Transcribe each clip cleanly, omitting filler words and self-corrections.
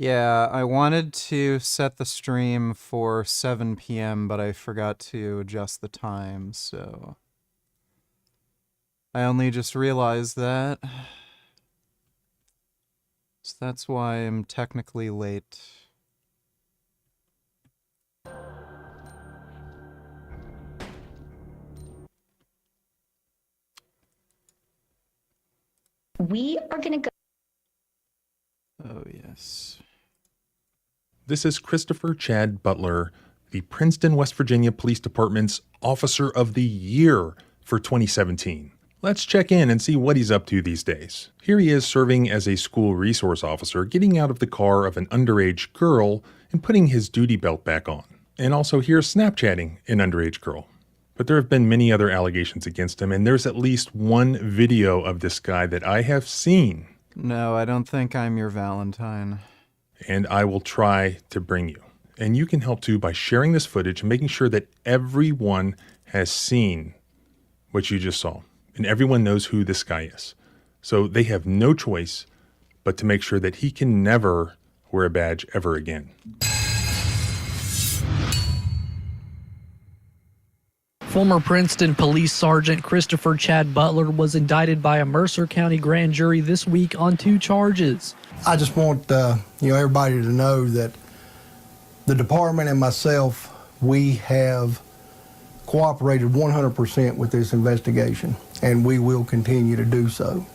Yeah, I wanted to set the stream for 7 p.m., but I forgot to adjust the time, so I only just realized that. So that's why I'm technically late. We are going to go. Oh, yes. This is Christopher Chad Butler, the Princeton, West Virginia Police Department's Officer of the Year for 2017. Let's check in and see what he's up to these days. Here he is serving as a school resource officer, getting out of the car of an underage girl and putting his duty belt back on. And also here's Snapchatting an underage girl. But there have been many other allegations against him, and there's at least one video of this guy that I have seen. No, I don't think I'm your Valentine. And I will try to bring you. And you can help too by sharing this footage and making sure that everyone has seen what you just saw. And everyone knows who this guy is. So they have no choice but to make sure that he can never wear a badge ever again. Former Princeton Police Sergeant Christopher Chad Butler was indicted by a Mercer County grand jury this week on 2 charges. I just want everybody to know that the department and myself, we have cooperated 100% with this investigation, and we will continue to do so.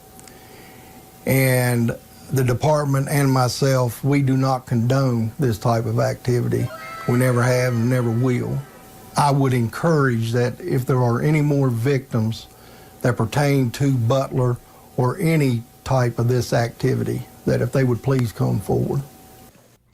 And the department and myself, we do not condone this type of activity. We never have and never will. I would encourage that if there are any more victims that pertain to Butler or any type of this activity, that if they would please come forward.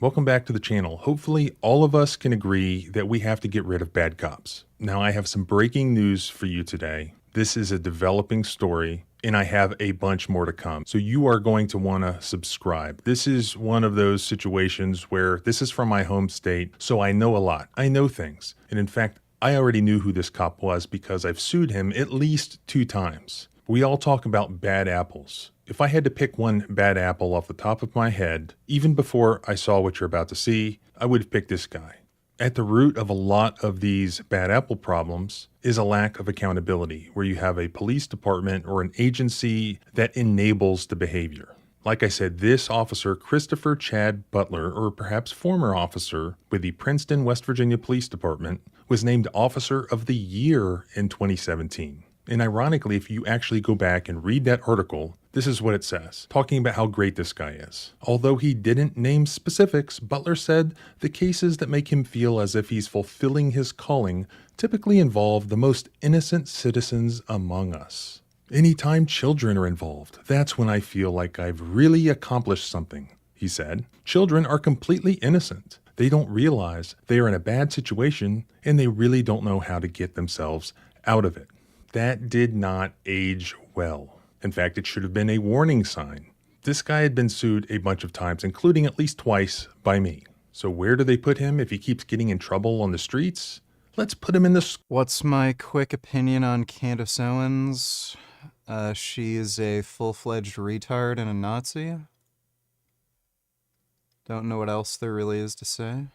Welcome back to the channel. Hopefully all of us can agree that we have to get rid of bad cops. Now I have some breaking news for you today. This is a developing story and I have a bunch more to come. So you are going to want to subscribe. This is one of those situations where this is from my home state, so I know a lot. I know things. And in fact, I already knew who this cop was because I've sued him at least 2 times. We all talk about bad apples. If I had to pick one bad apple off the top of my head, even before I saw what you're about to see, I would have picked this guy. At the root of a lot of these bad apple problems is a lack of accountability, where you have a police department or an agency that enables the behavior. Like I said, this officer, Christopher Chad Butler, or perhaps former officer with the Princeton, West Virginia Police Department, was named Officer of the Year in 2017. And ironically, if you actually go back and read that article, this is what it says, talking about how great this guy is. Although he didn't name specifics, Butler said the cases that make him feel as if he's fulfilling his calling typically involve the most innocent citizens among us. Anytime children are involved, that's when I feel like I've really accomplished something, he said. Children are completely innocent. They don't realize they are in a bad situation and they really don't know how to get themselves out of it. That did not age well. In fact, it should have been a warning sign. This guy had been sued a bunch of times, including at least twice by me. So where do they put him if he keeps getting in trouble on the streets? Let's put him in the... What's my quick opinion on Candace Owens? She is a full-fledged retard and a Nazi. Don't know what else there really is to say.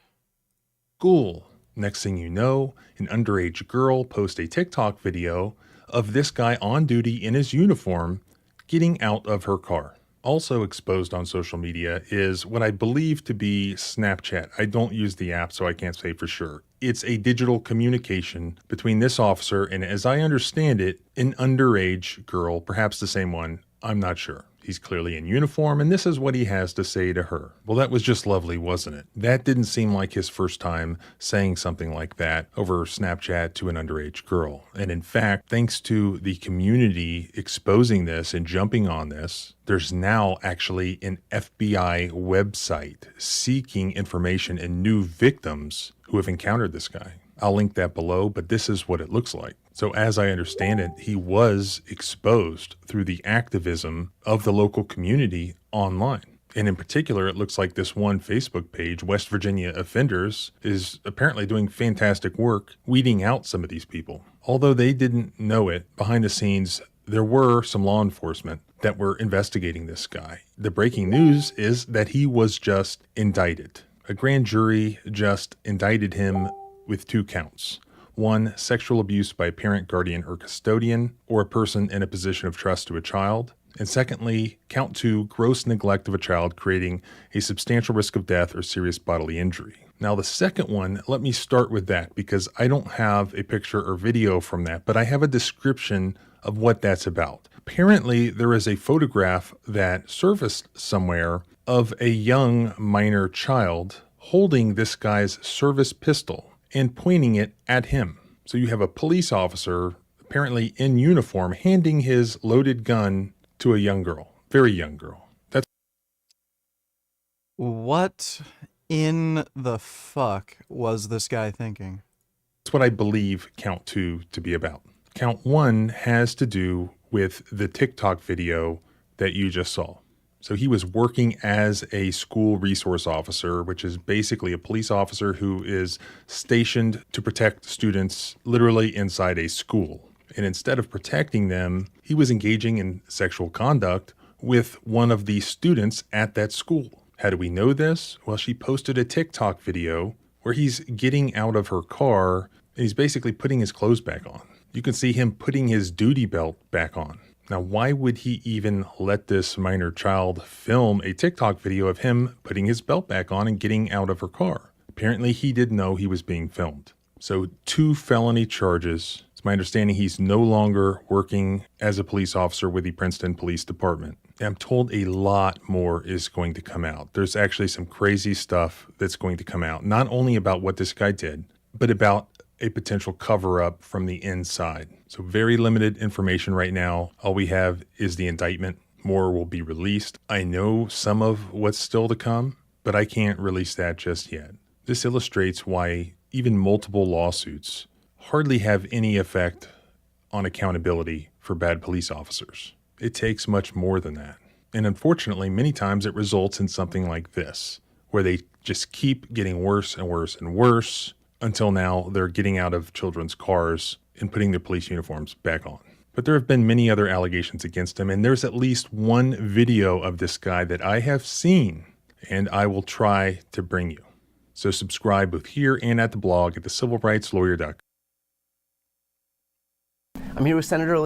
School. Next thing you know, an underage girl posts a TikTok video of this guy on duty in his uniform getting out of her car. Also exposed on social media is what I believe to be Snapchat. I don't use the app, so I can't say for sure. It's a digital communication between this officer and, as I understand it, an underage girl, perhaps the same one. I'm not sure. He's clearly in uniform, and this is what he has to say to her. Well, that was just lovely, wasn't it? That didn't seem like his first time saying something like that over Snapchat to an underage girl. And in fact, thanks to the community exposing this and jumping on this, there's now actually an FBI website seeking information and new victims who have encountered this guy. I'll link that below, but this is what it looks like. So as I understand it, he was exposed through the activism of the local community online. And in particular, it looks like this one Facebook page, West Virginia Offenders, is apparently doing fantastic work weeding out some of these people. Although they didn't know it, behind the scenes, there were some law enforcement that were investigating this guy. The breaking news is that he was just indicted. A grand jury just indicted him with 2 counts. 1, sexual abuse by a parent, guardian, or custodian, or a person in a position of trust to a child. And secondly, count 2, gross neglect of a child creating a substantial risk of death or serious bodily injury. Now, the second one, let me start with that because I don't have a picture or video from that, but I have a description of what that's about. Apparently, there is a photograph that surfaced somewhere of a young minor child holding this guy's service pistol and pointing it at him. So you have a police officer, apparently in uniform, handing his loaded gun to a young girl, very young girl. That's What in the fuck was this guy thinking? what I believe count 2 to be about. Count 1 has to do with the TikTok video that you just saw. So he was working as a school resource officer, which is basically a police officer who is stationed to protect students literally inside a school. And instead of protecting them, he was engaging in sexual conduct with one of the students at that school. How do we know this? Well, she posted a TikTok video where he's getting out of her car and he's basically putting his clothes back on. You can see him putting his duty belt back on. Now, why would he even let this minor child film a TikTok video of him putting his belt back on and getting out of her car? Apparently, he didn't know he was being filmed. So 2 felony charges. It's my understanding he's no longer working as a police officer with the Princeton Police Department. I'm told a lot more is going to come out. There's actually some crazy stuff that's going to come out, not only about what this guy did, but about a potential cover-up from the inside. So very limited information right now. All we have is the indictment. More will be released. I know some of what's still to come, but I can't release that just yet. This illustrates why even multiple lawsuits hardly have any effect on accountability for bad police officers. It takes much more than that. And unfortunately, many times it results in something like this, where they just keep getting worse and worse and worse until now they're getting out of children's cars and putting their police uniforms back on. But there have been many other allegations against him, and there's at least one video of this guy that I have seen, and I will try to bring you. So subscribe both here and at the blog at thecivilrightslawyer.com. I'm here with Senator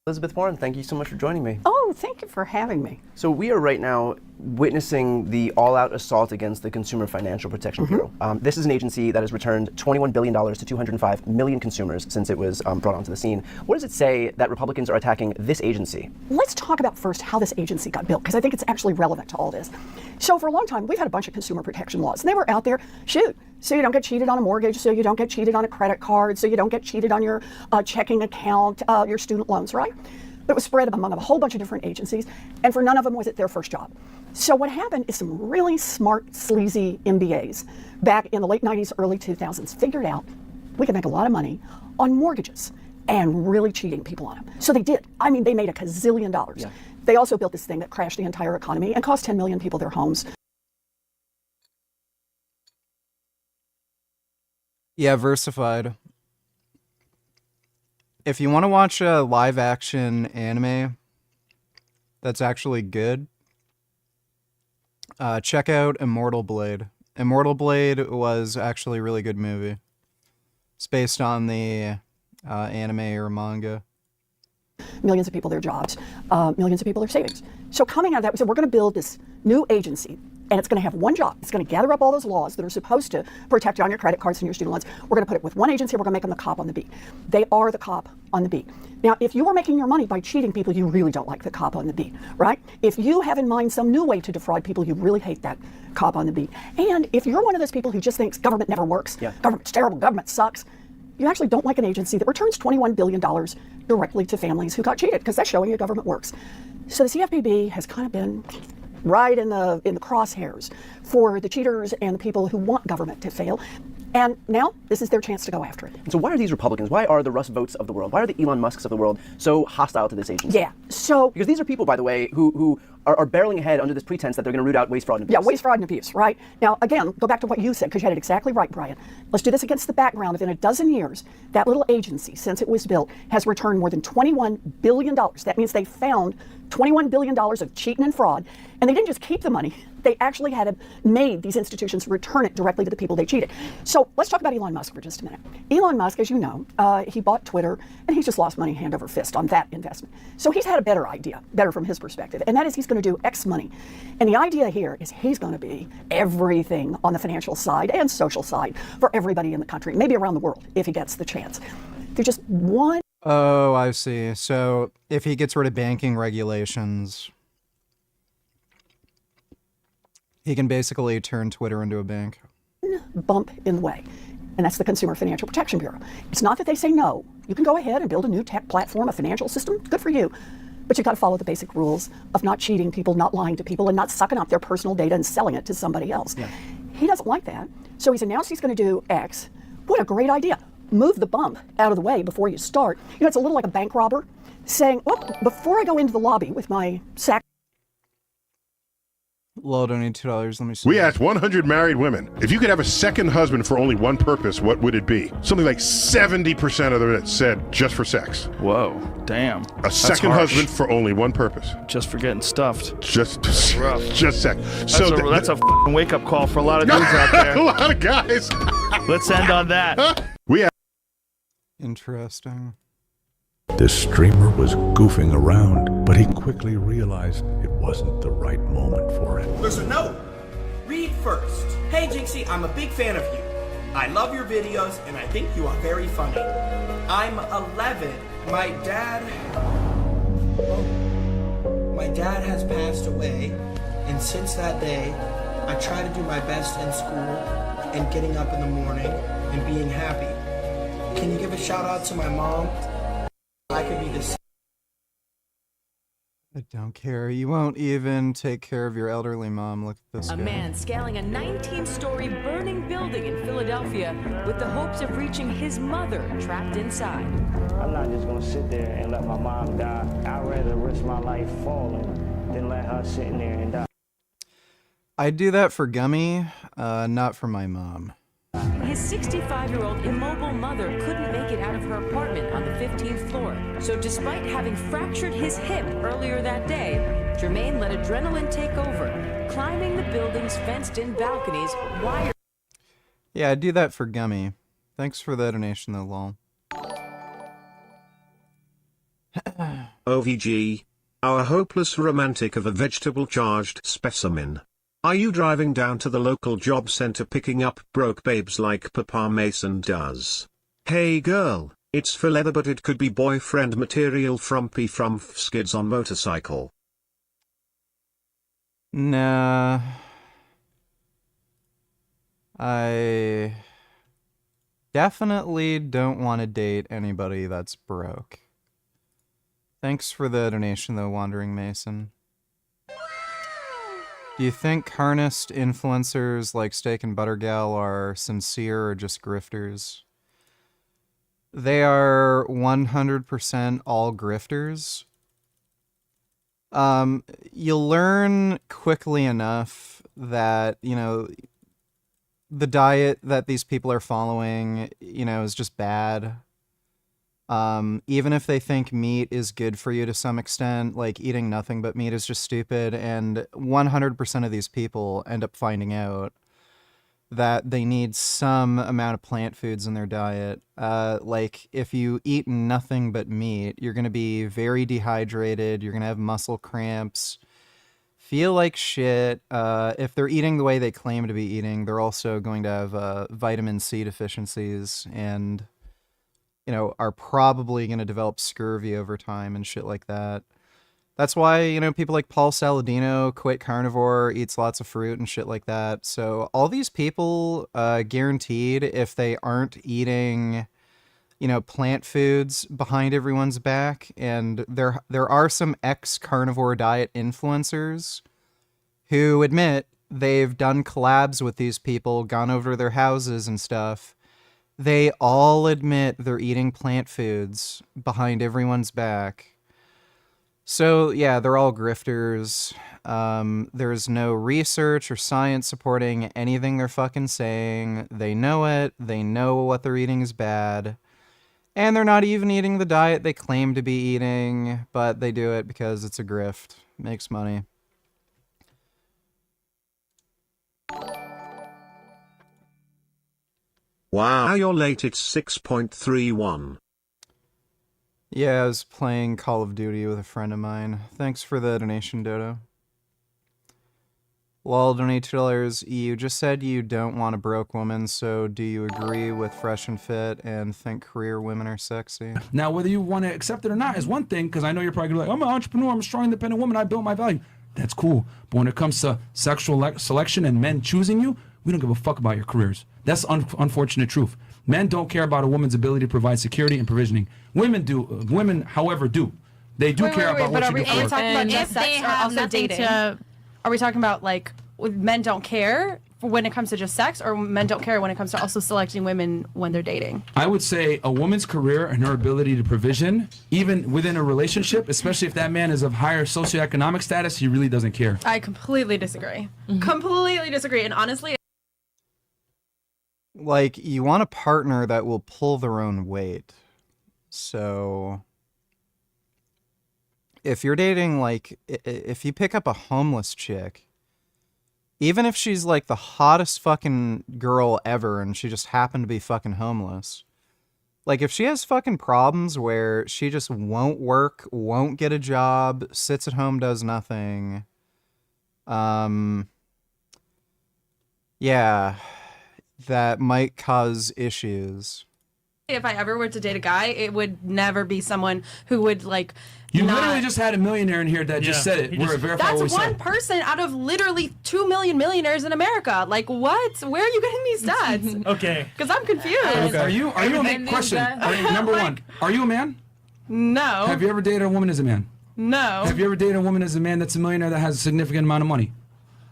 Elizabeth Warren. Thank you so much for joining me. Oh, thank you for having me. So we are right now witnessing the all-out assault against the Consumer Financial Protection Bureau. This is an agency that has returned $21 billion to 205 million consumers since it was brought onto the scene. What does it say that Republicans are attacking this agency? Let's talk about first how this agency got built, because I think it's actually relevant to all this. So for a long time, we've had a bunch of consumer protection laws, and they were out there, so you don't get cheated on a mortgage, so you don't get cheated on a credit card, so you don't get cheated on your checking account, your student loans, right? But it was spread among a whole bunch of different agencies, and for none of them was it their first job. So what happened is some really smart, sleazy MBAs back in the late 90s, early 2000s figured out we could make a lot of money on mortgages and really cheating people on them. So they did. I mean, they made $1 gazillion. Yeah. They also built this thing that crashed the entire economy and cost 10 million people their homes. Yeah, Versified. If you want to watch a live action anime that's actually good, check out Immortal Blade. Immortal Blade was actually a really good movie. It's based on the anime or manga. Millions of people their jobs, millions of people their savings. So coming out of that, we said we're going to build this new agency, and it's going to have one job. It's going to gather up all those laws that are supposed to protect you on your credit cards and your student loans. We're going to put it with one agency. We're going to make them the cop on the beat. They are the cop on the beat. Now, if you are making your money by cheating people, you really don't like the cop on the beat, right? If you have in mind some new way to defraud people, you really hate that cop on the beat. And if you're one of those people who just thinks government never works, government's terrible, government sucks, you actually don't like an agency that returns $21 billion directly to families who got cheated, because that's showing you government works. So the CFPB has kind of been right in the crosshairs for the cheaters and the people who want government to fail. And now this is their chance to go after it. And so why are these Republicans, why are the Russ Votes of the world, why are the Elon Musks of the world so hostile to this agency? Yeah, so... Because these are people, by the way, who are barreling ahead under this pretense that they're going to root out waste, fraud, and abuse. Yeah, waste, fraud, and abuse, right? Now, again, go back to what you said, because you had it exactly right, Brian. Let's do this against the background of in a dozen years, that little agency, since it was built, has returned more than $21 billion. That means they found $21 billion of cheating and fraud, and they didn't just keep the money, they actually had made these institutions return it directly to the people they cheated. So let's talk about Elon Musk for just a minute. Elon Musk, as you know, he bought Twitter, and he's just lost money hand over fist on that investment. So he's had a better idea, better from his perspective, and that is he's going to do X money. And the idea here is he's going to be everything on the financial side and social side for everybody in the country, maybe around the world, if he gets the chance. There's just one... Oh, I see. So if he gets rid of banking regulations, he can basically turn Twitter into a bank. Bump in the way, and that's the Consumer Financial Protection Bureau. It's not that they say no. You can go ahead and build a new tech platform, a financial system. Good for you. But you've got to follow the basic rules of not cheating people, not lying to people, and not sucking up their personal data and selling it to somebody else. Yeah. He doesn't like that. So he's announced he's going to do X. What a great idea. Move the bump out of the way before you start. You know, it's a little like a bank robber saying, well, before I go into the lobby with my sack. Lol, don't need $2. Let me see. We asked 100 married women, if you could have a second husband for only one purpose, what would it be? Something like 70% of them said just for sex. Whoa, damn. A second husband for only one purpose. Just for getting stuffed. Just sex. That's a f***ing wake-up call for a lot of dudes out there. A lot of guys. Let's end on that. Interesting. This streamer was goofing around, but he quickly realized it wasn't the right moment for it. Listen, no. Read first. Hey, Jinxie, I'm a big fan of you. I love your videos, and I think you are very funny. I'm 11. My dad has passed away, and since that day, I try to do my best in school and getting up in the morning and being happy. Can you give a shout out to my mom? I could be this. I don't care. You won't even take care of your elderly mom. Look at this guy. A man scaling a 19-story burning building in Philadelphia with the hopes of reaching his mother trapped inside. I'm not just gonna sit there and let my mom die. I'd rather risk my life falling than let her sit in there and die. I'd do that for Gummy, not for my mom. His 65-year-old immobile mother couldn't make it out of her apartment on the 15th floor. So despite having fractured his hip earlier that day, Jermaine let adrenaline take over, climbing the building's fenced-in balconies, wired... Yeah, I'd do that for Gummy. Thanks for the donation though, lol. OVG. Our hopeless romantic of a vegetable-charged specimen. Are you driving down to the local job center picking up broke babes like Papa Mason does? Hey girl, it's for leather but it could be boyfriend material from P from Skids on motorcycle. Nah. I definitely don't want to date anybody that's broke. Thanks for the donation though, Wandering Mason. Do you think harnessed influencers like Steak and Butter Gal are sincere or just grifters? They are 100% all grifters. You'll learn quickly enough that, you know, the diet that these people are following, you know, is just bad. Even if they think meat is good for you to some extent, like eating nothing but meat is just stupid, and 100% of these people end up finding out that they need some amount of plant foods in their diet. Like, if you eat nothing but meat, you're going to be very dehydrated, you're going to have muscle cramps, feel like shit. If they're eating the way they claim to be eating, they're also going to have vitamin C deficiencies, and you know, are probably going to develop scurvy over time and shit like that. That's why, you know, people like Paul Saladino quit carnivore, eats lots of fruit and shit like that. So all these people, guaranteed, if they aren't eating, you know, plant foods behind everyone's back, and there are some ex-carnivore diet influencers who admit they've done collabs with these people, gone over to their houses and stuff. They all admit they're eating plant foods behind everyone's back. So, yeah, they're all grifters. There's no research or science supporting anything they're fucking saying. They know it. They know what they're eating is bad. And they're not even eating the diet they claim to be eating, but they do it because it's a grift. Makes money. Wow, you're late. It's 6.31. Yeah, I was playing Call of Duty with a friend of mine. Thanks for the donation, Dodo. Lol, donate $2. You just said you don't want a broke woman, so do you agree with fresh and fit and think career women are sexy? Now, whether you want to accept it or not is one thing, because I know you're probably gonna be like, I'm an entrepreneur, I'm a strong, independent woman, I built my value. That's cool. But when it comes to sexual selection and men choosing you, we don't give a fuck about your careers. That's unfortunate truth. Men don't care about a woman's ability to provide security and provisioning. Women do. Women, however, do. They do care about what you do. Are we talking about just sex or also dating? Are we talking about like men don't care when it comes to just sex, or men don't care when it comes to also selecting women when they're dating? I would say a woman's career and her ability to provision, even within a relationship, especially if that man is of higher socioeconomic status, he really doesn't care. I completely disagree. Completely disagree. And honestly, Like, you want a partner that will pull their own weight. So, if you're dating, like, if you pick up a homeless chick, even if she's, like, the hottest fucking girl ever and she just happened to be fucking homeless, like, if she has fucking problems where she just won't work, won't get a job, sits at home, does nothing, yeah, that might cause issues. if I ever were to date a guy, it would never be someone who would like. You literally just had a millionaire in here that just said it. We're verifying what we That's one said. person out of literally 2 million millionaires in America. Like what? Where are you getting these stats? Okay. Because I'm confused. Okay. Are you a man? Question. Number one. Are you a man? No. Have you ever dated a woman as a man? No. Have you ever dated a woman as a man that's a millionaire that has a significant amount of money?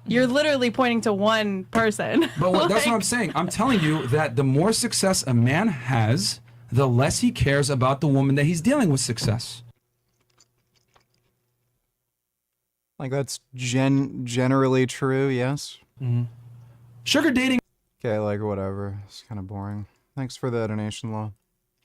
You're literally pointing to one person. But that's what I'm saying. I'm telling you that the more success a man has, the less he cares about the woman that he's dealing with success. Like, that's generally true, yes? Mm-hmm. Sugar dating. Okay, like, whatever. It's kind of boring. Thanks for the donation, Law.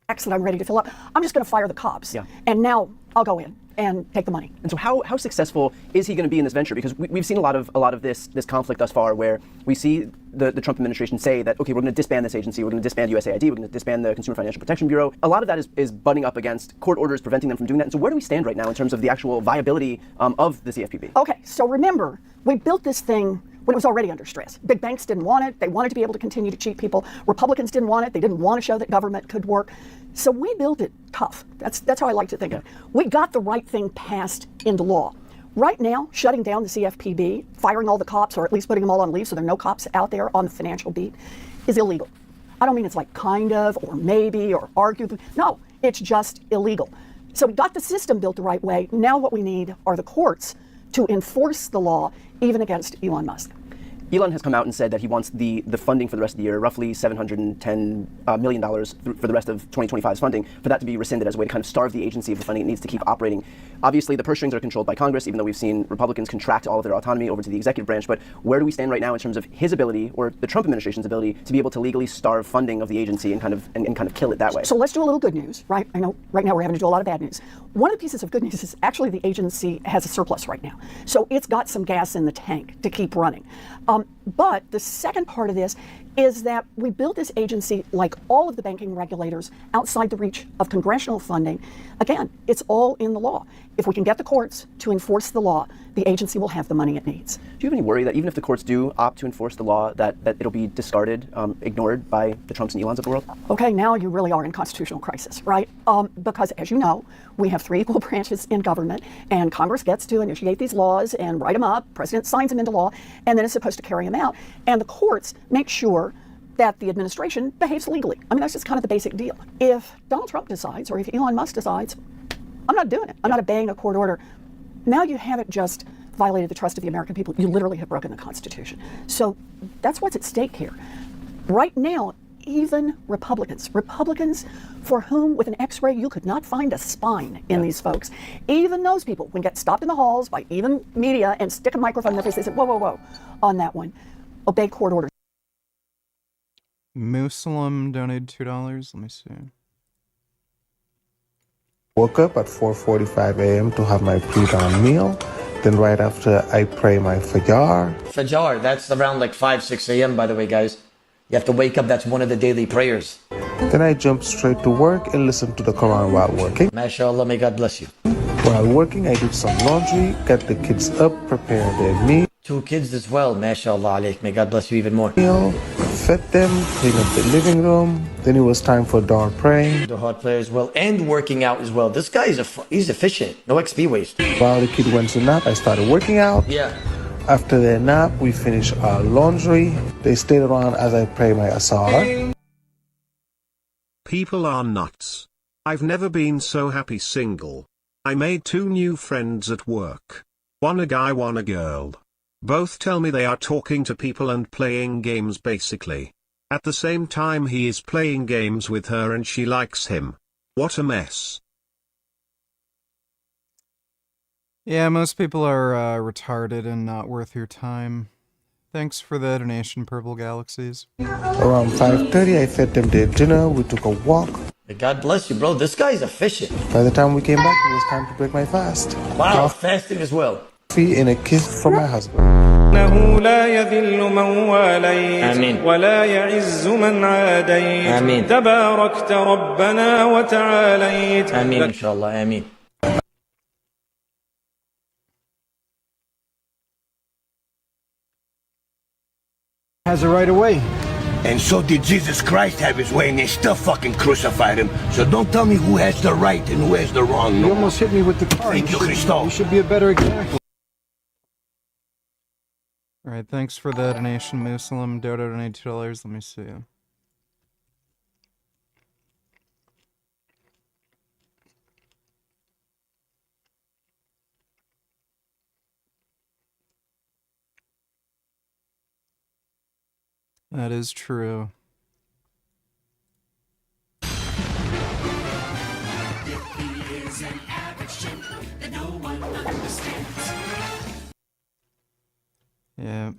That I'm ready to fill up. I'm just going to fire the cops. Yeah. And now I'll go in and take the money. And so how successful is he going to be in this venture? Because we've seen a lot of this conflict thus far, where we see the Trump administration say that, okay, we're going to disband this agency, we're going to disband USAID, we're going to disband the Consumer Financial Protection Bureau. A lot of that is butting up against court orders preventing them from doing that. And so where do we stand right now in terms of the actual viability of the CFPB? Okay, so remember, we built this thing when it was already under stress. Big banks didn't want it. They wanted to be able to continue to cheat people. Republicans didn't want it. They didn't want to show that government could work. So we built it tough. That's how I like to think of it. We got the right thing passed into law. Right now, shutting down the CFPB, firing all the cops, or at least putting them all on leave so there are no cops out there on the financial beat, is illegal. I don't mean it's like kind of, or maybe, or arguably. No, it's just illegal. So we got the system built the right way. Now what we need are the courts to enforce the law, even against Elon Musk. Elon has come out and said that he wants the funding for the rest of the year, roughly $710 million for the rest of 2025's funding, for that to be rescinded as a way to kind of starve the agency of the funding it needs to keep operating. Obviously, the purse strings are controlled by Congress, even though we've seen Republicans contract all of their autonomy over to the executive branch. But where do we stand right now in terms of his ability, or the Trump administration's ability, to be able to legally starve funding of the agency and kind of kill it that way? So let's do a little good news, right? I know right now we're having to do a lot of bad news. One of the pieces of good news is actually the agency has a surplus right now. So it's got some gas in the tank to keep running. But the second part of this is that we built this agency, like all of the banking regulators, outside the reach of congressional funding. Again, it's all in the law. If we can get the courts to enforce the law, the agency will have the money it needs. Do you have any worry that even if the courts do opt to enforce the law, that it'll be discarded, ignored by the Trumps and Elons of the world? Okay, now you really are in constitutional crisis, right? Because as you know, we have 3 equal branches in government, and Congress gets to initiate these laws and write them up, President signs them into law, and then is supposed to carry them out. And the courts make sure that the administration behaves legally. I mean, that's just kind of the basic deal. If Donald Trump decides, or if Elon Musk decides, I'm not doing it, I'm not obeying a court order, now you have it just violated the trust of the American people, you literally have broken the Constitution. So that's what's at stake here. Right now, even Republicans for whom with an x-ray you could not find a spine in these folks, even those people, when get stopped in the halls by even media and stick a microphone in their face, they said, whoa, whoa, whoa, on that one, obey court orders. Muslim donated $2. Let me see. Woke up at 4:45 a.m. to have my pre-dawn meal. Then right after I pray my Fajr. Fajr, that's around like 5, 6 a.m. by the way, guys. You have to wake up, that's one of the daily prayers. Then I jump straight to work and listen to the Quran while working. MashaAllah, may God bless you. While working, I do some laundry, get the kids up, prepare their meal. 2 kids as well, MashaAllah alayk. May God bless you even more. Fed them, clean up the living room. Then it was time for dawn praying. The hard player as well, and working out as well. This guy he's efficient, no XP waste. While the kid went to nap, I started working out. Yeah. After their nap, we finished our laundry. They stayed around as I pray my Asar. People are nuts. I've never been so happy single. I made 2 new friends at work. One a guy, one a girl. Both tell me they are talking to people and playing games basically. At the same time he is playing games with her and she likes him. What a mess. Yeah, most people are retarded and not worth your time. Thanks for the donation, Purple Galaxies. Around 5:30, I fed them their dinner. We took a walk. May God bless you, bro. This guy's efficient. By the time we came back, it was time to break my fast. Wow, fasting as well. Coffee and a kiss from my husband. آمين. ولا يعز من عاديت آمين. تباركت ربنا وتعاليت آمين إن شاء الله آمين. Has a right of way. And so did Jesus Christ have his way, and they still fucking crucified him. So don't tell me who has the right and who has the wrong. You almost hit me with the car. Thank you, Christo. You should be a better example. Alright, thanks for the donation, Muslim. Dodo donated $2. Let me see. That is true. Yeah.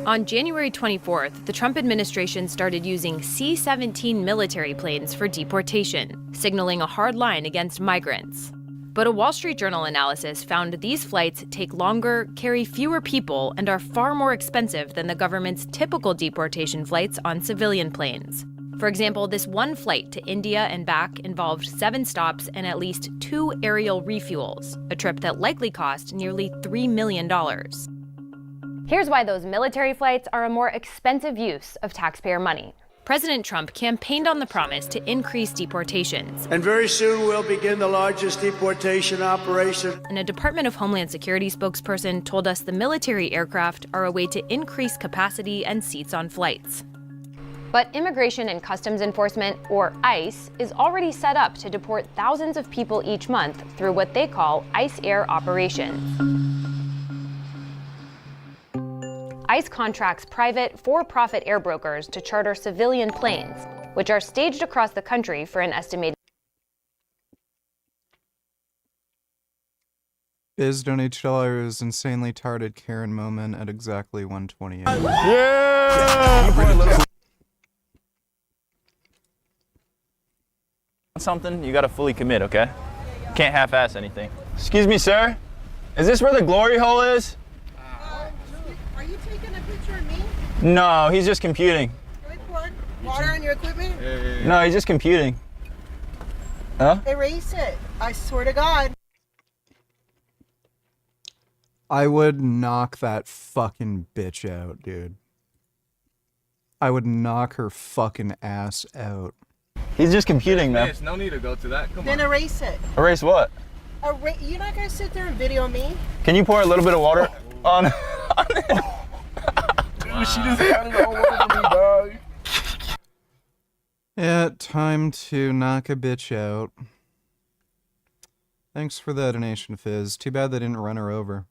On January 24th, the Trump administration started using C-17 military planes for deportation, signaling a hard line against migrants. But a Wall Street Journal analysis found these flights take longer, carry fewer people, and are far more expensive than the government's typical deportation flights on civilian planes. For example, this one flight to India and back involved 7 stops and at least 2 aerial refuels, a trip that likely cost nearly $3 million. Here's why those military flights are a more expensive use of taxpayer money. President Trump campaigned on the promise to increase deportations. And very soon we'll begin the largest deportation operation. And a Department of Homeland Security spokesperson told us the military aircraft are a way to increase capacity and seats on flights. But Immigration and Customs Enforcement, or ICE, is already set up to deport thousands of people each month through what they call ICE Air operations. ICE contracts private, for-profit air brokers to charter civilian planes, which are staged across the country for an estimated. Biz donated $2. Insanely tarded Karen moment at exactly 1:28. Yeah! Something, you gotta fully commit, okay? Can't half-ass anything. Excuse me, sir. Is this where the glory hole is? Are you taking a picture of me? No, he's just computing. With what? Water on your equipment? No, he's just computing. Huh? Erase it. I swear to God. I would knock that fucking bitch out, dude. I would knock her fucking ass out. He's just computing, man. There's no need to go to that. Come Then erase it. Erase what? You're not gonna sit there and video me. Can you pour a little bit of water on? Dude, she just had it all over me, dog. Yeah, time to knock a bitch out. Thanks for the donation, Fizz. Too bad they didn't run her over.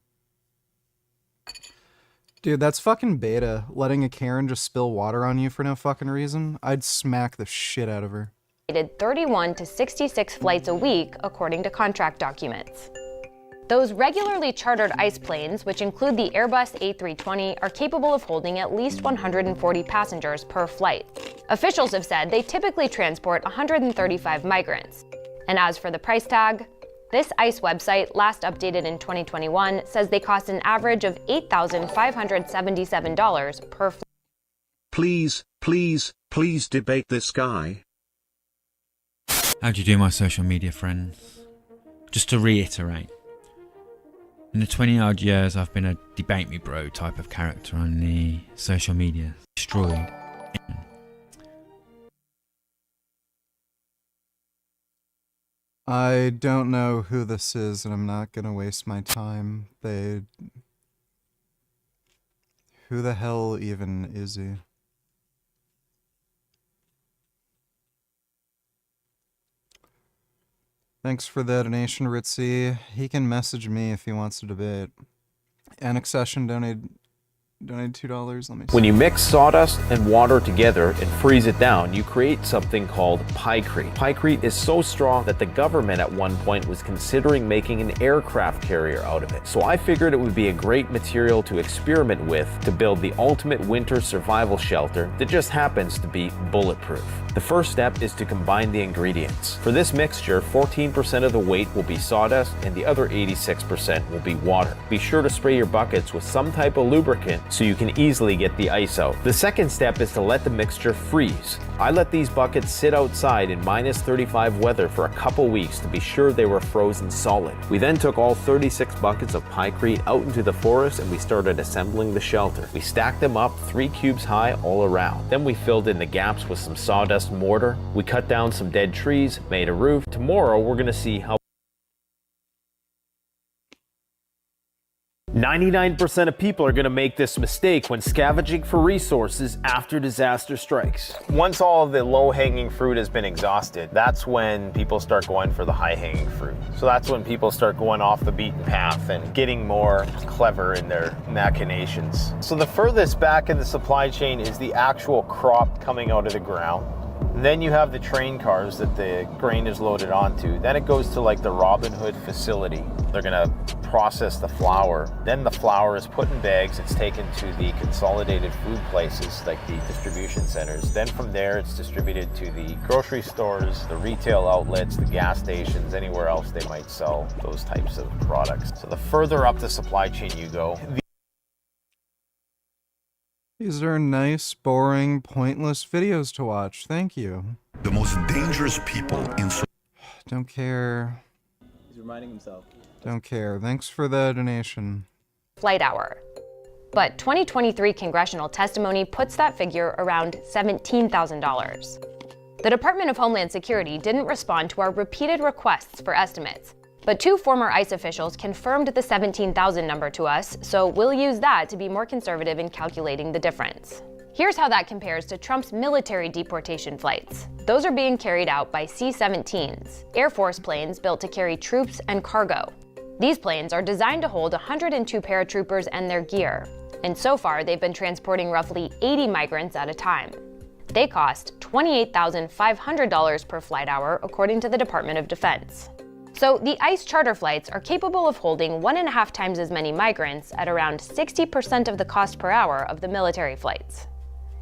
Dude, that's fucking beta. Letting a Karen just spill water on you for no fucking reason. I'd smack the shit out of her. 31 to 66 flights a week, according to contract documents. Those regularly chartered ICE planes, which include the Airbus A320, are capable of holding at least 140 passengers per flight. Officials have said they typically transport 135 migrants. And as for the price tag, this ICE website, last updated in 2021, says they cost an average of $8,577 per flight. Please, please, please debate this guy. How do you do, my social media friends? Just to reiterate, in the 20-odd years I've been a debate me bro type of character on the social media. Destroyed. I don't know who this is, and I'm not gonna waste my time. Who the hell even is he? Thanks for the donation, Ritzy. He can message me if he wants to debate. Annexation donated $2. Let me see. When you mix sawdust and water together and freeze it down, you create something called pykrete. Pykrete is so strong that the government at one point was considering making an aircraft carrier out of it. So I figured it would be a great material to experiment with to build the ultimate winter survival shelter that just happens to be bulletproof. The first step is to combine the ingredients. For this mixture, 14% of the weight will be sawdust and the other 86% will be water. Be sure to spray your buckets with some type of lubricant so you can easily get the ice out. The second step is to let the mixture freeze. I let these buckets sit outside in -35 weather for a couple weeks to be sure they were frozen solid. We then took all 36 buckets of pykrete out into the forest and we started assembling the shelter. We stacked them up 3 cubes high all around. Then we filled in the gaps with some sawdust mortar. We cut down some dead trees, made a roof. Tomorrow we're gonna see how 99% of people are going to make this mistake when scavenging for resources after disaster strikes. Once all of the low-hanging fruit has been exhausted, that's when people start going for the high-hanging fruit. So that's when people start going off the beaten path and getting more clever in their machinations. So the furthest back in the supply chain is the actual crop coming out of the ground. Then you have the train cars that the grain is loaded onto. Then it goes to like the Robin Hood facility. They're gonna process the flour. Then the flour is put in bags. It's taken to the consolidated food places like the distribution centers. Then from there, it's distributed to the grocery stores, the retail outlets, the gas stations, anywhere else they might sell those types of products. So the further up the supply chain you go, These are nice, boring, pointless videos to watch. Thank you. The most dangerous people in... Don't care. He's reminding himself. Don't care. Thanks for the donation. Flight hour. But 2023 congressional testimony puts that figure around $17,000. The Department of Homeland Security didn't respond to our repeated requests for estimates. But 2 former ICE officials confirmed the 17,000 number to us, so we'll use that to be more conservative in calculating the difference. Here's how that compares to Trump's military deportation flights. Those are being carried out by C-17s, Air Force planes built to carry troops and cargo. These planes are designed to hold 102 paratroopers and their gear, and so far they've been transporting roughly 80 migrants at a time. They cost $28,500 per flight hour, according to the Department of Defense. So the ICE charter flights are capable of holding 1.5 times as many migrants at around 60% of the cost per hour of the military flights.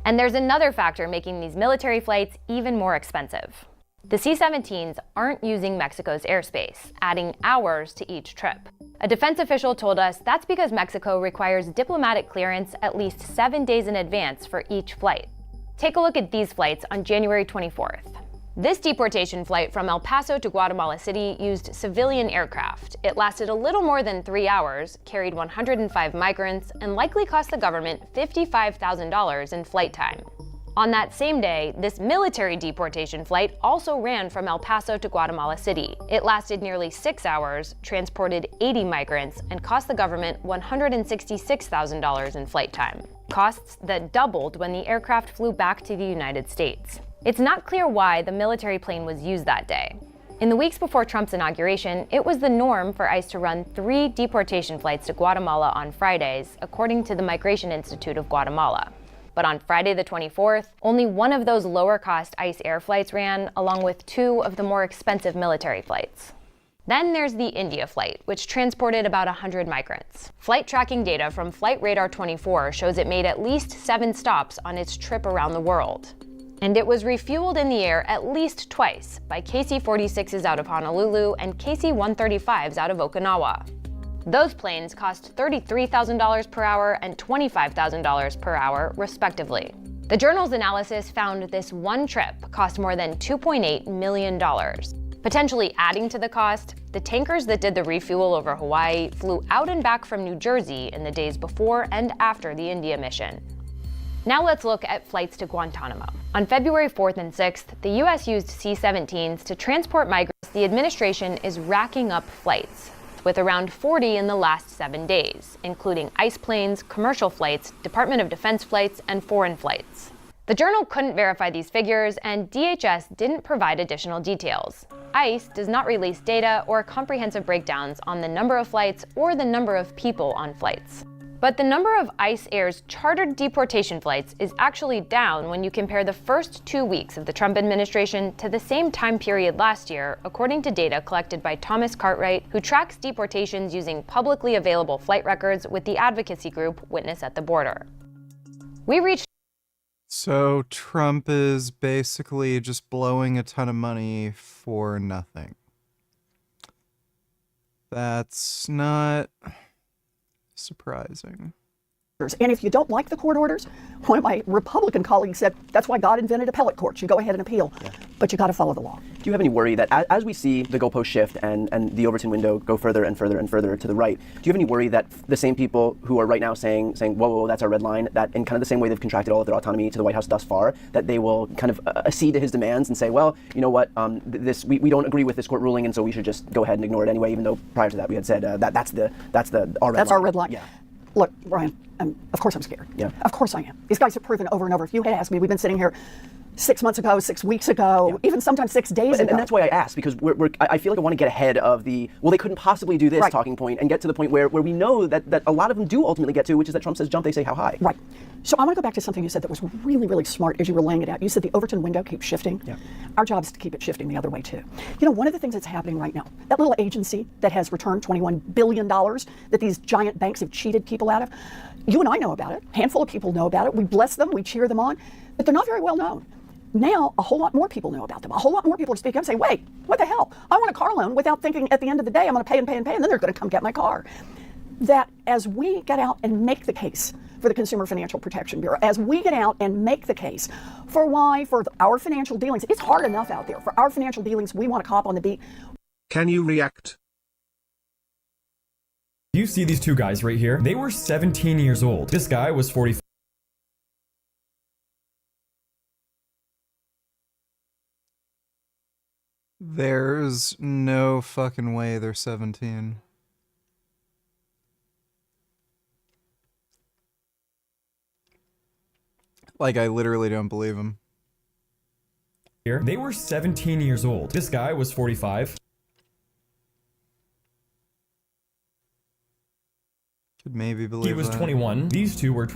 And there's another factor making these military flights even more expensive. The C-17s aren't using Mexico's airspace, adding hours to each trip. A defense official told us that's because Mexico requires diplomatic clearance at least 7 days in advance for each flight. Take a look at these flights on January 24th. This deportation flight from El Paso to Guatemala City used civilian aircraft. It lasted a little more than 3 hours, carried 105 migrants, and likely cost the government $55,000 in flight time. On that same day, this military deportation flight also ran from El Paso to Guatemala City. It lasted nearly 6 hours, transported 80 migrants, and cost the government $166,000 in flight time. Costs that doubled when the aircraft flew back to the United States. It's not clear why the military plane was used that day. In the weeks before Trump's inauguration, it was the norm for ICE to run 3 deportation flights to Guatemala on Fridays, according to the Migration Institute of Guatemala. But on Friday the 24th, only one of those lower-cost ICE air flights ran, along with 2 of the more expensive military flights. Then there's the India flight, which transported about 100 migrants. Flight tracking data from Flight Radar 24 shows it made at least 7 stops on its trip around the world. And it was refueled in the air at least twice by KC-46s out of Honolulu and KC-135s out of Okinawa. Those planes cost $33,000 per hour and $25,000 per hour, respectively. The journal's analysis found this one trip cost more than $2.8 million. Potentially adding to the cost, the tankers that did the refuel over Hawaii flew out and back from New Jersey in the days before and after the India mission. Now let's look at flights to Guantanamo. On February 4th and 6th, the U.S. used C-17s to transport migrants. The administration is racking up flights, with around 40 in the last 7 days, including ICE planes, commercial flights, Department of Defense flights, and foreign flights. The Journal couldn't verify these figures, and DHS didn't provide additional details. ICE does not release data or comprehensive breakdowns on the number of flights or the number of people on flights. But the number of ICE Air's chartered deportation flights is actually down when you compare the first 2 weeks of the Trump administration to the same time period last year, according to data collected by Thomas Cartwright, who tracks deportations using publicly available flight records with the advocacy group Witness at the Border. We reached. So Trump is basically just blowing a ton of money for nothing. That's not surprising. And if you don't like the court orders, one of my Republican colleagues said, that's why God invented appellate courts. You go ahead and appeal, but you got to follow the law. Do you have any worry that as we see the goalpost shift and the Overton window go further and further and further to the right, do you have any worry that the same people who are right now saying, whoa, that's our red line, that in kind of the same way they've contracted all of their autonomy to the White House thus far, that they will kind of accede to his demands and say, well, you know what, we don't agree with this court ruling, and so we should just go ahead and ignore it anyway, even though prior to that we had said that's our red line. Yeah. Look, Brian, of course I'm scared. Yeah. Of course I am. These guys have proven over and over. If you had asked me, we've been sitting here 6 months ago, 6 weeks ago, even sometimes 6 days ago. And that's why I asked, because I feel like I want to get ahead of the, well, they couldn't possibly do this talking point and get to the point where we know that a lot of them do ultimately get to, which is that Trump says jump, they say how high. Right. So I want to go back to something you said that was really, really smart as you were laying it out. You said the Overton window keeps shifting. Yeah. Our job is to keep it shifting the other way too. You know, one of the things that's happening right now, that little agency that has returned $21 billion that these giant banks have cheated people out of, you and I know about it. A handful of people know about it. We bless them, we cheer them on, but they're not very well known. Now, a whole lot more people know about them. A whole lot more people are speaking up and say, wait, what the hell? I want a car loan without thinking at the end of the day I'm going to pay and pay and pay, and then they're going to come get my car. That as we get out and make the case for the Consumer Financial Protection Bureau, as we get out and make the case for our financial dealings, it's hard enough out there. For our financial dealings, we want a cop on the beat. Can you react? You see these two guys right here? They were 17 years old. This guy was 45. There's no fucking way they're 17. Like, I literally don't believe him. Here, they were 17 years old. This guy was 45. Could maybe believe He was that. 21. These two were.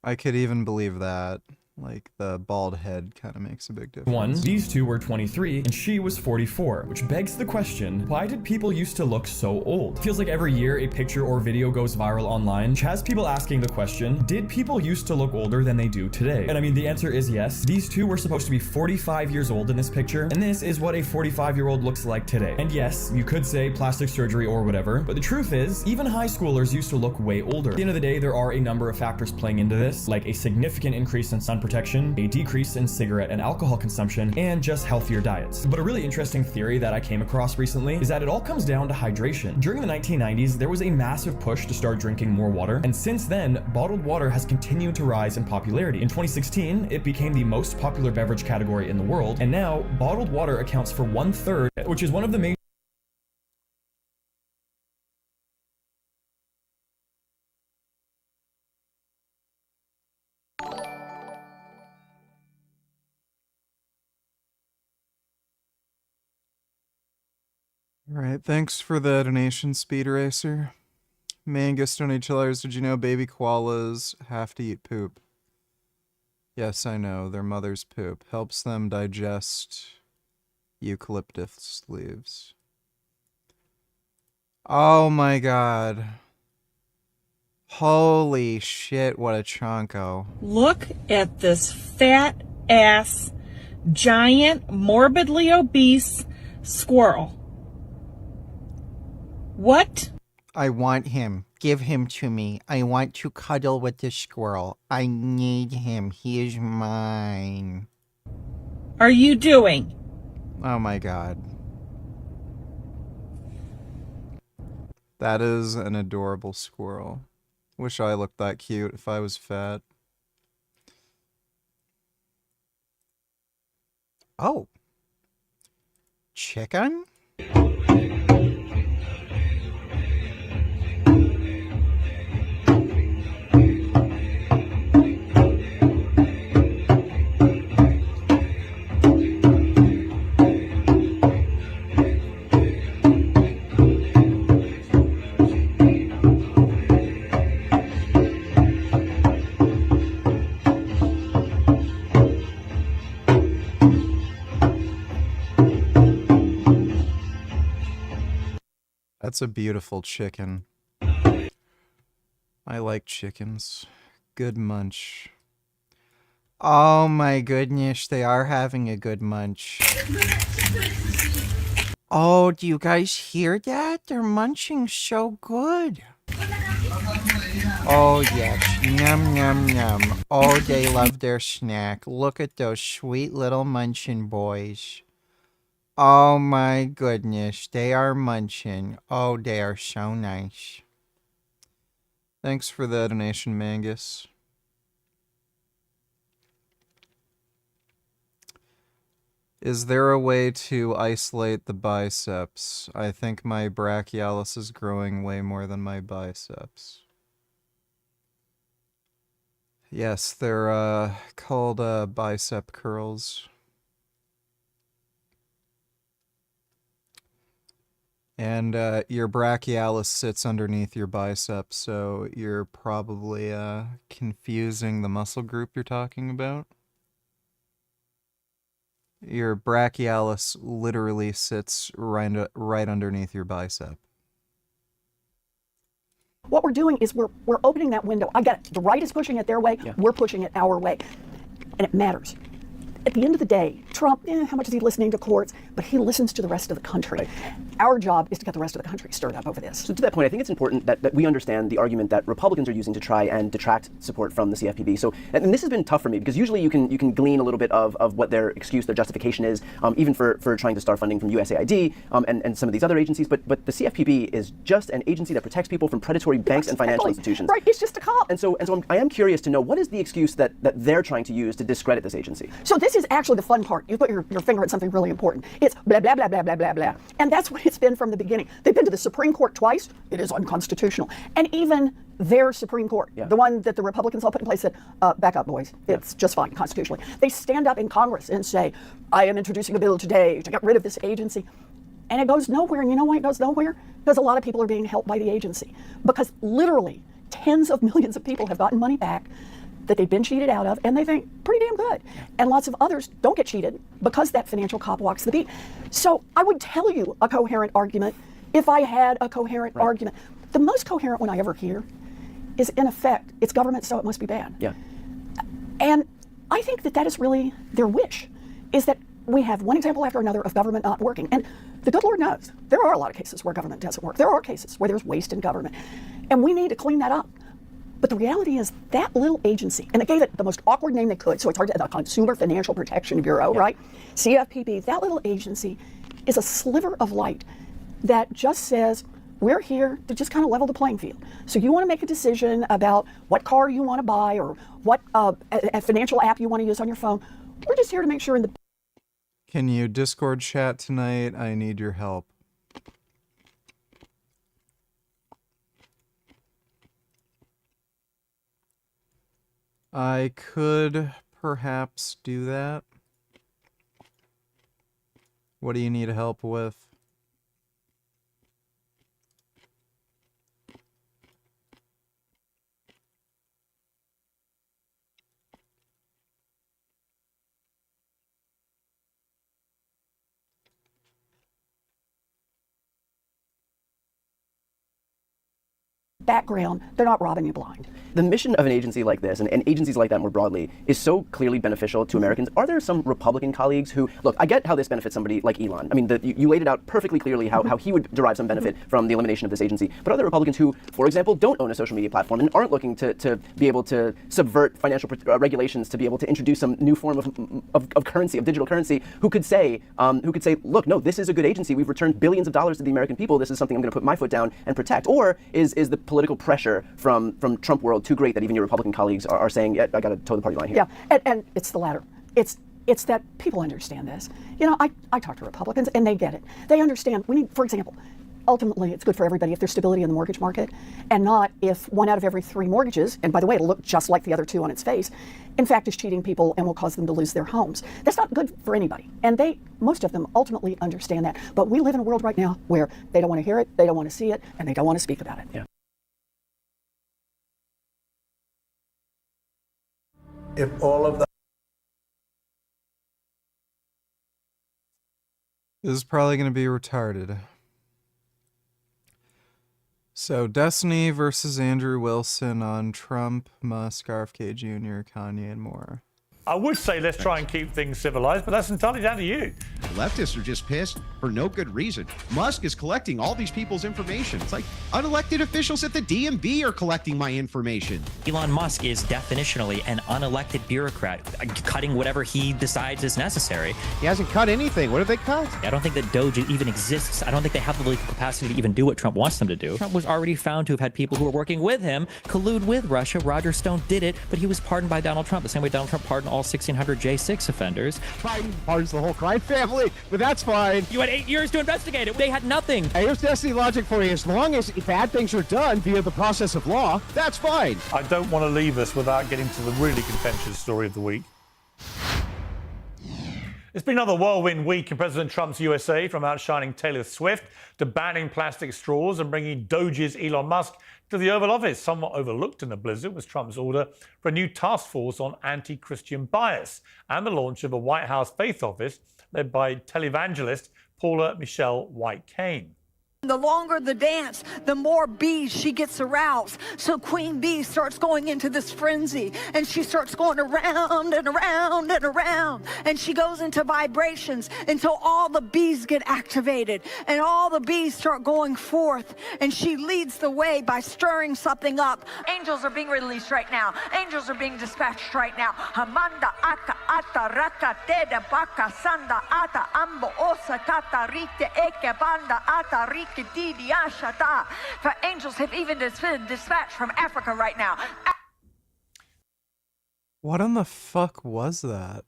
I could even believe that. Like, the bald head kind of makes a big difference. These two were 23, and she was 44, which begs the question, why did people used to look so old? Feels like every year a picture or video goes viral online, which has people asking the question, did people used to look older than they do today? And I mean, the answer is yes. These two were supposed to be 45 years old in this picture, and this is what a 45-year-old looks like today. And yes, you could say plastic surgery or whatever, but the truth is, even high schoolers used to look way older. At the end of the day, there are a number of factors playing into this, like a significant increase in sun protection, a decrease in cigarette and alcohol consumption, and just healthier diets. But a really interesting theory that I came across recently is that it all comes down to hydration. During the 1990s, there was a massive push to start drinking more water, and since then, bottled water has continued to rise in popularity. In 2016, it became the most popular beverage category in the world, and now, bottled water accounts for 1/3, which is one of the main All right, thanks for the donation, Speed Racer. Mangus $20. Did you know baby koalas have to eat poop? Yes, I know. Their mother's poop helps them digest eucalyptus leaves. Oh my god. Holy shit, what a chonko. Look at this fat ass, giant, morbidly obese squirrel. What? I want him. Give him to me. I want to cuddle with the squirrel. I need him. He is mine. Are you doing? Oh my god. That is an adorable squirrel. Wish I looked that cute if I was fat. Oh. Chicken? That's a beautiful chicken. I like chickens. Good munch. Oh my goodness, they are having a good munch. Oh, do you guys hear that? They're munching so good. Oh yes, yum yum yum. Oh, they love their snack. Look at those sweet little munchin' boys. Oh my goodness, they are munching. Oh, they are so nice. Thanks for the donation, Mangus. Is there a way to isolate the biceps? I think my brachialis is growing way more than my biceps. Yes, they're called bicep curls. And your brachialis sits underneath your bicep, so you're probably confusing the muscle group you're talking about. Your brachialis literally sits right underneath your bicep. What we're doing is we're opening that window. I get it. The right is pushing it their way. Yeah. We're pushing it our way. And it matters. At the end of the day, Trump, how much is he listening to courts? But he listens to the rest of the country. Right. Our job is to get the rest of the country stirred up over this. So to that point, I think it's important that we understand the argument that Republicans are using to try and detract support from the CFPB. So, and this has been tough for me because usually you can glean a little bit of what their excuse, their justification is, even for trying to start funding from USAID and some of these other agencies. But the CFPB is just an agency that protects people from predatory banks and financial institutions. Right, it's just a cop. And so I am curious to know, what is the excuse that they're trying to use to discredit this agency? So this is actually the fun part. You put your finger at something really important. It's blah, blah, blah, blah, blah, blah, blah. And that's what it's been from the beginning. They've been to the Supreme Court twice. It is unconstitutional. And even their Supreme Court, the one that the Republicans all put in place, said, back up, boys. It's just fine constitutionally. They stand up in Congress and say, I am introducing a bill today to get rid of this agency. And it goes nowhere. And you know why it goes nowhere? Because a lot of people are being helped by the agency. Because literally tens of millions of people have gotten money back that they've been cheated out of, and they think pretty damn good. And lots of others don't get cheated because that financial cop walks the beat. So I would tell you a coherent argument if I had a coherent argument. The most coherent one I ever hear is, in effect, it's government, so it must be bad. Yeah. And I think that is really their wish, is that we have one example after another of government not working. And the good Lord knows there are a lot of cases where government doesn't work. There are cases where there's waste in government. And we need to clean that up. But the reality is that little agency, and they gave it the most awkward name they could, so it's hard to, the Consumer Financial Protection Bureau, right? CFPB, that little agency is a sliver of light that just says, we're here to just kind of level the playing field. So you want to make a decision about what car you want to buy or what a financial app you want to use on your phone. We're just here to make sure in the... Can you Discord chat tonight? I need your help. I could perhaps do that. What do you need help with? background, they're not robbing you blind. The mission of an agency like this, and agencies like that more broadly, is so clearly beneficial to Americans. Are there some Republican colleagues who, look, I get how this benefits somebody like Elon. I mean, you laid it out perfectly clearly how he would derive some benefit from the elimination of this agency. But are there Republicans who, for example, don't own a social media platform and aren't looking to be able to subvert financial regulations to be able to introduce some new form of currency, of digital currency, who could say, look, no, this is a good agency. We've returned billions of dollars to the American people. This is something I'm going to put my foot down and protect. Or is the political pressure from Trump world too great that even your Republican colleagues are saying, yeah, I got to toe the party line here? Yeah, and it's the latter. It's that people understand this. You know, I talk to Republicans and they get it. They understand we need, for example, ultimately it's good for everybody if there's stability in the mortgage market, and not if 1 out of every 3 mortgages, and by the way, it'll look just like the other 2 on its face, in fact is cheating people and will cause them to lose their homes. That's not good for anybody. And most of them ultimately understand that. But we live in a world right now where they don't want to hear it, they don't want to see it, and they don't want to speak about it. Yeah. If all of the This is probably going to be retarded. So, Destiny versus Andrew Wilson on Trump, Musk, RFK Jr., Kanye, and more. I would say let's try and keep things civilized, but that's entirely down to you. Leftists are just pissed for no good reason. Musk is collecting all these people's information. It's like unelected officials at the DMV are collecting my information. Elon Musk is definitionally an unelected bureaucrat, cutting whatever he decides is necessary. He hasn't cut anything. What have they cut? I don't think that Doge even exists. I don't think they have the legal capacity to even do what Trump wants them to do. Trump was already found to have had people who were working with him collude with Russia. Roger Stone did it, but he was pardoned by Donald Trump, the same way Donald Trump pardoned all 1,600 J6 offenders. Biden pardons the whole crime family, but that's fine. You had 8 years to investigate it. They had nothing. Hey, here's Destiny logic for you. As long as bad things are done via the process of law, that's fine. I don't want to leave us without getting to the really contentious story of the week. It's been another whirlwind week in President Trump's USA, from outshining Taylor Swift to banning plastic straws and bringing Doge's Elon Musk to the Oval Office. Somewhat overlooked in the blizzard was Trump's order for a new task force on anti-Christian bias and the launch of a White House faith office led by televangelist Paula Michelle White-Cain. The longer the dance, the more bees she gets aroused. So Queen Bee starts going into this frenzy, and she starts going around and around and around. And she goes into vibrations until all the bees get activated and all the bees start going forth. And she leads the way by stirring something up. Angels are being released right now. Angels are being dispatched right now. Hamanda aka ata raka teda baka sanda ata ambo osa tata rite eke banda ata rite. For angels have even been dispatched from Africa right now. What in the fuck was that?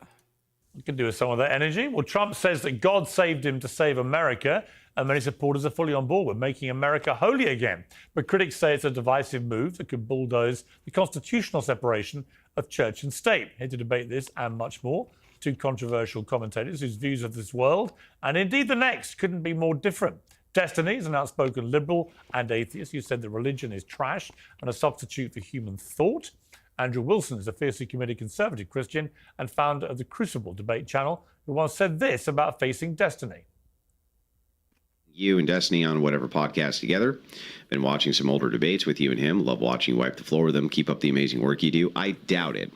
You can do with some of that energy. Well, Trump says that God saved him to save America, and many supporters are fully on board with making America holy again. But critics say it's a divisive move that could bulldoze the constitutional separation of church and state. Here to debate this and much more, 2 controversial commentators whose views of this world, and indeed the next, couldn't be more different. Destiny is an outspoken liberal and atheist who said that religion is trash and a substitute for human thought. Andrew Wilson is a fiercely committed conservative Christian and founder of the Crucible debate channel, who once said this about facing destiny. You and Destiny on whatever podcast together. Been watching some older debates with you and him. Love watching you wipe the floor with them. Keep up the amazing work you do. I doubt it.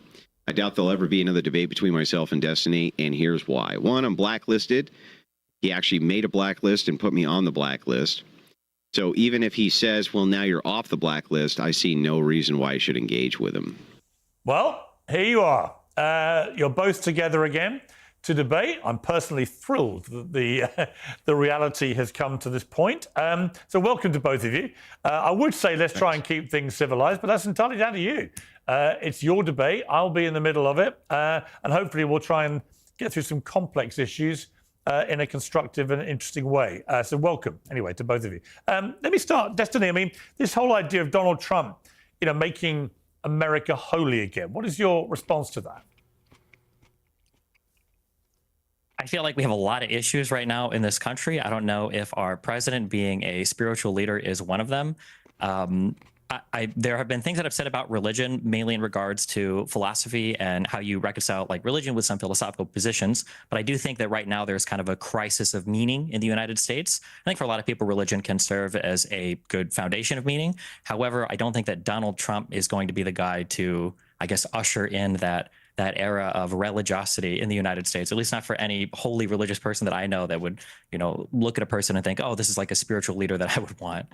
I doubt there'll ever be another debate between myself and Destiny, and here's why. 1, I'm blacklisted. He actually made a blacklist and put me on the blacklist. So even if he says, well, now you're off the blacklist, I see no reason why I should engage with him. Well, here you are. You're both together again to debate. I'm personally thrilled that the reality has come to this point. So welcome to both of you. I would say let's try and keep things civilized, but that's entirely down to you. It's your debate. I'll be in the middle of it. And hopefully we'll try and get through some complex issues in a constructive and interesting way. So welcome, anyway, to both of you. Let me start. Destiny, I mean, this whole idea of Donald Trump, making America holy again. What is your response to that? I feel like we have a lot of issues right now in this country. I don't know if our president being a spiritual leader is one of them. there have been things that I've said about religion, mainly in regards to philosophy and how you reconcile like religion with some philosophical positions. But I do think that right now there's kind of a crisis of meaning in the United States. I think for a lot of people, religion can serve as a good foundation of meaning. However, I don't think that Donald Trump is going to be the guy to, I guess, usher in that era of religiosity in the United States, at least not for any wholly religious person that I know that would, look at a person and think, oh, this is like a spiritual leader that I would want.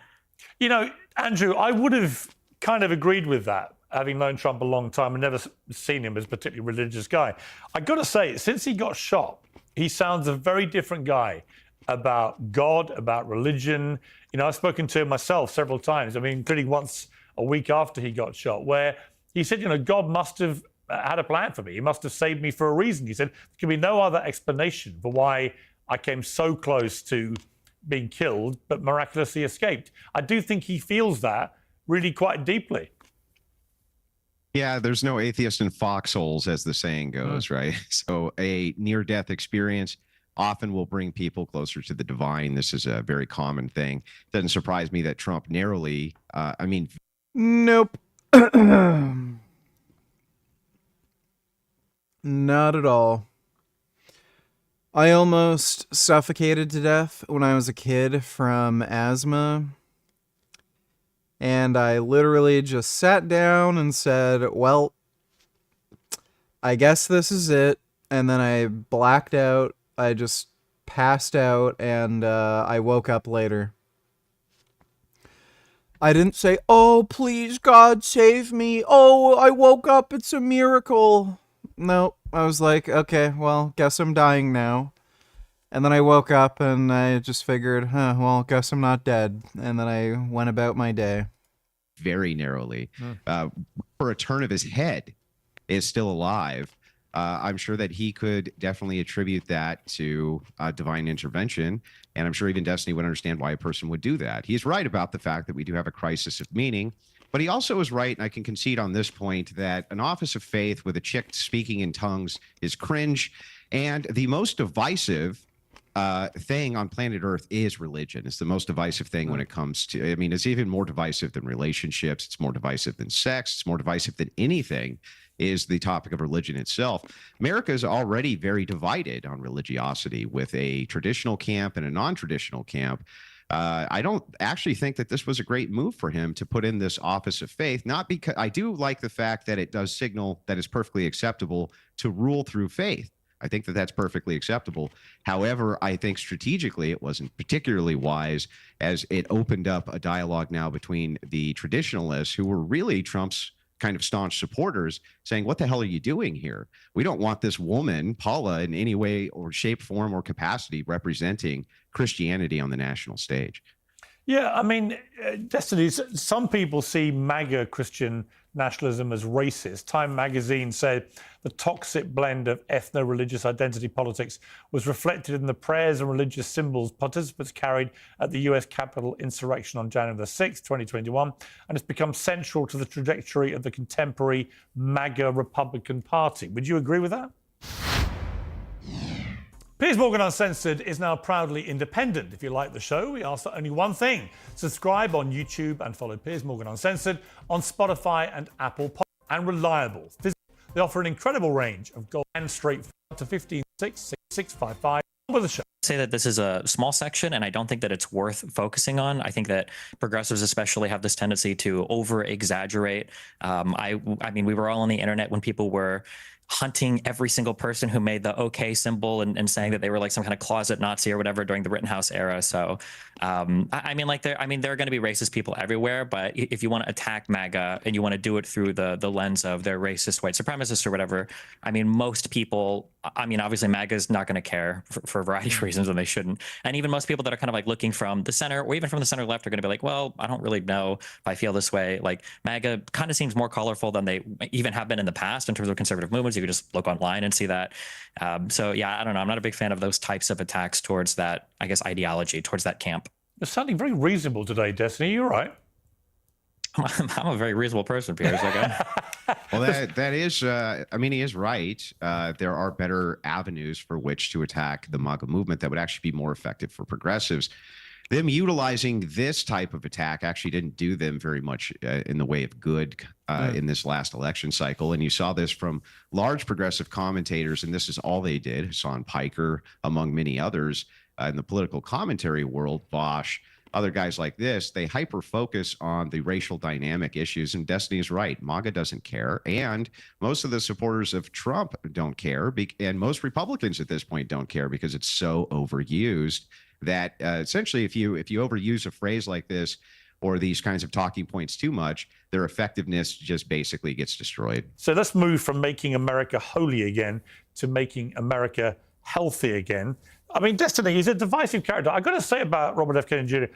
Andrew, I would have kind of agreed with that, having known Trump a long time and never seen him as a particularly religious guy. I got to say, since he got shot, he sounds a very different guy about God, about religion. I've spoken to him myself several times, including once a week after he got shot, where he said, God must have had a plan for me. He must have saved me for a reason. He said, there can be no other explanation for why I came so close to being killed, but miraculously escaped. I do think he feels that really quite deeply. Yeah, there's no atheist in foxholes, as the saying goes, right? So a near-death experience often will bring people closer to the divine. This is a very common thing. Doesn't surprise me that Trump narrowly, Nope. Not at all. I almost suffocated to death when I was a kid from asthma. And I literally just sat down and said, well, I guess this is it. And then I blacked out. I just passed out and I woke up later. I didn't say, oh, please, God, save me. Oh, I woke up. It's a miracle. No, I was like, okay, well, guess I'm dying now. And then I woke up and I just figured, well, guess I'm not dead. And then I went about my day. Very narrowly. For a turn of his head is still alive. I'm sure that he could definitely attribute that to divine intervention. And I'm sure even Destiny would understand why a person would do that. He's right about the fact that we do have a crisis of meaning. But he also is right, and I can concede on this point, that an office of faith with a chick speaking in tongues is cringe. And the most divisive thing on planet Earth is religion. It's the most divisive thing when it comes to, it's even more divisive than relationships. It's more divisive than sex. It's more divisive than anything is the topic of religion itself. America is already very divided on religiosity with a traditional camp and a non-traditional camp. I don't actually think that this was a great move for him to put in this office of faith, not because I do like the fact that it does signal that it's perfectly acceptable to rule through faith. I think that that's perfectly acceptable. However, I think strategically it wasn't particularly wise, as it opened up a dialogue now between the traditionalists, who were really Trump's kind of staunch supporters, saying, what the hell are you doing here? We don't want this woman, Paula, in any way or shape, form, or capacity representing Christianity on the national stage. Yeah, Destiny, some people see MAGA Christian nationalism as racist. Time magazine said the toxic blend of ethno-religious identity politics was reflected in the prayers and religious symbols participants carried at the US Capitol insurrection on January the 6th, 2021, and it's become central to the trajectory of the contemporary MAGA Republican Party. Would you agree with that? Piers Morgan Uncensored is now proudly independent. If you like the show, we ask for only one thing. Subscribe on YouTube and follow Piers Morgan Uncensored on Spotify and Apple Podcasts. And reliable. They offer an incredible range of gold and straight to 15.66555 with the show. Say that this is a small section, and I don't think that it's worth focusing on. I think that progressives especially have this tendency to over exaggerate. I mean, we were all on the internet when people were hunting every single person who made the OK symbol and saying that they were like some kind of closet Nazi or whatever during the Rittenhouse era. So, there are going to be racist people everywhere, but if you want to attack MAGA and you want to do it through the lens of their racist white supremacists or whatever, most people, obviously MAGA is not going to care for a variety of reasons, and they shouldn't. And even most people that are kind of like looking from the center or even from the center left are going to be like, well, I don't really know if I feel this way. Like MAGA kind of seems more colorful than they even have been in the past in terms of conservative movements. You could just look online and see that. So yeah, I don't know. I'm not a big fan of those types of attacks towards that, I guess, ideology, towards that camp. You're sounding very reasonable today, Destiny. You're right. I'm a very reasonable person, Piers. Well, that is, he is right. There are better avenues for which to attack the MAGA movement that would actually be more effective for progressives. them utilizing this type of attack actually didn't do them very much in the way of good in this last election cycle. And you saw this from large progressive commentators, and this is all they did. Hassan Piker, among many others in the political commentary world, Bosch, other guys like this, they hyper focus on the racial dynamic issues. And Destiny is right. MAGA doesn't care. And most of the supporters of Trump don't care. And most Republicans at this point don't care because it's so overused that essentially if you overuse a phrase like this or these kinds of talking points too much, their effectiveness just basically gets destroyed. So let's move from making America holy again to making America healthy again. I mean, Destiny, he's a divisive character. I've got to say about Robert F. Kennedy Jr.,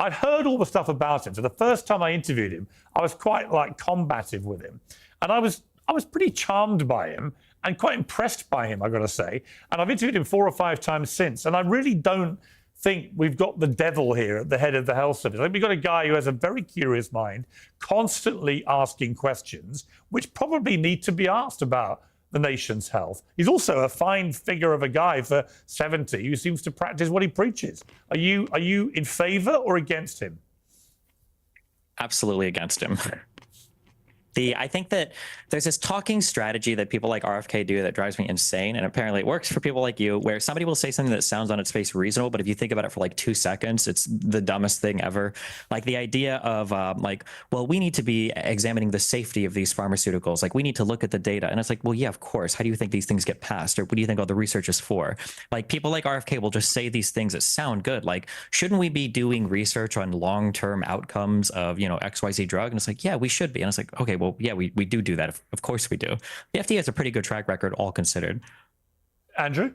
I'd heard all the stuff about him. So the first time I interviewed him, I was quite like combative with him. And I was pretty charmed by him and quite impressed by him, I've got to say. And I've interviewed him 4 or 5 times since. And I really don't think we've got the devil here at the head of the health service. I think we've got a guy who has a very curious mind, constantly asking questions, which probably need to be asked about the nation's health. He's also a fine figure of a guy for 70 who seems to practice what he preaches. Are you in favor or against him? Absolutely against him. I think that there's this talking strategy that people like RFK do that drives me insane, and apparently it works for people like you, where somebody will say something that sounds on its face reasonable, but if you think about it for like 2 seconds, it's the dumbest thing ever. Like the idea of like, well, we need to be examining the safety of these pharmaceuticals. Like we need to look at the data. And it's like, well, yeah, of course. How do you think these things get passed? Or what do you think all the research is for? Like people like RFK will just say these things that sound good. Like, shouldn't we be doing research on long-term outcomes of, XYZ drug? And it's like, yeah, we should be. And it's like, okay, well, yeah, we do that. Of course we do. The FDA has a pretty good track record, all considered. Andrew?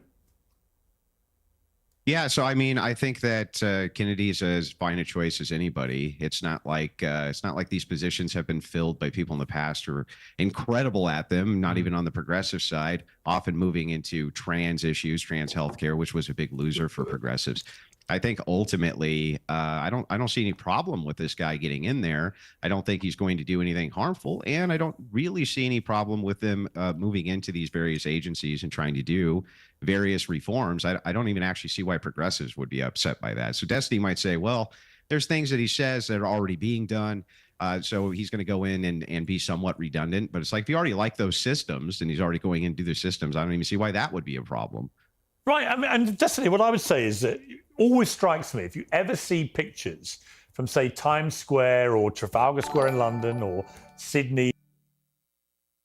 Yeah, so I mean, I think that Kennedy's as fine a choice as anybody. It's not like these positions have been filled by people in the past who are incredible at them. Not even on the progressive side, often moving into trans issues, trans healthcare, which was a big loser for progressives. I think ultimately, I don't see any problem with this guy getting in there. I don't think he's going to do anything harmful, and I don't really see any problem with them moving into these various agencies and trying to do various reforms. I don't even actually see why progressives would be upset by that. So Destiny might say, well, there's things that he says that are already being done. So he's going to go in and be somewhat redundant. But it's like, if you already like those systems and he's already going in to do the systems, I don't even see why that would be a problem. Right. I mean, and Destiny, what I would say is that it always strikes me, if you ever see pictures from, say, Times Square or Trafalgar Square in London or Sydney.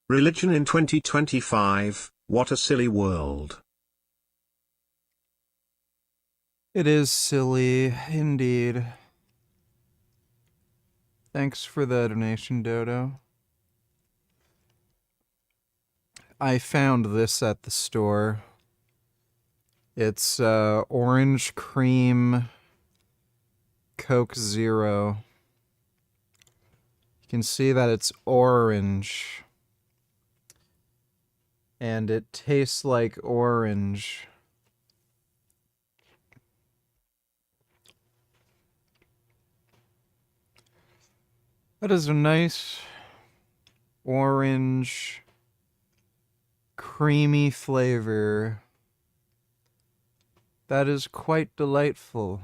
Religion in 2025, what a silly world. It is silly, indeed. Thanks for the donation, Dodo. I found this at the store. It's orange cream Coke Zero. You can see that it's orange. And it tastes like orange. That is a nice orange creamy flavor. That is quite delightful.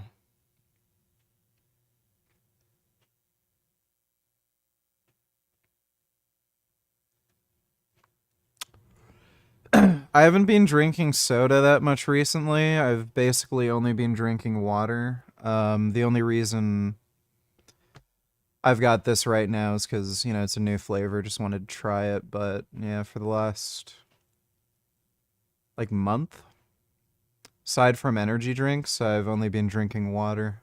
I haven't been drinking soda that much recently. I've basically only been drinking water. The only reason I've got this right now is because, it's a new flavor. Just wanted to try it. But yeah, for the last month, aside from energy drinks, I've only been drinking water.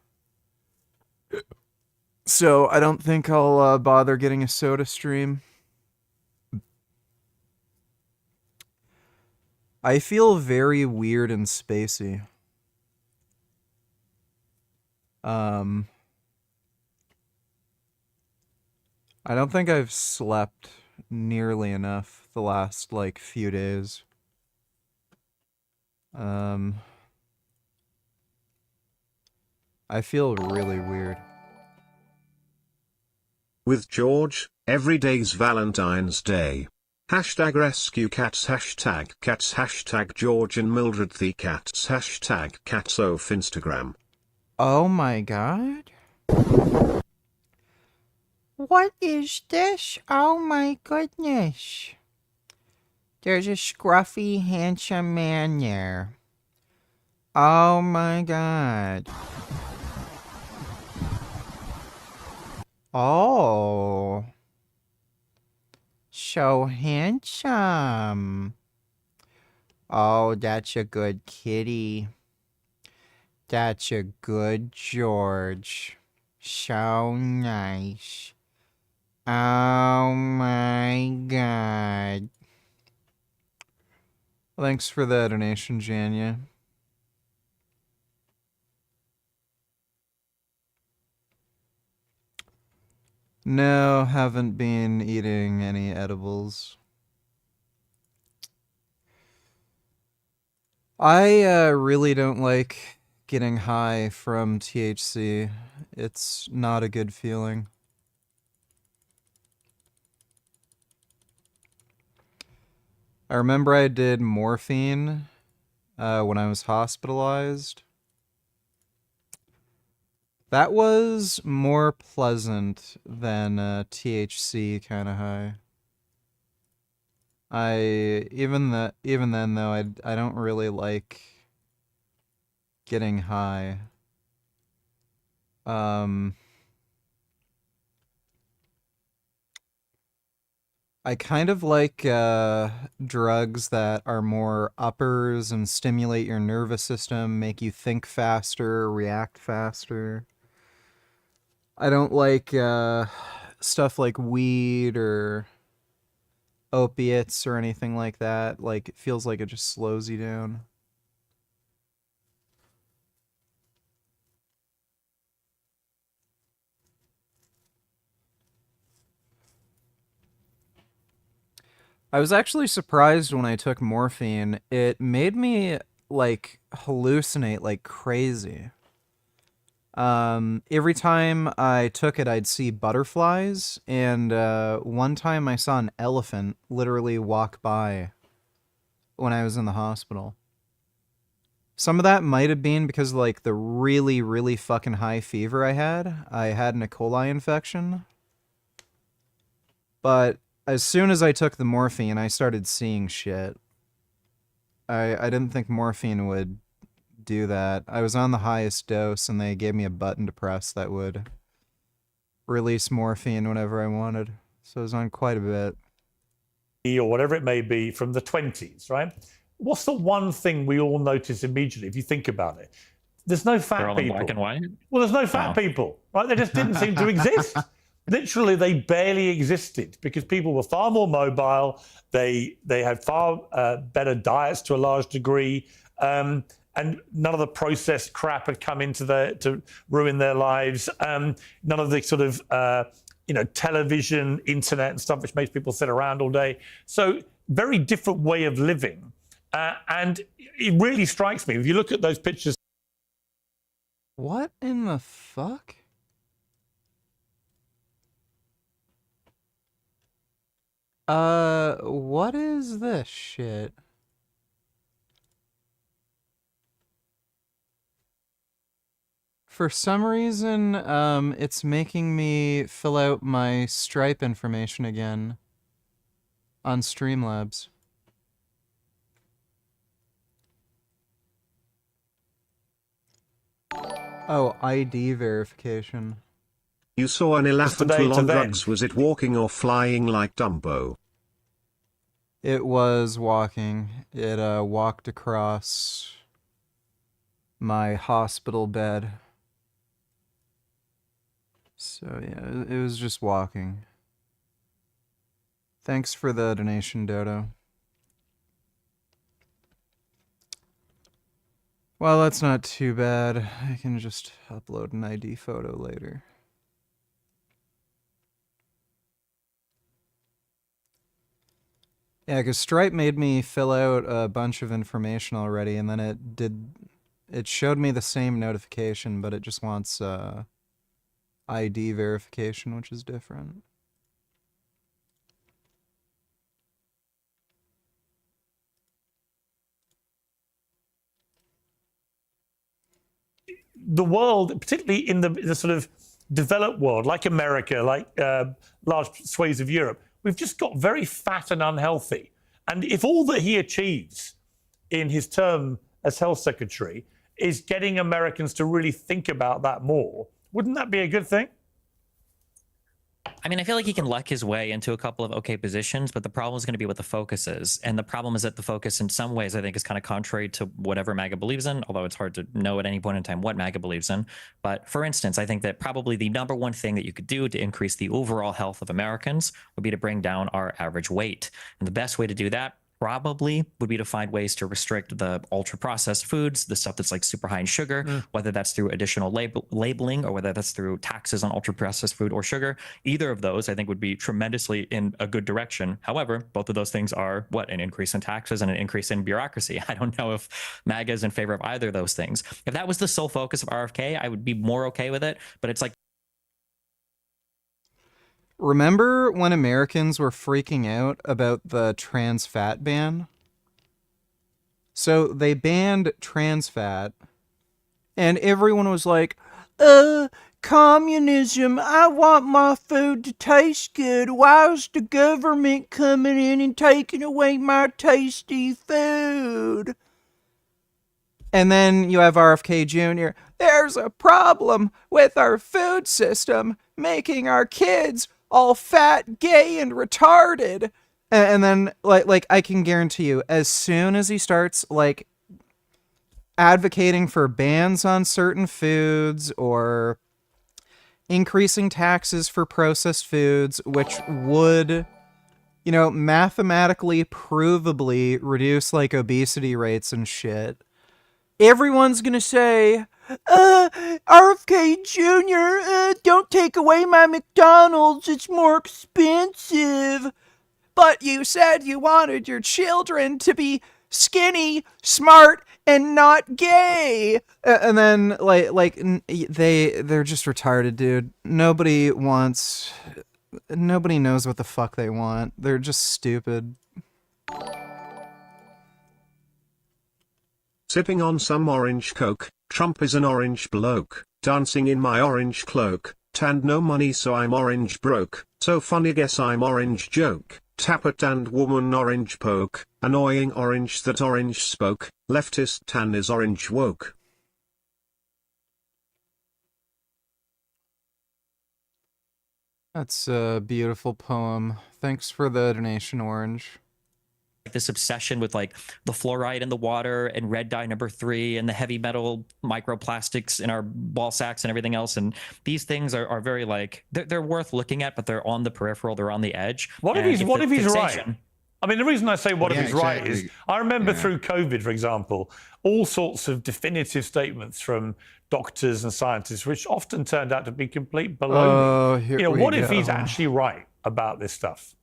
So I don't think I'll bother getting a soda stream. I feel very weird and spacey. I don't think I've slept nearly enough the last, few days. I feel really weird. With George, every day's Valentine's Day. Hashtag rescue cats, hashtag George and Mildred the cats, hashtag cats off Instagram. Oh my god. What is this? Oh my goodness. There's a scruffy, handsome man there. Oh my god. Oh. So handsome. Oh, that's a good kitty. That's a good George. So nice. Oh my god. Thanks for the donation, Janya. No, haven't been eating any edibles. I really don't like getting high from THC. It's not a good feeling. I remember I did morphine when I was hospitalized. That was more pleasant than THC kind of high. Even then though I don't really like getting high. I kind of like drugs that are more uppers and stimulate your nervous system, make you think faster, react faster. I don't like stuff like weed or opiates or anything like that. Like, it feels like it just slows you down. I was actually surprised when I took morphine. It made me, like, hallucinate like crazy. Every time I took it, I'd see butterflies, and one time I saw an elephant literally walk by when I was in the hospital. Some of that might have been because of, like, the really, really fucking high fever I had. I had an E. coli infection. But as soon as I took the morphine, I started seeing shit. I didn't think morphine would do that. I was on the highest dose, and they gave me a button to press that would release morphine whenever I wanted. So I was on quite a bit. Or whatever it may be from the 20s, right? What's the one thing we all notice immediately if you think about it? There's no fat They're all people. in black and white? Well, there's no fat people, right? They just didn't seem to exist. Literally, they barely existed because people were far more mobile. They had far better diets to a large degree, and none of the processed crap had come into to ruin their lives. None of the sort of television, internet, and stuff which makes people sit around all day. So very different way of living, and it really strikes me if you look at those pictures. What in the fuck? What is this shit? For some reason, it's making me fill out my Stripe information again on Streamlabs. Oh, ID verification. You saw an elephant Yesterday to on then. drugs. Was it walking or flying like Dumbo? It was walking. It walked across my hospital bed. So yeah, it was just walking. Thanks for the donation, Dodo. Well, that's not too bad. I can just upload an ID photo later. Yeah, because Stripe made me fill out a bunch of information already, and then it showed me the same notification, but it just wants ID verification, which is different. the world, particularly in the sort of developed world, like America, like large swathes of Europe, we've just got very fat and unhealthy. And if all that he achieves in his term as health secretary is getting Americans to really think about that more, wouldn't that be a good thing? I mean, I feel like he can luck his way into a couple of okay positions, but the problem is going to be what the focus is. And the problem is that the focus in some ways, I think, is kind of contrary to whatever MAGA believes in, although it's hard to know at any point in time what MAGA believes in. But for instance, I think that probably the number one thing that you could do to increase the overall health of Americans would be to bring down our average weight. And the best way to do that probably would be to find ways to restrict the ultra processed foods, the stuff that's like super high in sugar, whether that's through additional labeling or whether that's through taxes on ultra processed food or sugar. Either of those, I think, would be tremendously in a good direction. However, both of those things are what? An increase in taxes and an increase in bureaucracy. I don't know if MAGA is in favor of either of those things. If that was the sole focus of RFK, I would be more okay with it. But it's like, remember when Americans were freaking out about the trans fat ban? So they banned trans fat, and everyone was like, communism, I want my food to taste good. Why is the government coming in and taking away my tasty food? And then you have RFK Jr. There's a problem with our food system making our kids all fat, gay, and retarded. And then, like I can guarantee you, as soon as he starts, like, advocating for bans on certain foods or increasing taxes for processed foods, which would, you know, mathematically, provably reduce, like, obesity rates and shit, everyone's gonna say, RFK Jr., don't take away my McDonald's, it's more expensive. But you said you wanted your children to be skinny, smart, and not gay. And then, they're just retarded, dude. Nobody knows what the fuck they want. They're just stupid. Sipping on some orange coke, Trump is an orange bloke, dancing in my orange cloak, tanned no money so I'm orange broke, so funny guess I'm orange joke, tap it and woman orange poke, annoying orange that orange spoke, leftist tan is orange woke. That's a beautiful poem. Thanks for the donation, Orange. this obsession with like the fluoride in the water and red dye number 3 and the heavy metal microplastics in our ball sacks and everything else. And these things are very like, they're worth looking at, but they're on the peripheral, they're on the edge. What if he's right? I mean, the reason I say what if he's right is I remember through COVID, for example, all sorts of definitive statements from doctors and scientists, which often turned out to be complete baloney. What if he's actually right about this stuff?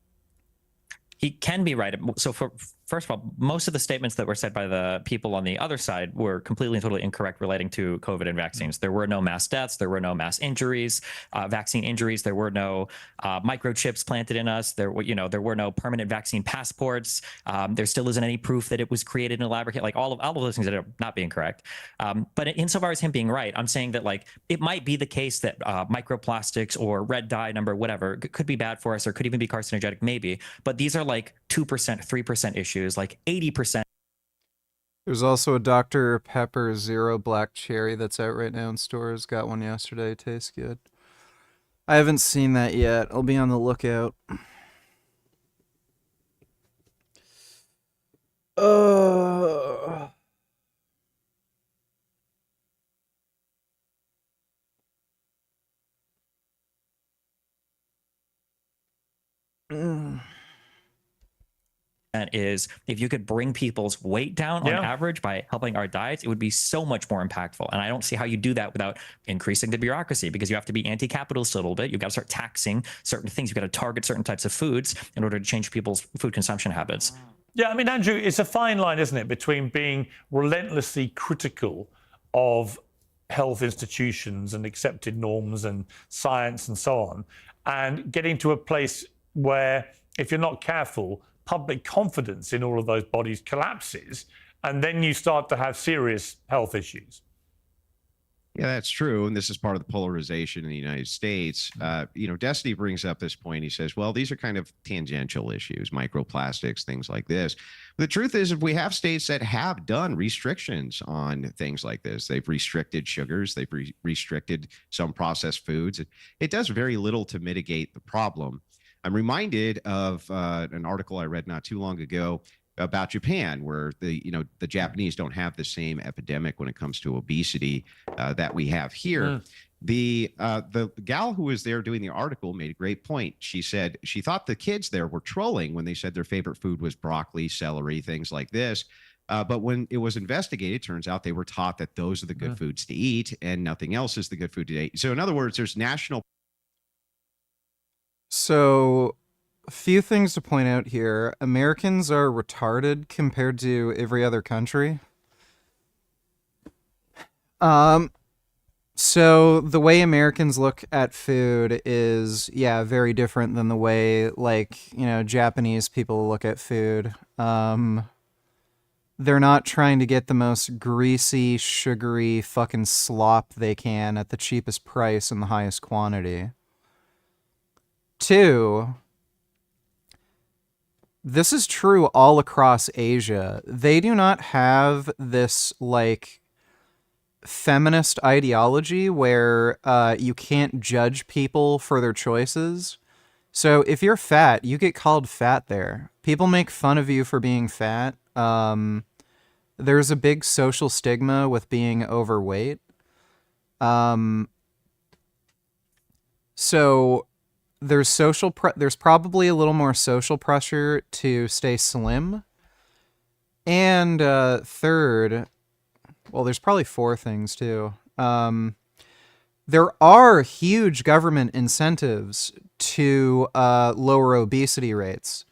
He can be right. So first of all, most of the statements that were said by the people on the other side were completely and totally incorrect relating to COVID and vaccines. There were no mass deaths. There were no mass injuries, vaccine injuries. There were no microchips planted in us. There were no permanent vaccine passports. There still isn't any proof that it was created in a laboratory. Like all of those things that are not being correct. But insofar as him being right, I'm saying that like it might be the case that microplastics or red dye number, whatever, could be bad for us or could even be carcinogenic, maybe. But these are like 2%, 3% issues, like 80%. There's also a Dr. Pepper Zero Black Cherry that's out right now in stores. Got one yesterday. Tastes good. I haven't seen that yet. I'll be on the lookout. Is if you could bring people's weight down on average by helping our diets, it would be so much more impactful. And I don't see how you do that without increasing the bureaucracy, because you have to be anti-capitalist a little bit. You've got to start taxing certain things. You've got to target certain types of foods in order to change people's food consumption habits. Yeah, I mean, Andrew, it's a fine line, isn't it, between being relentlessly critical of health institutions and accepted norms and science and so on, and getting to a place where, if you're not careful, public confidence in all of those bodies collapses, and then you start to have serious health issues. Yeah, that's true. And this is part of the polarization in the United States. Destiny brings up this point. He says, well, these are kind of tangential issues, microplastics, things like this. But the truth is, if we have states that have done restrictions on things like this, they've restricted sugars, they've restricted some processed foods. It does very little to mitigate the problem. I'm reminded of an article I read not too long ago about Japan, where the Japanese don't have the same epidemic when it comes to obesity that we have here. The gal who was there doing the article made a great point. She said she thought the kids there were trolling when they said their favorite food was broccoli, celery, things like this. But when it was investigated, turns out they were taught that those are the good foods to eat and nothing else is the good food to eat. So in other words, there's national. So, a few things to point out here. Americans are retarded compared to every other country. So the way Americans look at food is, very different than the way, Japanese people look at food. They're not trying to get the most greasy, sugary fucking slop they can at the cheapest price and the highest quantity. 2, this is true all across Asia. They do not have this, feminist ideology where you can't judge people for their choices. So if you're fat, you get called fat there. People make fun of you for being fat. There's a big social stigma with being overweight. So there's probably a little more social pressure to stay slim. And third, well, there's probably 4 things too. There are huge government incentives to lower obesity rates.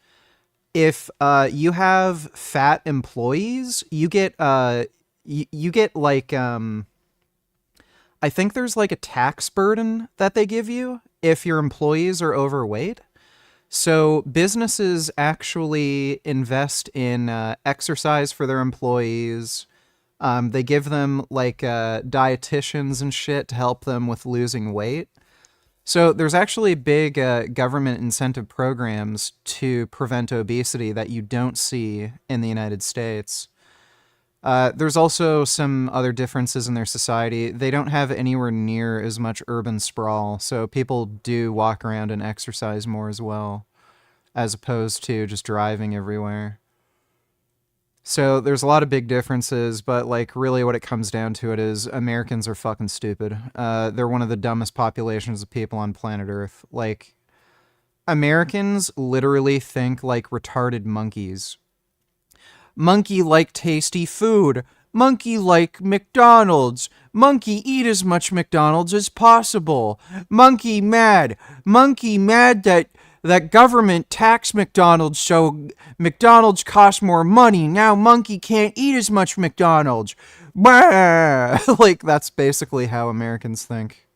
If you have fat employees, you get you get I think there's a tax burden that they give you if your employees are overweight. So businesses actually invest in exercise for their employees. They give them dietitians and shit to help them with losing weight. So there's actually big government incentive programs to prevent obesity that you don't see in the United States. There's also some other differences in their society. They don't have anywhere near as much urban sprawl, so people do walk around and exercise more as well, as opposed to just driving everywhere. So there's a lot of big differences, but really what it comes down to it is Americans are fucking stupid. They're one of the dumbest populations of people on planet Earth. Americans literally think like retarded monkeys. Monkey like tasty food. Monkey like McDonald's. Monkey eat as much McDonald's as possible. Monkey mad. Monkey mad that government tax McDonald's so McDonald's costs more money. Now monkey can't eat as much McDonald's. That's basically how Americans think.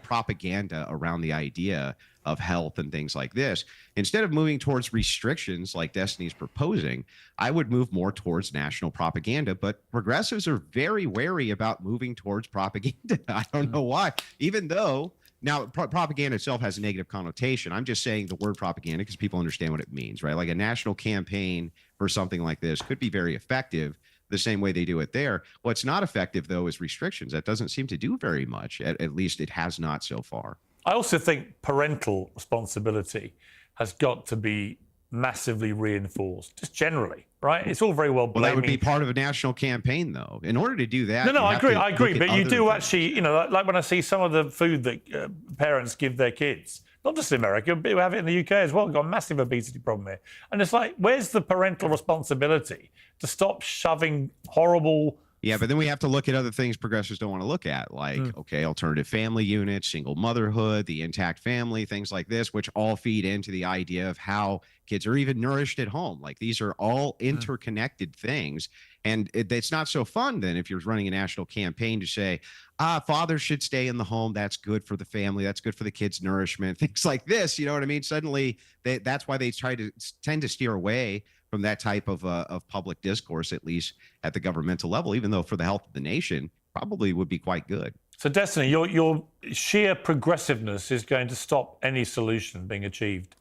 Propaganda around the idea of health and things like this. Instead of moving towards restrictions like Destiny's proposing, I would move more towards national propaganda. But progressives are very wary about moving towards propaganda. I don't know why. Even though now propaganda itself has a negative connotation. I'm just saying the word propaganda because people understand what it means, right? Like a national campaign for something like this could be very effective the same way they do it there. What's not effective, though, is restrictions. That doesn't seem to do very much. At least it has not so far. I also think parental responsibility has got to be massively reinforced, just generally, right? It's all very well blaming. Well, that would be part of a national campaign, though. In order to do that, No, I agree. But you do actually, like when I see some of the food that parents give their kids, not just in America, but we have it in the UK as well. We've got a massive obesity problem here. And it's where's the parental responsibility to stop shoving horrible... Yeah, but then we have to look at other things progressives don't want to look at, alternative family units, single motherhood, the intact family, things like this, which all feed into the idea of how kids are even nourished at home. These are all interconnected things. And it's not so fun then if you're running a national campaign to say, fathers should stay in the home. That's good for the family. That's good for the kids' nourishment. Things like this, you know what I mean? Suddenly, that's why they tend to steer away from that type of public discourse, at least at the governmental level, even though for the health of the nation, probably would be quite good. So, Destiny, your sheer progressiveness is going to stop any solution being achieved.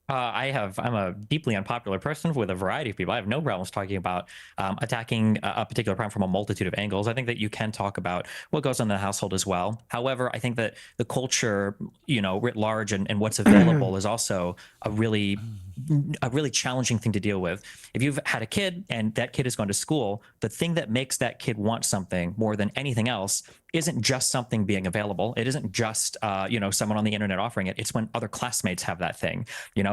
I'm a deeply unpopular person with a variety of people. I have no problems talking about attacking a particular problem from a multitude of angles. I think that you can talk about what goes on in the household as well. However, I think that the culture, writ large and what's available is also a really challenging thing to deal with. If you've had a kid and that kid is going to school, the thing that makes that kid want something more than anything else isn't just something being available. It isn't just, someone on the internet offering it. It's when other classmates have that thing.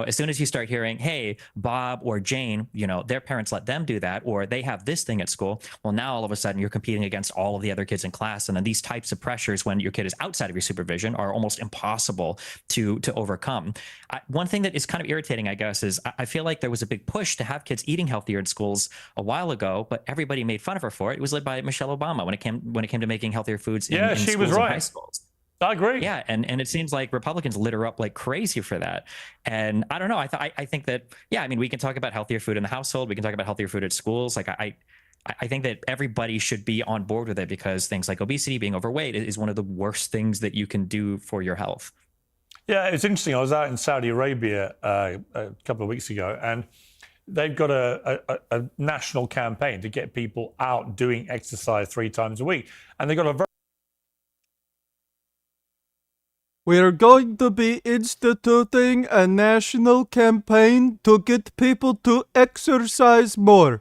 As soon as you start hearing, hey, Bob or Jane, their parents let them do that, or they have this thing at school. Well, now all of a sudden you're competing against all of the other kids in class. And then these types of pressures when your kid is outside of your supervision are almost impossible to overcome. One thing that is kind of irritating, I guess, is I feel like there was a big push to have kids eating healthier in schools a while ago, but everybody made fun of her for it. It was led by Michelle Obama when it came to making healthier foods in she schools was and right. high schools. I agree. Yeah, and it seems like Republicans lit her up like crazy for that. And I don't know. I think that, we can talk about healthier food in the household. We can talk about healthier food at schools. Like I think that everybody should be on board with it because things like obesity, being overweight is one of the worst things that you can do for your health. Yeah, it's interesting. I was out in Saudi Arabia a couple of weeks ago, and they've got a national campaign to get people out doing exercise 3 times a week. And they've got a very We are going to be instituting a national campaign to get people to exercise more.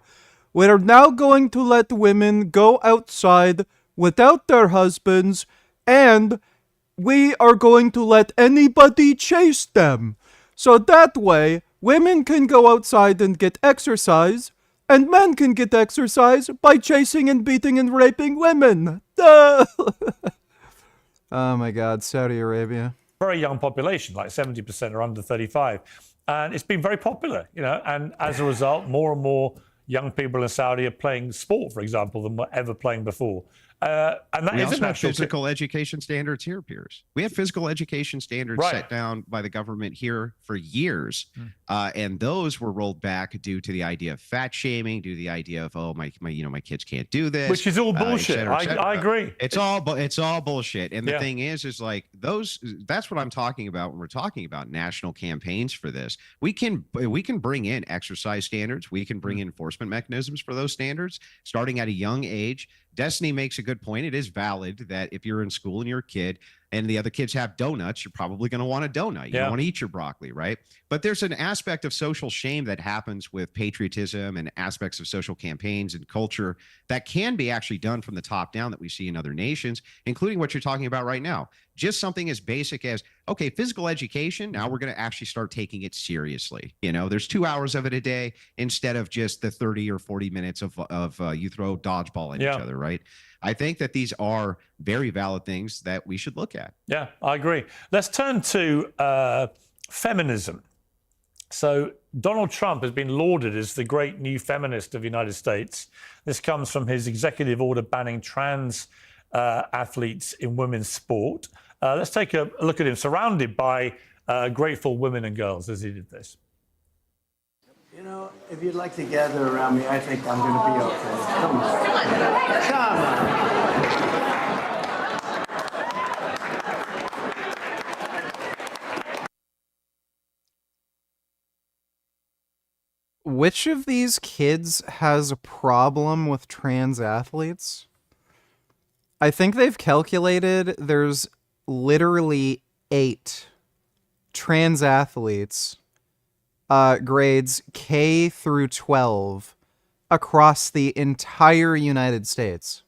We are now going to let women go outside without their husbands, and we are going to let anybody chase them. So that way, women can go outside and get exercise, and men can get exercise by chasing and beating and raping women. Oh my God, Saudi Arabia. very young population, like 70% are under 35. And it's been very popular, and as a result, more and more young people in Saudi are playing sport, for example, than were ever playing before. And that we is also a have physical education standards here, Piers. We have physical education standards set down by the government here for years, and those were rolled back due to the idea of fat shaming, due to the idea of my kids can't do this, which is all bullshit. Et cetera. I agree. It's all bullshit. And the thing is like that's what I'm talking about when we're talking about national campaigns for this. We can bring in exercise standards. We can bring in enforcement mechanisms for those standards starting at a young age. Destiny makes a good point. It is valid that if you're in school and you're a kid and the other kids have donuts, you're probably going to want a donut. You don't want to eat your broccoli, right? But there's an aspect of social shame that happens with patriotism and aspects of social campaigns and culture that can be actually done from the top down that we see in other nations, including what you're talking about right now. Just something as basic as, okay, physical education, now we're going to actually start taking it seriously. There's 2 hours of it a day instead of just the 30 or 40 minutes of you throw dodgeball at each other, right? I think that these are very valid things that we should look at. Yeah, I agree. Let's turn to feminism. So Donald Trump has been lauded as the great new feminist of the United States. This comes from his executive order banning trans athletes in women's sport. Let's take a look at him surrounded by grateful women and girls as he did this. If you'd like to gather around me, I think I'm going to be okay. Come on. Come on. Which of these kids has a problem with trans athletes? I think they've calculated there's literally 8 trans athletes grades K through 12 across the entire United States.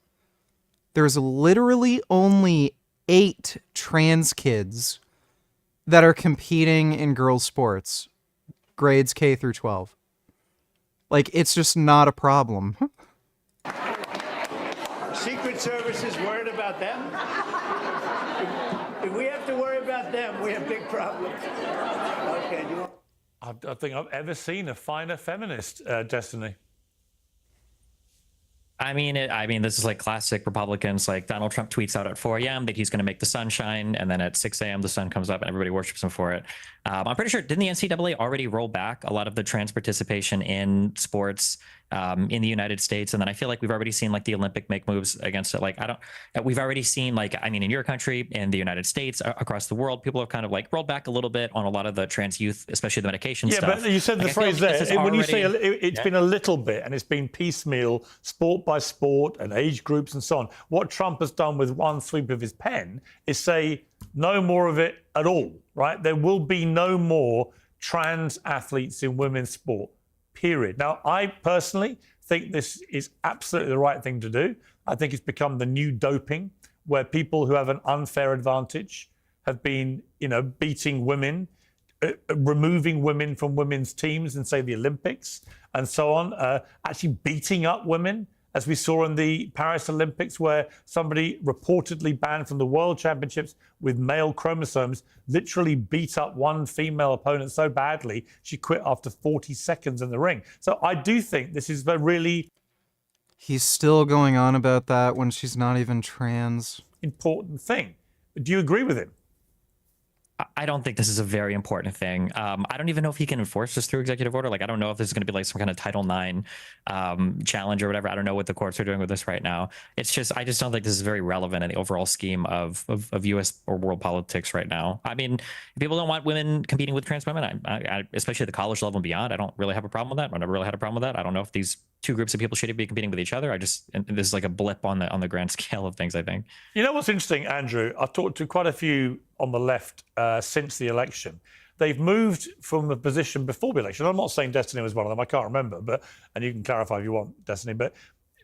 There's literally only 8 trans kids that are competing in girls' sports, grades K through 12. Like, it's just not a problem. Secret Service is worried about them. If we have to worry about them, we have big problems. Okay, I don't think I've ever seen a finer feminist, Destiny. I mean, this is like classic Republicans. Like Donald Trump tweets out at 4 a.m. that he's going to make the sun shine, and then at 6 a.m. the sun comes up and everybody worships him for it. I'm pretty sure, didn't the NCAA already roll back a lot of the trans participation in sports in the United States. And then I feel like we've already seen like the Olympic make moves against it. Like we've already seen like, I mean, in your country, in the United States, across the world, people have kind of like rolled back a little bit on a lot of the trans youth, especially the medication stuff. Yeah, but you said the Like, I feel phrase like this there. is When you say already- it's been a little bit and it's been piecemeal, sport by sport and age groups and so on, what Trump has done with one sweep of his pen is say no more of it at all, right? There will be no more trans athletes in women's sport, period. Now, I personally think this is absolutely the right thing to do. I think it's become the new doping, where people who have an unfair advantage have been, beating women, removing women from women's teams in, say, the Olympics and so on, actually beating up women, as we saw in the Paris Olympics, where somebody reportedly banned from the World Championships with male chromosomes literally beat up one female opponent so badly she quit after 40 seconds in the ring. So I do think this is a really He's still going on about that when she's not even trans. important thing. Do you agree with him? I don't think this is a very important thing. I don't even know if he can enforce this through executive order. Like, I don't know if this is going to be like some kind of Title IX challenge or whatever. I don't know what the courts are doing with this right now. It's just, I just don't think this is very relevant in the overall scheme of U.S. or world politics right now. I mean, if people don't want women competing with trans women, I especially at the college level and beyond, I don't really have a problem with that. I've never really had a problem with that. I don't know if these two groups of people should be competing with each other. And this is like a blip on the grand scale of things, I think. You know what's interesting, Andrew? I've talked to quite a few on the left since the election. They've moved from the position before the election. I'm not saying Destiny was one of them. I can't remember, and you can clarify if you want, Destiny. But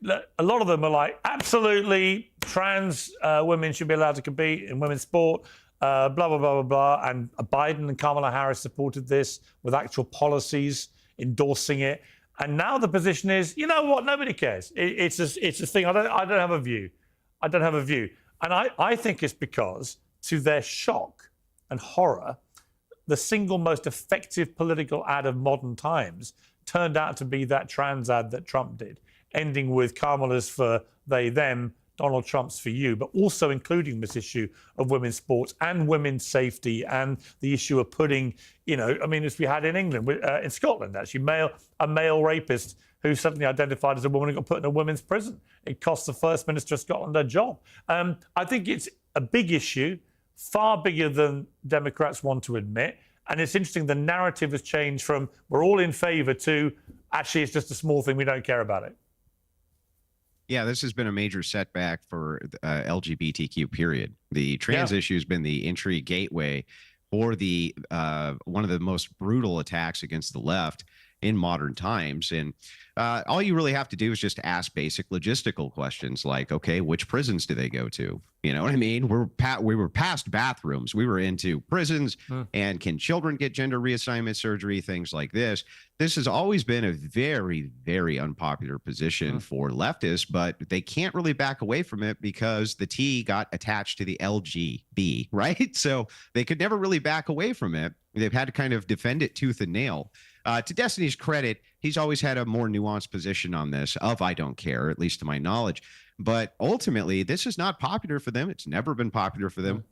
a lot of them are like, absolutely, trans women should be allowed to compete in women's sport. Blah, blah, blah, blah, blah. And Biden and Kamala Harris supported this with actual policies endorsing it. And now the position is, you know what? Nobody cares. It's a thing. I don't have a view. I don't have a view. And I think it's because, to their shock and horror, the single most effective political ad of modern times turned out to be that trans ad that Trump did, ending with Kamala's for they, them, Donald Trump's for you, but also including this issue of women's sports and women's safety and the issue of putting, as we had in England, in Scotland, actually, a male rapist who suddenly identified as a woman and got put in a women's prison. It cost the First Minister of Scotland her job. I think it's a big issue, far bigger than Democrats want to admit. And it's interesting, the narrative has changed from we're all in favour to actually it's just a small thing, we don't care about it. Yeah, this has been a major setback for LGBTQ, period. The trans issue has been the entry gateway for the one of the most brutal attacks against the left in modern times. And all you really have to do is just ask basic logistical questions like, okay, which prisons do they go to? You know what I mean? We were past bathrooms. We were into prisons and can children get gender reassignment surgery, things like this. This has always been a very, very unpopular position for leftists, but they can't really back away from it because the T got attached to the LGB, right? So they could never really back away from it. They've had to kind of defend it tooth and nail. To Destiny's credit, he's always had a more nuanced position on this of I don't care, at least to my knowledge. But ultimately, this is not popular for them. It's never been popular for them.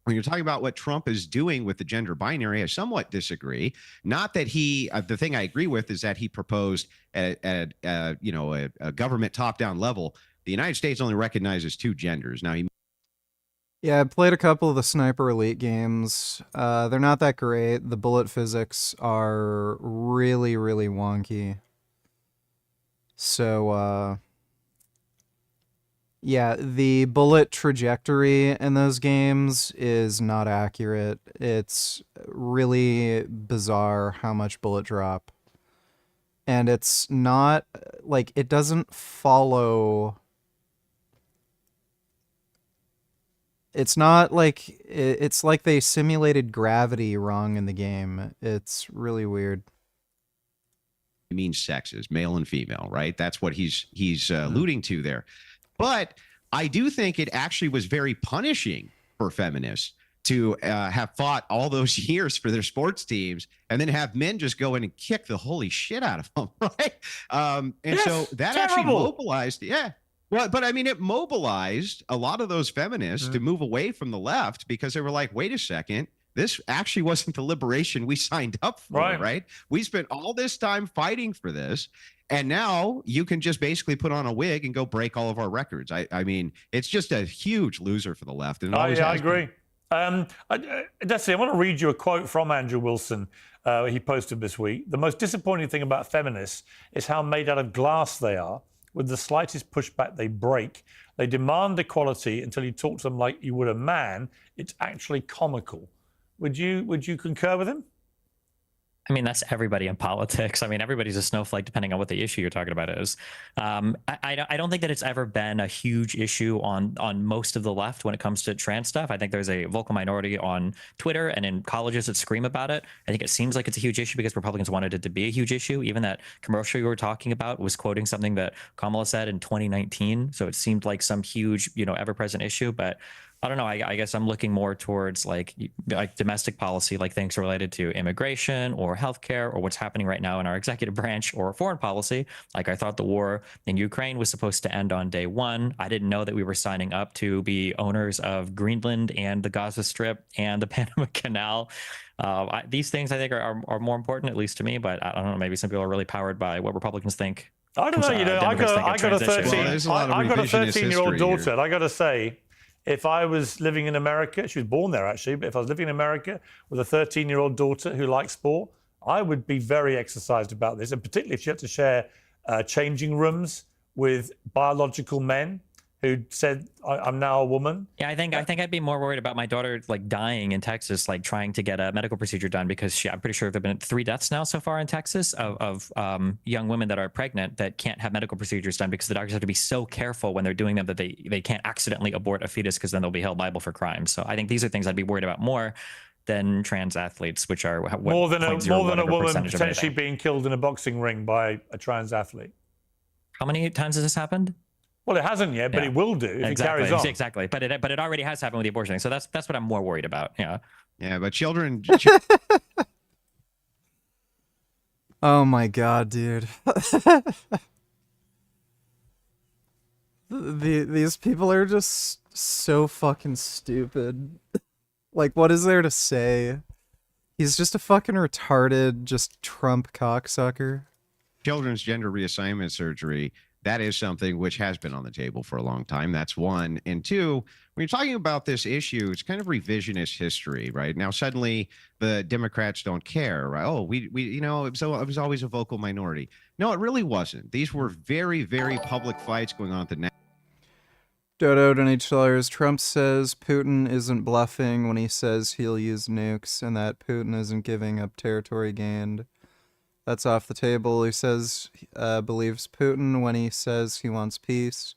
When you're talking about what Trump is doing with the gender binary, I somewhat disagree. Not that he, the thing I agree with is that he proposed at a government top-down level. The United States only recognizes two genders. Now, Yeah, I played a couple of the Sniper Elite games. They're not that great. The bullet physics are really, really wonky. So, yeah, the bullet trajectory in those games is not accurate. It's really bizarre how much bullet drop. And it's not, like, it doesn't follow... It's not like, it's like they simulated gravity wrong in the game. It's really weird. It means sexes, male and female, right? That's what he's alluding to there. But I do think it actually was very punishing for feminists to have fought all those years for their sports teams and then have men just go in and kick the holy shit out of them, right? So that actually mobilized, Well, but I mean, it mobilized a lot of those feminists to move away from the left because they were like, wait a second, this actually wasn't the liberation we signed up for, right? We spent all this time fighting for this, and now you can just basically put on a wig and go break all of our records. I mean, it's just a huge loser for the left. And I agree. Destiny, I want to read you a quote from Andrew Wilson. He posted this week. The most disappointing thing about feminists is how made out of glass they are. With the slightest pushback, they break. They demand equality until you talk to them like you would a man. It's actually comical. Would you concur with him? I mean, that's everybody in politics. I mean, everybody's a snowflake depending on what the issue you're talking about is. I don't think that it's ever been a huge issue on most of the left when it comes to trans stuff. I think there's a vocal minority on Twitter and in colleges that scream about it. I think it seems like it's a huge issue because Republicans wanted it to be a huge issue. Even that commercial you were talking about was quoting something that Kamala said in 2019. So it seemed like some huge, ever-present issue. But I don't know. I guess I'm looking more towards like domestic policy, like things related to immigration or healthcare or what's happening right now in our executive branch or foreign policy. Like I thought the war in Ukraine was supposed to end on day one. I didn't know that we were signing up to be owners of Greenland and the Gaza Strip and the Panama Canal. These things I think are more important, at least to me. But I don't know. Maybe some people are really powered by what Republicans think. I don't know. I got a 13-year-old daughter. And I got to say, if I was living in America, she was born there actually, but if I was living in America with a 13-year-old daughter who likes sport, I would be very exercised about this. And particularly if she had to share changing rooms with biological men who said, I'm now a woman. Yeah, I think I'd be more worried about my daughter like dying in Texas, like trying to get a medical procedure done because I'm pretty sure there have been 3 deaths now so far in Texas of young women that are pregnant that can't have medical procedures done because the doctors have to be so careful when they're doing them that they can't accidentally abort a fetus because then they'll be held liable for crimes. So I think these are things I'd be worried about more than trans athletes, which are more than a woman potentially being killed in a boxing ring by a trans athlete. How many times has this happened? Well, it hasn't yet, but it will do if it carries on. Exactly, but it already has happened with the abortion thing. So that's what I'm more worried about. Yeah. Yeah, but children. Oh my god, dude. These people are just so fucking stupid. Like, what is there to say? He's just a fucking retarded, just Trump cocksucker. Children's gender reassignment surgery. That is something which has been on the table for a long time. That's one. And two, when you're talking about this issue, it's kind of revisionist history, right? Now, suddenly the Democrats don't care, right? Oh, we it was always a vocal minority. No, it really wasn't. These were very, very public fights going on at the Dodo $20. Trump says Putin isn't bluffing when he says he'll use nukes and that Putin isn't giving up territory gained. That's off the table. He says believes Putin when he says he wants peace.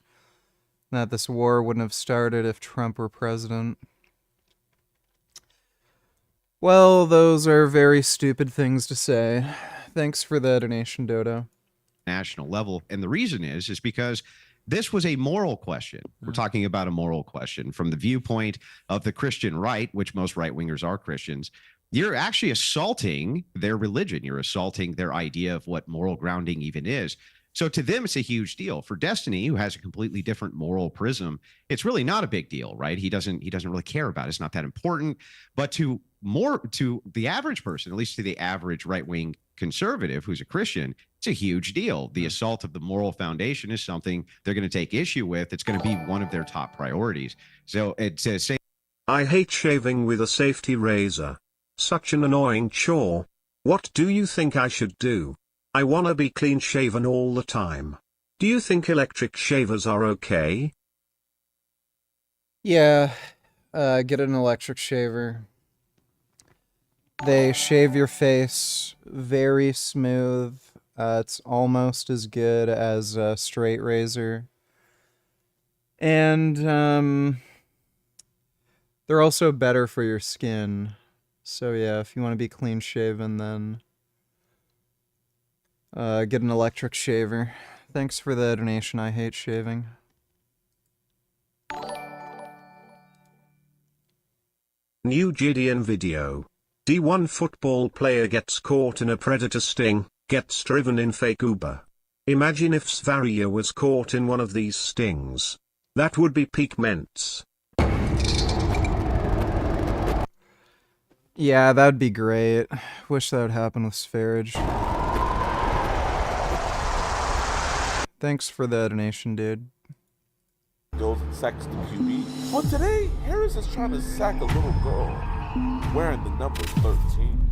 And that this war wouldn't have started if Trump were president. Well, those are very stupid things to say. Thanks for the donation, Dodo. National level. And the reason is because this was a moral question. We're talking about a moral question from the viewpoint of the Christian right, which most right-wingers are Christians. You're actually assaulting their religion. You're assaulting their idea of what moral grounding even is. So to them, it's a huge deal. For Destiny, who has a completely different moral prism, it's really not a big deal, right? He doesn't really care about it. It's not that important. But to the average person, at least to the average right-wing conservative who's a Christian, it's a huge deal. The assault of the moral foundation is something they're going to take issue with. It's going to be one of their top priorities. So it's a say. I hate shaving with a safety razor. Such an annoying chore. What do you think I should do? I wanna be clean shaven all the time. Do you think electric shavers are okay? Yeah, get an electric shaver. They shave your face very smooth. It's almost as good as a straight razor. And they're also better for your skin. So yeah, if you want to be clean shaven, then get an electric shaver. Thanks for the donation. I hate shaving. New Gideon video. D1 football player gets caught in a predator sting, gets driven in fake Uber. Imagine if Svaria was caught in one of these stings. That would be peak Ments. Yeah, that'd be great. Wish that would happen with Sfarage. Thanks for the donation, dude. Goes and sacks the QB. But today, Harris is trying to sack a little girl wearing the number 13.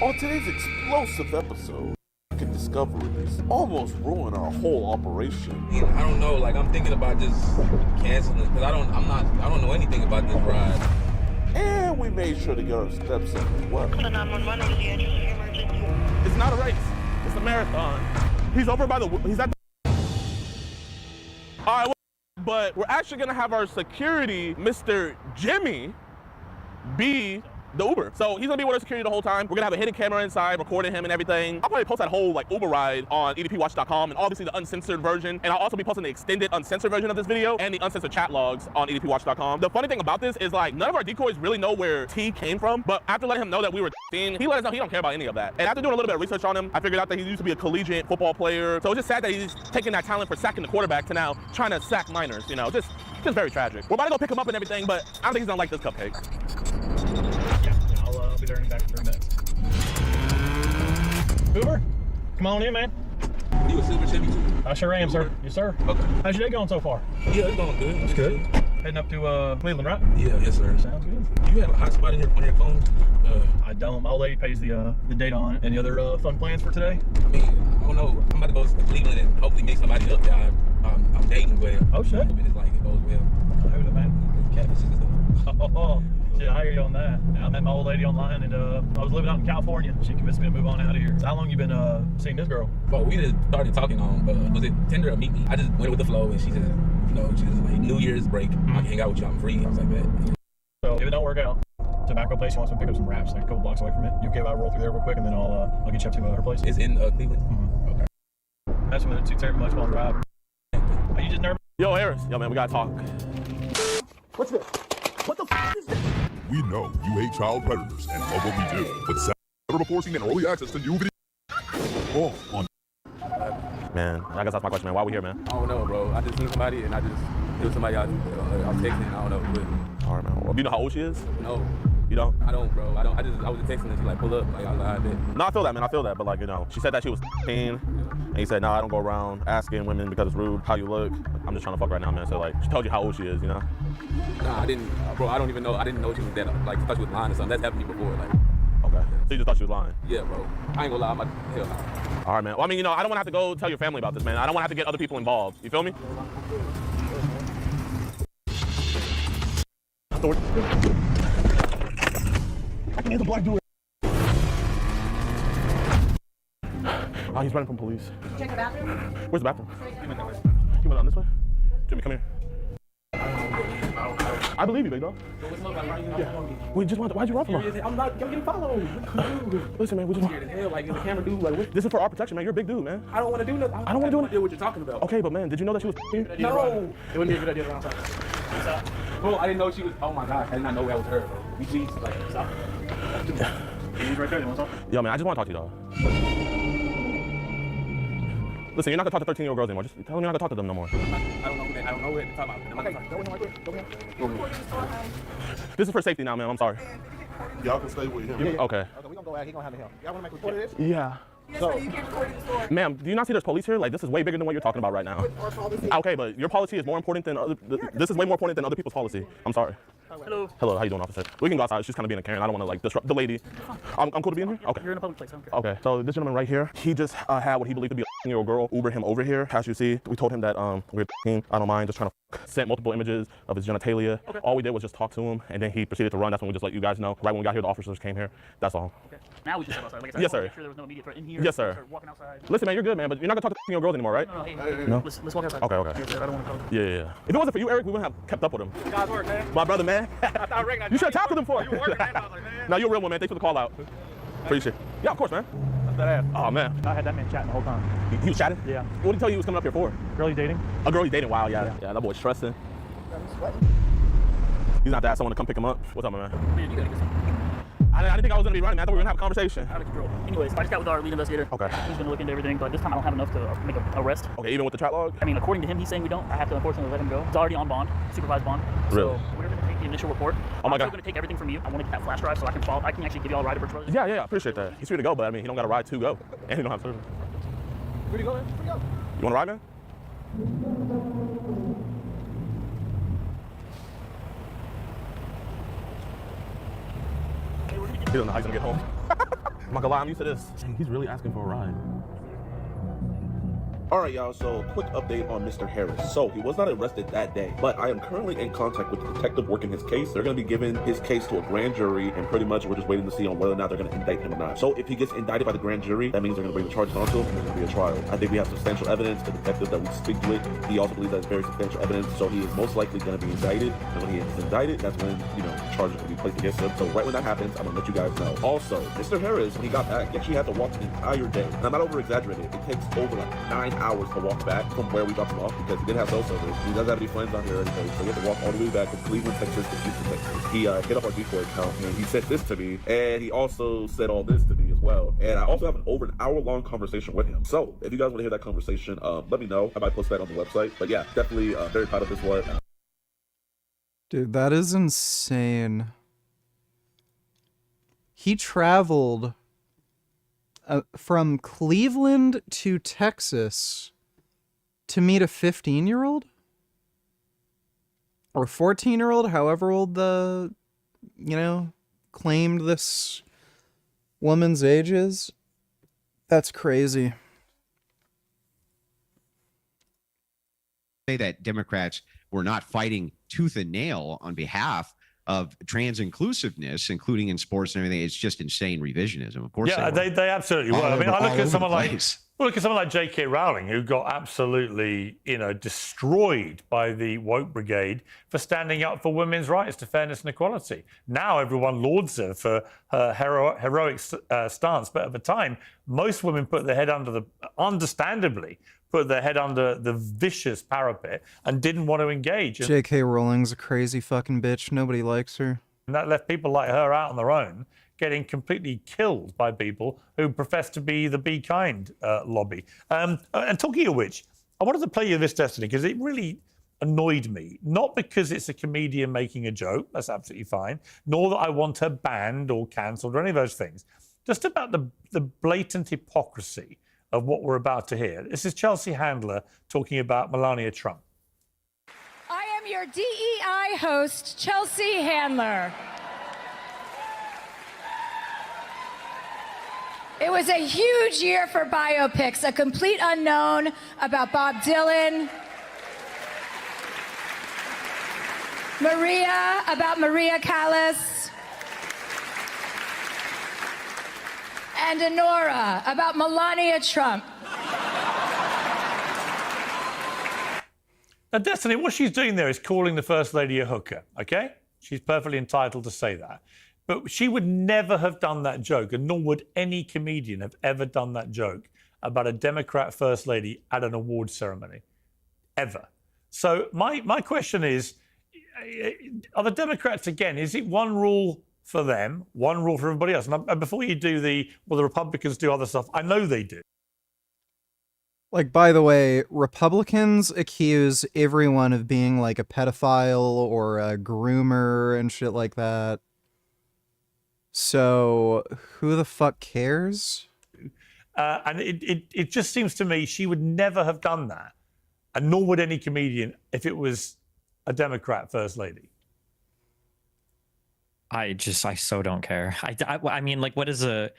On today's explosive episode, discoveries almost ruin our whole operation. I don't know, like I'm thinking about just canceling it because I don't know anything about this ride. And we made sure to get our steps in as well. It's not a race, it's a marathon. He's over by he's at the... All right, but we're actually gonna have our security, Mr. Jimmy, be the Uber. So he's gonna be with our security the whole time. We're gonna have a hidden camera inside, recording him and everything. I'll probably post that whole Uber ride on edpwatch.com and obviously the uncensored version. And I'll also be posting the extended uncensored version of this video and the uncensored chat logs on edpwatch.com. The funny thing about this is none of our decoys really know where T came from, but after letting him know that we were seen, he let us know he don't care about any of that. And after doing a little bit of research on him, I figured out that he used to be a collegiate football player. So it's just sad that he's taking that talent for sacking the quarterback to now trying to sack minors, just very tragic. We're about to go pick him up and everything, but I don't think he's gonna like this cupcake. I'll be there in back in 3 minutes. Uber, come on in, man. Are you a silver Chevy too? I sure am, sir. Yes, sir. Okay. How's your day going so far? Yeah, it's going good. That's good. Heading up to Cleveland, right? Yeah, yes, sir. Sounds good. You have a hotspot in on your phone? I don't. My old lady pays the data on it. Any other fun plans for today? I mean, I don't know. I'm about to go to Cleveland and hopefully meet somebody up that I'm dating, but oh shit, it's like it goes well. Who's it, man? Catfish and stuff. Oh, shit, I hear you on that. I met my old lady online, and I was living out in California. She convinced me to move on out of here. So how long you been seeing this girl? Well, we just started talking on, was it Tinder or Meet Me? I just went with the flow, and she said, she was like, New Year's break, I can hang out with you, I'm free. I was like, that. So if it don't work out, tobacco place, she wants me to pick up some wraps, like a couple blocks away from it. You okay if I roll through there real quick, and then I'll get you up to her place? It's in Cleveland? Mm-hmm. Okay. That's when it suits very much while I drive. Are you just nervous? Yo, Harris. Yo, man, we gotta talk. What's this? What the f is this? We know you hate child predators and love what we do, but never before seen an early access to new video. Oh, on. Man, I guess that's my question, man. Why are we here, man? I don't know, bro. I just seen somebody, and it was somebody I was texting, I don't know. But... All right, man. Well, do you know how old she is? No. You don't? I don't, bro. I was just texting and she pull up. I was like, I bet. No, I feel that, man. I feel that. But she said that she was 15, and he said, no, I don't go around asking women because it's rude how you look. I'm just trying to fuck right now, man. So she told you how old she is, Nah, I didn't, bro. I don't even know. I didn't know she was that. I thought she was lying or something. That's happened to me before. Okay. So you just thought she was lying? Yeah, bro. I ain't gonna lie. Hell no. All right, man. Well, I mean, I don't want to have to go tell your family about this, man. I don't want to have to get other people involved. You feel me? I can hear the black dude. Oh, he's running from police. Check the bathroom? Where's the bathroom? He went down this way? Jimmy, come here. I believe you, big dog. Yeah. We just why'd you run from her? I'm getting followed. Listen, man, we just Scared as hell, the camera dude, what? This is for our protection, man. You're a big dude, man. I don't want to do nothing. I don't want to do anything. What you're talking about. Okay, but man, did you know that she was you? No. It wouldn't be a good idea around time. Bro, I didn't know she was, oh my gosh, I did not know that was her, bro. We see, stop. He's right there, you want to talk? Yo, man, I just want to talk to you, dog. Listen, you're not gonna talk to 13-year-old girls anymore. Just tell them you're not gonna talk to them no more. I don't know what to talk about. Okay, go ahead. This is for safety now, man. I'm sorry. Y'all can stay with him. Okay. Okay, we gonna go out. He gonna handle him. Y'all wanna make a report of this? Yeah. So you can't record in the store. Ma'am, do you not see there's police here? This is way bigger than what you're talking about right now. Okay, but your policy is more important than this is way more important than other people's policy. I'm sorry. Hello. Hello, how you doing, officer? We can go outside. She's kind of being a Karen. I don't want to disrupt the lady. I'm cool to be in here? Okay. You're in a public place, I don't care. Okay, so this gentleman right here, he just had what he believed to be a 15-year-old girl Uber him over here. As you see, we told him that we're I don't mind, just trying to sent multiple images of his genitalia. Okay. All we did was just talk to him, and then he proceeded to run. That's when we just let you guys know. Right when we got here, the officers came here. That's all. Okay. Now we just step outside. Like I said, yes, sir. Make sure there was no immediate threat in here. Yes, sir. Walking outside. Listen, man, you're good, man, but you're not gonna talk to 15-year-old girls anymore, right? No. Hey. Let's walk outside. Okay. I don't want to talk. Yeah. If it wasn't for you, Eric, we wouldn't have kept up with him. God's work, man. My brother, man. You should have talked to him for it. You were working, man. I was like, man. No, you're a real one, man. Thanks for the call out. Appreciate it. Yeah, of course, man. That's that ass. Oh, man. I had that man chatting the whole time. He was chatting? Yeah. What did he tell you he was coming up here for? Girl he's dating. A girl he's dating? Wow, yeah, that boy's stressing. He's not to ask someone to come pick him up. What's up, my man? Man, you gotta get some. I didn't think I was gonna be running, man. I thought we were gonna have a conversation. Out of control. Anyways, I just got with our lead investigator. Okay. He's gonna look into everything, but this time I don't have enough to make an arrest. Okay, even with the chat log? I mean, according to him, he's saying we don't. I have to unfortunately let him go. He's already on bond, supervised bond. Really? So whatever the case the initial report. Oh my God. I'm still going to take everything from you. I want to get that flash drive so I can follow. I can actually give you all a ride to Birch Brothers. Yeah, I appreciate that. He's free to go, but I mean, he don't got a ride to go, and he don't have service. Free to go, man. Free to go. You want to ride, man? He don't know how he's gonna get home. I'm not gonna lie, I'm used to this. Dang, he's really asking for a ride. Alright y'all, so quick update on Mr. Harris. So he was not arrested that day, but I am currently in contact with the detective working his case. They're going to be giving his case to a grand jury, and pretty much we're just waiting to see on whether or not they're going to indict him or not. So if he gets indicted by the grand jury, that means they're going to bring the charges onto him and there's going to be a trial. I think we have substantial evidence. The detective that we speak to it, he also believes that it's very substantial evidence, so he is most likely going to be indicted. And when he is indicted, that's when, charges will be placed against him. So right when that happens, I'm going to let you guys know. Also, Mr. Harris, when he got back, he actually had to walk the entire day. And I'm not over-exaggerating. It takes over like 9 hours to walk back from where we dropped him off because he didn't have cell service. He doesn't have any friends out here or anything, so he had to walk all the way back from Cleveland, Texas to Houston, Texas. He hit up our Detroit account and he said this to me, and he also said all this to me as well. And I also have over an hour-long conversation with him. So if you guys want to hear that conversation, let me know. I might post that on the website. But yeah, definitely very proud of this one. Dude, that is insane. He traveled from Cleveland to Texas to meet a 15-year-old? Or 14-year-old, however old the, claimed this woman's age is. That's crazy. Say that Democrats were not fighting tooth and nail on behalf of trans inclusiveness, including in sports and everything. It's just insane revisionism. Of course, they absolutely were. I mean, I look at someone like J.K. Rowling, who got absolutely, destroyed by the woke brigade for standing up for women's rights to fairness and equality. Now everyone lauds her for her heroic stance, but at the time, most women put their head understandably, put their head under the vicious parapet and didn't want to engage. J.K. Rowling's a crazy fucking bitch. Nobody likes her. And that left people like her out on their own, getting completely killed by people who profess to be the Be Kind lobby. And talking of which, I wanted to play you this, Destiny, because it really annoyed me. Not because it's a comedian making a joke, that's absolutely fine, nor that I want her banned or cancelled or any of those things. Just about the blatant hypocrisy of what we're about to hear. This is Chelsea Handler talking about Melania Trump. I am your DEI host, Chelsea Handler. It was a huge year for biopics, a complete unknown about Bob Dylan, about Maria Callas, and Honora about Melania Trump. Now, Destiny, what she's doing there is calling the First Lady a hooker, okay? She's perfectly entitled to say that. But she would never have done that joke, and nor would any comedian have ever done that joke about a Democrat First Lady at an award ceremony. Ever. So my question is, are the Democrats, again, is it one rule for them, one rule for everybody else? And before you do the Republicans do other stuff, I know they do. Like, by the way, Republicans accuse everyone of being like a pedophile or a groomer and shit like that. So, who the fuck cares? And it just seems to me she would never have done that. And nor would any comedian if it was a Democrat First Lady. I so don't care. I mean, like, what is the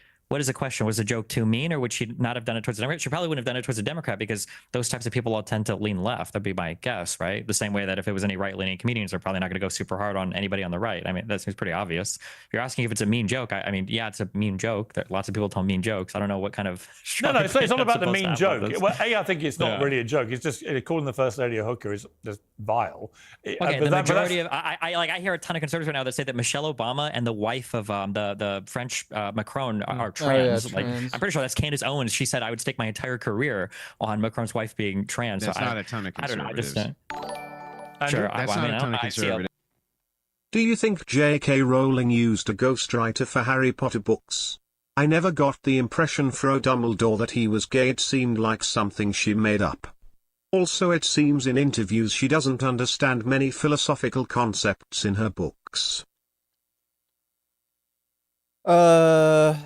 question? Was the joke too mean, or would she not have done it towards a Democrat? She probably wouldn't have done it towards a Democrat because those types of people all tend to lean left. That'd be my guess, right? The same way that if it was any right-leaning comedians, they're probably not going to go super hard on anybody on the right. I mean, that seems pretty obvious. If you're asking if it's a mean joke, I mean, yeah, it's a mean joke. Lots of people tell mean jokes. I don't know what kind of... No, it's not about the mean joke. Well, I think it's not really a joke. It's just calling the First Lady a hooker is just vile. Okay, the majority of... I hear a ton of conservatives right now that say that Michelle Obama and the wife of the French Macron are trans. Trans. I'm pretty sure that's Candace Owens. She said I would stake my entire career on Macron's wife being trans. That's so not a ton of conservatives. I don't know. Sure, that's not a ton of conservatives. Do you think J.K. Rowling used a ghostwriter for Harry Potter books? I never got the impression from Dumbledore that he was gay. It seemed like something she made up. Also, it seems in interviews she doesn't understand many philosophical concepts in her books. I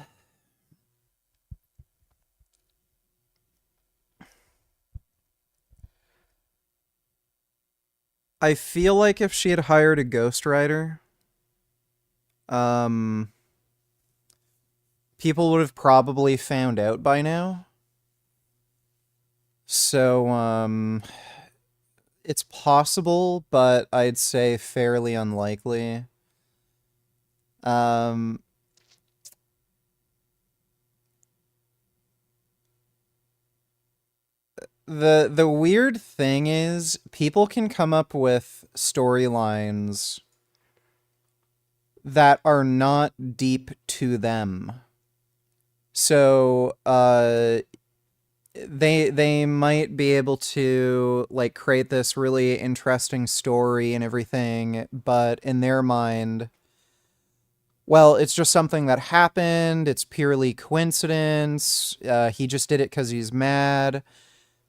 feel like if she had hired a ghostwriter, people would have probably found out by now. So, it's possible, but I'd say fairly unlikely. The weird thing is people can come up with storylines that are not deep to them. So, they might be able to like create this really interesting story and everything, but in their mind, well, it's just something that happened. It's purely coincidence. He just did it because he's mad.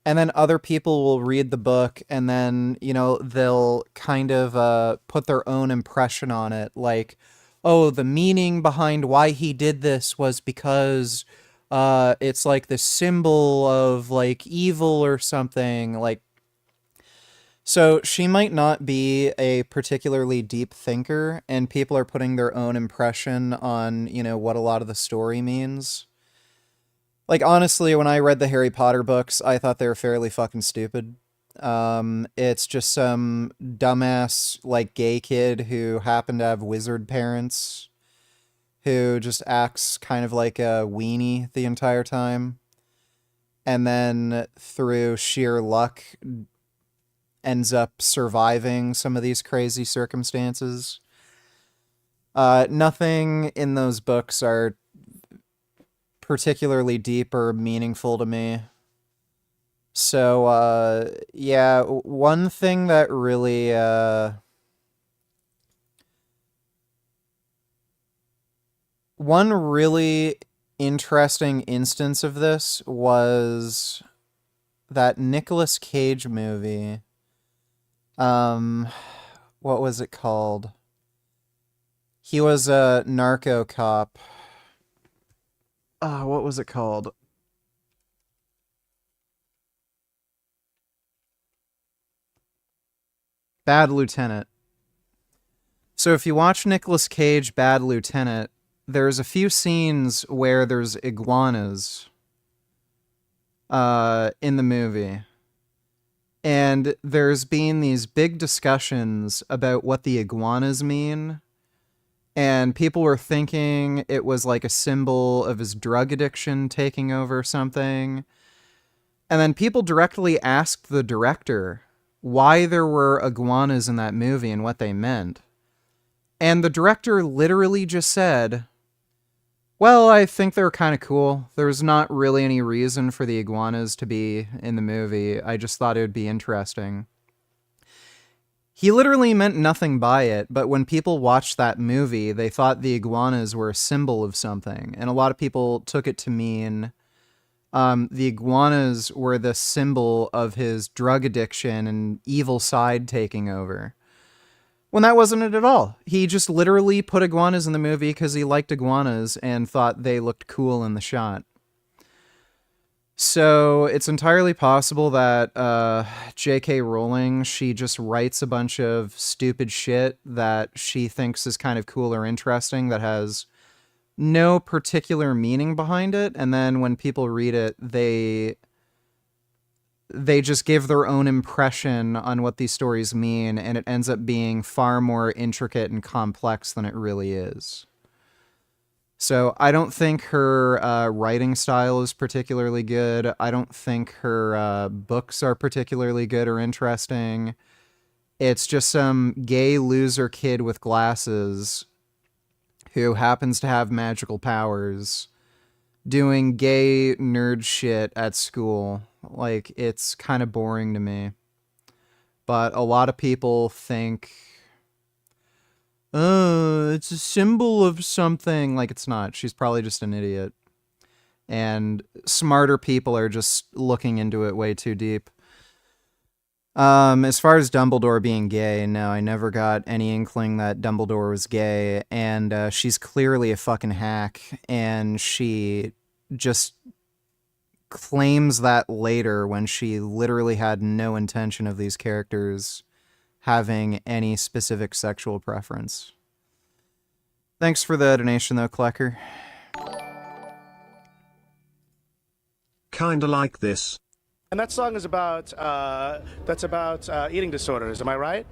And then other people will read the book and then, they'll kind of put their own impression on it. Like, oh, the meaning behind why he did this was because it's like the symbol of like evil or something. Like, so she might not be a particularly deep thinker, and people are putting their own impression on, what a lot of the story means. Like, honestly, when I read the Harry Potter books, I thought they were fairly fucking stupid. It's just some dumbass, like, gay kid who happened to have wizard parents who just acts kind of like a weenie the entire time. And then, through sheer luck, ends up surviving some of these crazy circumstances. Nothing in those books are particularly deep or meaningful to me. So, yeah, one thing that really, one really interesting instance of this was that Nicolas Cage movie. What was it called? He was a narco cop. What was it called? Bad Lieutenant. So if you watch Nicolas Cage Bad Lieutenant, there's a few scenes where there's iguanas in the movie. And there's been these big discussions about what the iguanas mean. And people were thinking it was like a symbol of his drug addiction taking over something. And then people directly asked the director why there were iguanas in that movie and what they meant. And the director literally just said, well, I think they're kind of cool. There's not really any reason for the iguanas to be in the movie. I just thought it would be interesting. He literally meant nothing by it, but when people watched that movie, they thought the iguanas were a symbol of something. And a lot of people took it to mean the iguanas were the symbol of his drug addiction and evil side taking over. When that wasn't it at all. He just literally put iguanas in the movie because he liked iguanas and thought they looked cool in the shot. So it's entirely possible that J.K. Rowling, she just writes a bunch of stupid shit that she thinks is kind of cool or interesting that has no particular meaning behind it. And then when people read it, they just give their own impression on what these stories mean, and it ends up being far more intricate and complex than it really is. So I don't think her writing style is particularly good. I don't think her books are particularly good or interesting. It's just some gay loser kid with glasses who happens to have magical powers doing gay nerd shit at school. Like, it's kind of boring to me. But a lot of people think, oh, it's a symbol of something. Like, it's not. She's probably just an idiot. And smarter people are just looking into it way too deep. As far as Dumbledore being gay, no, I never got any inkling that Dumbledore was gay, and she's clearly a fucking hack, and she just claims that later when she literally had no intention of these characters having any specific sexual preference. Thanks for the donation, though, Klecker. Kinda like this. And that song is about eating disorders. Am I right?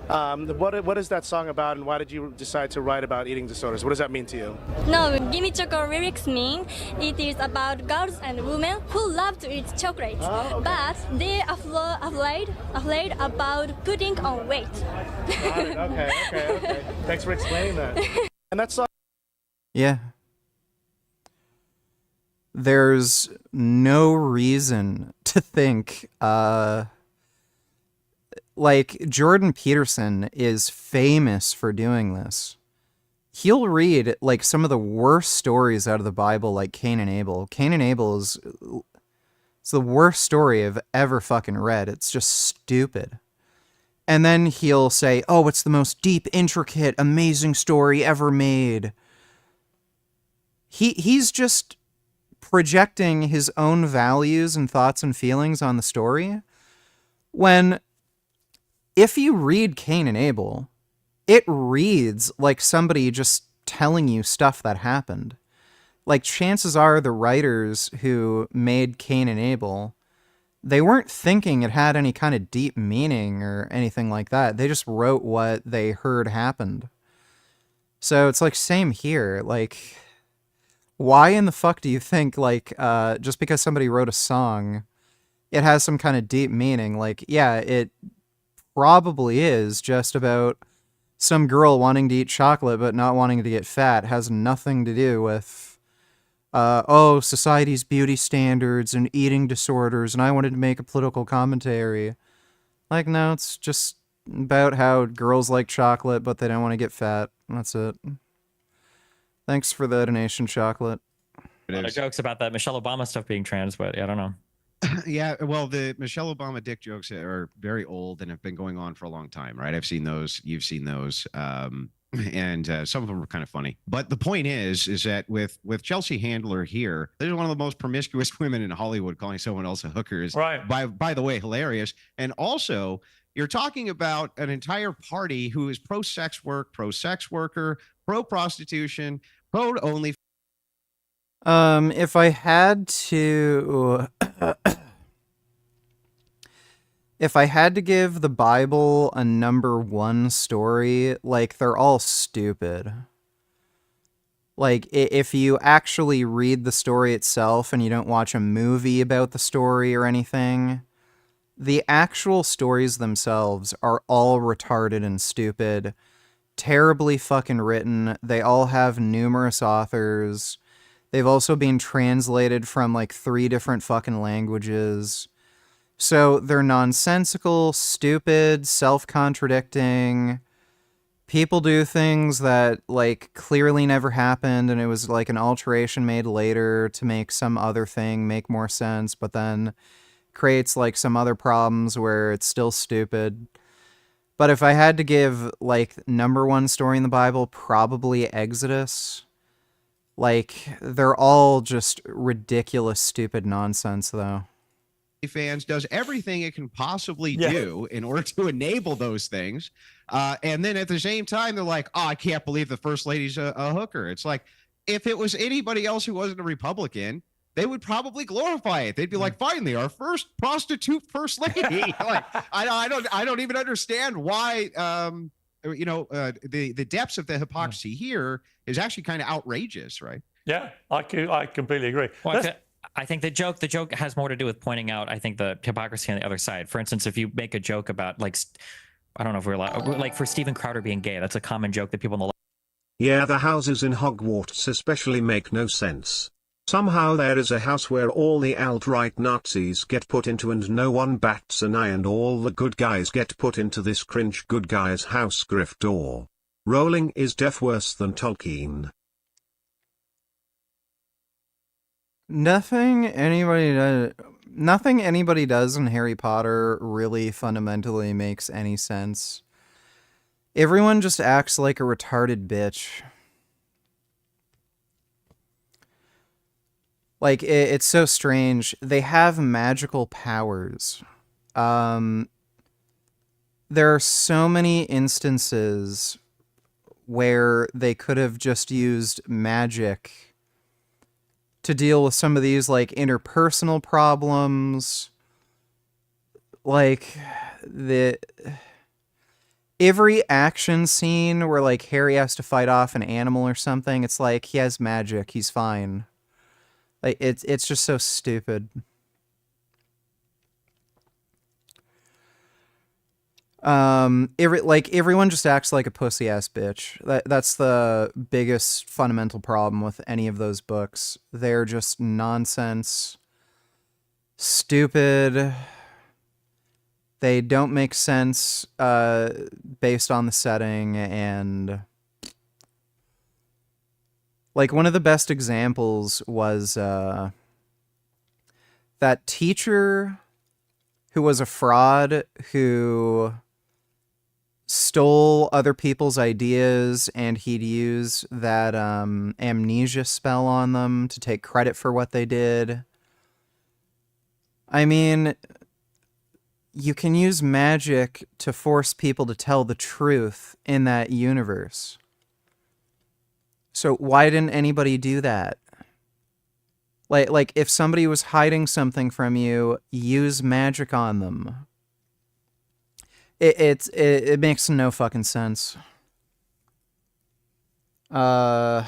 What is that song about, and why did you decide to write about eating disorders? What does that mean to you? No, Gimme Choco lyrics mean it is about girls and women who love to eat chocolate, but they are afraid about putting on weight. Okay. Thanks for explaining that. And that song. Yeah. There's no reason to think, like, Jordan Peterson is famous for doing this. He'll read, like, some of the worst stories out of the Bible, like Cain and Abel. Cain and Abel it's the worst story I've ever fucking read. It's just stupid. And then he'll say, oh, it's the most deep, intricate, amazing story ever made. He's just projecting his own values and thoughts and feelings on the story, when if you read Cain and Abel, it reads like somebody just telling you stuff that happened. Like, chances are the writers who made Cain and Abel, they weren't thinking it had any kind of deep meaning or anything like that. They just wrote what they heard happened. So it's like, same here. Like, why in the fuck do you think, like, just because somebody wrote a song, it has some kind of deep meaning? Like, yeah, it probably is just about some girl wanting to eat chocolate but not wanting to get fat. It has nothing to do with, society's beauty standards and eating disorders, and I wanted to make a political commentary. Like, no, it's just about how girls like chocolate but they don't want to get fat. That's it. Thanks for the donation, Chocolate. A lot of jokes about that Michelle Obama stuff being trans, but I don't know. Yeah, well, the Michelle Obama dick jokes are very old and have been going on for a long time, right? I've seen those. You've seen those. And some of them are kind of funny. But the point is that with Chelsea Handler here, there's one of the most promiscuous women in Hollywood calling someone else a hooker is, right, by the way, hilarious. And also, you're talking about an entire party who is pro-sex work, pro-sex worker, pro-prostitution, pro-only. If I had to... If I had to give the Bible a number one story, like, they're all stupid. Like, if you actually read the story itself and you don't watch a movie about the story or anything, the actual stories themselves are all retarded and stupid, terribly fucking written. They all have numerous authors. They've also been translated from, like, 3 different fucking languages. So they're nonsensical, stupid, self-contradicting. People do things that, like, clearly never happened, and it was like an alteration made later to make some other thing make more sense, but then creates, like, some other problems where it's still stupid. But if I had to give, like, number one story in the Bible, probably Exodus. Like, they're all just ridiculous, stupid nonsense, though. Fans does everything it can possibly do in order to enable those things. And then at the same time, they're like, oh, I can't believe the first lady's a hooker. It's like, if it was anybody else who wasn't a Republican, they would probably glorify it. They'd be like, finally, our first prostitute first lady. Like, I don't even understand why, the depths of the hypocrisy here is actually kind of outrageous, right? Yeah, I completely agree. Well, I think the joke has more to do with pointing out, I think, the hypocrisy on the other side. For instance, if you make a joke about, like, I don't know if we're allowed, like, for Steven Crowder being gay, that's a common joke that people in the Yeah, the houses in Hogwarts especially make no sense. Somehow there is a house where all the alt-right Nazis get put into and no one bats an eye, and all the good guys get put into this cringe good guys house. Gryffindor. Rowling is deaf worse than Tolkien. Nothing anybody does. Nothing anybody does in Harry Potter really fundamentally makes any sense. Everyone just acts like a retarded bitch. Like, it's so strange. They have magical powers. There are so many instances where they could have just used magic to deal with some of these, like, interpersonal problems. Like, every action scene where, like, Harry has to fight off an animal or something, it's like, he has magic, he's fine. Like, it's just so stupid. Everyone just acts like a pussy ass bitch. That's the biggest fundamental problem with any of those books. They're just nonsense, stupid. They don't make sense based on the setting, and like one of the best examples was that teacher who was a fraud who stole other people's ideas, and he'd use that amnesia spell on them to take credit for what they did. I mean, you can use magic to force people to tell the truth in that universe. So why didn't anybody do that? Like if somebody was hiding something from you, use magic on them. It makes no fucking sense. So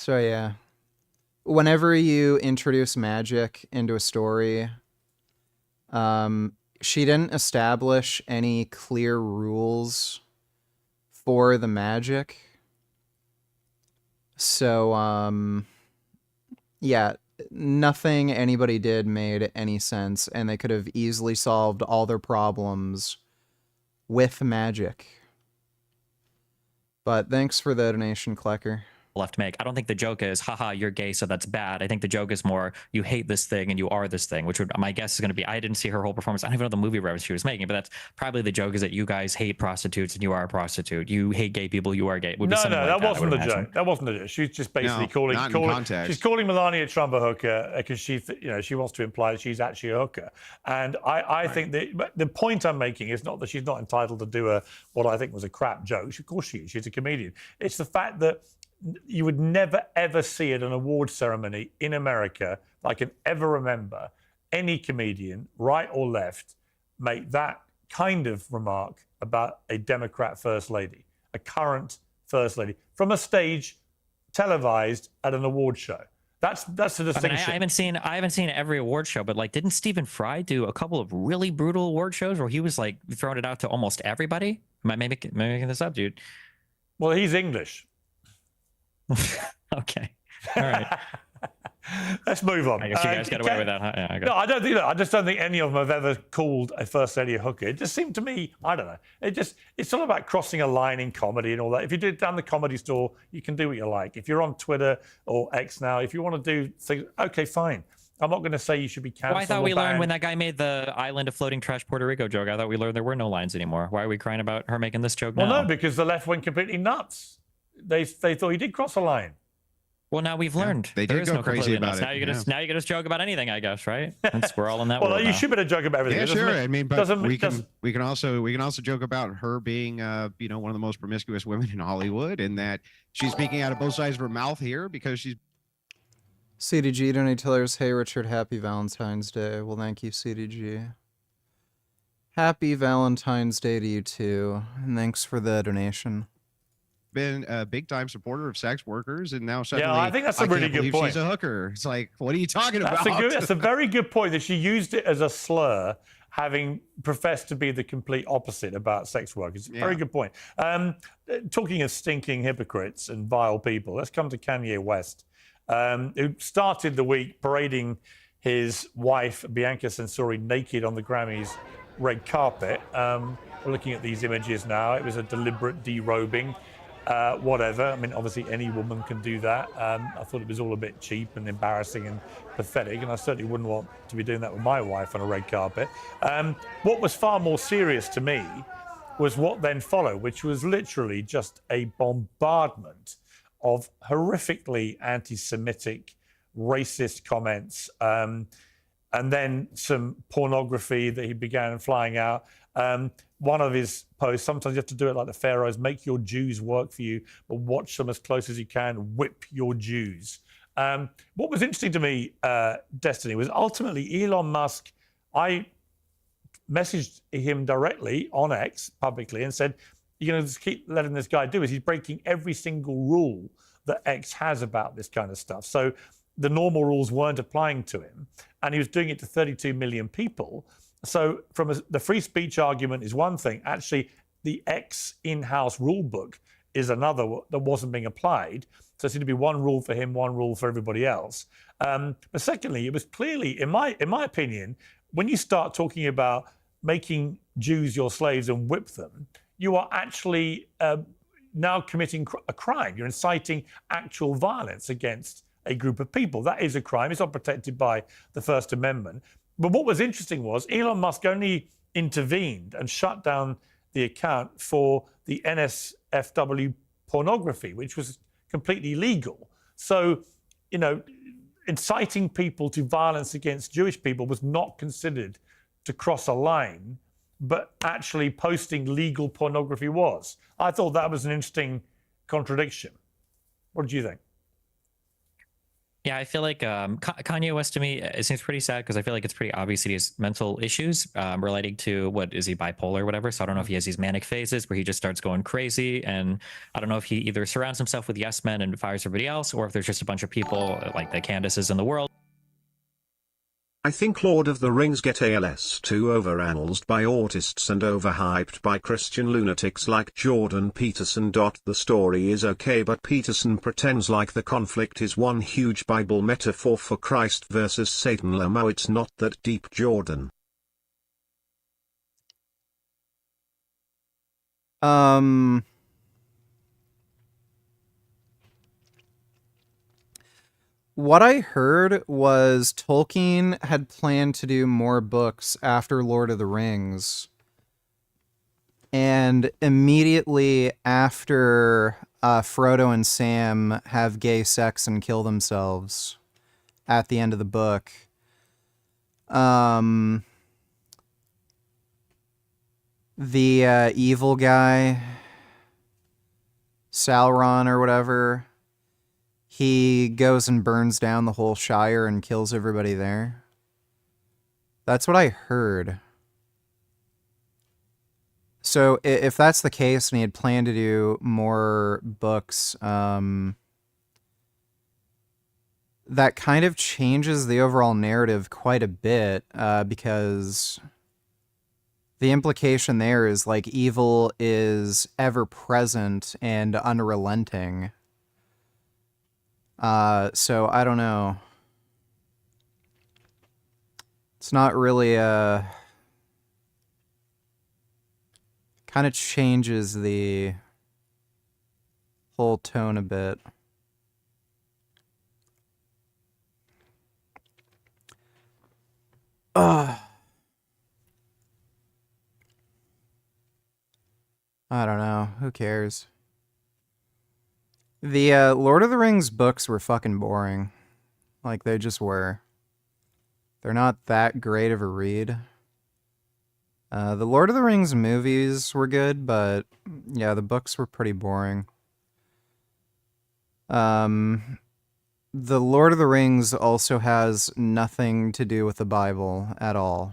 yeah. Whenever you introduce magic into a story, she didn't establish any clear rules for the magic. So, yeah, nothing anybody did made any sense, and they could have easily solved all their problems with magic. But thanks for the donation, Klecker. Left to make. I don't think the joke is, haha, you're gay, so that's bad. I think the joke is more, you hate this thing and you are this thing, which would, my guess is going to be, I didn't see her whole performance. I don't even know the movie reference she was making, but that's probably the joke, is that you guys hate prostitutes and you are a prostitute. You hate gay people, you are gay. It would be No, something no, like that wasn't the imagine. joke. That wasn't the joke. She's just basically No, not in context. she's calling Melania Trump a hooker because she wants to imply that she's actually a hooker. And I think the point I'm making is not that she's not entitled to do what I think was a crap joke. Of course she is. She's a comedian. It's the fact that you would never, ever see at an award ceremony in America, that I can ever remember, any comedian, right or left, make that kind of remark about a Democrat first lady, a current first lady, from a stage televised at an award show. That's the distinction. I haven't seen every award show, but like, didn't Stephen Fry do a couple of really brutal award shows where he was like throwing it out to almost everybody? Am I making this up, dude? Well, he's English. Okay. All right. Let's move on. I guess you guys got away with that, huh? Yeah, no, I don't think that. I just don't think any of them have ever called a first lady a hooker. It just seemed to me, I don't know. It's all about crossing a line in comedy and all that. If you do it down the Comedy Store, you can do what you like. If you're on Twitter or X now, if you want to do things, okay, fine. I'm not going to say you should be cancelled. Well, I thought we learned when that guy made the island of floating trash Puerto Rico joke. I thought we learned there were no lines anymore. Why are we crying about her making this joke now? Well, no, because the left went completely nuts. They thought he did cross a line. Well, now we've learned. They There did is go no crazy about completely nuts. it. Now you can just joke about anything, I guess, right? We're all in that Well, world you now. should be able to joke about everything. Yeah, It doesn't sure. make- I mean, but doesn't- we doesn't- can also joke about her being one of the most promiscuous women in Hollywood, and that she's speaking out of both sides of her mouth here because she's. CDG donate tellers, hey Richard, happy Valentine's Day. Well, thank you, CDG. Happy Valentine's Day to you too, and thanks for the donation. Been a big time supporter of sex workers, and now suddenly I think that's a really can't good believe point. She's a hooker. It's like, what are you talking That's about? that's a very good point, that she used it as a slur, having professed to be the complete opposite about sex workers. Very Yeah. good point. Talking of stinking hypocrites and vile people, let's come to Kanye West, who started the week parading his wife, Bianca Censori, naked on the Grammys red carpet. We're looking at these images now. It was a deliberate derobing. whatever. I mean, obviously any woman can do that. I thought it was all a bit cheap and embarrassing and pathetic, and I certainly wouldn't want to be doing that with my wife on a red carpet. What was far more serious to me was what then followed, which was literally just a bombardment of horrifically anti-Semitic, racist comments, and then some pornography that he began flying out. One of his posts, sometimes you have to do it like the Pharaohs, make your Jews work for you, but watch them as close as you can, whip your Jews. What was interesting to me, Destiny, was ultimately Elon Musk, I messaged him directly on X publicly and said, you're going to just keep letting this guy do it. He's breaking every single rule that X has about this kind of stuff. So the normal rules weren't applying to him, and he was doing it to 32 million people. So the free speech argument is one thing. Actually, the X in-house rule book is another that wasn't being applied. So it seemed to be one rule for him, one rule for everybody else. But secondly, it was clearly, in my opinion, when you start talking about making Jews your slaves and whip them, you are actually now committing a crime. You're inciting actual violence against a group of people. That is a crime. It's not protected by the First Amendment. But what was interesting was Elon Musk only intervened and shut down the account for the NSFW pornography, which was completely legal. So, you know, inciting people to violence against Jewish people was not considered to cross a line, but actually posting legal pornography was. I thought that was an interesting contradiction. What did you think? Yeah, I feel like Kanye West to me, it seems pretty sad because I feel like it's pretty obvious that he has mental issues relating to, what is he, bipolar or whatever? So I don't know if he has these manic phases where he just starts going crazy, and I don't know if he either surrounds himself with yes men and fires everybody else, or if there's just a bunch of people like the Candaces in the world. I think Lord of the Rings get ALS too overanalyzed by autists and overhyped by Christian lunatics like Jordan Peterson. The story is okay, but Peterson pretends like the conflict is one huge Bible metaphor for Christ versus Satan. Lamo, it's not that deep, Jordan. What I heard was Tolkien had planned to do more books after Lord of the Rings. And immediately after Frodo and Sam have gay sex and kill themselves at the end of the book, the evil guy, Sauron or whatever, he goes and burns down the whole Shire and kills everybody there. That's what I heard. So if that's the case and he had planned to do more books, that kind of changes the overall narrative quite a bit, because the implication there is like evil is ever present and unrelenting. So I don't know. It's not really kind of changes the whole tone a bit. I don't know. Who cares? The Lord of the Rings books were fucking boring. Like, they just were. They're not that great of a read. The Lord of the Rings movies were good, but yeah, the books were pretty boring. The Lord of the Rings also has nothing to do with the Bible at all.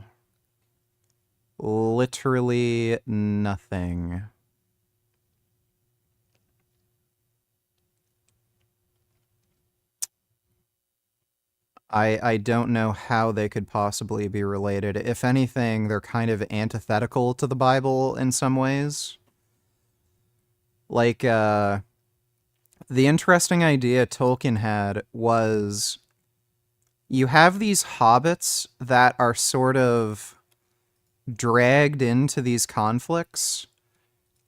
Literally nothing. I don't know how they could possibly be related. If anything, they're kind of antithetical to the Bible in some ways. Like, the interesting idea Tolkien had was you have these hobbits that are sort of dragged into these conflicts,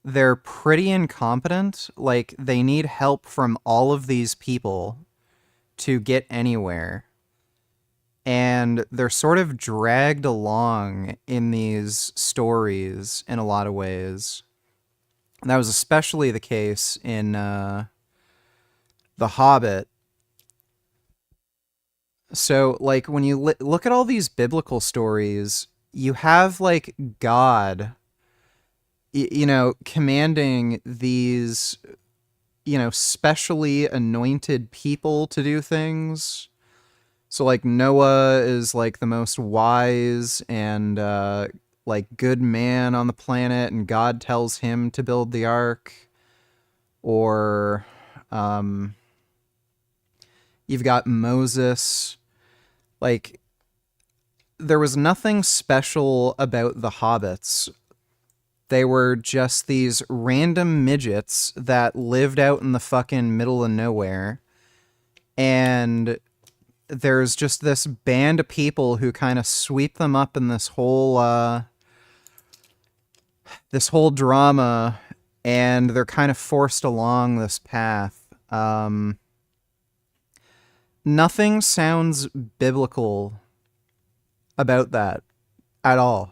they're pretty incompetent. Like, they need help from all of these people to get anywhere. And they're sort of dragged along in these stories in a lot of ways. And that was especially the case in The Hobbit. So, like, when you look at all these biblical stories, you have, like, God, you know, commanding these, you know, specially anointed people to do things. So, like, Noah is, like, the most wise and, like, good man on the planet, and God tells him to build the ark. Or, you've got Moses. Like, there was nothing special about the hobbits. They were just these random midgets that lived out in the fucking middle of nowhere. And there's just this band of people who kind of sweep them up in this whole drama, and they're kind of forced along this path. Nothing sounds biblical about that at all.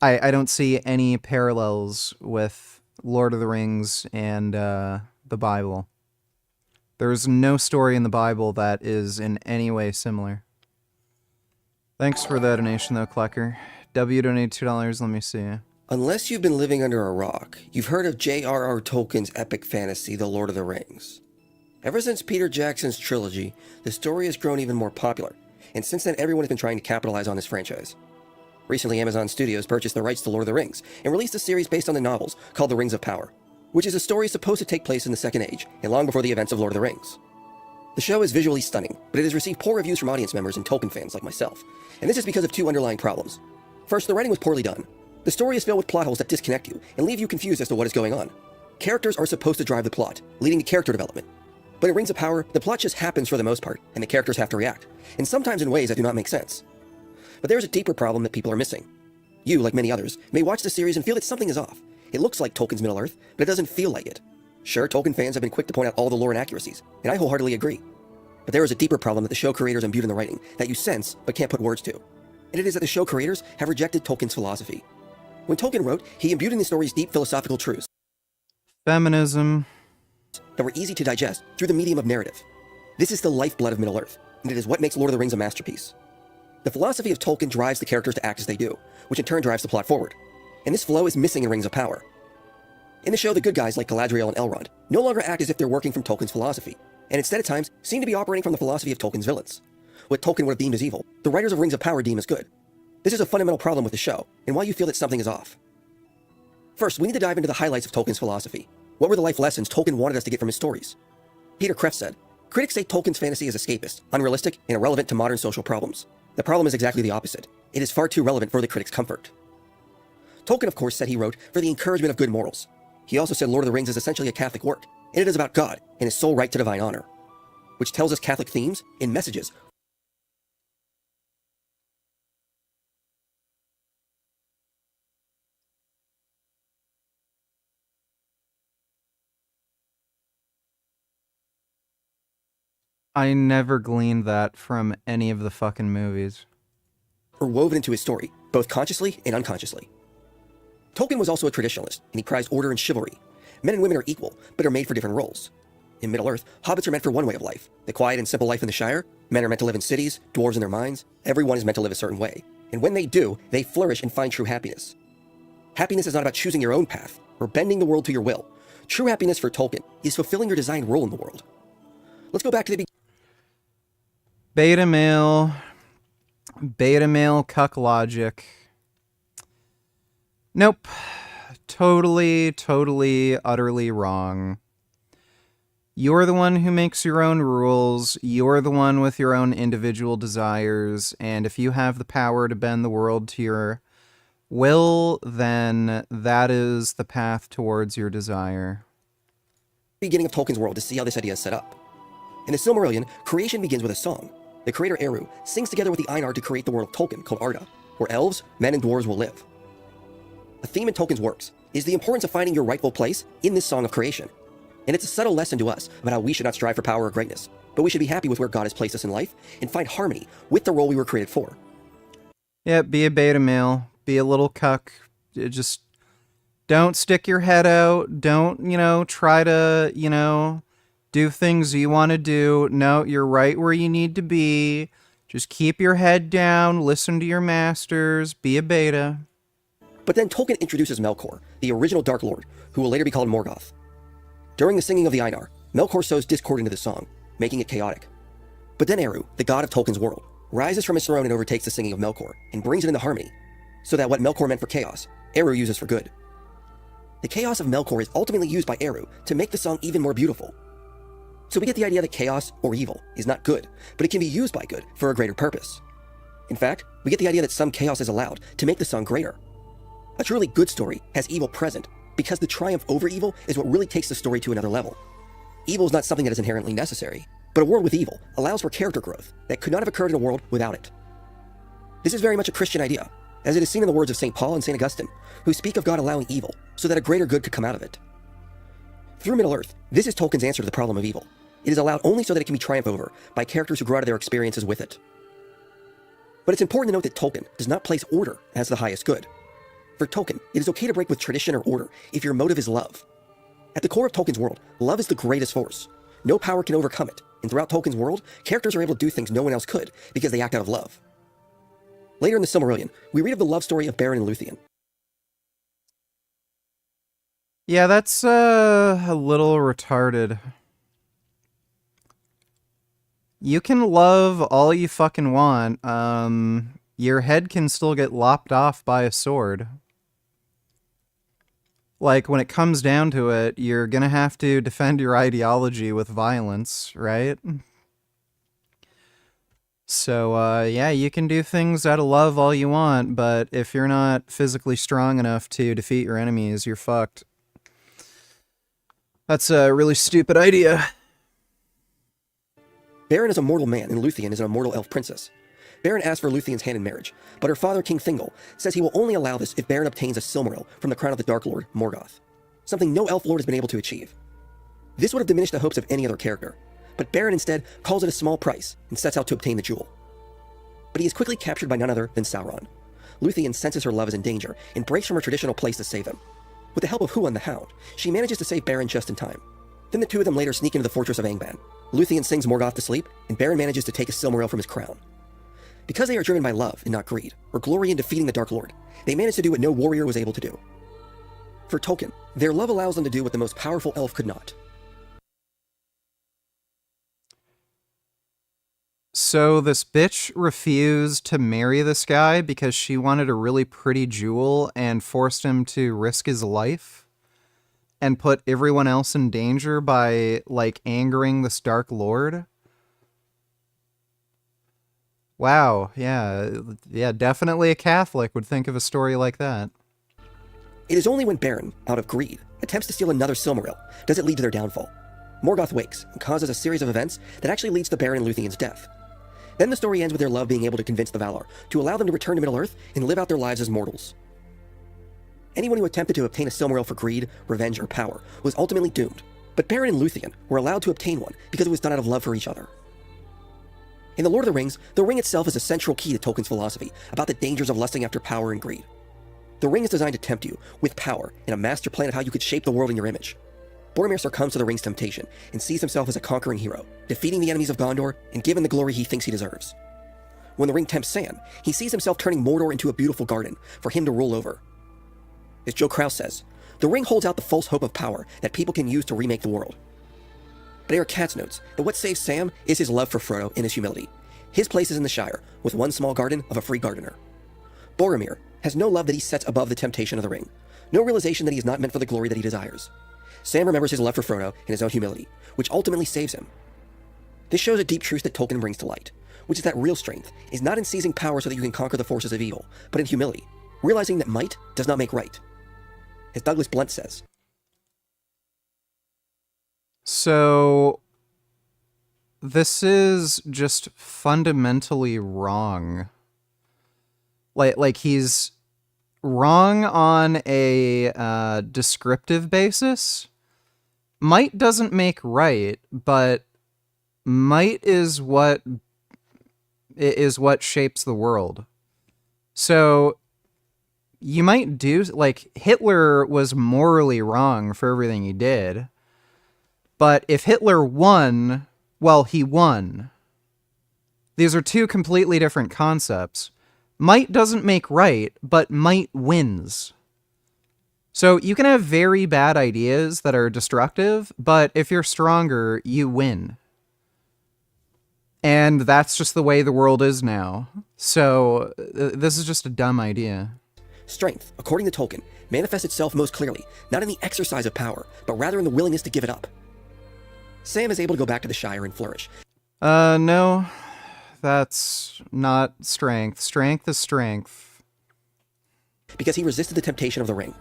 I don't see any parallels with Lord of the Rings and the Bible. There's no story in the Bible that is in any way similar. Thanks for the donation, though, Klecker. W donated $2. Let me see. Unless you've been living under a rock, you've heard of J.R.R. Tolkien's epic fantasy, The Lord of the Rings. Ever since Peter Jackson's trilogy, the story has grown even more popular, and since then everyone has been trying to capitalize on this franchise. Recently, Amazon Studios purchased the rights to Lord of the Rings and released a series based on the novels called The Rings of Power, which is a story supposed to take place in the Second Age and long before the events of Lord of the Rings. The show is visually stunning, but it has received poor reviews from audience members and Tolkien fans like myself, and this is because of two underlying problems. First, the writing was poorly done. The story is filled with plot holes that disconnect you and leave you confused as to what is going on. Characters are supposed to drive the plot, leading to character development. But in Rings of Power, the plot just happens for the most part, and the characters have to react, and sometimes in ways that do not make sense. But there is a deeper problem that people are missing. You, like many others, may watch the series and feel that something is off. It looks like Tolkien's Middle-earth, but it doesn't feel like it. Sure, Tolkien fans have been quick to point out all the lore inaccuracies, and I wholeheartedly agree. But there is a deeper problem that the show creators imbued in the writing that you sense but can't put words to. And it is that the show creators have rejected Tolkien's philosophy. When Tolkien wrote, he imbued in the story's deep philosophical truths. Feminism. That were easy to digest through the medium of narrative. This is the lifeblood of Middle-earth, and it is what makes Lord of the Rings a masterpiece. The philosophy of Tolkien drives the characters to act as they do, which in turn drives the plot forward. And this flow is missing in Rings of Power. In the show, the good guys like Galadriel and Elrond no longer act as if they're working from Tolkien's philosophy, and instead at times seem to be operating from the philosophy of Tolkien's villains. What Tolkien would have deemed as evil, the writers of Rings of Power deem as good. This is a fundamental problem with the show, and why you feel that something is off. First, we need to dive into the highlights of Tolkien's philosophy. What were the life lessons Tolkien wanted us to get from his stories? Peter Kreeft said, "Critics say Tolkien's fantasy is escapist, unrealistic, and irrelevant to modern social problems. The problem is exactly the opposite. It is far too relevant for the critics' comfort." Tolkien, of course, said he wrote for the encouragement of good morals. He also said Lord of the Rings is essentially a Catholic work, and it is about God and his sole right to divine honor, which tells us Catholic themes and messages. I never gleaned that from any of the fucking movies. Are woven into his story, both consciously and unconsciously. Tolkien was also a traditionalist, and he prized order and chivalry. Men and women are equal, but are made for different roles. In Middle-earth, hobbits are meant for one way of life, the quiet and simple life in the Shire. Men are meant to live in cities, dwarves in their minds. Everyone is meant to live a certain way. And when they do, they flourish and find true happiness. Happiness is not about choosing your own path, or bending the world to your will. True happiness for Tolkien is fulfilling your designed role in the world. Let's go back to the beginning. Beta male cuck logic. Nope. Totally, utterly wrong. You're the one who makes your own rules. You're the one with your own individual desires. And if you have the power to bend the world to your will, then that is the path towards your desire. Beginning of Tolkien's world to see how this idea is set up. In the Silmarillion, creation begins with a song. The creator Eru sings together with the Einar to create the world of Tolkien, called Arda, where elves, men, and dwarves will live. A theme in Tolkien's works is the importance of finding your rightful place in this song of creation. And it's a subtle lesson to us about how we should not strive for power or greatness, but we should be happy with where God has placed us in life and find harmony with the role we were created for. Yeah, be a beta male. Be a little cuck. Just don't stick your head out. Don't, try to, do things you want to do. No, you're right where you need to be. Just keep your head down. Listen to your masters. Be a beta. But then Tolkien introduces Melkor, the original Dark Lord, who will later be called Morgoth. During the singing of the Einar, Melkor sows discord into the song, making it chaotic. But then Eru, the god of Tolkien's world, rises from his throne and overtakes the singing of Melkor, and brings it into harmony, so that what Melkor meant for chaos, Eru uses for good. The chaos of Melkor is ultimately used by Eru to make the song even more beautiful. So we get the idea that chaos, or evil, is not good, but it can be used by good for a greater purpose. In fact, we get the idea that some chaos is allowed to make the song greater. A truly good story has evil present, because the triumph over evil is what really takes the story to another level. Evil is not something that is inherently necessary, but a world with evil allows for character growth that could not have occurred in a world without it. This is very much a Christian idea, as it is seen in the words of St. Paul and St. Augustine, who speak of God allowing evil so that a greater good could come out of it. Through Middle-earth, this is Tolkien's answer to the problem of evil. It is allowed only so that it can be triumphed over by characters who grow out of their experiences with it. But it's important to note that Tolkien does not place order as the highest good. For Tolkien, it is okay to break with tradition or order if your motive is love. At the core of Tolkien's world, love is the greatest force. No power can overcome it, and throughout Tolkien's world, characters are able to do things no one else could because they act out of love. Later in the Silmarillion, we read of the love story of Beren and Luthien. Yeah, that's a little retarded. You can love all you fucking want. Your head can still get lopped off by a sword. Like, when it comes down to it, you're gonna have to defend your ideology with violence, right? So, yeah, you can do things out of love all you want, but if you're not physically strong enough to defeat your enemies, you're fucked. That's a really stupid idea. Beren is a mortal man, and Luthien is an immortal elf princess. Beren asks for Luthien's hand in marriage, but her father, King Thingol, says he will only allow this if Beren obtains a Silmaril from the crown of the Dark Lord, Morgoth, something no elf lord has been able to achieve. This would have diminished the hopes of any other character, but Beren instead calls it a small price and sets out to obtain the jewel. But he is quickly captured by none other than Sauron. Luthien senses her love is in danger and breaks from her traditional place to save him. With the help of Huan the Hound, she manages to save Beren just in time. Then the two of them later sneak into the fortress of Angband. Luthien sings Morgoth to sleep, and Beren manages to take a Silmaril from his crown. Because they are driven by love and not greed, or glory in defeating the Dark Lord, they manage to do what no warrior was able to do. For Tolkien, their love allows them to do what the most powerful elf could not. So this bitch refused to marry this guy because she wanted a really pretty jewel and forced him to risk his life and put everyone else in danger by, like, angering this Dark Lord? Wow, yeah, definitely a Catholic would think of a story like that. It is only when Beren, out of greed, attempts to steal another Silmaril does it lead to their downfall. Morgoth wakes and causes a series of events that actually leads to Beren and Luthien's death. Then the story ends with their love being able to convince the Valar to allow them to return to Middle-earth and live out their lives as mortals. Anyone who attempted to obtain a Silmaril for greed, revenge, or power was ultimately doomed, but Beren and Luthien were allowed to obtain one because it was done out of love for each other. In The Lord of the Rings, the ring itself is a central key to Tolkien's philosophy about the dangers of lusting after power and greed. The ring is designed to tempt you with power and a master plan of how you could shape the world in your image. Boromir succumbs to the ring's temptation and sees himself as a conquering hero, defeating the enemies of Gondor and given the glory he thinks he deserves. When the ring tempts Sam, he sees himself turning Mordor into a beautiful garden for him to rule over. As Joe Kraus says, the ring holds out the false hope of power that people can use to remake the world. But Eric Katz notes that what saves Sam is his love for Frodo and his humility. His place is in the Shire, with one small garden of a free gardener. Boromir has no love that he sets above the temptation of the ring, no realization that he is not meant for the glory that he desires. Sam remembers his love for Frodo and his own humility, which ultimately saves him. This shows a deep truth that Tolkien brings to light, which is that real strength is not in seizing power so that you can conquer the forces of evil, but in humility, realizing that might does not make right. As Douglas Blunt says. So, this is just fundamentally wrong. Like he's wrong on a descriptive basis. Might doesn't make right, but might is what shapes the world. So you might do, like, Hitler was morally wrong for everything he did, but if Hitler won, well, he won. These are two completely different concepts. Might doesn't make right, but might wins. So you can have very bad ideas that are destructive, but if you're stronger, you win. And that's just the way the world is now. So this is just a dumb idea. Strength, according to Tolkien, manifests itself most clearly, not in the exercise of power, but rather in the willingness to give it up. Sam is able to go back to the Shire and flourish. No. That's not strength. Strength is strength. Because he resisted the temptation of the ring.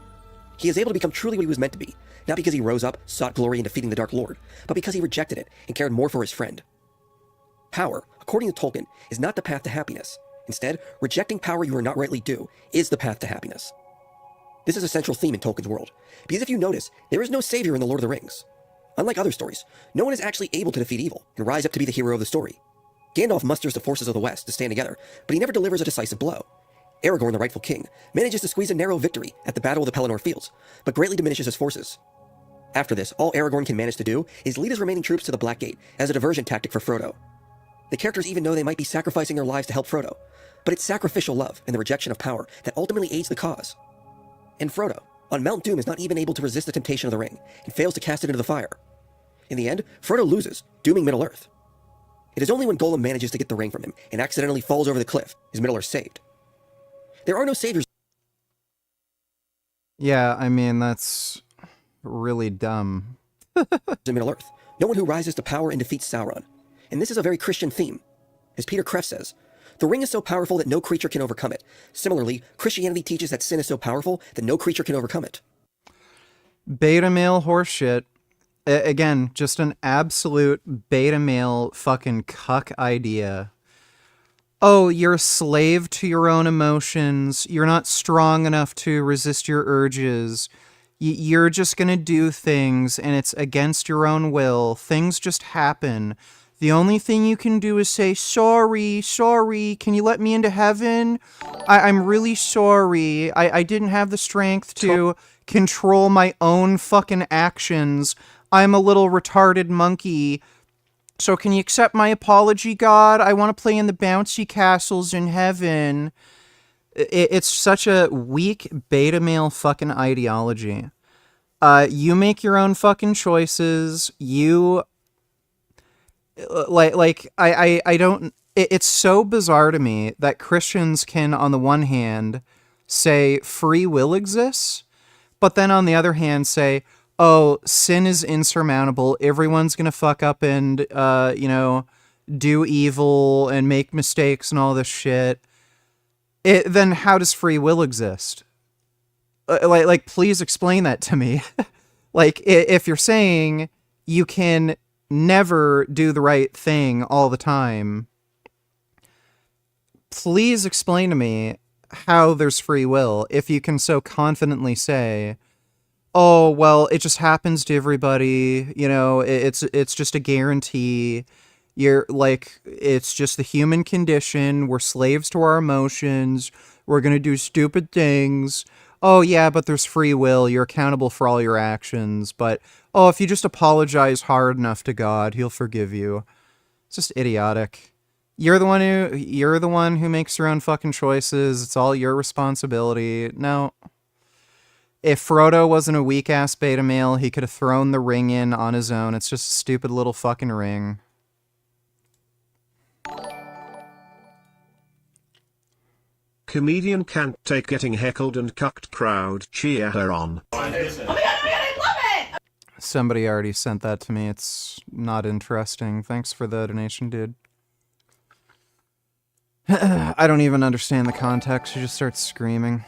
He is able to become truly what he was meant to be, not because he rose up, sought glory in defeating the Dark Lord, but because he rejected it and cared more for his friend. Power, according to Tolkien, is not the path to happiness. Instead, rejecting power you are not rightly due is the path to happiness. This is a central theme in Tolkien's world, because if you notice, there is no savior in The Lord of the Rings. Unlike other stories, no one is actually able to defeat evil and rise up to be the hero of the story. Gandalf musters the forces of the West to stand together, but he never delivers a decisive blow. Aragorn, the rightful king, manages to squeeze a narrow victory at the Battle of the Pelennor Fields, but greatly diminishes his forces. After this, all Aragorn can manage to do is lead his remaining troops to the Black Gate as a diversion tactic for Frodo. The characters even know they might be sacrificing their lives to help Frodo, but it's sacrificial love and the rejection of power that ultimately aids the cause. And Frodo, on Mount Doom, is not even able to resist the temptation of the ring and fails to cast it into the fire. In the end, Frodo loses, dooming Middle-earth. It is only when Gollum manages to get the ring from him and accidentally falls over the cliff is Middle-earth saved. There are no saviors. Yeah, I mean, that's really dumb. In Middle-earth, no one who rises to power and defeats Sauron. And this is a very Christian theme. As Peter Kreeft says, the ring is so powerful that no creature can overcome it. Similarly, Christianity teaches that sin is so powerful that no creature can overcome it. Beta male horseshit. Again, just an absolute beta male fucking cuck idea. Oh, you're a slave to your own emotions. You're not strong enough to resist your urges. You're just gonna do things and it's against your own will. Things just happen. The only thing you can do is say, sorry, can you let me into heaven? I'm really sorry. I didn't have the strength to control my own fucking actions. I'm a little retarded monkey. So can you accept my apology, God? I want to play in the bouncy castles in heaven. It's such a weak beta male fucking ideology. You make your own fucking choices. You... I don't... It's so bizarre to me that Christians can, on the one hand, say free will exists, but then on the other hand say, oh, sin is insurmountable. Everyone's gonna fuck up and, do evil and make mistakes and all this shit. Then how does free will exist? Please explain that to me. If you're saying you can never do the right thing all the time, please explain to me how there's free will if you can so confidently say, oh, well, it just happens to everybody, it's just a guarantee. It's just the human condition. We're slaves to our emotions. We're gonna do stupid things. Oh, yeah, but there's free will. You're accountable for all your actions. But, oh, if you just apologize hard enough to God, he'll forgive you. It's just idiotic. You're the one who makes your own fucking choices. It's all your responsibility. No. If Frodo wasn't a weak-ass beta male, he could have thrown the ring in on his own. It's just a stupid little fucking ring. Comedian can't take getting heckled and cucked, crowd cheer her on. Somebody already sent that to me. It's not interesting. Thanks for the donation, dude. I don't even understand the context. She just starts screaming.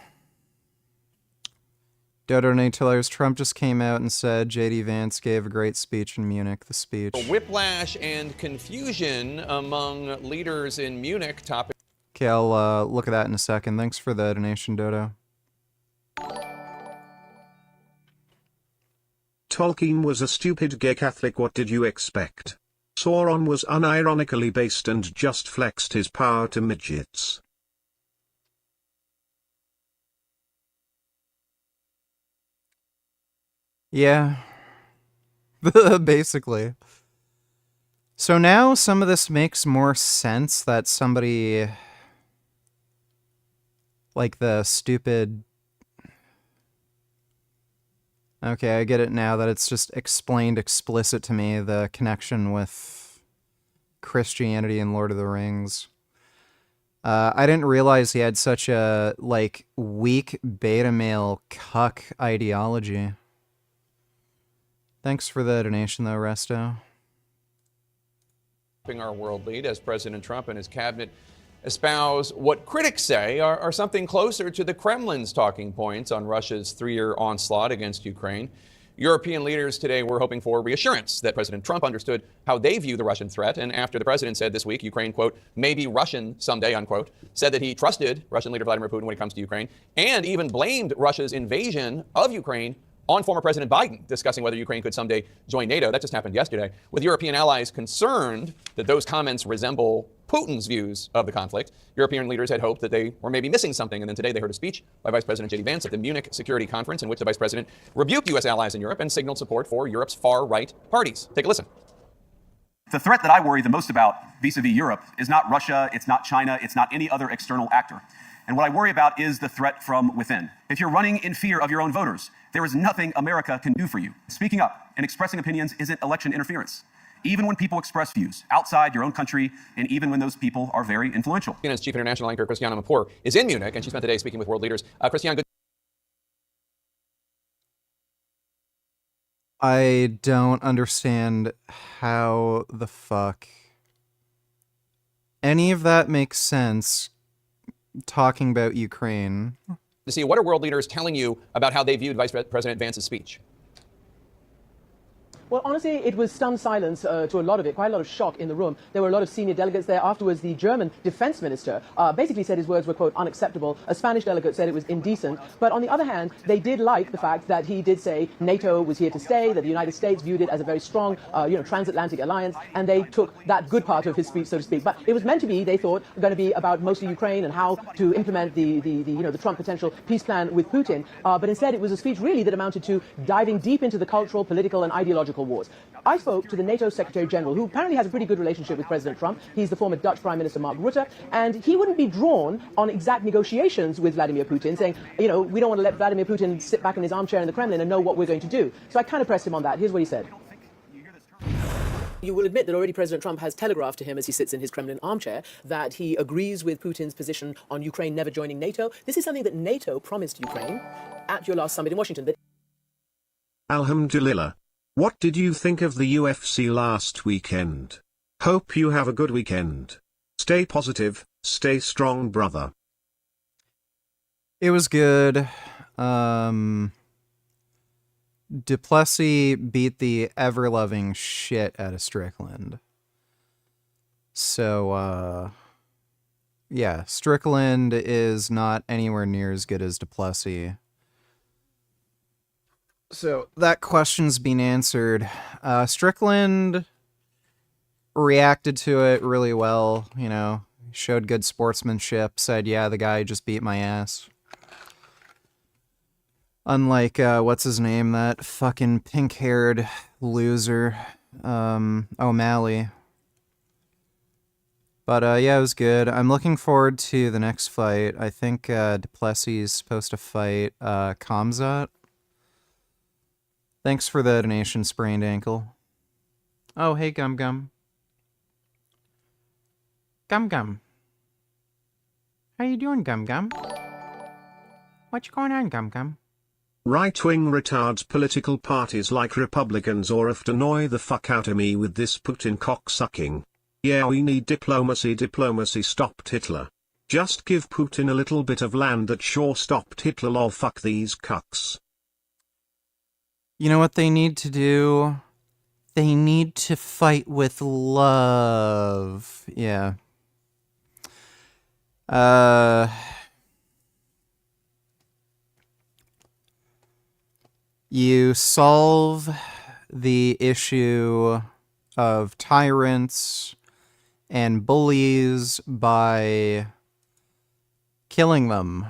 Dodo Natillers, Trump just came out and said J.D. Vance gave a great speech in Munich. The speech. Whiplash and confusion among leaders in Munich. Topic. Okay, I'll look at that in a second. Thanks for the donation, Dodo. Tolkien was a stupid gay Catholic. What did you expect? Sauron was unironically based and just flexed his power to midgets. Yeah. Basically. So now some of this makes more sense that somebody like the stupid... Okay, I get it now that it's just explained explicit to me, the connection with Christianity and Lord of the Rings. I didn't realize he had such a, like, weak beta male cuck ideology. Thanks for the donation, though, Resto. Our world lead as President Trump and his cabinet espouse what critics say are something closer to the Kremlin's talking points on Russia's 3-year onslaught against Ukraine. European leaders today were hoping for reassurance that President Trump understood how they view the Russian threat. And after the president said this week, Ukraine, quote, may be Russian someday, unquote, said that he trusted Russian leader Vladimir Putin when it comes to Ukraine, and even blamed Russia's invasion of Ukraine on former President Biden, discussing whether Ukraine could someday join NATO. That just happened yesterday. With European allies concerned that those comments resemble Putin's views of the conflict, European leaders had hoped that they were maybe missing something. And then today they heard a speech by Vice President J.D. Vance at the Munich Security Conference in which the Vice President rebuked U.S. allies in Europe and signaled support for Europe's far-right parties. Take a listen. The threat that I worry the most about vis-a-vis Europe is not Russia, it's not China, it's not any other external actor. And what I worry about is the threat from within. If you're running in fear of your own voters, there is nothing America can do for you. Speaking up and expressing opinions isn't election interference. Even when people express views outside your own country, and even when those people are very influential. CNN's chief international anchor, Christiana Mapour, is in Munich, and she spent the day speaking with world leaders. Christiana, good. I don't understand how the fuck any of that makes sense talking about Ukraine. To see what are world leaders telling you about how they viewed Vice President Vance's speech? Well, honestly, it was stunned silence to a lot of it, quite a lot of shock in the room. There were a lot of senior delegates there. Afterwards, the German defense minister basically said his words were, quote, unacceptable. A Spanish delegate said it was indecent. But on the other hand, they did like the fact that he did say NATO was here to stay, that the United States viewed it as a very strong, transatlantic alliance, and they took that good part of his speech, so to speak. But it was meant to be, they thought, going to be about mostly Ukraine and how to implement the Trump potential peace plan with Putin. But instead, it was a speech really that amounted to diving deep into the cultural, political, and ideological wars. I spoke to the NATO Secretary General, who apparently has a pretty good relationship with President Trump. He's the former Dutch Prime Minister Mark Rutte, and he wouldn't be drawn on exact negotiations with Vladimir Putin, saying, we don't want to let Vladimir Putin sit back in his armchair in the Kremlin and know what we're going to do. So I kind of pressed him on that. Here's what he said. You will admit that already President Trump has telegraphed to him as he sits in his Kremlin armchair that he agrees with Putin's position on Ukraine never joining NATO. This is something that NATO promised Ukraine at your last summit in Washington. Alhamdulillah. What did you think of the UFC last weekend? Hope you have a good weekend. Stay positive, stay strong, brother. It was good. Duplessis beat the ever-loving shit out of Strickland. So, yeah, Strickland is not anywhere near as good as Duplessis. So that question's been answered. Strickland reacted to it really well, showed good sportsmanship, said, yeah, the guy just beat my ass. Unlike, what's his name, that fucking pink-haired loser, O'Malley. But, yeah, it was good. I'm looking forward to the next fight. I think, Duplessis is supposed to fight, Khamzat. Thanks for the donation, sprained ankle. Oh, hey, Gum Gum. Gum Gum. How you doing, Gum Gum? What's going on, Gum Gum? Right-wing retards political parties like Republicans or have to annoy the fuck out of me with this Putin cocksucking. Yeah, we need diplomacy. Diplomacy stopped Hitler. Just give Putin a little bit of land that sure stopped Hitler. Lol, fuck these cucks. You know what they need to do? They need to fight with love. Yeah. You solve the issue of tyrants and bullies by killing them.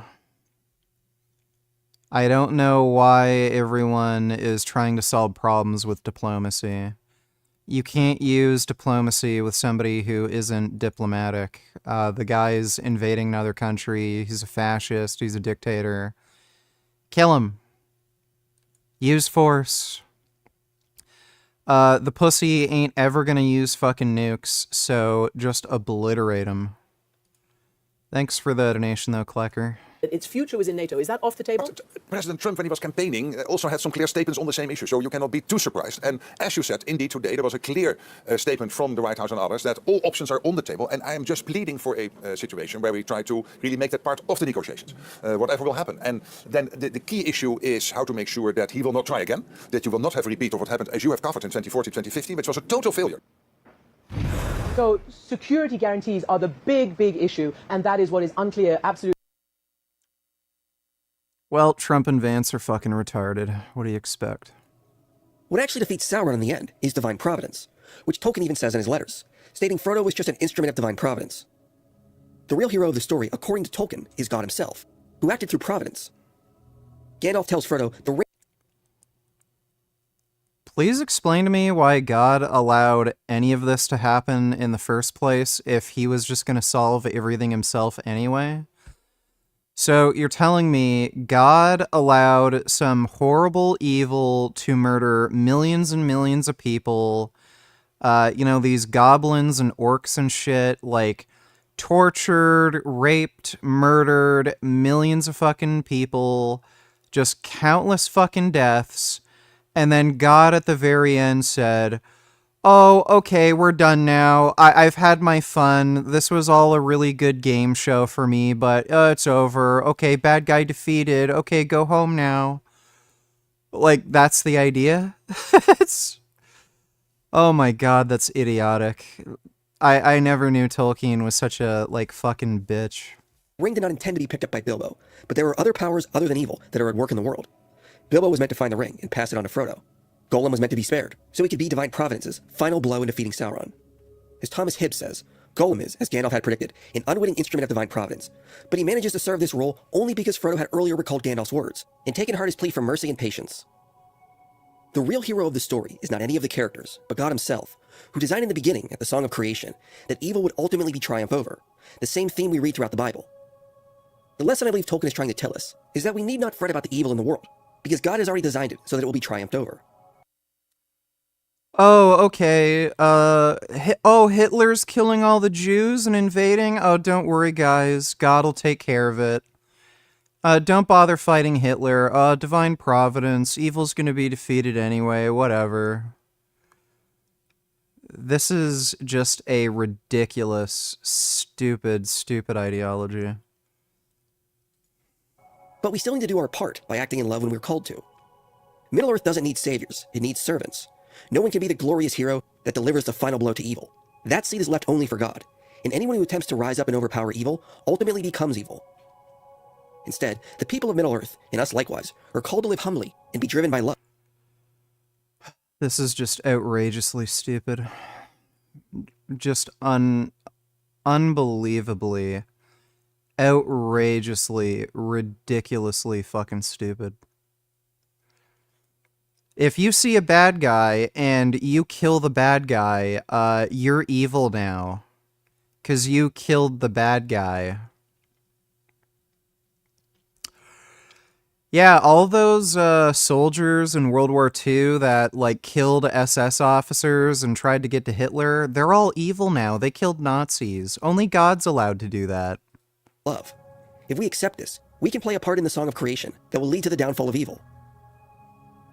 I don't know why everyone is trying to solve problems with diplomacy. You can't use diplomacy with somebody who isn't diplomatic. The guy's invading another country. He's a fascist. He's a dictator. Kill him. Use force. The pussy ain't ever gonna use fucking nukes, so just obliterate him. Thanks for the donation, though, Klecker. Its future was in NATO. Is that off the table? President Trump, when he was campaigning, also had some clear statements on the same issue, so you cannot be too surprised. And as you said, indeed today there was a clear statement from the White House and others that all options are on the table, and I am just pleading for a situation where we try to really make that part of the negotiations, whatever will happen. And then the key issue is how to make sure that he will not try again, that you will not have a repeat of what happened, as you have covered in 2014, 2015, which was a total failure. So security guarantees are the big issue, and that is what is unclear, absolutely. Well, Trump and Vance are fucking retarded. What do you expect? What actually defeats Sauron in the end is divine providence, which Tolkien even says in his letters, stating Frodo was just an instrument of divine providence. The real hero of the story, according to Tolkien, is God himself, who acted through providence. Gandalf tells Frodo the ring. Please explain to me why God allowed any of this to happen in the first place if he was just going to solve everything himself anyway. So you're telling me God allowed some horrible evil to murder millions and millions of people, these goblins and orcs and shit, like tortured, raped, murdered millions of fucking people, just countless fucking deaths, and then God at the very end said, oh, okay, we're done now. I've had my fun. This was all a really good game show for me, but it's over. Okay, bad guy defeated. Okay, go home now. Like, that's the idea? Oh my god, that's idiotic. I never knew Tolkien was such a, fucking bitch. Ring did not intend to be picked up by Bilbo, but there are other powers other than evil that are at work in the world. Bilbo was meant to find the ring and pass it on to Frodo. Gollum was meant to be spared, so he could be Divine Providence's final blow in defeating Sauron. As Thomas Hibbs says, Gollum is, as Gandalf had predicted, an unwitting instrument of Divine Providence, but he manages to serve this role only because Frodo had earlier recalled Gandalf's words, and taken heart his plea for mercy and patience. The real hero of the story is not any of the characters, but God himself, who designed in the beginning, at the Song of Creation, that evil would ultimately be triumphed over, the same theme we read throughout the Bible. The lesson I believe Tolkien is trying to tell us is that we need not fret about the evil in the world, because God has already designed it so that it will be triumphed over. Oh, okay. Hitler's killing all the Jews and invading? Oh, don't worry, guys. God'll take care of it. Don't bother fighting Hitler. Divine Providence. Evil's gonna be defeated anyway. Whatever. This is just a ridiculous, stupid ideology. But we still need to do our part by acting in love when we're called to. Middle-earth doesn't need saviors, it needs servants. No one can be the glorious hero that delivers the final blow to evil. That seat is left only for God, and anyone who attempts to rise up and overpower evil ultimately becomes evil. Instead, the people of Middle-earth, and us likewise, are called to live humbly and be driven by love. This is just outrageously stupid. Just unbelievably, outrageously, ridiculously fucking stupid. If you see a bad guy and you kill the bad guy, you're evil now. 'Cause you killed the bad guy. Yeah, all those soldiers in World War II that, killed SS officers and tried to get to Hitler, they're all evil now. They killed Nazis. Only God's allowed to do that. Love. If we accept this, we can play a part in the Song of Creation that will lead to the downfall of evil.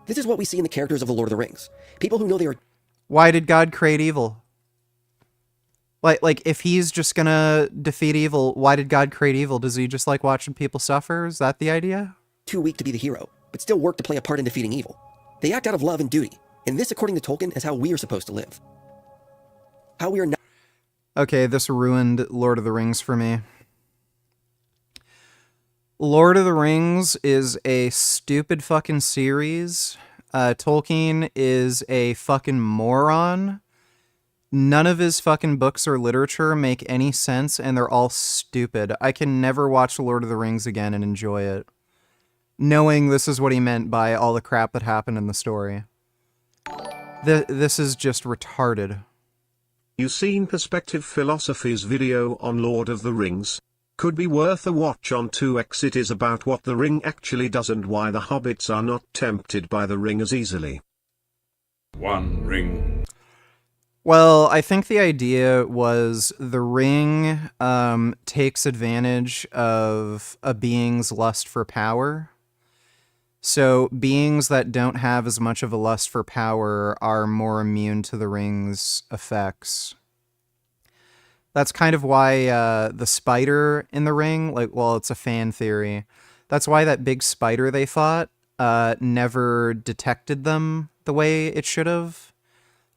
This is what we see in the characters of The Lord of the Rings. People who know they are... Why did God create evil? If he's just gonna defeat evil, why did God create evil? Does he just like watching people suffer? Is that the idea? Too weak to be the hero, but still work to play a part in defeating evil. They act out of love and duty, and this, according to Tolkien, is how we are supposed to live. How we are not... Okay, this ruined Lord of the Rings for me. Lord of the Rings is a stupid fucking series Tolkien is a fucking moron. None of his fucking books or literature make any sense, and they're all stupid. I can never watch Lord of the Rings again and enjoy it, knowing this is what he meant by all the crap that happened in the story. This is just retarded. You seen Perspective Philosophy's video on Lord of the Rings? Could be worth a watch on 2x. It is about what the ring actually does and why the hobbits are not tempted by the ring as easily. One ring. Well, I think the idea was the ring takes advantage of a being's lust for power. So beings that don't have as much of a lust for power are more immune to the ring's effects. That's kind of why the spider in the ring, it's a fan theory. That's why that big spider they fought never detected them the way it should have.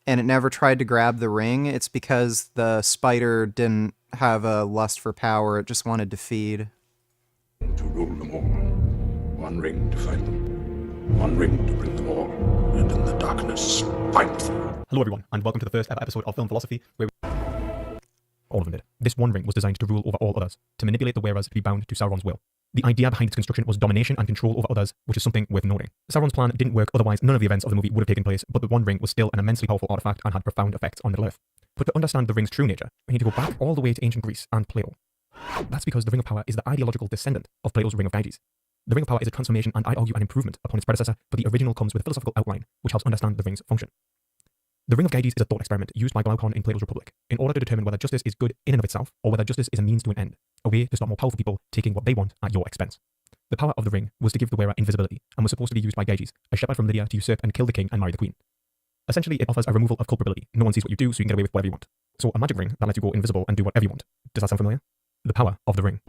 And it never tried to grab the ring. It's because the spider didn't have a lust for power. It just wanted to feed. To rule them all. One ring to fight them. One ring to bring them all. And in the darkness, fight them. Hello everyone, and welcome to the first ever episode of Film Philosophy, where all of them did. This one ring was designed to rule over all others, to manipulate the wearers to be bound to Sauron's will. The idea behind its construction was domination and control over others, which is something worth noting. Sauron's plan didn't work, otherwise none of the events of the movie would have taken place, but the One Ring was still an immensely powerful artifact and had profound effects on Middle-earth. But to understand the ring's true nature, we need to go back all the way to ancient Greece and Plato. That's because the Ring of Power is the ideological descendant of Plato's Ring of Gyges. The Ring of Power is a transformation and, I'd argue, an improvement upon its predecessor, but the original comes with a philosophical outline, which helps understand the ring's function. The Ring of Gyges is a thought experiment used by Glaucon in Plato's Republic in order to determine whether justice is good in and of itself, or whether justice is a means to an end, a way to stop more powerful people taking what they want at your expense. The power of the ring was to give the wearer invisibility, and was supposed to be used by Gyges, a shepherd from Lydia, to usurp and kill the king and marry the queen. Essentially, it offers a removal of culpability. No one sees what you do, so you can get away with whatever you want. So a magic ring that lets you go invisible and do whatever you want. Does that sound familiar? The power of the ring.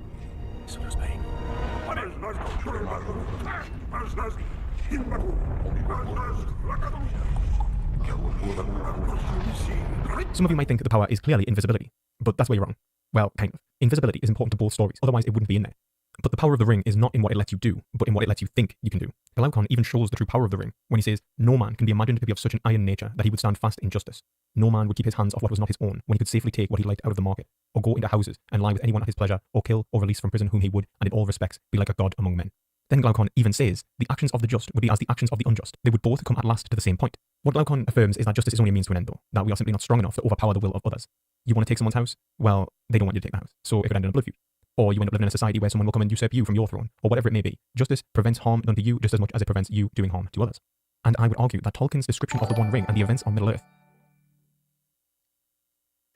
Some of you might think the power is clearly invisibility, but that's where you're wrong. Well, kind of. Invisibility is important to both stories, otherwise it wouldn't be in there. But the power of the ring is not in what it lets you do, but in what it lets you think you can do. Glaucon even shows the true power of the ring when he says, no man can be imagined to be of such an iron nature that he would stand fast in justice. No man would keep his hands off what was not his own when he could safely take what he liked out of the market, or go into houses and lie with anyone at his pleasure, or kill or release from prison whom he would, and in all respects, be like a god among men. Then Glaucon even says, the actions of the just would be as the actions of the unjust. They would both come at last to the same point. What Glaucon affirms is that justice is only a means to an end, though, that we are simply not strong enough to overpower the will of others. You want to take someone's house? Well, they don't want you to take the house, so it could end in a blood feud. Or you end up living in a society where someone will come and usurp you from your throne, or whatever it may be. Justice prevents harm done to you just as much as it prevents you doing harm to others. And I would argue that Tolkien's description of the One Ring and the events of Middle-earth.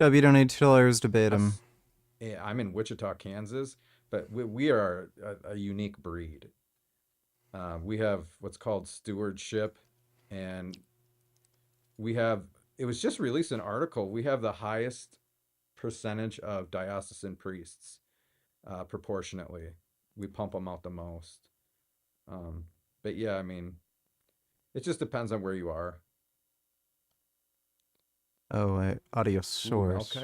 W don't need $2 to bait him. Yeah, I'm in Wichita, Kansas, but we are a unique breed. We have what's called stewardship, and it was just released an article, we have the highest percentage of diocesan priests. Proportionately, we pump them out the most. But yeah, I mean, it just depends on where you are. Oh, audio source.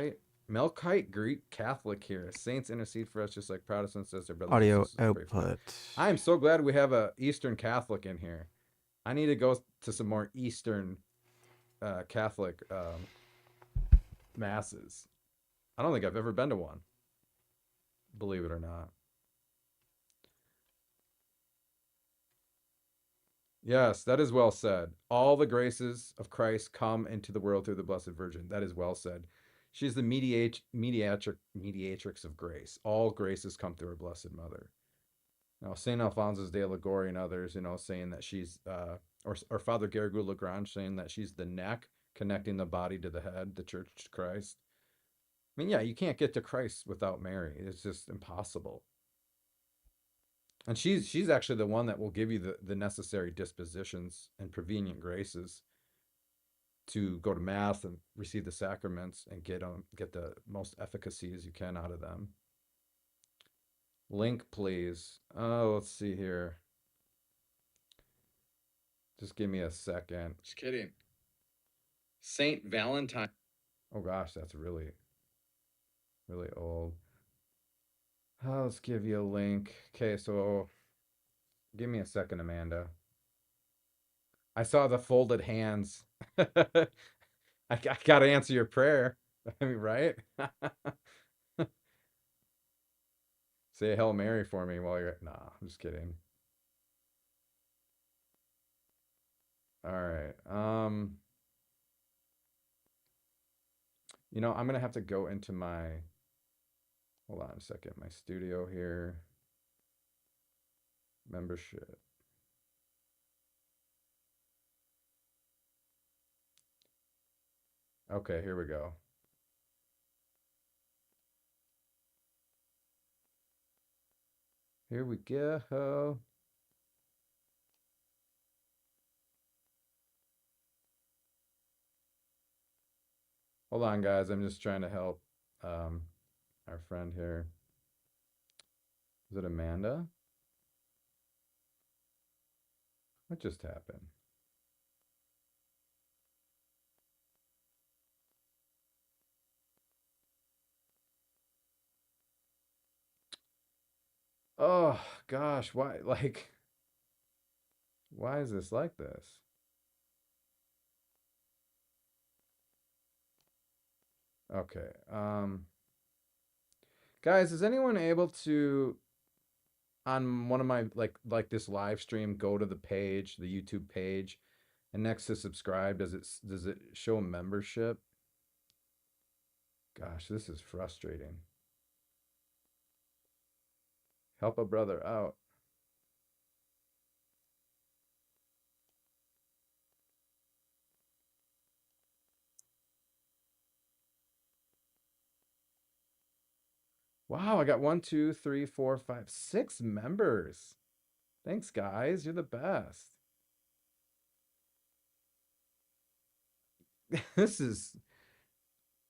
Melkite Greek Catholic here. Saints intercede for us just like Protestants as their brothers. Audio output. I am so glad we have a Eastern Catholic in here. I need to go to some more Eastern Catholic masses. I don't think I've ever been to one. Believe it or not. Yes, that is well said. All the graces of Christ come into the world through the Blessed Virgin. That is well said. She's the mediatrix of grace. All graces come through her Blessed Mother. Now, St. Alphonsus de Liguori and others, saying that she's, or Father Garrigou Lagrange saying that she's the neck connecting the body to the head, the Church to Christ. I mean, yeah, you can't get to Christ without Mary. It's just impossible. And she's actually the one that will give you the necessary dispositions and prevenient graces to go to Mass and receive the sacraments and get the most efficacy as you can out of them. Link, please. Oh, let's see here. Just give me a second. Just kidding. Saint Valentine. Oh gosh, that's really old. Let's give you a link. Okay, so give me a second, Amanda. I saw the folded hands. I got to answer your prayer. I mean, right? Say a Hail Mary for me while you're... Nah, I'm just kidding. All right. You know, I'm going to have to go into my... Hold on a second. My studio here. Membership. Okay, here we go. Here we go. Hold on, guys. I'm just trying to help our friend here. Is it Amanda? What just happened? Oh, gosh. Why, like, why is this like this? Okay. Guys, is anyone able to, on one of my, like this live stream, go to the page, the YouTube page, and next to subscribe, does it show membership? Gosh, this is frustrating. Help a brother out. Wow, I got 1, 2, 3, 4, 5, 6 members. Thanks, guys. You're the best. This is...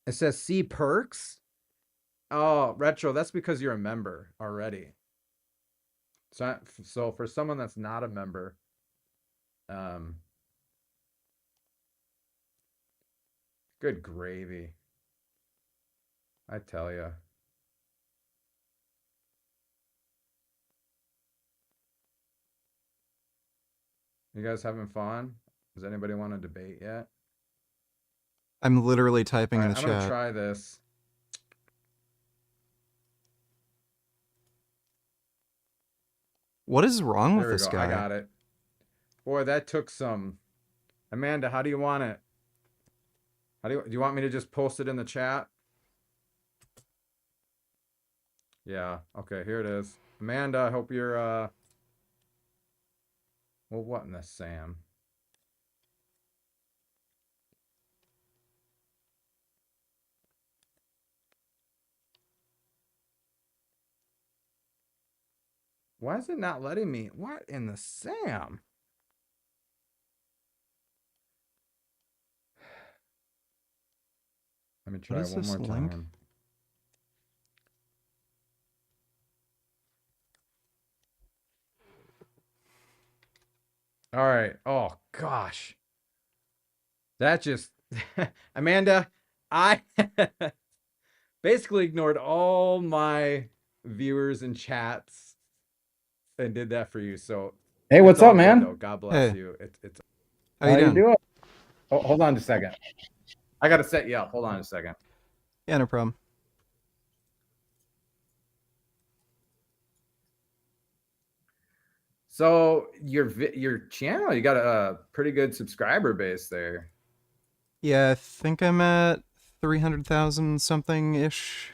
It says see perks. Oh, Retro, that's because you're a member already. So for someone that's not a member, good gravy. I tell you. You guys having fun? Does anybody want to debate yet? I'm literally typing in the I'm chat. gonna try this. What is wrong with There we this go. guy? I got it. Boy, that took some. Amanda, how do you want it? Do you want me to just post it in the chat? Yeah. Okay, here it is. Amanda, I hope you're well, what in the Sam? Why is it not letting me? What in the Sam? Let me try one more time. All right. Oh, gosh. That just... Amanda, I basically ignored all my viewers and chats and did that for you. So hey, what's up, man? Though. God bless you. It's How you doing? Oh, hold on a second. I got to set you up. Hold on a second. Yeah, no problem. So your channel, you got a pretty good subscriber base there. Yeah, I think I'm at 300,000 something ish.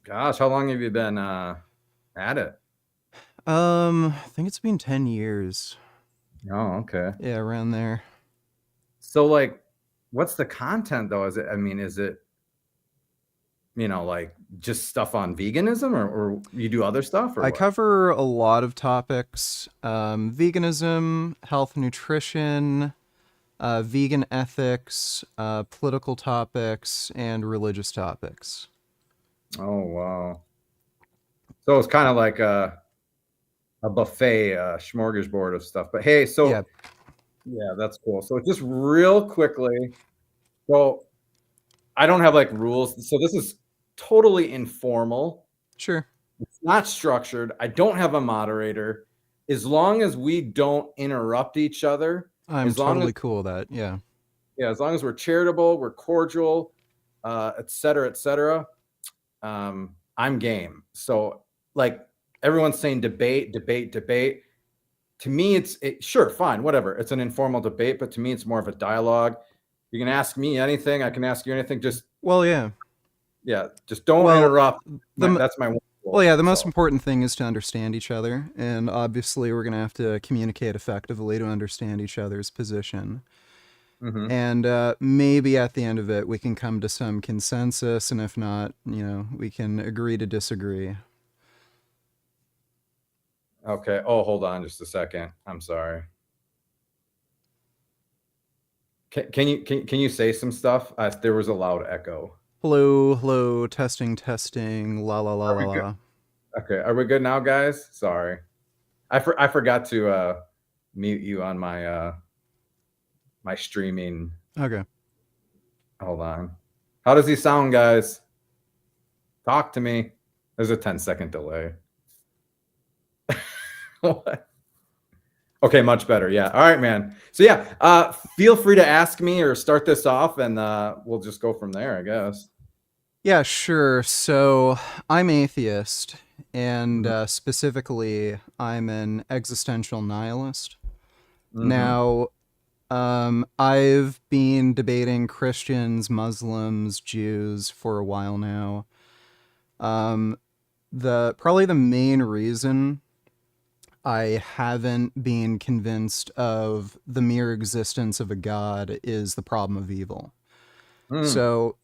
Gosh, how long have you been at it? I think it's been 10 years. Oh, okay. Yeah, around there. So like, what's the content though? Is it, you know, like just stuff on veganism or you do other stuff? Or I what? cover a lot of topics, veganism, health, nutrition, vegan ethics, political topics, and religious topics. Oh, wow. So it's kind of like a buffet, smorgasbord of stuff. But hey, so yeah, that's cool. So just real quickly, so I don't have like rules. So this is totally informal. Sure. It's not structured. I don't have a moderator. as long as we don't interrupt each other, I'm as long totally as cool with that. Yeah. yeah, as long as we're charitable, we're cordial, et cetera, et cetera. I'm game. So like everyone's saying debate, debate, debate. To me, sure, fine, whatever. It's an informal debate, but to me, it's more of a dialogue. You can ask me anything. I can ask you anything. Just Well, yeah. Just don't Well, interrupt. the m- That's my one rule. Well, yeah, the most So, important thing is to understand each other, and obviously we're going to have to communicate effectively to understand each other's position. mhm. And maybe at the end of it, we can come to some consensus, and if not, we can agree to disagree. Okay. Oh, hold on just a second. I'm sorry. Can you say some stuff? There was a loud echo. Hello, hello, testing, testing, la la la Are la we good? la. Okay. Are we good now, guys? Sorry. I forgot to mute you on my my streaming. Okay. Hold on. How does he sound, guys? Talk to me. There's a 10-second delay. What? Okay, much better. Yeah. All right, man. So yeah, feel free to ask me or start this off, and we'll just go from there, I guess. Yeah, sure. So I'm atheist, and specifically, I'm an existential nihilist. Now, I've been debating Christians, Muslims, Jews for a while now. Probably the main reason I haven't been convinced of the mere existence of a god is the problem of evil. So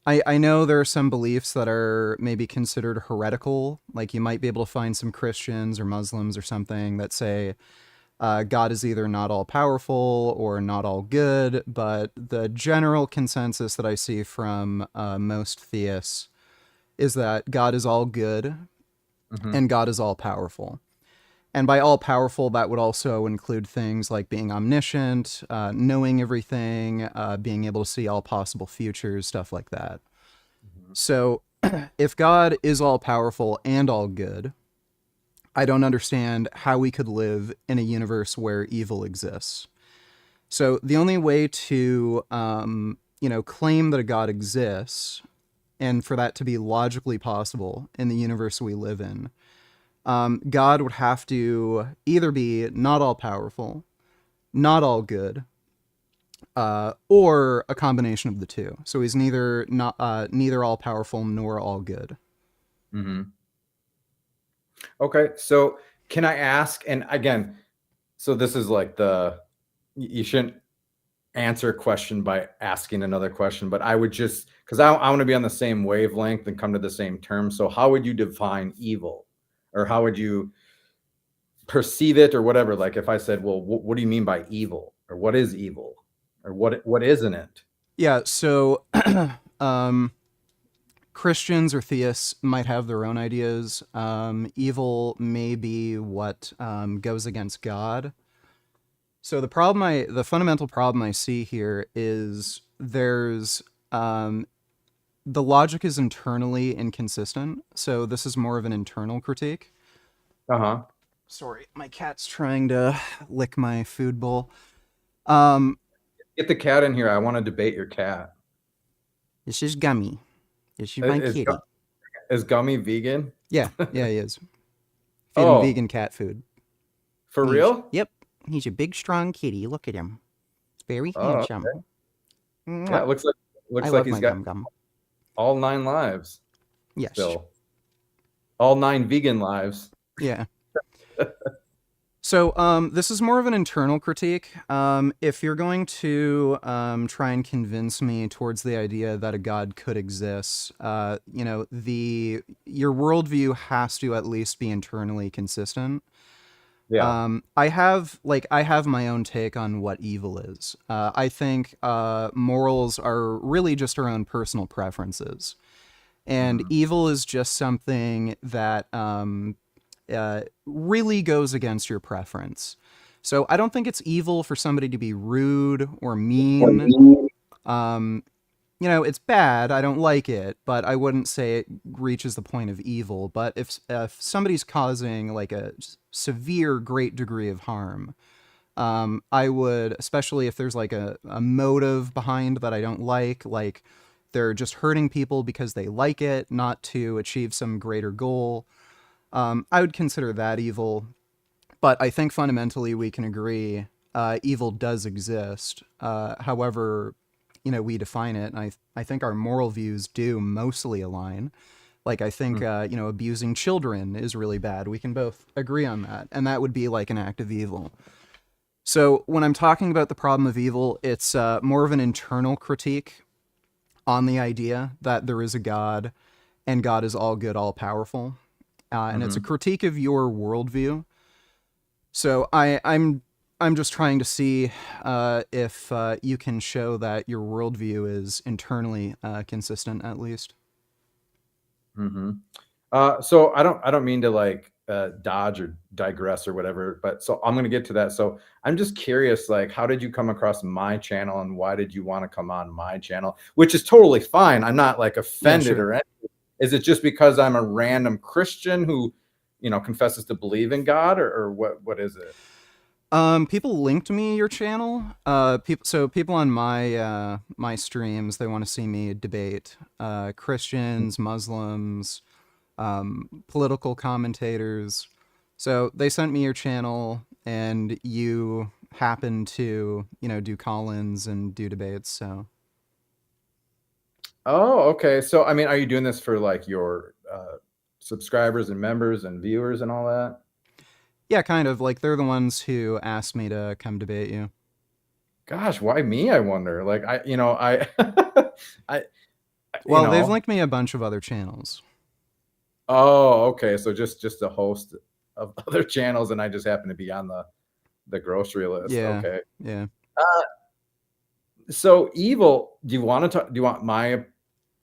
I know there are some beliefs that are maybe considered heretical. Like you might be able to find some Christians or Muslims or something that say God is either not all powerful or not all good. But the general consensus that I see from most theists is that God is all good and God is all powerful. And by all powerful, that would also include things like being omniscient, knowing everything, being able to see all possible futures, stuff like that. So if God is all powerful and all good, I don't understand how we could live in a universe where evil exists. So the only way to, claim that a God exists, and for that to be logically possible in the universe we live in, God would have to either be not all powerful, not all good, or a combination of the two. So he's neither all powerful nor all good. Okay, so can I ask? And again, so this is like you shouldn't answer a question by asking another question, but I would just because I want to be on the same wavelength and come to the same term. So how would you define evil, or how would you perceive it, or whatever? Like if I said, well, what do you mean by evil, or what is evil, or what isn't it? Yeah, so Christians or theists might have their own ideas. Evil may be what goes against God. So the fundamental problem I see here is there's the logic is internally inconsistent. So this is more of an internal critique. Sorry, my cat's trying to lick my food bowl. Get the cat in here. I want to debate your cat. This is Gummy. This is my kitty. Is Gummy vegan? Yeah, he is. Feed him vegan cat food. For real? Yep. He's a big, strong kitty. Look at him. It's very handsome. Okay. Yeah, it looks like he's got all 9 lives. Yes. Still. All 9 vegan lives. Yeah. So this is more of an internal critique. If you're going to try and convince me towards the idea that a god could exist, your worldview has to at least be internally consistent. Yeah. I have my own take on what evil is. I think morals are really just our own personal preferences, and evil is just something that really goes against your preference. So I don't think it's evil for somebody to be rude or mean. you know, it's bad. I don't like it, but I wouldn't say it reaches the point of evil. But if somebody's causing like a severe, great degree of harm, I would, especially if there's like a motive behind that I don't like they're just hurting people because they like it, not to achieve some greater goal. I would consider that evil. But I think fundamentally we can agree evil does exist. However, you know, we define it, and I think our moral views do mostly align. Like, I think, you know, abusing children is really bad. We can both agree on that. And that would be like an act of evil. So when I'm talking about the problem of evil, it's more of an internal critique on the idea that there is a God and God is all good, all powerful. And it's a critique of your worldview. So I'm just trying to see if you can show that your worldview is internally consistent, at least. So I don't mean to like dodge or digress or whatever, but so I'm going to get to that. So I'm just curious, like, how did you come across my channel and why did you want to come on my channel? Which is totally fine. I'm not like offended or anything. Is it just because I'm a random Christian who, you know, confesses to believe in God, or what is it? People linked me your channel. People on my my streams, they want to see me debate Christians, Muslims, political commentators. So they sent me your channel, and you happen to, you know, do call-ins and do debates. So. Oh, okay. So I mean, are you doing this for like your subscribers and members and viewers and all that? Yeah, kind of. Like, they're the ones who asked me to come debate you. Gosh, why me? I wonder. Like, I Well, they've linked me a bunch of other channels. Oh, okay. So just a host of other channels, and I just happen to be on the grocery list. Yeah. Okay. Yeah. So evil. Do you want to talk? Do you want my?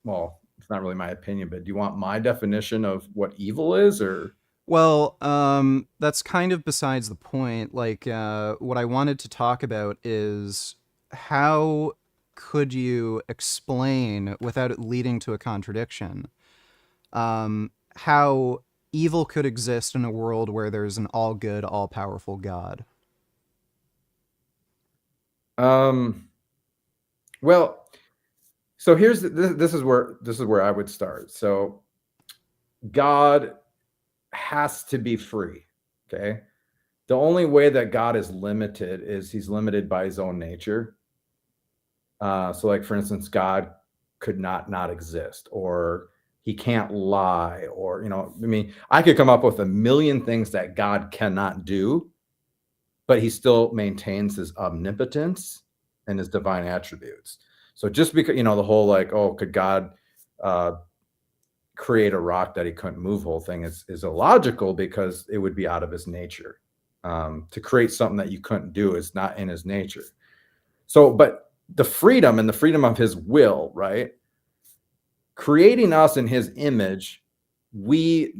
Well, it's not really my opinion, but do you want my definition of what evil is, or? Well, that's kind of besides the point. Like, what I wanted to talk about is how could you explain, without it leading to a contradiction, how evil could exist in a world where there's an all-good, all-powerful God? Well, so here's this is where I would start. So God has to be free. Okay. The only way that God is limited is he's limited by his own nature. So like, for instance, God could not exist, or he can't lie, or, you know, I mean, I could come up with a million things that God cannot do, but he still maintains his omnipotence and his divine attributes. So just because, you know, the whole like, oh, could God create a rock that he couldn't move whole thing is illogical, because it would be out of his nature. To create something that you couldn't do is not in his nature. So, but the freedom of his will, right? Creating us in his image, we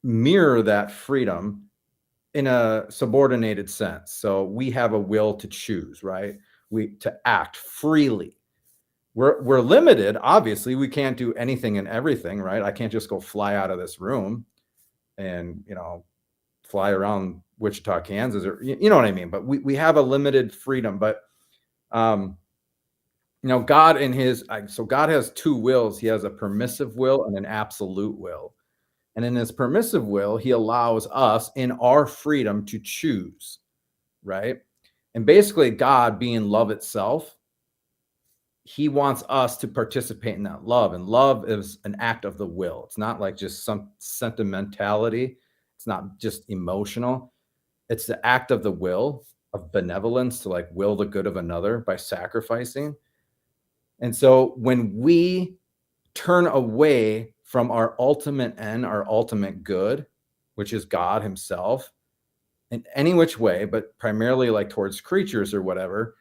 mirror that freedom in a subordinated sense. So we have a will to choose, right? To act freely. We're limited. Obviously, we can't do anything and everything, right? I can't just go fly out of this room and, you know, fly around Wichita, Kansas, or, you know what I mean? But we have a limited freedom. But, you know, God so God has two wills. He has a permissive will and an absolute will. And in his permissive will, he allows us in our freedom to choose, right? And basically, God, being love itself, he wants us to participate in that love. And love is an act of the will. It's not like just some sentimentality. It's not just emotional. It's the act of the will, of benevolence, to like will the good of another by sacrificing. And so when we turn away from our ultimate end, our ultimate good, which is God himself, in any which way, but primarily like towards creatures or whatever,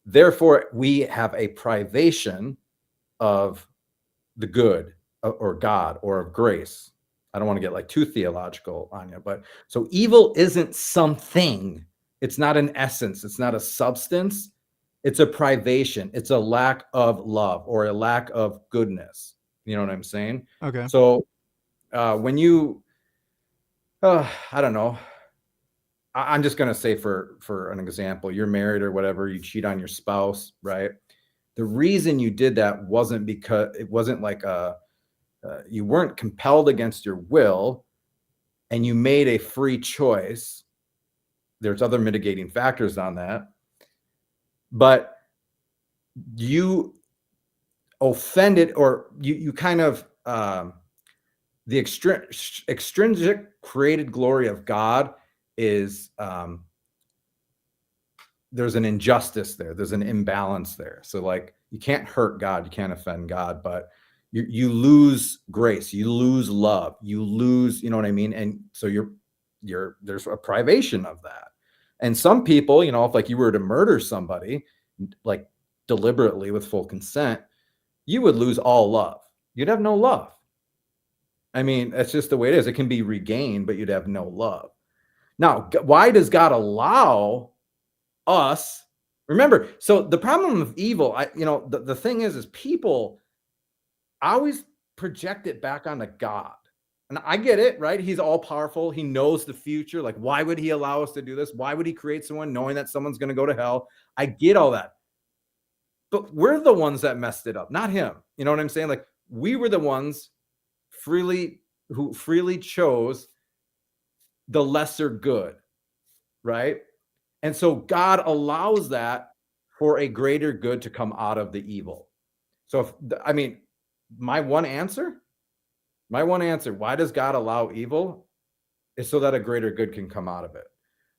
therefore we have a privation of the good or God or of grace. I don't want to get like too theological on you, but so evil isn't something. It's not an essence. It's not a substance. It's a privation. It's a lack of love or a lack of goodness. You know what I'm saying? Okay. So when you, I don't know, I'm just going to say for an example, you're married or whatever, you cheat on your spouse, right? The reason you did that wasn't because it wasn't like you weren't compelled against your will and you made a free choice. There's other mitigating factors on that, but you offended or you kind of the extrinsic created glory of God is there's an injustice there. There's an imbalance there. So like you can't hurt God, you can't offend God, but you lose grace, you lose love, you lose, you know what I mean? And so there's a privation of that. And some people, you know, if like you were to murder somebody, like deliberately with full consent, you would lose all love. You'd have no love. I mean, that's just the way it is. It can be regained, but you'd have no love. Now, why does God allow us? Remember, so the problem of evil, the thing is people always project it back onto God. And I get it, right? He's all powerful. He knows the future. Like, why would he allow us to do this? Why would he create someone knowing that someone's going to go to hell? I get all that. But we're the ones that messed it up, not him. You know what I'm saying? Like, we were the ones who freely chose the lesser good, right? And so God allows that for a greater good to come out of the evil. So my one answer, why does God allow evil? Is so that a greater good can come out of it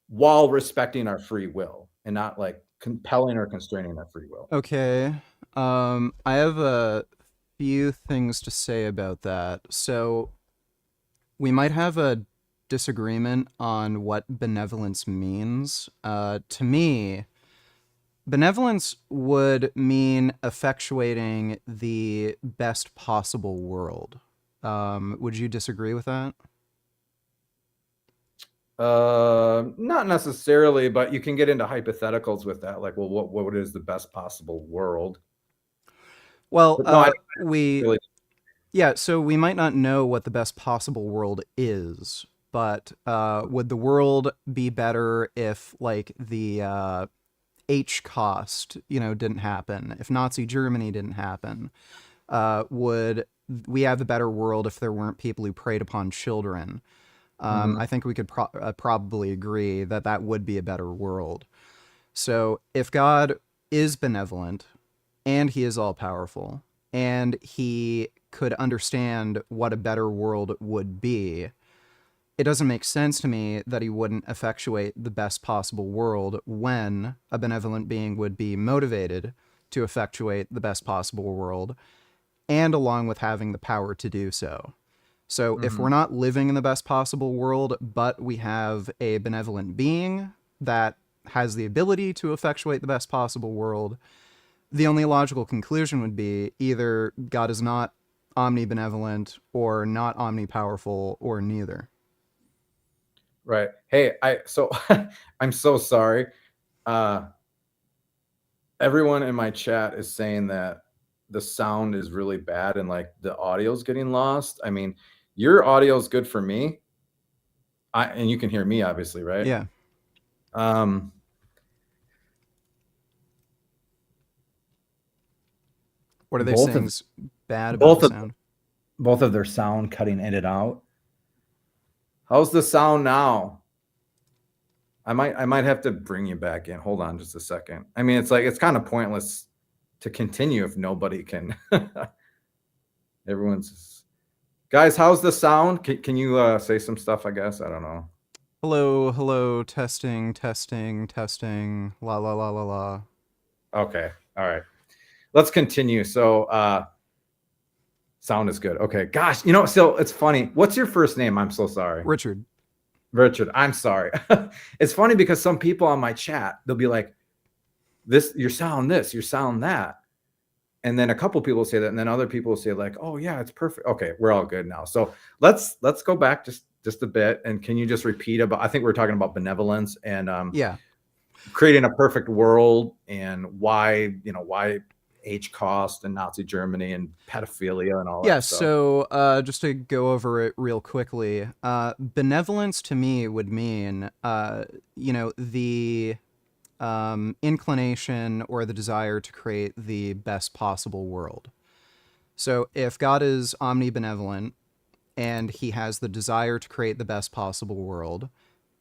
while respecting our free will and not like compelling or constraining our free will. Okay. I have a few things to say about that. So we might have a disagreement on what benevolence means. To me, benevolence would mean effectuating the best possible world. Would you disagree with that? Not necessarily, but you can get into hypotheticals with that. Like, well, what is the best possible world? Well, No, so we might not know what the best possible world is, but would the world be better if like the H cost, didn't happen? If Nazi Germany didn't happen, would we have a better world if there weren't people who preyed upon children? I think we could probably agree that that would be a better world. So if God is benevolent and he is all powerful and he could understand what a better world would be, it doesn't make sense to me that he wouldn't effectuate the best possible world when a benevolent being would be motivated to effectuate the best possible world, and along with having the power to do so. So if we're not living in the best possible world, but we have a benevolent being that has the ability to effectuate the best possible world, the only logical conclusion would be either God is not omnibenevolent or not omnipowerful or neither. Right. Hey, I'm so sorry. Everyone in my chat is saying that the sound is really bad and like the audio's getting lost. I mean, your audio is good for me. And you can hear me obviously, right? Yeah. What are they saying is bad about the sound? Both of their sound cutting in and out. How's the sound now? I might have to bring you back in. Hold on just a second. I mean, it's kind of pointless to continue if nobody can. Guys, how's the sound? Can you say some stuff, I guess? I don't know. Hello, testing, la la la la la. Okay, all right. Let's continue. So sound is good. Okay, gosh, so it's funny. What's your first name? I'm so sorry. Richard, I'm sorry. It's funny because some people on my chat, they'll be like, you sound that. And then a couple people say that, and then other people say like, oh yeah, it's perfect. Okay, we're all good now. So let's go back just a bit. And can you just repeat I think we're talking about benevolence and yeah. creating a perfect world and why H-Cost and Nazi Germany and pedophilia and all Yeah, that stuff. so just to go over it real quickly, benevolence to me would mean, the inclination or the desire to create the best possible world. So if God is omnibenevolent and he has the desire to create the best possible world,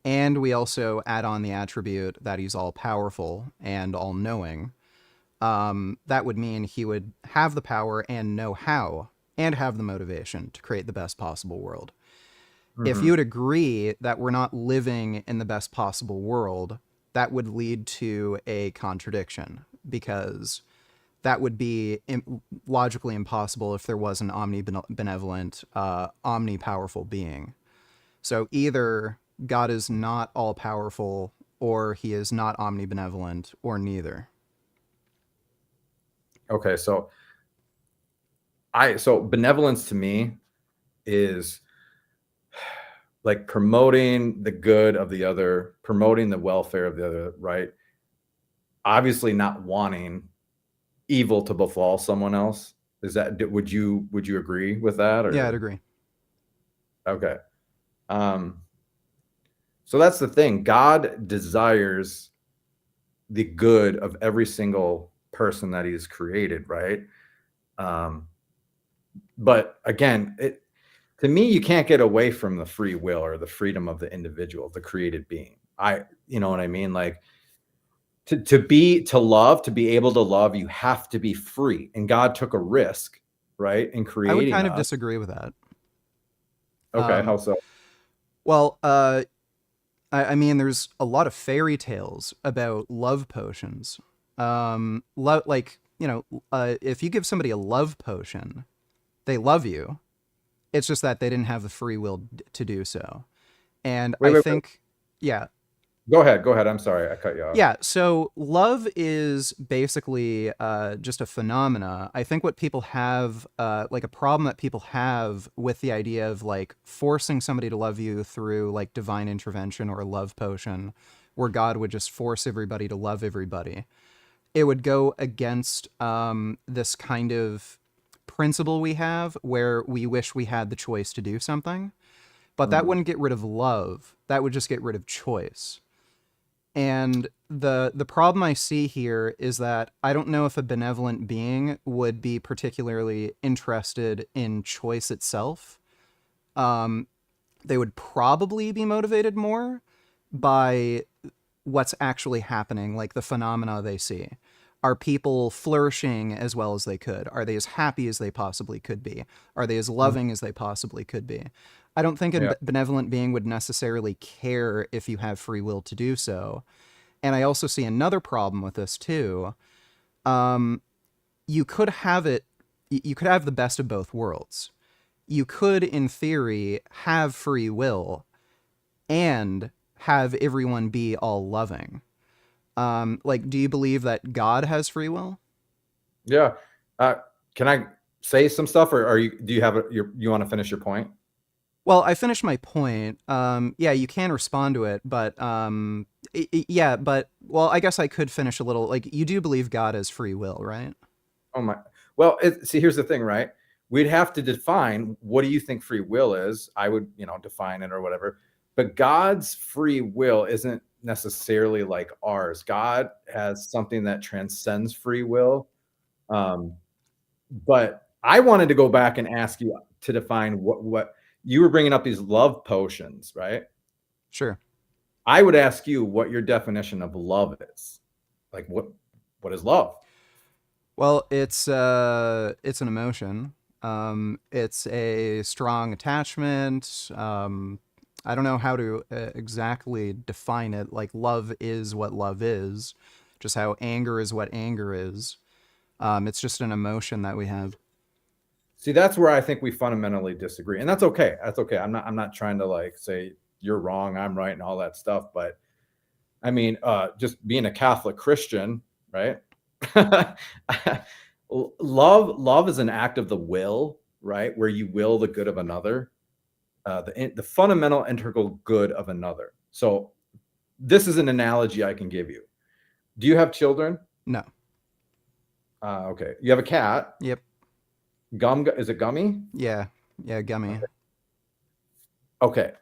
and we also add on the attribute that he's all powerful and all knowing, that would mean he would have the power and know how and have the motivation to create the best possible world. If you would agree that we're not living in the best possible world, that would lead to a contradiction, because that would be logically impossible if there was an omnibenevolent, omnipowerful being. So either God is not all powerful, or he is not omnibenevolent, or neither. Okay, so benevolence to me is like promoting the good of the other, promoting the welfare of the other, right? Obviously not wanting evil to befall someone else. Would you agree with that? Or? Yeah, I'd agree. Okay. So that's the thing. God desires the good of every single person that he's created, right? But again, to me, you can't get away from the free will or the freedom of the individual, the created being. You know what I mean? Like to be able to love, you have to be free. And God took a risk, right, in creating I would kind us. of disagree with that. Okay, how so? Well, I mean, there's a lot of fairy tales about love potions. If you give somebody a love potion, they love you. It's just that they didn't have the free will to do so. And I think, yeah. Go ahead. I'm sorry, I cut you off. Yeah, so love is basically just a phenomena. I think what people have, like a problem that people have with the idea of like forcing somebody to love you through like divine intervention or a love potion, where God would just force everybody to love everybody. It would go against this kind of principle we have where we wish we had the choice to do something, but that wouldn't get rid of love. That would just get rid of choice. And the problem I see here is that I don't know if a benevolent being would be particularly interested in choice itself. They would probably be motivated more by what's actually happening, like the phenomena they see. Are people flourishing as well as they could? Are they as happy as they possibly could be? Are they as loving as they possibly could be? I don't think a benevolent being would necessarily care if you have free will to do so. And I also see another problem with this too. You could have the best of both worlds. You could, in theory, have free will and have everyone be all loving. Do you believe that God has free will? Yeah. Can I say some stuff, or do you have you want to finish your point? Well, I finished my point. Yeah, you can respond to it, but I guess I could finish a little. Like, you do believe God has free will, right? Oh my. Well, see, here's the thing, right? We'd have to define, what do you think free will is? I would, define it or whatever. But God's free will isn't necessarily like ours. God has something that transcends free will. But I wanted to go back and ask you to define what you were bringing up, these love potions, right? Sure. I would ask you what your definition of love is. Like, what is love? Well, it's an emotion. It's a strong attachment. I don't know how to exactly define it. Like, love is what love is, just how anger is what anger is. It's just an emotion that we have. See, that's where I think we fundamentally disagree, and that's okay. That's okay. I'm not trying to like say you're wrong, I'm right, and all that stuff. But I mean, just being a Catholic Christian, right? Love is an act of the will, right? Where you will the good of another, the fundamental integral good of another. So this is an analogy I can give you. Do you have children? No. Okay. You have a cat. Yep. Is it Gummy? Yeah. Yeah, Gummy. Okay.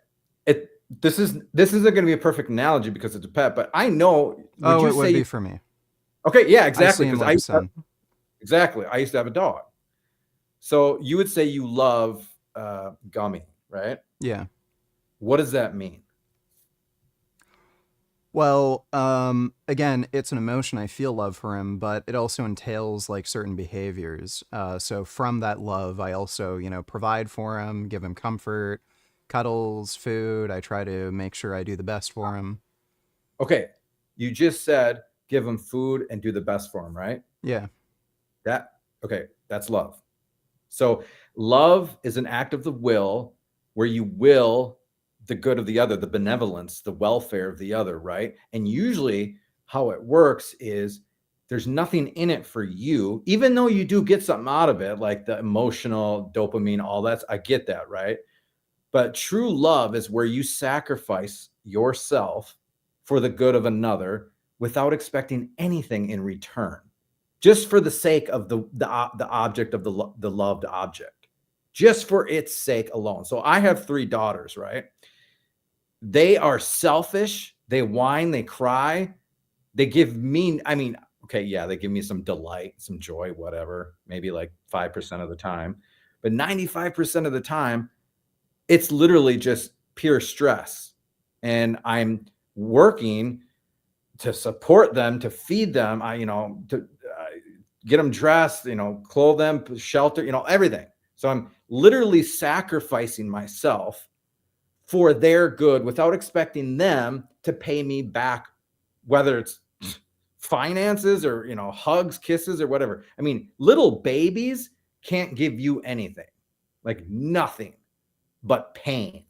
This isn't going to be a perfect analogy because it's a pet, but I know. It would be for me. Okay, yeah, exactly. I see him like a son. Exactly. I used to have a dog. So you would say you love Gummy, right? Yeah. What does that mean? Well, again, it's an emotion. I feel love for him, but it also entails like certain behaviors. So from that love, I also, provide for him, give him comfort, cuddles, food. I try to make sure I do the best for him. Okay. You just said give him food and do the best for him, right? Yeah. That's love. So love is an act of the will where you will the good of the other, the benevolence, the welfare of the other, right? And usually how it works is there's nothing in it for you, even though you do get something out of it, like the emotional dopamine, all that. I get that, right? But true love is where you sacrifice yourself for the good of another without expecting anything in return, just for the sake of the object of the loved object, just for its sake alone. So I have 3 daughters, right? They are selfish. They whine, they cry. They give me, they give me some delight, some joy, whatever, maybe like 5% of the time. But 95% of the time, it's literally just pure stress. And I'm working to support them, to feed them, to get them dressed, clothe them, shelter, everything. So I'm literally sacrificing myself for their good without expecting them to pay me back, whether it's finances or, hugs, kisses, or whatever. I mean, little babies can't give you anything, like nothing but pain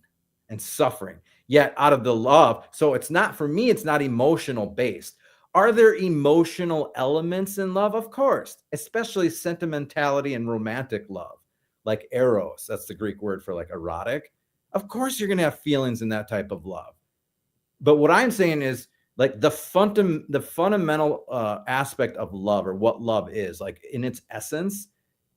and suffering, yet out of the love. So it's not, for me, it's not emotional based. Are there emotional elements in love? Of course, especially sentimentality and romantic love, like eros. That's the Greek word for like erotic. Of course, you're going to have feelings in that type of love. But what I'm saying is like the fundamental aspect of love, or what love is, like in its essence,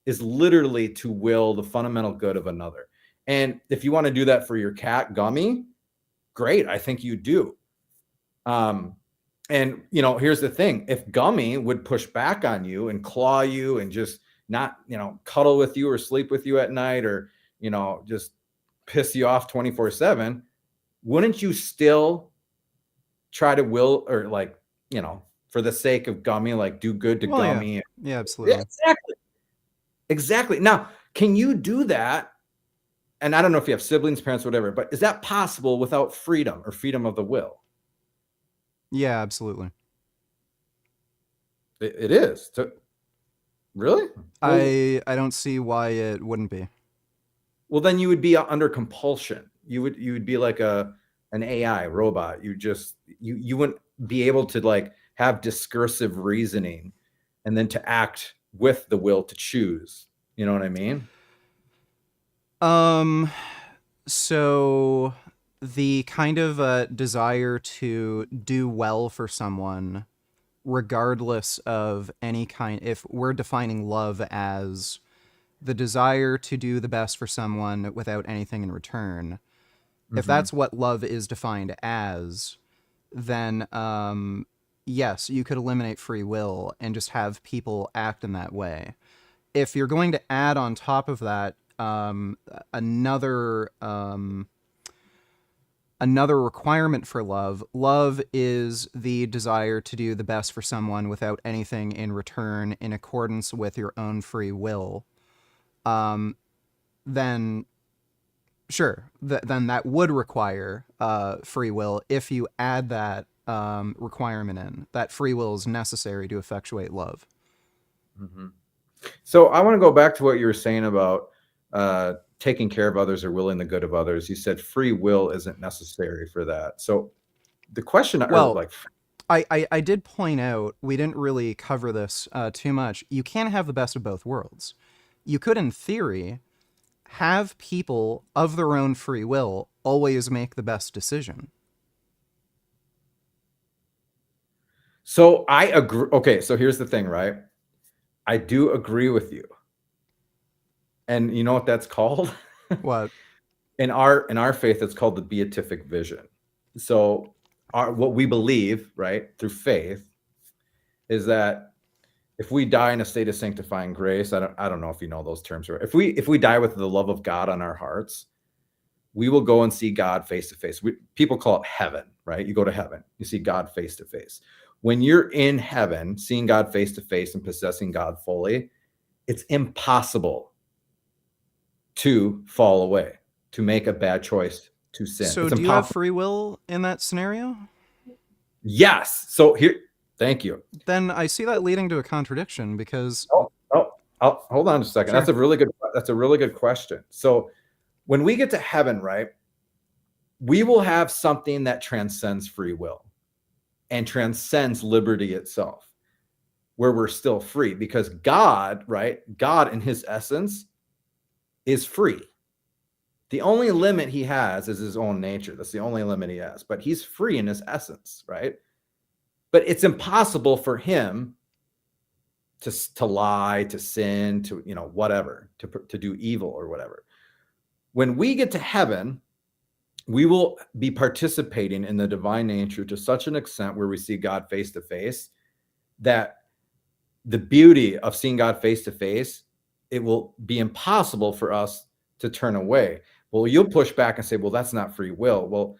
is literally to will the fundamental good of another. And if you want to do that for your cat, Gummy, great. I think you do. And, here's the thing. If Gummy would push back on you and claw you and just not, cuddle with you or sleep with you at night, or, just piss you off 24/7, wouldn't you still try to will, or like, for the sake of Gummy, like do good to Gummy? Yeah, absolutely. Yeah, exactly. Now, can you do that? And I don't know if you have siblings, parents, whatever, but is that possible without freedom or freedom of the will? Yeah, absolutely. It is. Really? I don't see why it wouldn't be. Well, then you would be under compulsion. You would be like an AI robot. You wouldn't be able to like have discursive reasoning and then to act with the will to choose. You know what I mean? So the kind of desire to do well for someone, regardless of any kind, if we're defining love as the desire to do the best for someone without anything in return, if that's what love is defined as, then yes, you could eliminate free will and just have people act in that way. If you're going to add on top of that another requirement for love is the desire to do the best for someone without anything in return, in accordance with your own free will, then sure, then that would require free will. If you add that requirement in, that free will is necessary to effectuate love. So I want to go back to what you were saying about taking care of others or willing the good of others. You said free will isn't necessary for that. So the question, I did point out, we didn't really cover this too much. You can't have the best of both worlds. You could, in theory, have people of their own free will always make the best decision. So I agree. Okay, so here's the thing, right? I do agree with you. And you know what that's called? What? In our faith, it's called the beatific vision. So what we believe, right, through faith, is that if we die in a state of sanctifying grace, I don't know if you know those terms, right? If we die with the love of God on our hearts, we will go and see God face to face. People call it heaven, right? You go to heaven, you see God face to face. When you're in heaven, seeing God face to face and possessing God fully, it's impossible to fall away, to make a bad choice, to sin. So It's do you have impossible. free will in that scenario? Yes. So here, thank you. Then I see that leading to a contradiction because Hold on just a second. Sure. That's a really good question. So when we get to heaven, right, we will have something that transcends free will and transcends liberty itself, where we're still free, because God, right, God in his essence is free. The only limit he has is his own nature. That's the only limit he has, but he's free in his essence, right? But it's impossible for him to lie, to sin, to, you know, whatever, to do evil or whatever. When we get to heaven, we will be participating in the divine nature to such an extent where we see God face to face, that the beauty of seeing God face to face, it will be impossible for us to turn away. Well, you'll push back and say, well, that's not free will. Well,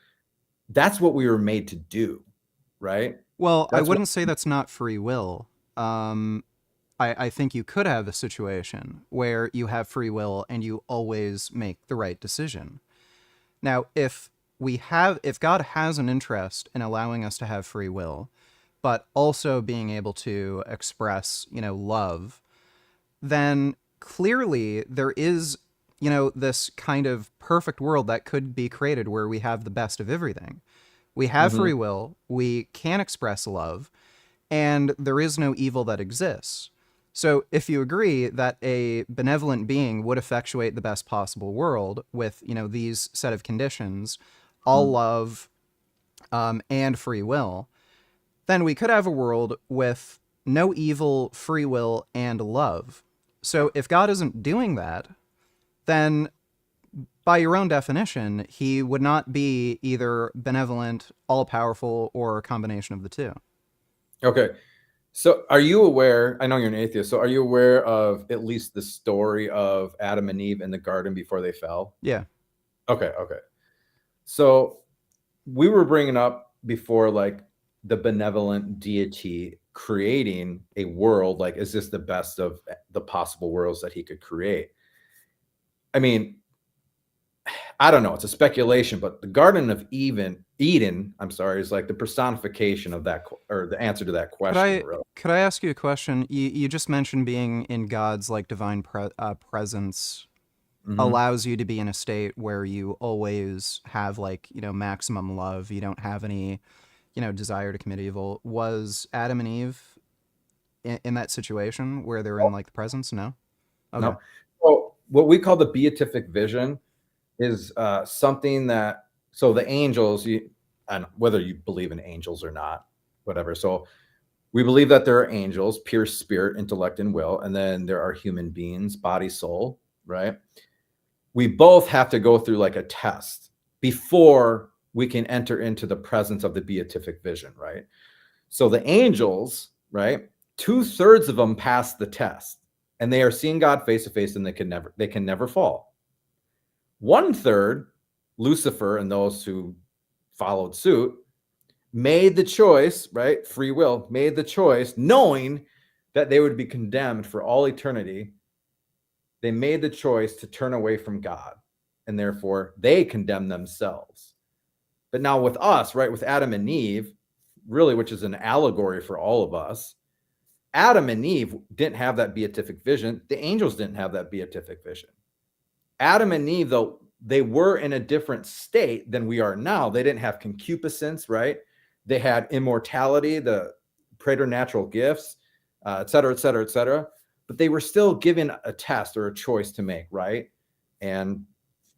that's what we were made to do, right? Well, I That's wouldn't say that's not free will. I think you could have a situation where you have free will and you always make the right decision. Now, if God has an interest in allowing us to have free will, but also being able to express, love, then clearly there is, this kind of perfect world that could be created where we have the best of everything. We have free will, we can express love, and there is no evil that exists. So if you agree that a benevolent being would effectuate the best possible world with, these set of conditions, all love and free will, then we could have a world with no evil, free will, and love. So if God isn't doing that, then by your own definition, he would not be either benevolent, all-powerful, or a combination of the two. Okay. So are you aware, I know you're an atheist, so are you aware of at least the story of Adam and Eve in the garden before they fell? Yeah. Okay. So we were bringing up before, like, the benevolent deity creating a world, like, is this the best of the possible worlds that he could create? I mean, I don't know, it's a speculation, but the Garden of Eden, is like the personification of that, or the answer to that question. Could I ask you a question? You just mentioned being in God's divine presence allows you to be in a state where you always have maximum love. You don't have any, desire to commit evil. Was Adam and Eve in that situation where they're in the presence? No. Okay. No. Well, what we call the beatific vision is something that, so the angels, and whether you believe in angels or not, whatever. So we believe that there are angels, Piers, spirit, intellect, and will, and then there are human beings, body, soul, right? We both have to go through like a test before we can enter into the presence of the beatific vision, right? So the angels, right, 2/3 of them pass the test, and they are seeing God face to face, and they can never fall. 1/3, Lucifer and those who followed suit, made the choice, right? Free will, made the choice, knowing that they would be condemned for all eternity. They made the choice to turn away from God, and therefore they condemn themselves. But now with us, right, with Adam and Eve, really, which is an allegory for all of us, Adam and Eve didn't have that beatific vision. The angels didn't have that beatific vision. Adam and Eve, though, they were in a different state than we are now. They didn't have concupiscence, right? They had immortality, the preternatural gifts, et cetera, et cetera, et cetera. But they were still given a test or a choice to make, right? And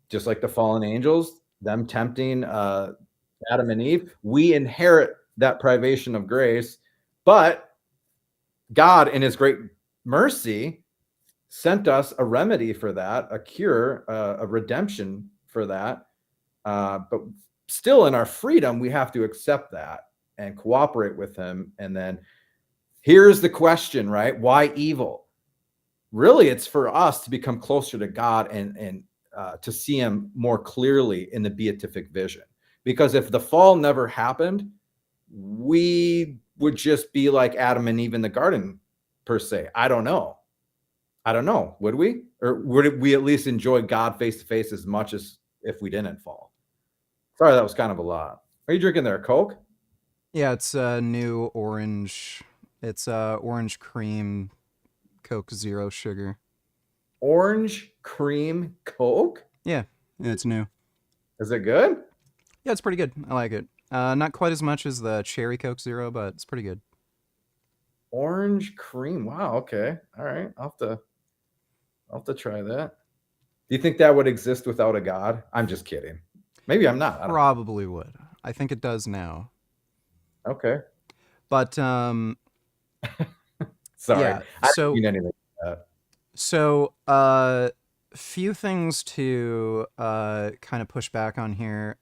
just like the fallen angels, them tempting Adam and Eve, we inherit that privation of grace But God, in his great mercy, sent us a remedy for that, a cure, a redemption for that. But still, in our freedom, we have to accept that and cooperate with him. And then here's the question, right? Why evil? Really, it's for us to become closer to God and to see him more clearly in the beatific vision. Because if the fall never happened, we would just be like Adam and Eve in the garden, per se. I don't know. Would we? Or would we at least enjoy God face to face as much as if we didn't fall? Sorry, that was kind of a lot. Are you drinking there, Coke? Yeah, it's a new orange. It's orange cream Coke Zero Sugar. Orange cream Coke? Yeah, it's new. Is it good? Yeah, it's pretty good. I like it. Not quite as much as the cherry Coke Zero, but it's pretty good. Orange cream. Wow. Okay. All right. I'll have to try that. Do you think that would exist without a God? I'm just kidding. Maybe I'm not. Probably would. I think it does now. Okay. But sorry. Yeah, I didn't mean anything like that. So few things to kind of push back on here.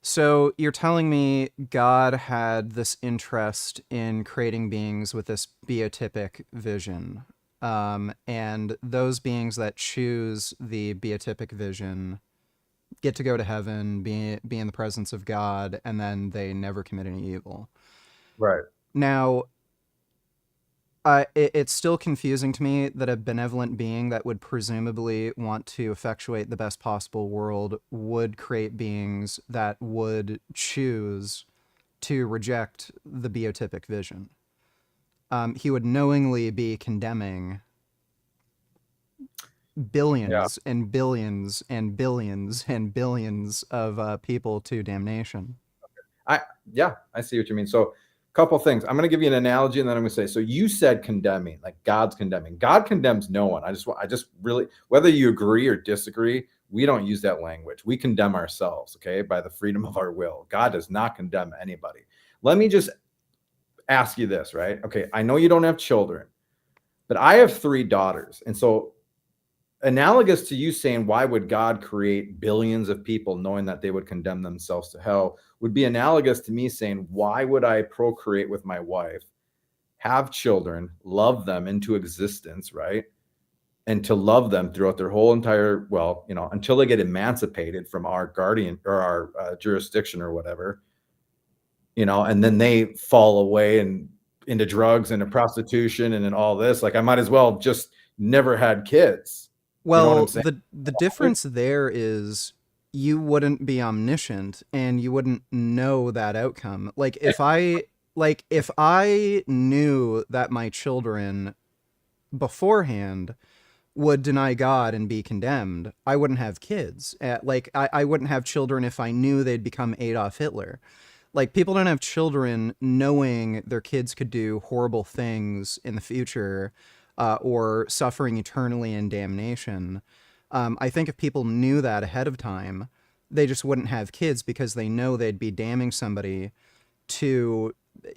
So you're telling me God had this interest in creating beings with this beatific vision. And those beings that choose the beatific vision get to go to heaven, be in the presence of God, and then they never commit any evil. Right. Now, it's still confusing to me that a benevolent being that would presumably want to effectuate the best possible world would create beings that would choose to reject the beatific vision. He would knowingly be condemning billions and billions and billions and billions of people to damnation. I see what you mean. So a couple things. I'm going to give you an analogy and then I'm going to say, so you said condemning, like God's condemning. God condemns no one. I just really, whether you agree or disagree, we don't use that language. We condemn ourselves, okay, by the freedom of our will. God does not condemn anybody. Let me just ask you this, right? Okay, I know you don't have children, but I have 3 daughters. And so analogous to you saying, why would God create billions of people knowing that they would condemn themselves to hell, would be analogous to me saying, why would I procreate with my wife, have children, love them into existence, right? And to love them throughout their whole entire, well, until they get emancipated from our guardian or our jurisdiction or whatever, and then they fall away and into drugs and into prostitution and in all this. Like, I might as well just never had kids. Well, you know what I'm saying? the difference there is you wouldn't be omniscient and you wouldn't know that outcome. Like if I knew that my children beforehand would deny God and be condemned, I wouldn't have kids. I wouldn't have children if I knew they'd become Adolf Hitler. Like, people don't have children knowing their kids could do horrible things in the future, or suffering eternally in damnation. I think if people knew that ahead of time, they just wouldn't have kids because they know they'd be damning somebody to,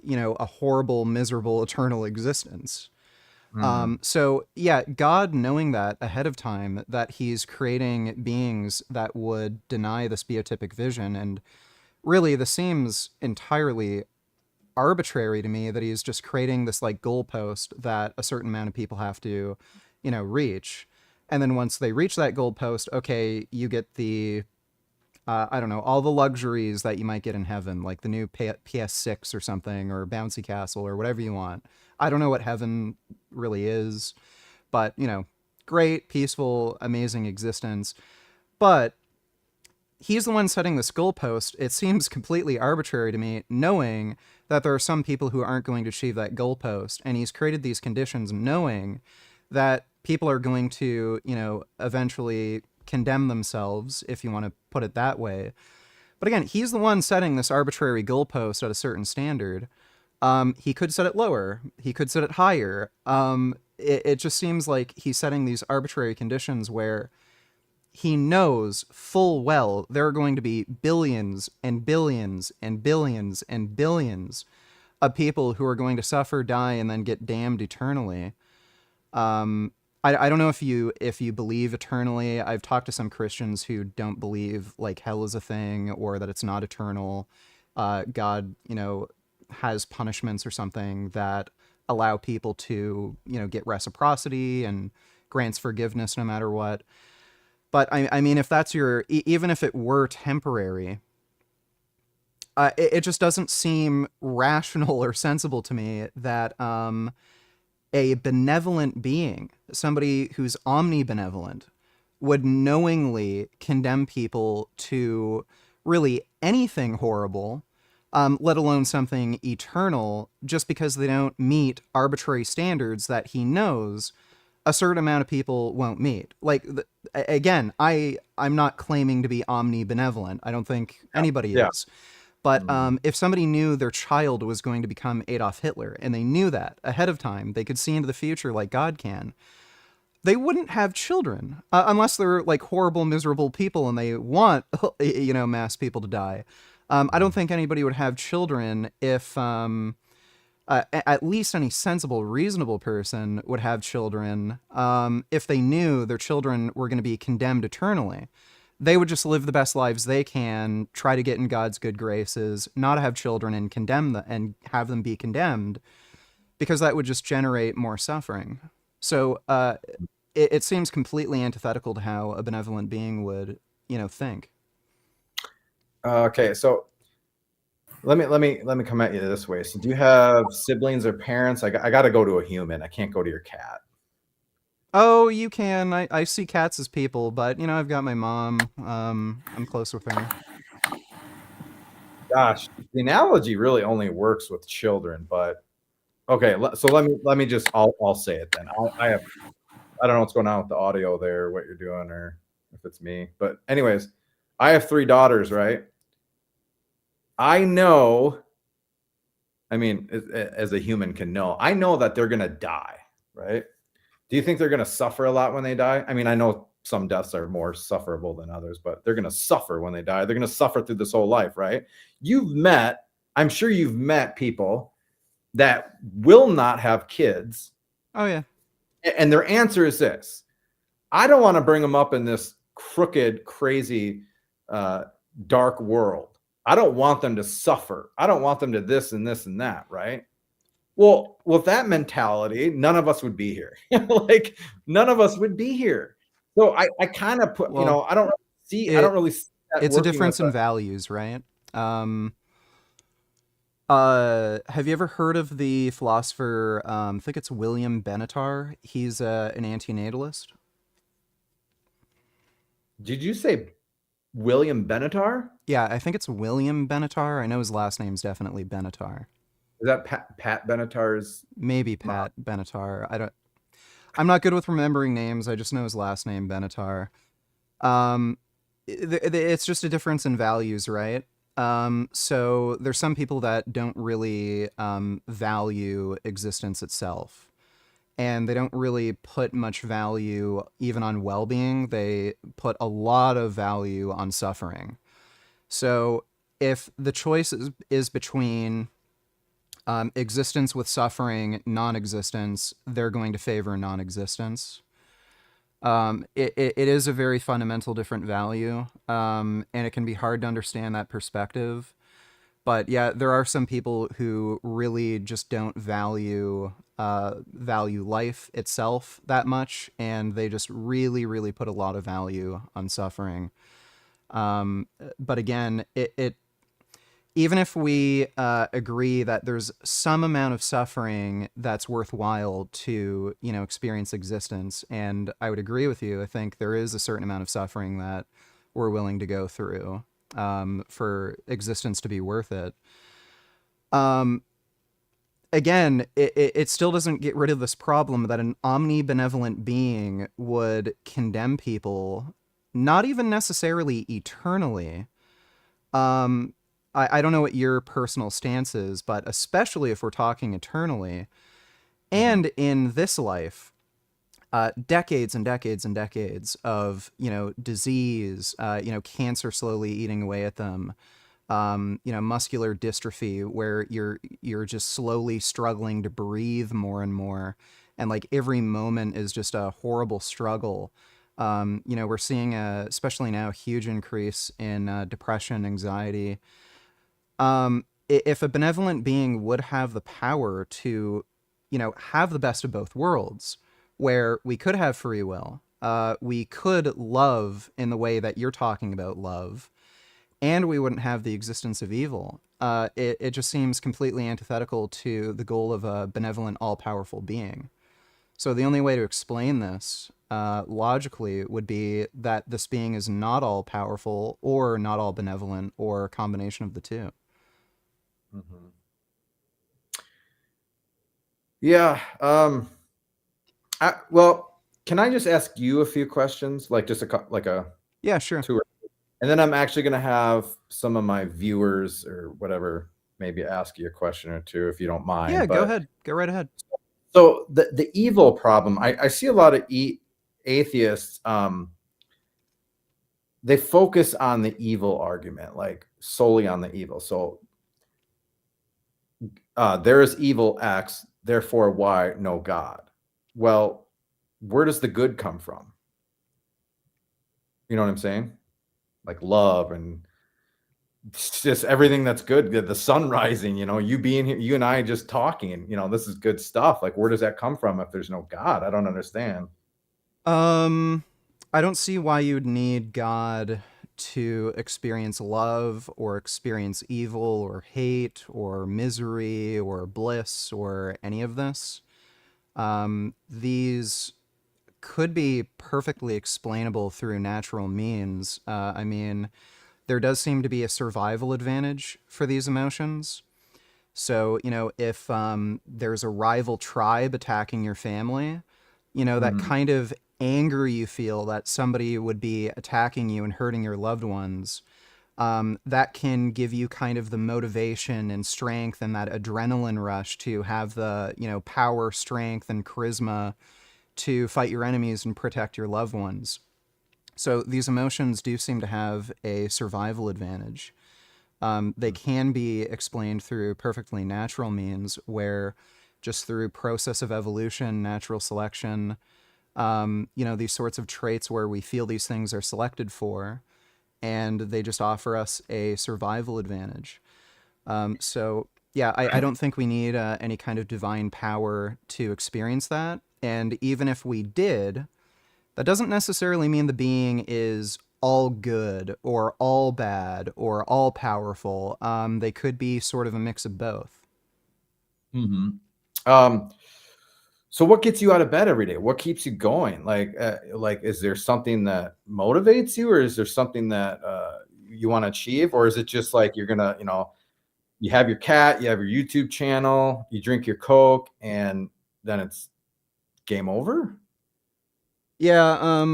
a horrible, miserable, eternal existence. So yeah, God knowing that ahead of time, that he's creating beings that would deny this beatific vision, and really this seems entirely arbitrary to me that he's just creating this like goalpost that a certain amount of people have to, reach. And then once they reach that goalpost, okay, you get the, I don't know, all the luxuries that you might get in heaven, like the new PS6 or something, or bouncy castle or whatever you want. I don't know what heaven really is, but, great, peaceful, amazing existence. But he's the one setting this goalpost. It seems completely arbitrary to me, knowing that there are some people who aren't going to achieve that goalpost. And he's created these conditions knowing that people are going to, eventually condemn themselves, if you want to put it that way. But again, he's the one setting this arbitrary goalpost at a certain standard. He could set it lower. He could set it higher. It just seems like he's setting these arbitrary conditions where he knows full well there are going to be billions and billions and billions and billions of people who are going to suffer, die, and then get damned eternally. I don't know if you believe eternally. I've talked to some Christians who don't believe like hell is a thing or that it's not eternal. God, has punishments or something that allow people to, get reciprocity and grants forgiveness no matter what. But I mean, if that's even if it were temporary, it just doesn't seem rational or sensible to me that a benevolent being, somebody who's omnibenevolent, would knowingly condemn people to really anything horrible, let alone something eternal, just because they don't meet arbitrary standards that he knows a certain amount of people won't meet. Like, again, I'm not claiming to be omnibenevolent. I don't think anybody is. But if somebody knew their child was going to become Adolf Hitler, and they knew that ahead of time, they could see into the future like God can, they wouldn't have children unless they're like horrible, miserable people and they want, mass people to die. I don't think anybody would have children if, at least any sensible, reasonable person would have children if they knew their children were going to be condemned eternally. They would just live the best lives they can, try to get in God's good graces, not have children and condemn them and have them be condemned, because that would just generate more suffering. So it seems completely antithetical to how a benevolent being would, think. Okay, so let me come at you this way. So do you have siblings or parents? I got to go to a human. I can't go to your cat. Oh, you can. I see cats as people, but I've got my mom. I'm close with her. Gosh, the analogy really only works with children, but okay. So let me just I'll say it then. I don't know what's going on with the audio there, what you're doing, or if it's me. But anyways, I have 3 daughters, right? I know. I mean, as a human can know, I know that they're gonna die, right? Do you think they're going to suffer a lot when they die? I mean, I know some deaths are more sufferable than others, but they're going to suffer when they die. They're going to suffer through this whole life, right? I'm sure you've met people that will not have kids. Oh, yeah. And their answer is this: I don't want to bring them up in this crooked, crazy, dark world. I don't want them to suffer. I don't want them to this and this and that, right? Well, with that mentality, none of us would be here. Like, none of us would be here. So I kind of put, I don't really see that. It's a difference in values, right? Have you ever heard of the philosopher, I think it's William Benatar? He's an antinatalist. Did you say William Benatar? Yeah, I think it's William Benatar. I know his last name's definitely Benatar. Is that Pat Benatar's? Maybe Pat Benatar. I'm not good with remembering names. I just know his last name, Benatar. It's just a difference in values, right? So there's some people that don't really value existence itself. And they don't really put much value even on well-being. They put a lot of value on suffering. So if the choice is between existence with suffering, non-existence, they're going to favor non-existence. It is a very fundamental different value, and it can be hard to understand that perspective. But yeah, there are some people who really just don't value life itself that much, and they just really, really put a lot of value on suffering. But again, even if we agree that there's some amount of suffering that's worthwhile to, experience existence, and I would agree with you, I think there is a certain amount of suffering that we're willing to go through for existence to be worth it. Again, it still doesn't get rid of this problem that an omnibenevolent being would condemn people, not even necessarily eternally. I don't know what your personal stance is, but especially if we're talking eternally, and in this life, decades and decades and decades of, disease, cancer slowly eating away at them, muscular dystrophy where you're just slowly struggling to breathe more and more, and like every moment is just a horrible struggle. We're seeing especially now, a huge increase in depression, anxiety. If a benevolent being would have the power to, have the best of both worlds, where we could have free will, we could love in the way that you're talking about love, and we wouldn't have the existence of evil. It just seems completely antithetical to the goal of a benevolent, all-powerful being. So the only way to explain this logically would be that this being is not all-powerful or not all benevolent, or a combination of the two. Mm-hmm. Yeah. Well, can I just ask you a few questions? Like just Yeah, sure. And then I'm actually going to have some of my viewers or whatever maybe ask you a question or two if you don't mind. Yeah, go ahead. Go right ahead. So the evil problem, I see a lot of atheists, they focus on the evil argument, like solely on the evil. So there is evil X, therefore why no God? Well, where does the good come from? You know what I'm saying? Like love and just everything that's good, the sun rising, you being here, you and I just talking, and this is good stuff. Like, where does that come from if there's no God? I don't understand. I don't see why you'd need God to experience love or experience evil or hate or misery or bliss or any of this. These could be perfectly explainable through natural means. I mean, there does seem to be a survival advantage for these emotions. So, if there's a rival tribe attacking your family, that kind of anger you feel that somebody would be attacking you and hurting your loved ones, that can give you kind of the motivation and strength and that adrenaline rush to have the, power, strength, and charisma to fight your enemies and protect your loved ones. So these emotions do seem to have a survival advantage. They can be explained through perfectly natural means, where just through process of evolution, natural selection, these sorts of traits where we feel these things are selected for, and they just offer us a survival advantage. So yeah, I don't think we need any kind of divine power to experience that. And even if we did, that doesn't necessarily mean the being is all good or all bad or all powerful. They could be sort of a mix of both. Mm-hmm. So what gets you out of bed every day? What keeps you going? Like, is there something that motivates you, or is there something that you want to achieve, or is it just like you're gonna, you have your cat, you have your YouTube channel, you drink your Coke, and then it's game over? Yeah,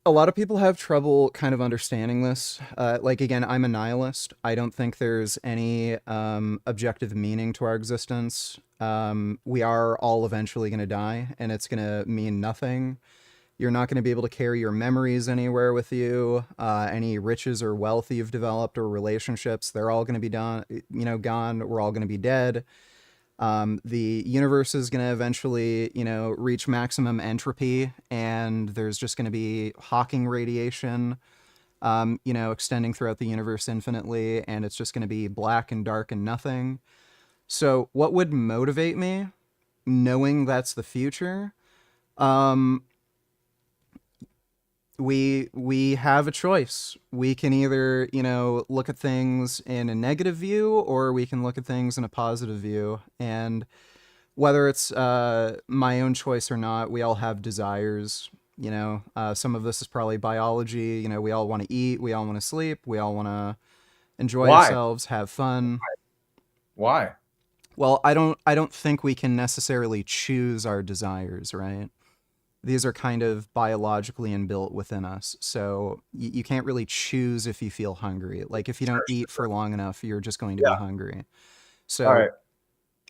a lot of people have trouble kind of understanding this. Like, again, I'm a nihilist. I don't think there's any objective meaning to our existence. We are all eventually going to die, and it's going to mean nothing. You're not going to be able to carry your memories anywhere with you. Any riches or wealth you've developed or relationships, they're all going to be gone. We're all going to be dead. The universe is going to eventually, reach maximum entropy, and there's just going to be Hawking radiation, extending throughout the universe infinitely, and it's just going to be black and dark and nothing. So what would motivate me, knowing that's the future? We have a choice. We can either, look at things in a negative view, or we can look at things in a positive view. And whether it's my own choice or not, we all have desires. Some of this is probably biology. We all want to eat. We all want to sleep. We all want to enjoy ourselves, have fun. Why? Well, I don't think we can necessarily choose our desires, right? These are kind of biologically inbuilt within us. So you can't really choose if you feel hungry. Like, if you don't eat for long enough, you're just going to be hungry. So, all right.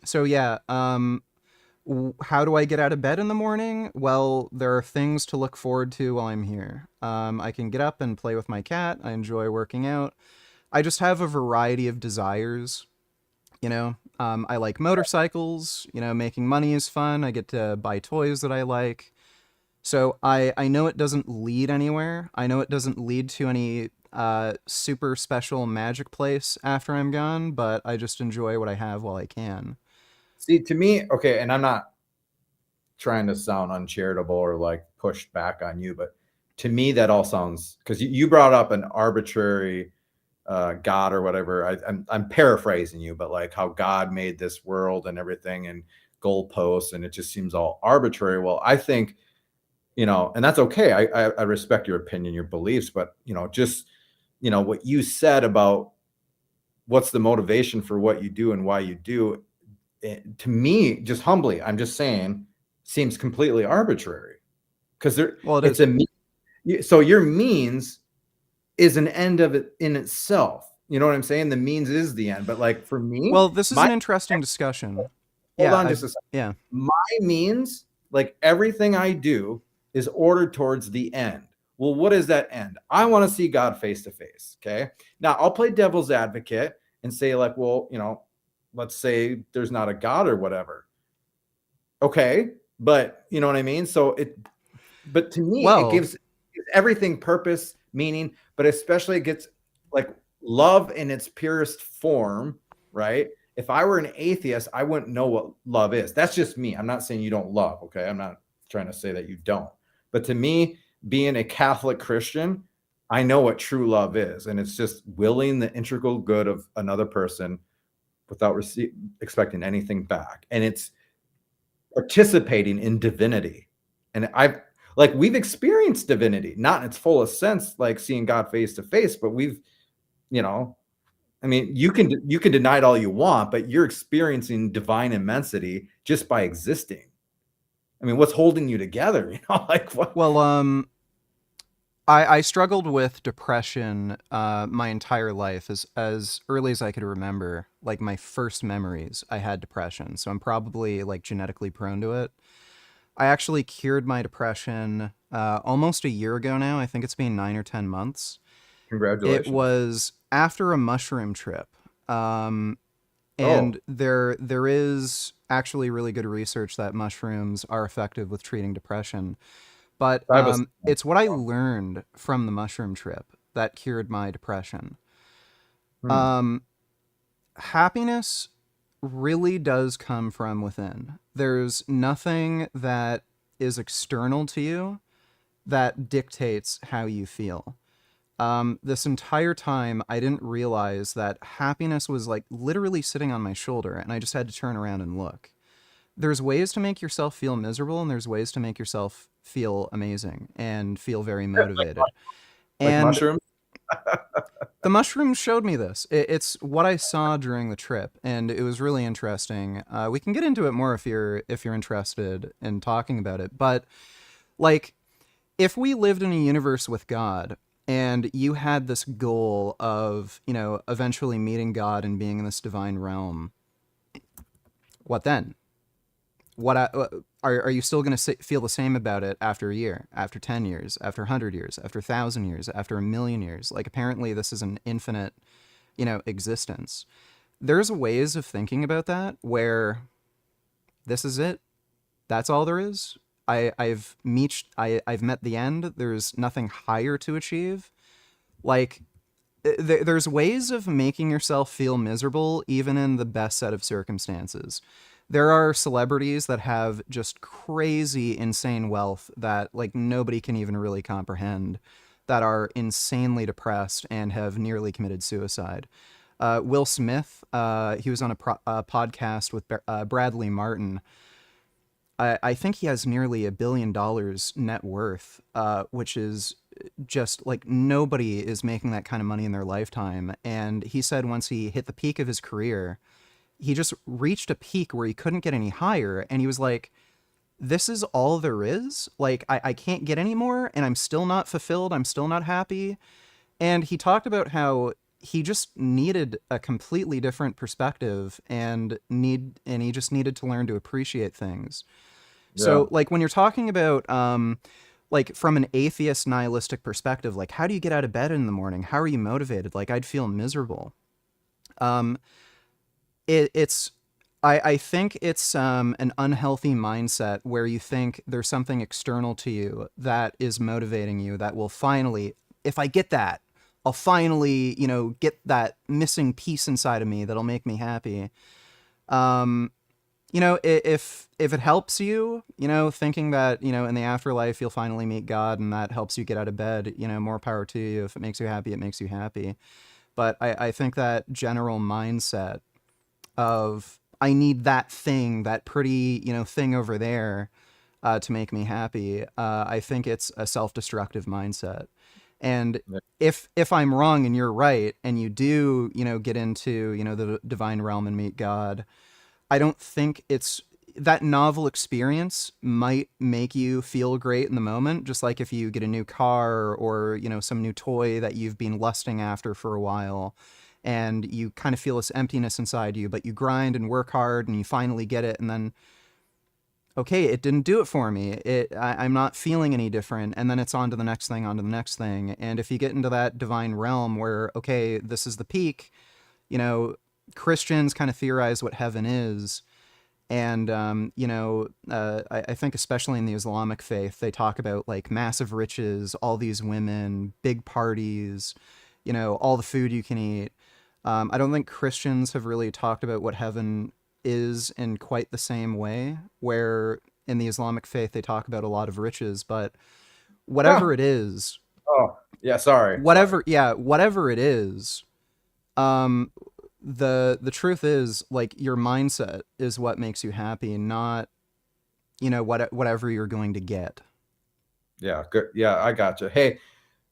So yeah, how do I get out of bed in the morning? Well, there are things to look forward to while I'm here. I can get up and play with my cat. I enjoy working out. I just have a variety of desires. I like motorcycles. Making money is fun. I get to buy toys that I like. So I know it doesn't lead anywhere. I know it doesn't lead to any super special magic place after I'm gone, but I just enjoy what I have while I can. See, to me, okay, and I'm not trying to sound uncharitable or like push back on you, but to me that all sounds, because you brought up an arbitrary God or whatever. I'm paraphrasing you, but like how God made this world and everything and goalposts, and it just seems all arbitrary. Well, I think, and that's okay. I respect your opinion, your beliefs, but just what you said about what's the motivation for what you do and why you do, to me, just humbly, I'm just saying, seems completely arbitrary. Because so your means is an end of it in itself. You know what I'm saying? The means is the end. But like for me, well, this is an interesting discussion. Hold on just a second. Yeah. My means, like everything I do, is ordered towards the end. Well, what is that end? I want to see God face to face. Okay. Now I'll play devil's advocate and say, like, well, let's say there's not a God or whatever. Okay. But you know what I mean? But to me, it gives everything purpose, meaning, but especially it gets like love in its purest form, right? If I were an atheist, I wouldn't know what love is. That's just me. I'm not saying you don't love. Okay. I'm not trying to say that you don't. But to me, being a Catholic Christian, I know what true love is. And it's just willing the integral good of another person without expecting anything back. And it's participating in divinity. And we've experienced divinity, not in its fullest sense, like seeing God face to face, but we've, I mean, you can deny it all you want, but you're experiencing divine immensity just by existing. I mean, what's holding you together? Like what? Well, I struggled with depression my entire life. As early as I could remember, like my first memories, I had depression. So I'm probably like genetically prone to it. I actually cured my depression almost a year ago now. I think it's been 9 or 10 months. Congratulations. It was after a mushroom trip. And there is actually really good research that mushrooms are effective with treating depression. But it's what I learned from the mushroom trip that cured my depression. Happiness really does come from within. There's nothing that is external to you that dictates how you feel. This entire time, I didn't realize that happiness was like literally sitting on my shoulder, and I just had to turn around and look. There's ways to make yourself feel miserable, and there's ways to make yourself feel amazing and feel very motivated. Like mushrooms? The mushrooms showed me this. It's what I saw during the trip, and it was really interesting. We can get into it more if you're interested in talking about it. But like, if we lived in a universe with God, and you had this goal of, eventually meeting God and being in this divine realm, what then? What are you still going to feel the same about it after a year, after 10 years, after 100 years, after 1,000 years, after 1,000,000 years? Like, apparently this is an infinite, existence. There's ways of thinking about that where this is it. That's all there is. I've met the end. There's nothing higher to achieve. Like, there's ways of making yourself feel miserable even in the best set of circumstances. There are celebrities that have just crazy, insane wealth that like nobody can even really comprehend, that are insanely depressed and have nearly committed suicide. Will Smith, he was on a podcast with Bradley Martin. I think he has nearly $1 billion net worth, which is just like nobody is making that kind of money in their lifetime. And he said once he hit the peak of his career, he just reached a peak where he couldn't get any higher. And he was like, this is all there is. Like, I can't get any more, and I'm still not fulfilled. I'm still not happy. And he talked about how he just needed a completely different perspective and he just needed to learn to appreciate things. Yeah. So like when you're talking about like from an atheist nihilistic perspective, like how do you get out of bed in the morning? How are you motivated? Like I'd feel miserable. It's I think it's an unhealthy mindset where you think there's something external to you that is motivating you, that will finally, if I get that, I'll finally, get that missing piece inside of me that'll make me happy. If it helps you, thinking that, in the afterlife you'll finally meet God and that helps you get out of bed, more power to you. If it makes you happy, it makes you happy. But I think that general mindset of I need that thing, that pretty, thing over there to make me happy. I think it's a self-destructive mindset. And if I'm wrong and you're right, and you do, get into, the divine realm and meet God, I don't think it's that novel experience might make you feel great in the moment. Just like if you get a new car or, some new toy that you've been lusting after for a while, and you kind of feel this emptiness inside you, but you grind and work hard and you finally get it. And then, okay, it didn't do it for me. I'm not feeling any different. And then it's on to the next thing, on to the next thing. And if you get into that divine realm where, okay, this is the peak, Christians kind of theorize what heaven is. And, I think especially in the Islamic faith, they talk about like massive riches, all these women, big parties, all the food you can eat. I don't think Christians have really talked about what heaven is in quite the same way, where in the Islamic faith, they talk about a lot of riches, but whatever it is. Oh, yeah, sorry. Whatever it is, the truth is, like, your mindset is what makes you happy, not, whatever you're going to get. Yeah, good. Yeah, I gotcha. Hey,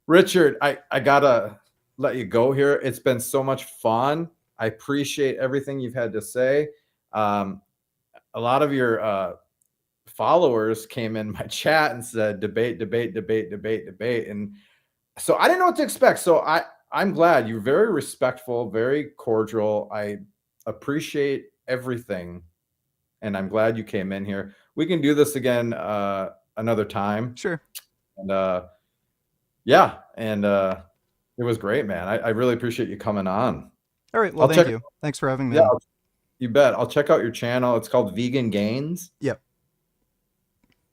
Richard, I gotta let you go here. It's been so much fun. I appreciate everything you've had to say. A lot of your followers came in my chat and said debate. And so I didn't know what to expect. So I'm glad. You're very respectful, very cordial. I appreciate everything. And I'm glad you came in here. We can do this again another time. Sure. And yeah. And it was great, man. I really appreciate you coming on. All right. Well, thank you. Thanks for having me. Yeah, you bet. I'll check out your channel. It's called Vegan Gains. Yep.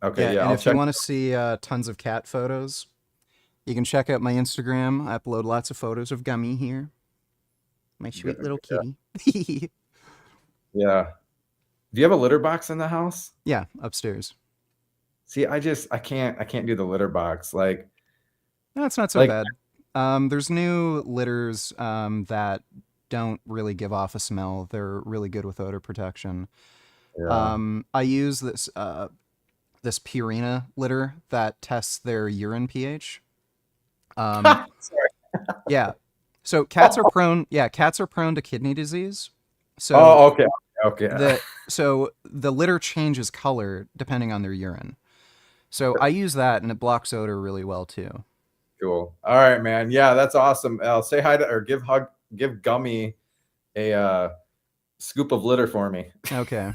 Okay. Yeah. And I'll if you want to see tons of cat photos, you can check out my Instagram. I upload lots of photos of Gummy here. My sweet little kitty. Yeah. Do you have a litter box in the house? Yeah, upstairs. See, I can't do the litter box. Like, no, it's not so bad. There's new litters that don't really give off a smell. They're really good with odor protection. Yeah. I use this Purina litter that tests their urine pH. Yeah. So cats are prone to kidney disease. So okay. So the litter changes color depending on their urine. So I use that and it blocks odor really well too. Cool. All right, man. Yeah, that's awesome. Say hi to or give Gummy a scoop of litter for me. Okay.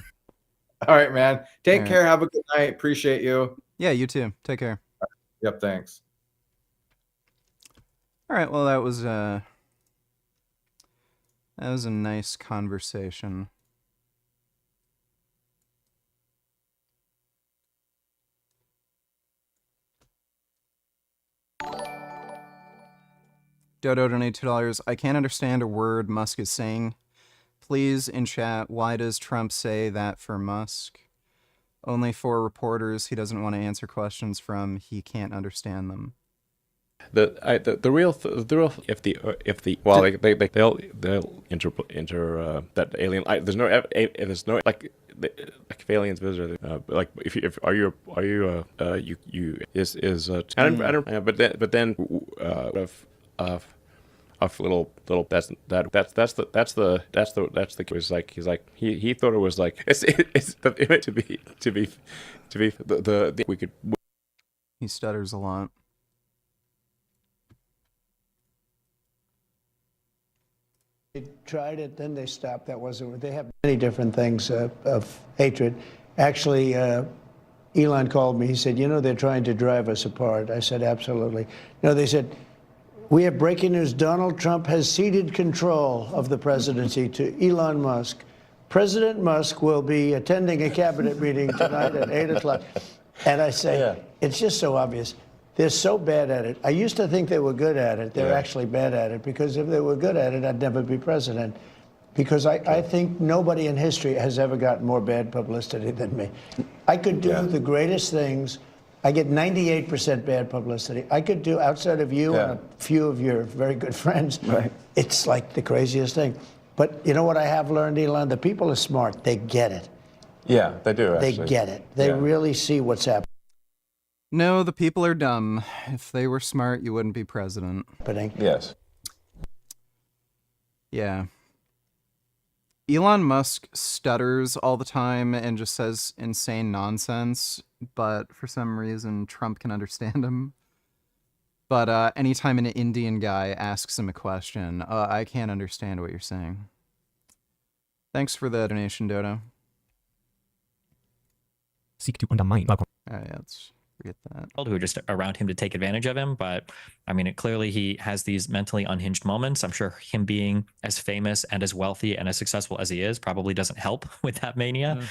All right, man. Take care. Have a good night. Appreciate you. Yeah, you too. Take care. Yep, thanks. All right, well, that was a nice conversation. Dodo donated $2. I can't understand a word Musk is saying. Please, in chat, why does Trump say that for Musk? Only for reporters he doesn't want to answer questions from. He can't understand them. They'll enter that alien. There's no like aliens visitor. Like if are you but then of little that's the was like he thought it was like it's to be the we could. He stutters a lot. They tried it, then they stopped. That wasn't. They have many different things of hatred. Actually, Elon called me. He said, you know, they're trying to drive us apart. I said, absolutely. No, they said, we have breaking news. Donald Trump has ceded control of the presidency to Elon Musk. President Musk will be attending a cabinet meeting tonight at 8 o'clock. And I say, it's just so obvious. They're so bad at it. I used to think they were good at it. They're actually bad at it, because if they were good at it, I'd never be president. Because I think nobody in history has ever gotten more bad publicity than me. I could do the greatest things. I get 98% bad publicity. I could do, outside of you and a few of your very good friends, it's like the craziest thing. But you know what I have learned, Elon? The people are smart. They get it. Yeah, they do, actually. They get it. They really see what's happening. No, the people are dumb. If they were smart, you wouldn't be president. Yes. Yeah. Elon Musk stutters all the time and just says insane nonsense, but for some reason Trump can understand him. But anytime an Indian guy asks him a question, I can't understand what you're saying. Thanks for the donation, Dodo. Seek to undermine. Yeah, let's forget that. Who are just around him to take advantage of him. But I mean, clearly he has these mentally unhinged moments. I'm sure him being as famous and as wealthy and as successful as he is probably doesn't help with that mania.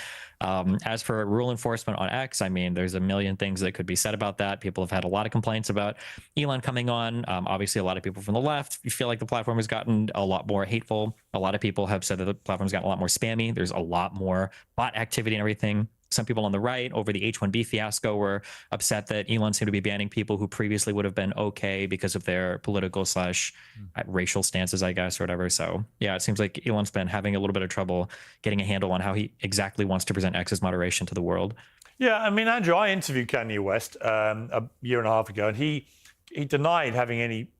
As for rule enforcement on X, I mean, there's a million things that could be said about that. People have had a lot of complaints about Elon coming on. Obviously, a lot of people from the left feel like the platform has gotten a lot more hateful. A lot of people have said that the platform's gotten a lot more spammy. There's a lot more bot activity and everything. Some people on the right over the H-1B fiasco were upset that Elon seemed to be banning people who previously would have been okay because of their political / racial stances, I guess, or whatever. So yeah, it seems like Elon's been having a little bit of trouble getting a handle on how he exactly wants to present X's moderation to the world. Yeah, I mean, Andrew, I interviewed Kanye West a year and a half ago, and he denied having any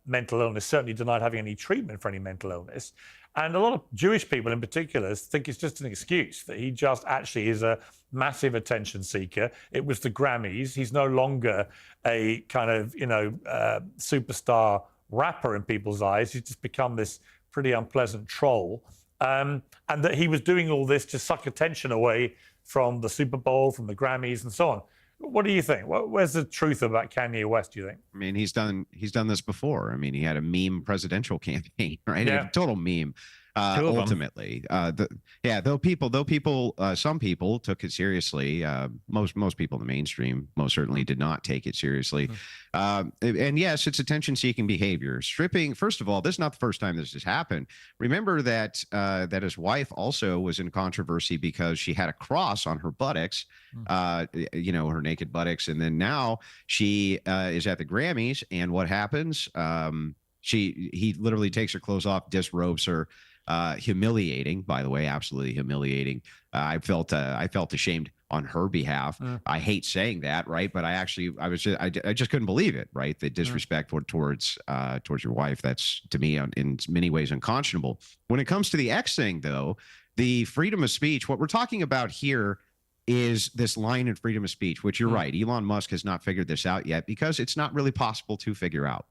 mental illness, certainly denied having any treatment for any mental illness. And a lot of Jewish people in particular think it's just an excuse, that he just actually is a massive attention seeker. It was the Grammys. He's no longer a kind of, superstar rapper in people's eyes. He's just become this pretty unpleasant troll. And that he was doing all this to suck attention away from the Super Bowl, from the Grammys and so on. What do you think? Where's the truth about Kanye West, do you think? I mean, he's done this before. I mean, he had a meme presidential campaign, right? Yeah. A total meme. Ultimately, some people took it seriously. Most people in the mainstream most certainly did not take it seriously. And yes, it's attention-seeking behavior. Stripping. First of all, this is not the first time this has happened. Remember that his wife also was in controversy because she had a cross on her buttocks, her naked buttocks, and then now she is at the Grammys, and what happens? He literally takes her clothes off, disrobes her. Humiliating, by the way, absolutely humiliating. I felt ashamed on her behalf. I hate saying that, right? But I just couldn't believe it, right? The disrespect towards your wife, that's to me in many ways unconscionable. When it comes to the X thing, though, the freedom of speech, what we're talking about here is this line in freedom of speech, which you're right, Elon Musk has not figured this out yet because it's not really possible to figure out.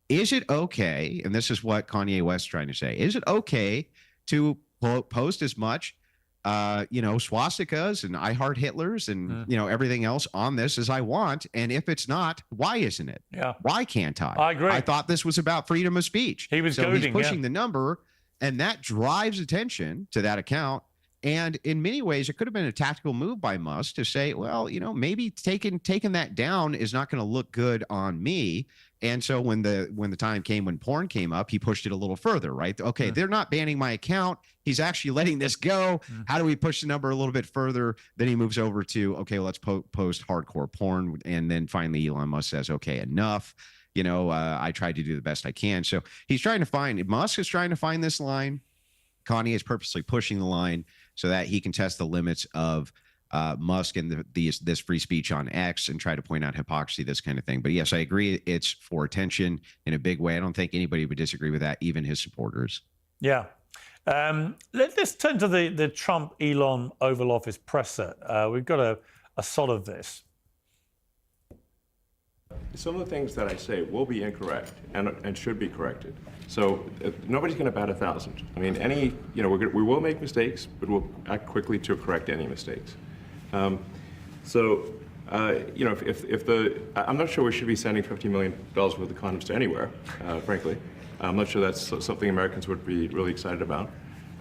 Is it okay, and this is what Kanye West is trying to say, is it okay to post as much, swastikas and I Heart Hitlers and, everything else on this as I want? And if it's not, why isn't it? Yeah. Why can't I? I agree. I thought this was about freedom of speech. He was He's pushing the number, and that drives attention to that account. And in many ways, it could have been a tactical move by Musk to say, well, maybe taking that down is not going to look good on me. And so when the time came when porn came up, he pushed it a little further, right? Okay, they're not banning my account. He's actually letting this go. How do we push the number a little bit further? Then he moves over to, okay, let's post hardcore porn. And then finally Elon Musk says, okay, enough. I tried to do the best I can. So Musk is trying to find this line. Kanye is purposely pushing the line so that he can test the limits of Musk and this free speech on X and try to point out hypocrisy, this kind of thing. But yes, I agree. It's for attention in a big way. I don't think anybody would disagree with that, even his supporters. Yeah. Let's turn to the Trump-Elon Oval Office presser. We've got a shot of this. Some of the things that I say will be incorrect and should be corrected. So nobody's going to bat 1,000. I mean, we will make mistakes, but we'll act quickly to correct any mistakes. So, I'm not sure we should be sending $50 million worth of condoms to anywhere, frankly. I'm not sure that's something Americans would be really excited about.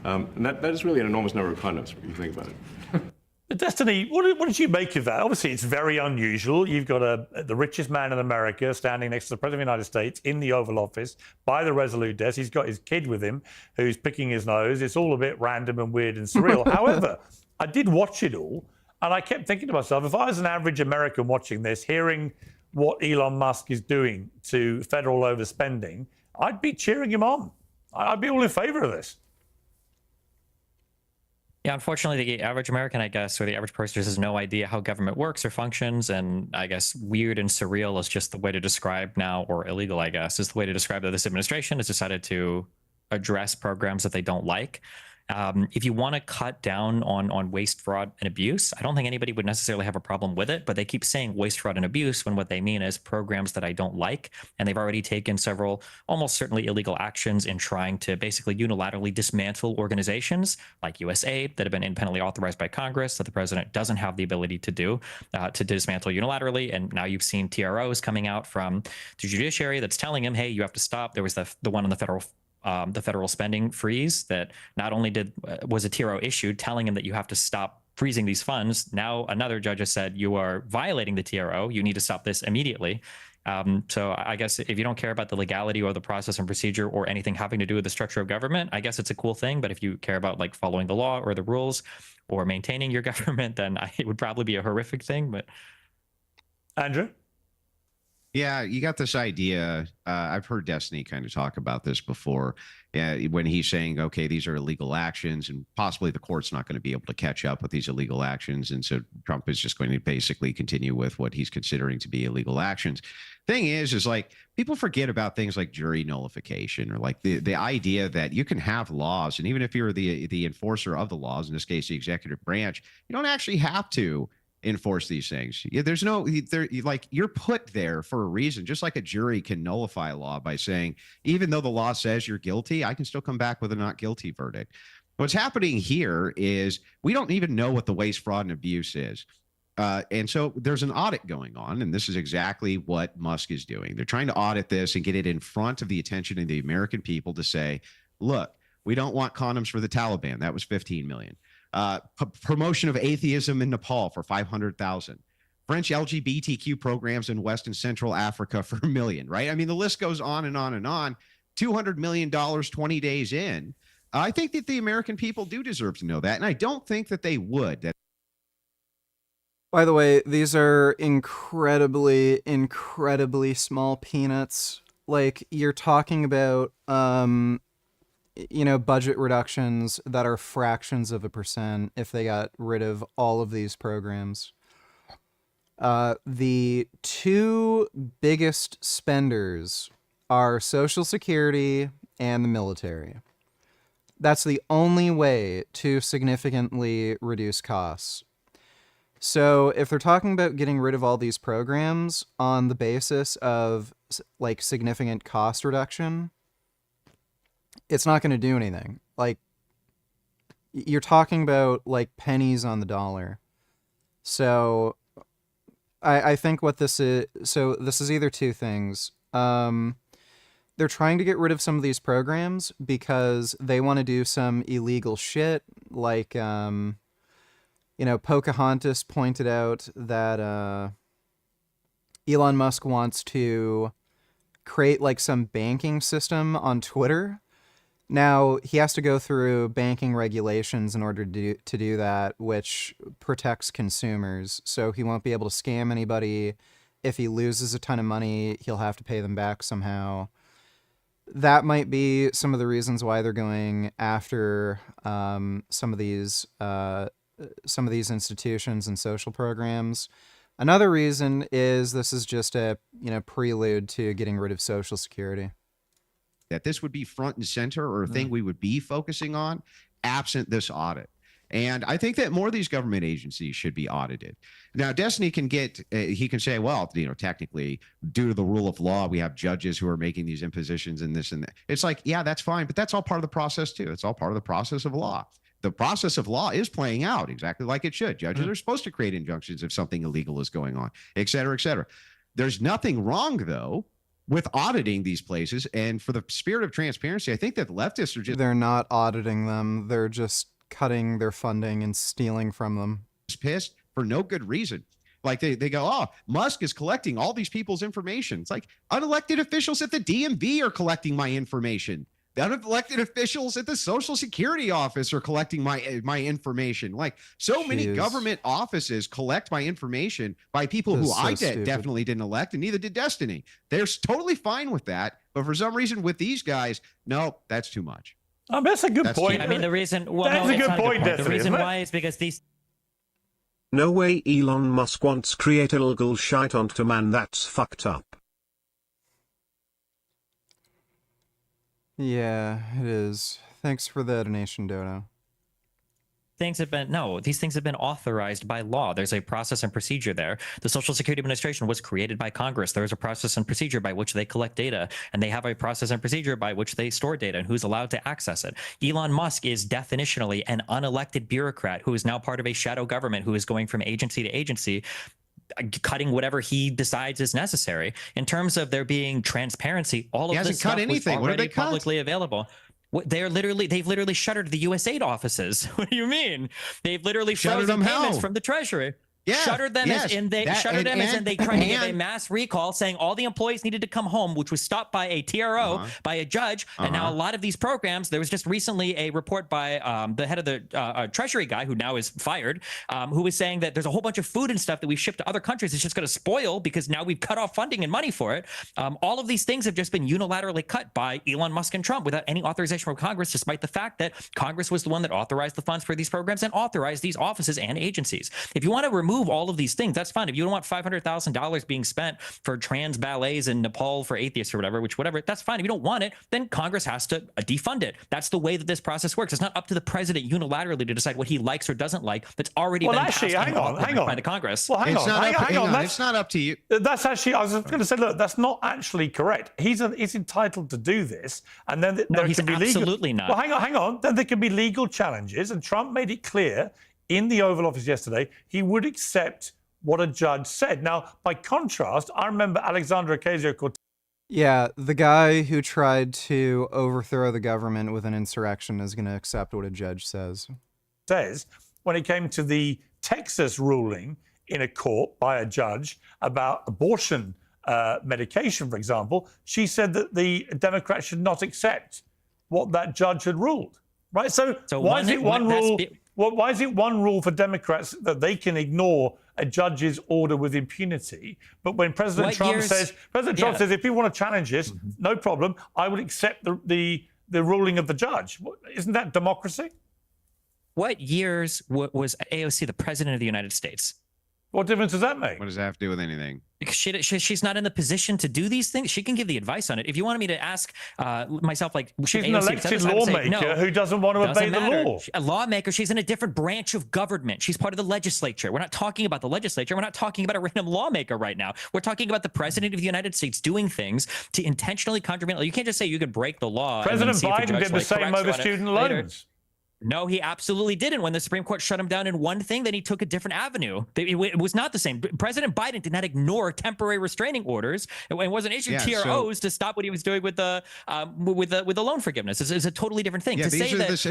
And that is really an enormous number of condoms, if you think about it. Destiny, what did you make of that? Obviously, it's very unusual. You've got the richest man in America standing next to the President of the United States in the Oval Office by the Resolute desk. He's got his kid with him who's picking his nose. It's all a bit random and weird and surreal. However, I did watch it all, and I kept thinking to myself, if I was an average American watching this, hearing what Elon Musk is doing to federal overspending, I'd be cheering him on. I'd be all in favor of this. Yeah, unfortunately, the average American, I guess, or the average person just has no idea how government works or functions. And I guess weird and surreal is just the way to describe now, or illegal, I guess, is the way to describe that this administration has decided to address programs that they don't like. If you want to cut down on waste, fraud, and abuse, I don't think anybody would necessarily have a problem with it, but they keep saying waste, fraud, and abuse when what they mean is programs that I don't like. And they've already taken several almost certainly illegal actions in trying to basically unilaterally dismantle organizations like USAID that have been independently authorized by Congress that the president doesn't have the ability to do, to dismantle unilaterally. And now you've seen TROs coming out from the judiciary that's telling him, hey, you have to stop. There was the one on the federal spending freeze that not only was a TRO issued telling him that you have to stop freezing these funds. Now another judge has said you are violating the TRO. You need to stop this immediately. So I guess if you don't care about the legality or the process and procedure or anything having to do with the structure of government, I guess it's a cool thing. But if you care about like following the law or the rules or maintaining your government, then it would probably be a horrific thing. But Andrew? Yeah, you got this idea. I've heard Destiny kind of talk about this before. When he's saying, okay, these are illegal actions and possibly the court's not going to be able to catch up with these illegal actions. And so Trump is just going to basically continue with what he's considering to be illegal actions. Thing is like people forget about things like jury nullification or like the idea that you can have laws. And even if you're the enforcer of the laws, in this case, the executive branch, you don't actually have to enforce these things. There's no, like you're put there for a reason, just like a jury can nullify a law by saying, even though the law says you're guilty, I can still come back with a not guilty verdict. What's happening here is we don't even know what the waste, fraud, and abuse is. And so there's an audit going on, and this is exactly what Musk is doing. They're trying to audit this and get it in front of the attention of the American people to say, look, we don't want condoms for the Taliban. That was 15 million. Promotion of atheism in Nepal for 500,000. French LGBTQ programs in West and Central Africa for $1 million, right? I mean, the list goes on and on and on. $200 million 20 days in. I think that the American people do deserve to know that, and I don't think that they would. By the way, these are incredibly, incredibly small peanuts. Like, you're talking about, budget reductions that are fractions of a percent if they got rid of all of these programs. The two biggest spenders are Social Security and the military. That's the only way to significantly reduce costs. So if they're talking about getting rid of all these programs on the basis of like significant cost reduction, it's not going to do anything. Like, you're talking about like pennies on the dollar. So I think what this is, so this is either two things. They're trying to get rid of some of these programs because they want to do some illegal shit. Like, Pocahontas pointed out that Elon Musk wants to create like some banking system on Twitter. Now, he has to go through banking regulations in order to do that, which protects consumers. So he won't be able to scam anybody. If he loses a ton of money, he'll have to pay them back somehow. That might be some of the reasons why they're going after some of these institutions and social programs. Another reason is this is just a prelude to getting rid of Social Security. That this would be front and center or a thing we would be focusing on absent this audit. And I think that more of these government agencies should be audited. Now, Destiny can he can say, well, technically, due to the rule of law, we have judges who are making these impositions and this and that. It's like, yeah, that's fine. But that's all part of the process, too. It's all part of the process of law. the process of law is playing out exactly like it should. Judges are supposed to create injunctions if something illegal is going on, et cetera, et cetera. There's nothing wrong, though, with auditing these places. And for the spirit of transparency, I think that leftists are just... They're not auditing them. They're just cutting their funding and stealing from them. Pissed for no good reason. Like they go, oh, Musk is collecting all these people's information. It's like unelected officials at the DMV are collecting my information. The unelected officials at the Social Security office are collecting my information. Like many government offices collect my information by people who I definitely didn't elect, and neither did Destiny. They're totally fine with that. But for some reason with these guys, no, that's too much. That's a good point. I mean, the reason... Well, that's no, a good point, The reason why is because these... No way Elon Musk wants create illegal shite onto man, that's fucked up. Yeah, it is. Thanks for the donation, Dodo. These things have been authorized by law. There's a process and procedure there. The Social Security Administration was created by Congress. There's a process and procedure by which they collect data, and they have a process and procedure by which they store data and who's allowed to access it. Elon Musk is definitionally an unelected bureaucrat who is now part of a shadow government who is going from agency to agency, cutting whatever he decides is necessary. In terms of there being transparency, all of this stuff was already publicly available. They've literally shuttered the USAID offices. What do you mean? They've literally frozen payments from the Treasury. Yeah, shuttered them as in they shuttered them as in they tried to give a mass recall saying all the employees needed to come home, which was stopped by a TRO, by a judge. And now a lot of these programs, there was just recently a report by the head of the Treasury guy who now is fired, who was saying that there's a whole bunch of food and stuff that we've shipped to other countries. It's just going to spoil because now we've cut off funding and money for it. All of these things have just been unilaterally cut by Elon Musk and Trump without any authorization from Congress, despite the fact that Congress was the one that authorized the funds for these programs and authorized these offices and agencies. If you want to remove all of these things, that's fine. If you don't want $500,000 being spent for trans ballets in Nepal for atheists or whatever, that's fine. If you don't want it, then Congress has to defund it. That's the way that this process works. It's not up to the president unilaterally to decide what he likes or doesn't like. That's already been passed hang on. by the Congress. Well, hang on. It's not up to you. That's actually, I was going to say, look, that's not actually correct. He's entitled to do this, and then there can be legal. Absolutely not. Well, hang on. Then there can be legal challenges, and Trump made it clear in the Oval Office yesterday he would accept what a judge said. Now, by contrast, I remember Alexandria Ocasio-Cortez. Yeah, the guy who tried to overthrow the government with an insurrection is going to accept what a judge says. When it came to the Texas ruling in a court by a judge about abortion medication, for example, she said that the Democrats should not accept what that judge had ruled. Right? So why is it one rule? Why is it one rule for Democrats that they can ignore a judge's order with impunity, but when President Trump says, if you want to challenge this, no problem, I would accept the ruling of the judge. Isn't that democracy? What years was AOC the president of the United States? What difference does that make? What does that have to do with anything? Because she's not in the position to do these things. She can give the advice on it. If you wanted me to ask myself, like, she's an elected lawmaker who doesn't want to obey the law. A lawmaker. She's in a different branch of government. She's part of the legislature. We're not talking about the legislature. We're not talking about a random lawmaker right now. We're talking about the president of the United States doing things to intentionally contravene. You can't just say you could break the law. President Biden did the same over student loans. No, he absolutely didn't. When the Supreme Court shut him down in one thing, then he took a different avenue. It was not the same. President Biden did not ignore temporary restraining orders and wasn't issued TROs to stop what he was doing with the loan forgiveness. It's a totally different thing. To say that this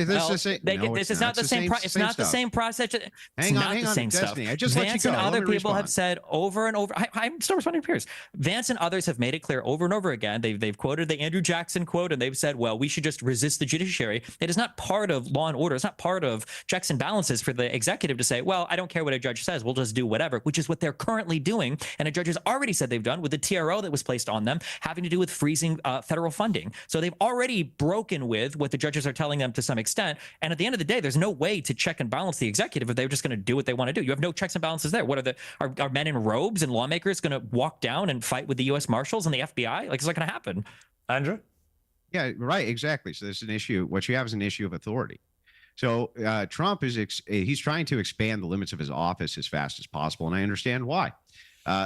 is not the same. It's not the same process. It's not the same stuff. I just Vance and other people have said over and over. I'm still responding to Piers. Vance and others have made it clear over and over again. They've quoted the Andrew Jackson quote, and they've said, well, we should just resist the judiciary. It is not part of law and order. It's not part of checks and balances for the executive to say, well, I don't care what a judge says, we'll just do whatever, which is what they're currently doing. And a judge has already said they've done with the TRO that was placed on them, having to do with freezing federal funding. So they've already broken with what the judges are telling them to some extent. And at the end of the day, there's no way to check and balance the executive if they're just going to do what they want to do. You have no checks and balances there. What are men in robes and lawmakers going to walk down and fight with the U.S. Marshals and the FBI? Like, it's not going to happen. Andrew? Yeah, right. Exactly. So there's an issue. What you have is an issue of authority. So Trump he's trying to expand the limits of his office as fast as possible, and I understand why.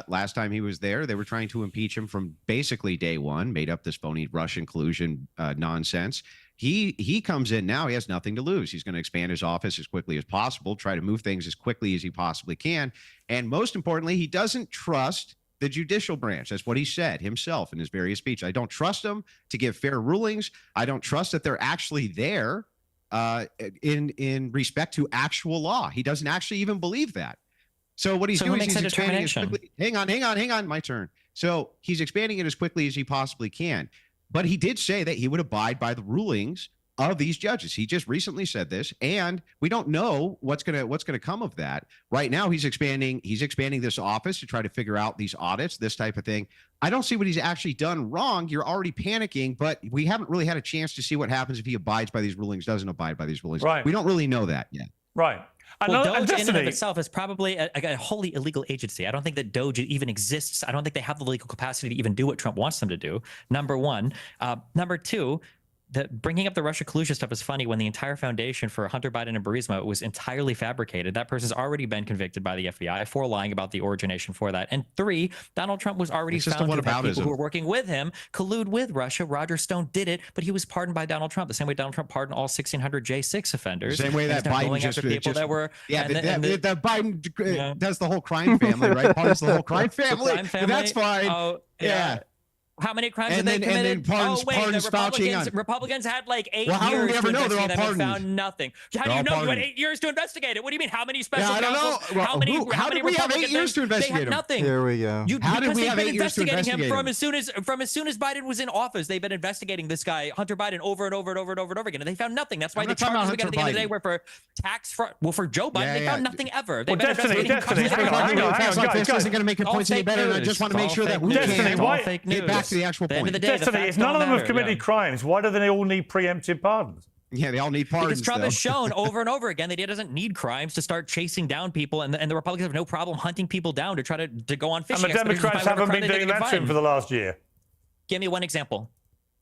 Last time he was there, they were trying to impeach him from basically day one, made up this phony Russian collusion nonsense. he comes in now. He has nothing to lose. He's going to expand his office as quickly as possible, try to move things as quickly as he possibly can. And most importantly, he doesn't trust the judicial branch. That's what he said himself in his various speeches. I don't trust them to give fair rulings. I don't trust that they're actually there in respect to actual law. He doesn't actually even believe that. So what he's doing is he's expanding as quickly. Hang on, my turn. So he's expanding it as quickly as he possibly can. But he did say that he would abide by the rulings of these judges. He just recently said this, and we don't know what's gonna come of that. Right now, he's expanding this office to try to figure out these audits, this type of thing. I don't see what he's actually done wrong. You're already panicking, but we haven't really had a chance to see what happens if he abides by these rulings, doesn't abide by these rulings. Right. We don't really know that yet. Right. Well, Doge in and of itself is probably a wholly illegal agency. I don't think that Doge even exists. I don't think they have the legal capacity to even do what Trump wants them to do, number one. Number two, bringing up the Russia collusion stuff is funny when the entire foundation for Hunter Biden and Burisma was entirely fabricated. That person's already been convicted by the FBI for lying about the origination for that. And three, Donald Trump was already found to have had people who were working with him collude with Russia. Roger Stone did it, but he was pardoned by Donald Trump, the same way Donald Trump pardoned all 1,600 J6 offenders. The same way that Biden just that were Biden does the whole crime family, right? Pardons the whole crime family. That's fine. Oh, yeah. How many crimes have they committed? The Republicans had like 8 years to investigate them and found nothing. How do you know? You had 8 years to investigate it. What do you mean? How many special counsels? Well, how did we have 8 years to investigate They had nothing. There we go. How did we have 8 years to investigate him from as soon as Biden was in office? They've been investigating this guy, Hunter Biden, over and over and over and over and over again, and they found nothing. That's why the charges we got at the end of the day were for tax fraud. Well, for Joe Biden, they found nothing ever. They've been investigating. Hang on. This isn't going to make your points any better, and I just want to make sure that we can get back to the actual point. Destiny, if none of them have committed crimes, why do they all need preemptive pardons? Yeah, they all need pardons. Because Trump has shown over and over again that he doesn't need crimes to start chasing down people, and the Republicans have no problem hunting people down to try to go on fishing. And the Democrats haven't been doing that to him for the last year. Give me one example.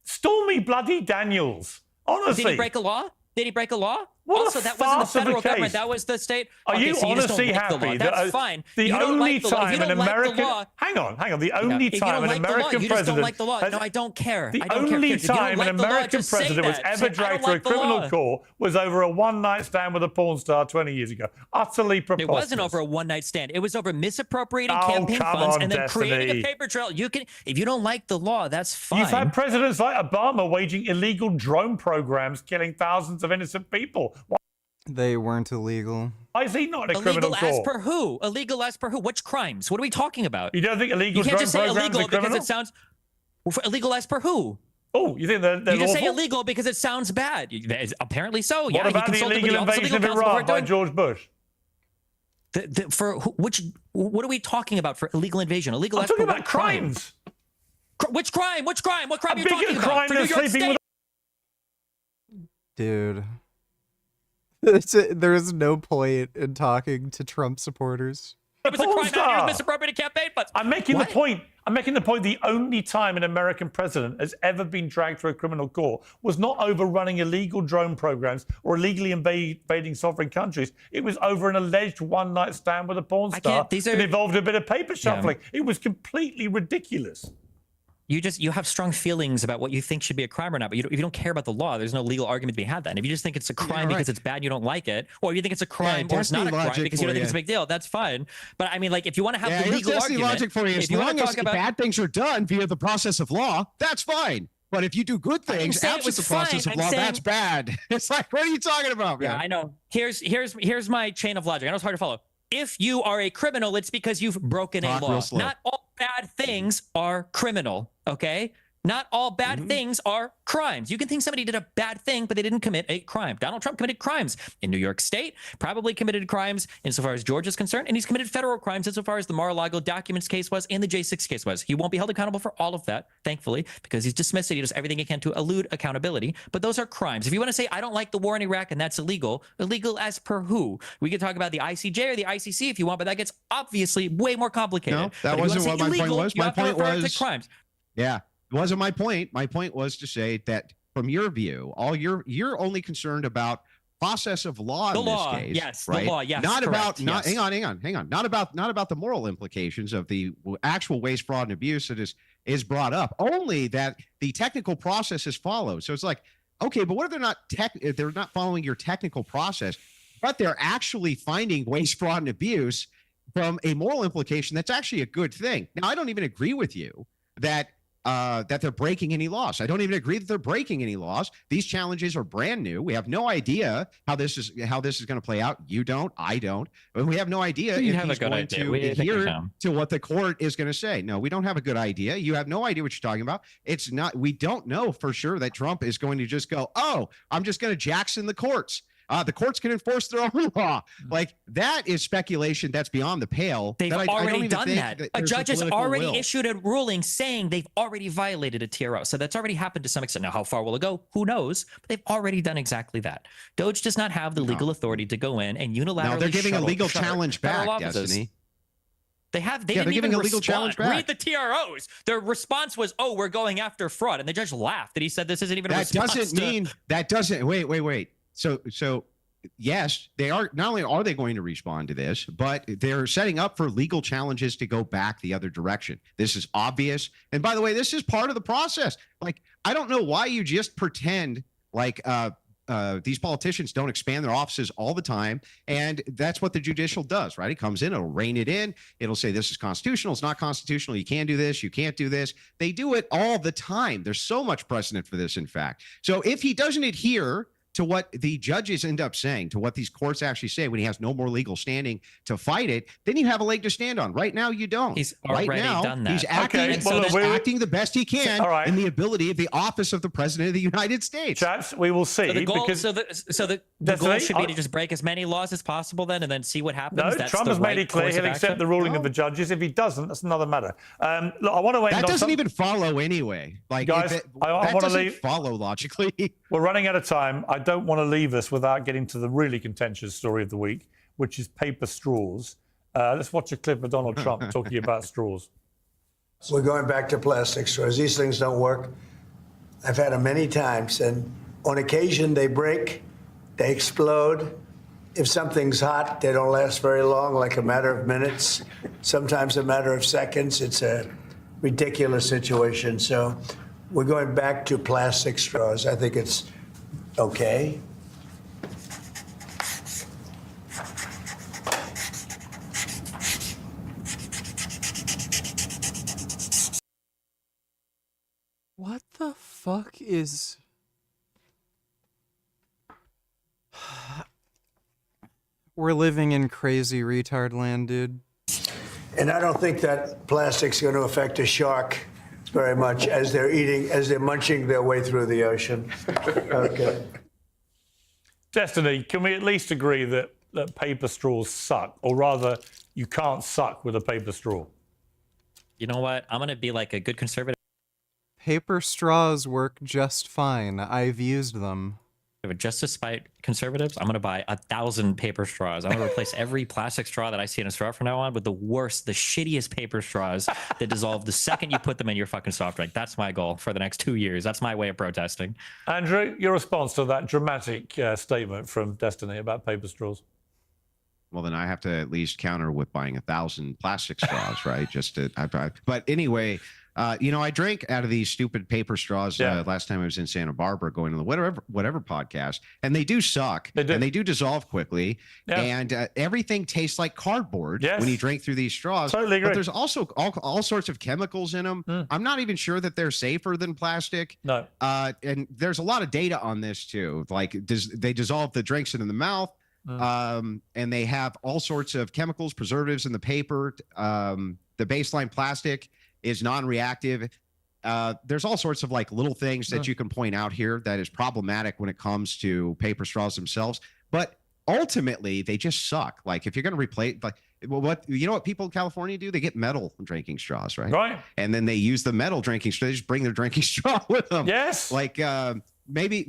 Stormy bloody Daniels. Honestly. Did he break a law? Did he break a law? What also, that wasn't the federal government. That was the state. Are you honestly happy that that's fine. The only time an American hang on, the only time an American president no, I don't care. The only time an American president was ever dragged through a criminal court was over a one-night stand with a porn star 20 years ago. Utterly preposterous. It wasn't over a one-night stand. It was over misappropriating campaign funds and then creating a paper trail. You can, if you don't like the law, that's fine. You've had presidents like Obama waging illegal drone programs, killing thousands of innocent people. They weren't illegal. Why is he not in a criminal court? Illegal as per who? Illegal as per who? Which crimes? What are we talking about? You don't think illegal drone programs are criminal? You can't just say illegal because it sounds... Illegal as per who? Oh, you think they're You just lawful? say illegal because it sounds bad. Apparently so. What Yeah, about the illegal invasion of Iraq by George Bush? What are we talking about for illegal invasion? Illegal. I'm talking about crimes. Which crime? Which crime? What crime are you talking bigger about? crime For than New York sleeping State? Dude. There is no point in talking to Trump supporters. It was a crime. How do you misappropriate campaign funds? I'm making the point. I'm making the point. The only time an American president has ever been dragged through a criminal court was not over running illegal drone programs or illegally invading sovereign countries. It was over an alleged one-night stand with a porn star that involved a bit of paper shuffling. It was completely ridiculous. You have strong feelings about what you think should be a crime or not, but if you don't care about the law, there's no legal argument to be had then. If you just think it's a crime because it's bad and you don't like it, or if you think it's a crime or it's not a crime because you don't think it's a big deal, that's fine. But I mean, like, if you want to have the legal argument, logic for you. As long as bad things are done via the process of law, that's fine. But if you do good things absent the process of law, that's bad. It's like, what are you talking about, man? Yeah, I know. Here's my chain of logic. I know it's hard to follow. If you are a criminal, it's because you've broken a law. Not all bad things are criminal, okay? Not all bad things are crimes. You can think somebody did a bad thing, but they didn't commit a crime. Donald Trump committed crimes in New York State, probably committed crimes insofar as Georgia's concerned, and he's committed federal crimes insofar as the Mar-a-Lago documents case was and the J6 case was. He won't be held accountable for all of that, thankfully, because he's dismissed it. He does everything he can to elude accountability, but those are crimes. If you want to say, I don't like the war in Iraq and that's illegal, illegal as per who? We could talk about the ICJ or the ICC if you want, but that gets obviously way more complicated. No, that wasn't what my point was. My point was crimes. Yeah. It wasn't my point. My point was to say that from your view, you're only concerned about process of law in this case. Yes, right? the law, yes. Not correct, about yes. hang on. Not about the moral implications of the actual waste, fraud, and abuse that is brought up. Only that the technical process is followed. So it's like Okay, but what if they're not following your technical process, but they're actually finding waste, fraud, and abuse from a moral implication? That's actually a good thing. Now, I don't even agree with you that that they're breaking any laws. I don't even agree that they're breaking any laws. These challenges are brand new. We have no idea how this is going to play out. You don't, I don't, but we have no idea You if have a he's good going idea. to We think we adhere know. to what the court is going to say. No, we don't have a good idea. You have no idea what you're talking about. It's not. We don't know for sure that Trump is going to just go, oh, I'm just going to Jackson the courts. The courts can enforce their own law. Like, that is speculation that's beyond the pale. They've I don't already even done think that. A there's judge has political already will. issued a ruling saying they've already violated a TRO. So that's already happened to some extent. Now, how far will it go? Who knows? But they've already done exactly that. Doge does not have the legal authority to go in and unilaterally. No, they're giving a legal shutter challenge federal back, offices. Destiny. They have. They Yeah, didn't they're even giving a legal respond. challenge back. Read the TROs. Their response was, "Oh, we're going after fraud," and the judge laughed. And he said, "This isn't even a That response." doesn't mean that doesn't. Wait. So yes, they are. Not only are they going to respond to this, but they're setting up for legal challenges to go back the other direction. This is obvious. And by the way, this is part of the process. Like, I don't know why you just pretend like these politicians don't expand their offices all the time. And that's what the judicial does, right? It comes in, it'll rein it in. It'll say this is constitutional. It's not constitutional. You can do this. You can't do this. They do it all the time. There's so much precedent for this, in fact. So if he doesn't adhere to what the judges end up saying, to what these courts actually say, when he has no more legal standing to fight it, then you have a leg to stand on. Right now, you don't. He's right already now, done that. He's acting, Okay, well, he's acting the best he can All right. in the ability of the office of the president of the United States. Chaps, we will see. So the goal, because so the Destiny, goal should be to just break as many laws as possible, then, and then see what happens. No, That's Trump the has made right it clear course he'll of accept action. the ruling of the judges. If he doesn't, that's another matter. Look, I want to end That on doesn't some- even follow anyway. Like, Guys, I that want to doesn't leave. follow logically. We're running out of time. I don't want to leave us without getting to the really contentious story of the week, which is paper straws. Let's watch a clip of Donald Trump talking about straws. We're going back to plastic straws. These things don't work. I've had them many times, and on occasion they break, they explode. If something's hot, they don't last very long, like a matter of minutes, sometimes a matter of seconds. It's a ridiculous situation. So we're going back to plastic straws. I think it's okay. What the fuck is... We're living in crazy retard land, dude. And I don't think that plastic's going to affect a shark very much as they're munching their way through the ocean. Okay. Destiny, can we at least agree that paper straws suck? Or rather, you can't suck with a paper straw? You know what? I'm going to be like a good conservative. Paper straws work just fine. I've used them. Just to spite conservatives, I'm going to buy 1,000 paper straws. I'm going to replace every plastic straw that I see in a straw from now on with the shittiest paper straws that dissolve the second you put them in your fucking soft drink. That's my goal for the next 2 years. That's my way of protesting. Andrew, your response to that dramatic statement from Destiny about paper straws? Well, then I have to at least counter with buying 1,000 plastic straws, right? Just to, but anyway, I drank out of these stupid paper straws last time I was in Santa Barbara going to the whatever podcast, and they do suck, and they do dissolve quickly, and everything tastes like cardboard when you drink through these straws. Totally agree. But there's also all sorts of chemicals in them. I'm not even sure that they're safer than plastic. No. And there's a lot of data on this too. Like, they dissolve the drinks into the mouth. And they have all sorts of chemicals, preservatives in the paper. The baseline plastic is non-reactive. There's all sorts of like little things that you can point out here that is problematic when it comes to paper straws themselves. But ultimately, they just suck. Like, if you're going to replace, like, well, what people in California do? They get metal drinking straws, right? Right. And then they use the metal drinking straw. They just bring their drinking straw with them. Yes. Like, maybe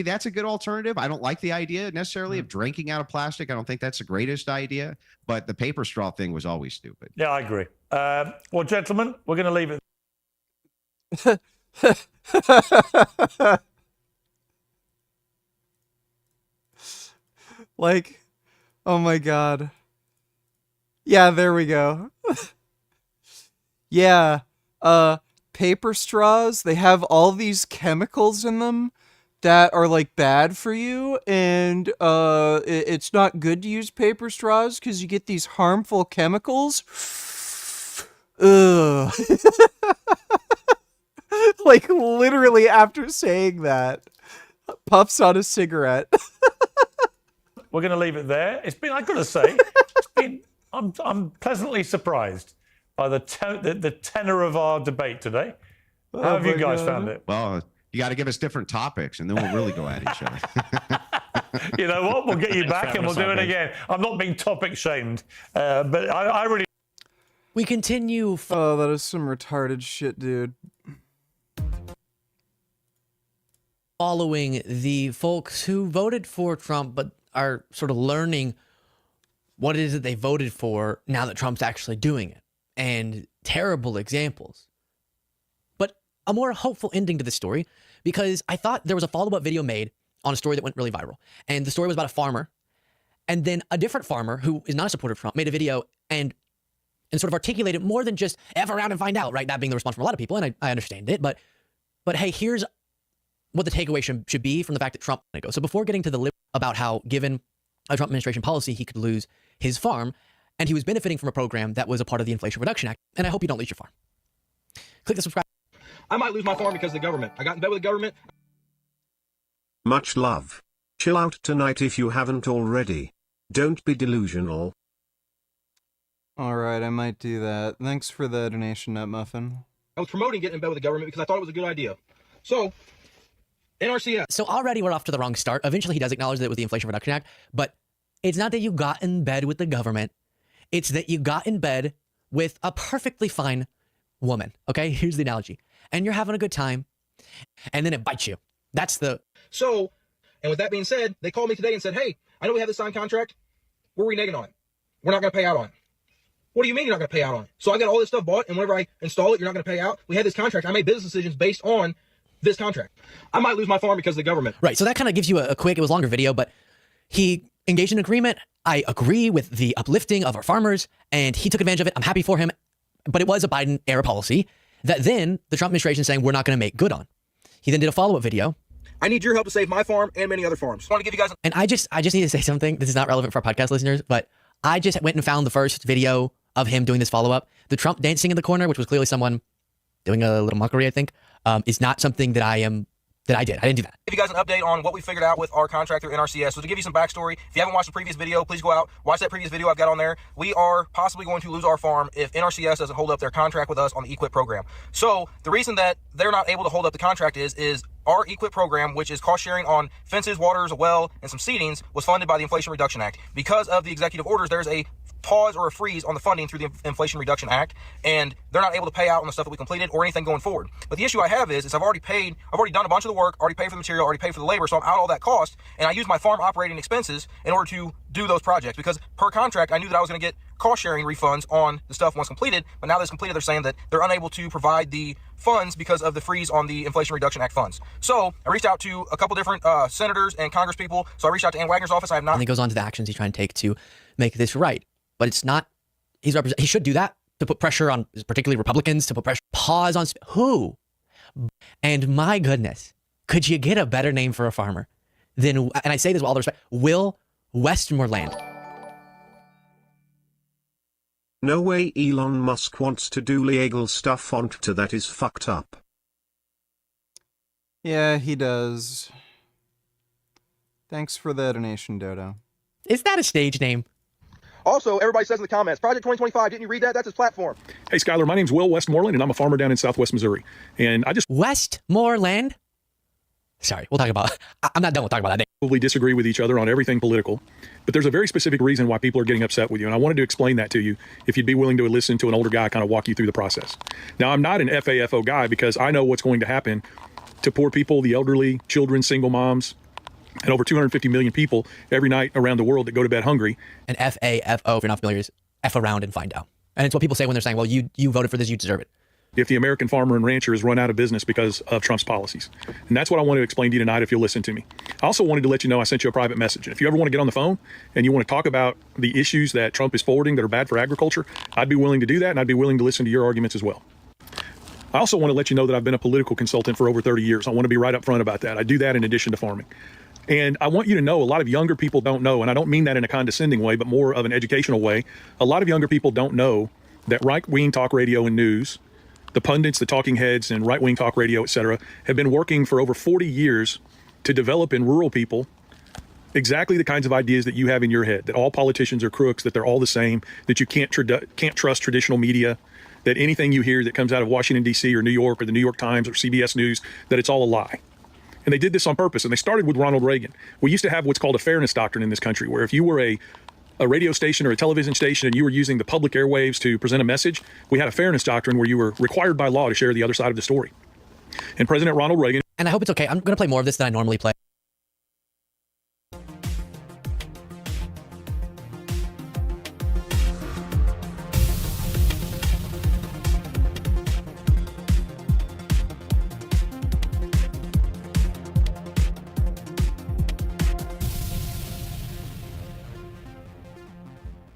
that's a good alternative. I don't like the idea necessarily of drinking out of plastic. I don't think that's the greatest idea, but the paper straw thing was always stupid. Yeah, I agree. Well, gentlemen, we're going to leave it. Like, oh my God. Yeah, there we go. Yeah. paper straws, they have all these chemicals in them that are like bad for you, and it's not good to use paper straws because you get these harmful chemicals. Ugh. Like literally after saying that, puffs on a cigarette. We're going to leave it there. It's been, I've got to say, I'm pleasantly surprised by the tenor of our debate today. How have you guys found it? Well, you got to give us different topics, and then we'll really go at each other. You know what? We'll get you back and we'll do it again. I'm not being topic shamed, but I really... We continue... Oh, that is some retarded shit, dude. Following the folks who voted for Trump, but are sort of learning what it is that they voted for now that Trump's actually doing it. And terrible examples. But a more hopeful ending to the story, because I thought there was a follow-up video made on a story that went really viral. And the story was about a farmer. And then a different farmer who is not a supporter of Trump made a video and sort of articulated more than just F around and find out, right? That being the response from a lot of people, and I understand it. But hey, here's what the takeaway should be from the fact that Trump go. So before getting to the about how, given a Trump administration policy, he could lose his farm, and he was benefiting from a program that was a part of the Inflation Reduction Act. And I hope you don't lose your farm. Click the subscribe. I might lose my farm because of the government. I got in bed with the government. Much love. Chill out tonight if you haven't already. Don't be delusional. Alright, I might do that. Thanks for the donation, Nut Muffin. I was promoting getting in bed with the government because I thought it was a good idea. So, NRCS. So already we're off to the wrong start. Eventually he does acknowledge that with the Inflation Reduction Act, but it's not that you got in bed with the government. It's that you got in bed with a perfectly fine woman. Okay, here's the analogy. And you're having a good time, and then it bites you. That's the... So, and with that being said, they called me today and said, hey, I know we have this signed contract. We're reneging on it. We're not going to pay out on it. What do you mean you're not going to pay out on it? So I got all this stuff bought, and whenever I install it, you're not going to pay out. We had this contract. I made business decisions based on this contract. I might lose my farm because of the government. Right, so that kind of gives you a quick, it was a longer video, but he engaged in agreement. I agree with the uplifting of our farmers, and he took advantage of it. I'm happy for him, but it was a Biden-era policy that then the Trump administration is saying we're not going to make good on. He then did a follow-up video. I need your help to save my farm and many other farms. I want to give you guys... And I just need to say something. This is not relevant for our podcast listeners, but I just went and found the first video of him doing this follow-up. The Trump dancing in the corner, which was clearly someone doing a little mockery, I think, is not something that I did. I didn't do that. Give you guys an update on what we figured out with our contract through NRCS. So to give you some backstory, if you haven't watched the previous video, please go out, watch that previous video I've got on there. We are possibly going to lose our farm if NRCS doesn't hold up their contract with us on the EQIP program. So the reason that they're not able to hold up the contract is our EQIP program, which is cost sharing on fences, waters, a well, and some seedings, was funded by the Inflation Reduction Act. Because of the executive orders, there's a pause or a freeze on the funding through the Inflation Reduction Act, and they're not able to pay out on the stuff that we completed or anything going forward. But the issue I have is I've already done a bunch of the work, already paid for the material, already paid for the labor, so I'm out all that cost, and I use my farm operating expenses in order to do those projects, because per contract, I knew that I was going to get cost sharing refunds on the stuff once completed, but now that it's completed, they're saying that they're unable to provide the funds because of the freeze on the Inflation Reduction Act funds. So I reached out to a couple different senators and Congress people. So I reached out to Ann Wagner's office. I have not. And he goes on to the actions he's trying to take to make this right. But it's not, he should do that to put pressure on particularly Republicans, to put pressure, pause on who? And my goodness, could you get a better name for a farmer than, and I say this with all the respect, Will Westmoreland. No way Elon Musk wants to do legal stuff on Twitter. That is fucked up. Yeah, he does. Thanks for the donation, Dodo. Is that a stage name? Also, everybody says in the comments, Project 2025, didn't you read that? That's his platform. Hey, Skylar, my name's Will Westmoreland, and I'm a farmer down in Southwest Missouri. And I just... Westmoreland? Sorry, we'll talk about... I'm not done with talking about that. Probably disagree with each other on everything political, but there's a very specific reason why people are getting upset with you, and I wanted to explain that to you if you'd be willing to listen to an older guy kind of walk you through the process. Now, I'm not an FAFO guy because I know what's going to happen to poor people, the elderly, children, single moms, and over 250 million people every night around the world that go to bed hungry. And FAFO, if you're not familiar, is F around and find out. And it's what people say when they're saying, well, you voted for this, you deserve it. If the American farmer and rancher is run out of business because of Trump's policies. And that's what I want to explain to you tonight if you'll listen to me. I also wanted to let you know I sent you a private message. And if you ever want to get on the phone and you want to talk about the issues that Trump is forwarding that are bad for agriculture, I'd be willing to do that, and I'd be willing to listen to your arguments as well. I also want to let you know that I've been a political consultant for over 30 years. I want to be right up front about that. I do that in addition to farming. And I want you to know a lot of younger people don't know, and I don't mean that in a condescending way, but more of an educational way. A lot of younger people don't know that right-wing talk radio and news, the pundits, the talking heads, and right-wing talk radio, et cetera, have been working for over 40 years to develop in rural people exactly the kinds of ideas that you have in your head, that all politicians are crooks, that they're all the same, that you can't trust traditional media, that anything you hear that comes out of Washington, D.C. or New York or the New York Times or CBS News, that it's all a lie. And they did this on purpose, and they started with Ronald Reagan. We used to have what's called a fairness doctrine in this country, where if you were a radio station or a television station and you were using the public airwaves to present a message, we had a fairness doctrine where you were required by law to share the other side of the story. And President Ronald Reagan... And I hope it's okay. I'm going to play more of this than I normally play.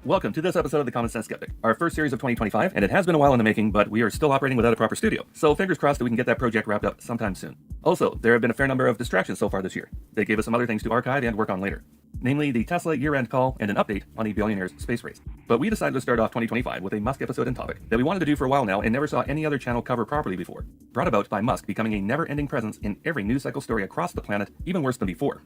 Welcome to this episode of The Common Sense Skeptic, our first series of 2025, and it has been a while in the making, but we are still operating without a proper studio, so fingers crossed that we can get that project wrapped up sometime soon. Also, there have been a fair number of distractions so far this year. They gave us some other things to archive and work on later, namely the Tesla year-end call and an update on the billionaire's space race. But we decided to start off 2025 with a Musk episode and topic that we wanted to do for a while now and never saw any other channel cover properly before, brought about by Musk becoming a never-ending presence in every news cycle story across the planet, even worse than before.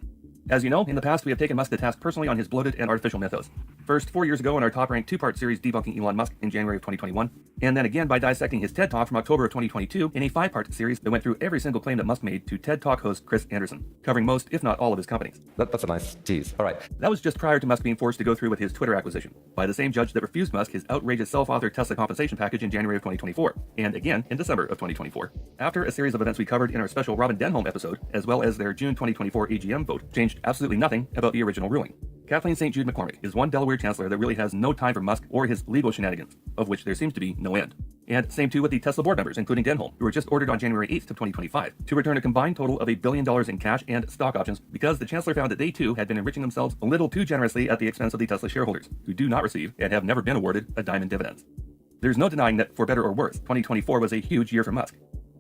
As you know, in the past we have taken Musk to task personally on his bloated and artificial mythos. First, 4 years ago in our top-ranked two-part series debunking Elon Musk in January of 2021, and then again by dissecting his TED Talk from October of 2022 in a 5-part series that went through every single claim that Musk made to TED Talk host Chris Anderson, covering most, if not all, of his companies. That's a nice tease. All right. That was just prior to Musk being forced to go through with his Twitter acquisition by the same judge that refused Musk his outrageous self-authored Tesla compensation package in January of 2024, and again in December of 2024. After a series of events we covered in our special Robin Denholm episode, as well as their June 2024 AGM vote, changed absolutely nothing about the original ruling. Kathleen St. Jude McCormick is one Delaware chancellor that really has no time for Musk or his legal shenanigans, of which there seems to be no end. And same too with the Tesla board members, including Denholm, who were just ordered on January 8th of 2025 to return a combined total of $1 billion in cash and stock options because the chancellor found that they too had been enriching themselves a little too generously at the expense of the Tesla shareholders, who do not receive and have never been awarded a dime in dividends. There's no denying that, for better or worse, 2024 was a huge year for Musk.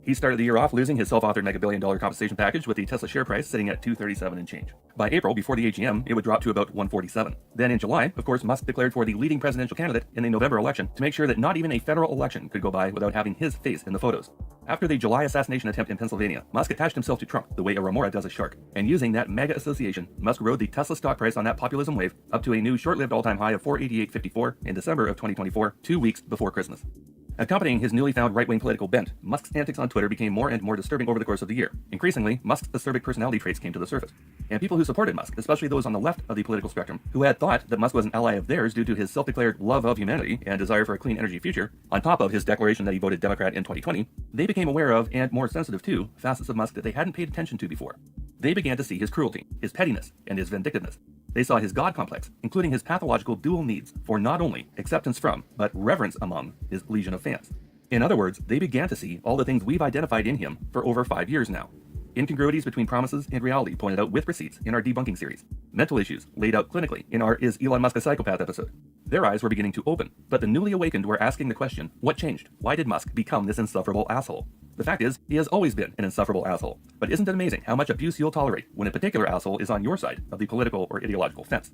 He started the year off losing his self-authored mega billion-dollar compensation package with the Tesla share price sitting at $237 and change. By April, before the AGM, it would drop to about $147. Then in July, of course, Musk declared for the leading presidential candidate in the November election to make sure that not even a federal election could go by without having his face in the photos. After the July assassination attempt in Pennsylvania, Musk attached himself to Trump the way a remora does a shark. And using that mega association, Musk rode the Tesla stock price on that populism wave up to a new short-lived all-time high of $488.54 in December of 2024, 2 weeks before Christmas. Accompanying his newly found right-wing political bent, Musk's antics on Twitter became more and more disturbing over the course of the year. Increasingly, Musk's acerbic personality traits came to the surface. And people who supported Musk, especially those on the left of the political spectrum, who had thought that Musk was an ally of theirs due to his self-declared love of humanity and desire for a clean energy future, on top of his declaration that he voted Democrat in 2020, they became aware of, and more sensitive to, facets of Musk that they hadn't paid attention to before. They began to see his cruelty, his pettiness, and his vindictiveness. They saw his God complex, including his pathological dual needs for not only acceptance from, but reverence among his legion of fans. In other words, they began to see all the things we've identified in him for over 5 years now. Incongruities between promises and reality pointed out with receipts in our debunking series. Mental issues laid out clinically in our Is Elon Musk a Psychopath episode. Their eyes were beginning to open, but the newly awakened were asking the question, what changed? Why did Musk become this insufferable asshole? The fact is, he has always been an insufferable asshole. But isn't it amazing how much abuse you'll tolerate when a particular asshole is on your side of the political or ideological fence?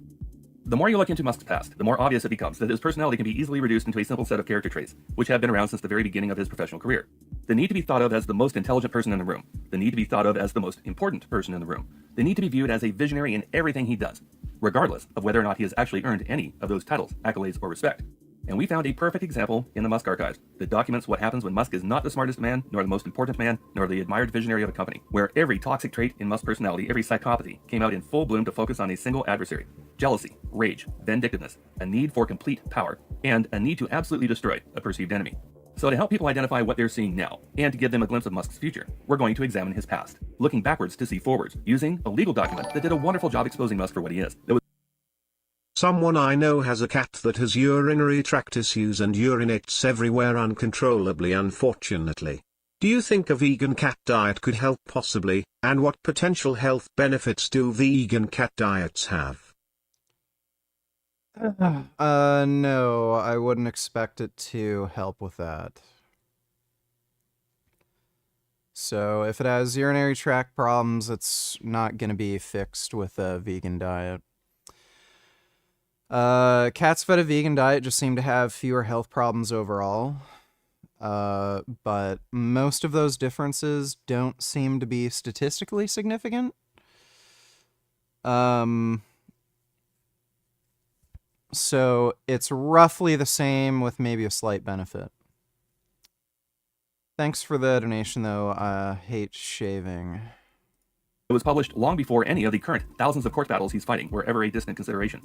The more you look into Musk's past, the more obvious it becomes that his personality can be easily reduced into a simple set of character traits, which have been around since the very beginning of his professional career. The need to be thought of as the most intelligent person in the room. The need to be thought of as the most important person in the room. The need to be viewed as a visionary in everything he does, regardless of whether or not he has actually earned any of those titles, accolades, or respect. And we found a perfect example in the Musk archives that documents what happens when Musk is not the smartest man, nor the most important man, nor the admired visionary of a company, where every toxic trait in Musk's personality, every psychopathy, came out in full bloom to focus on a single adversary. Jealousy, rage, vindictiveness, a need for complete power, and a need to absolutely destroy a perceived enemy. So to help people identify what they're seeing now, and to give them a glimpse of Musk's future, we're going to examine his past, looking backwards to see forwards, using a legal document that did a wonderful job exposing Musk for what he is. Someone I know has a cat that has urinary tract issues and urinates everywhere uncontrollably, unfortunately. Do you think a vegan cat diet could help? Possibly, and what potential health benefits do vegan cat diets have? No, I wouldn't expect it to help with that. So if it has urinary tract problems, it's not going to be fixed with a vegan diet. Cats fed a vegan diet just seem to have fewer health problems overall. But most of those differences don't seem to be statistically significant. So it's roughly the same with maybe a slight benefit. Thanks for the donation, though. Hate shaving. It was published long before any of the current thousands of court battles he's fighting were ever a distant consideration.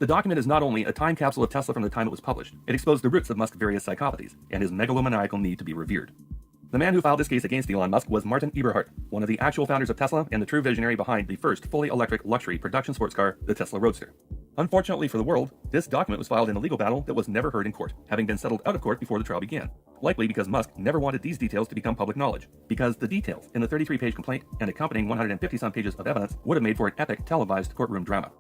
The document is not only a time capsule of Tesla from the time it was published, it exposed the roots of Musk's various psychopathies and his megalomaniacal need to be revered. The man who filed this case against Elon Musk was Martin Eberhard, one of the actual founders of Tesla and the true visionary behind the first fully electric luxury production sports car, the Tesla Roadster. Unfortunately for the world, this document was filed in a legal battle that was never heard in court, having been settled out of court before the trial began. Likely because Musk never wanted these details to become public knowledge, because the details in the 33-page complaint and accompanying 150-some pages of evidence would have made for an epic televised courtroom drama.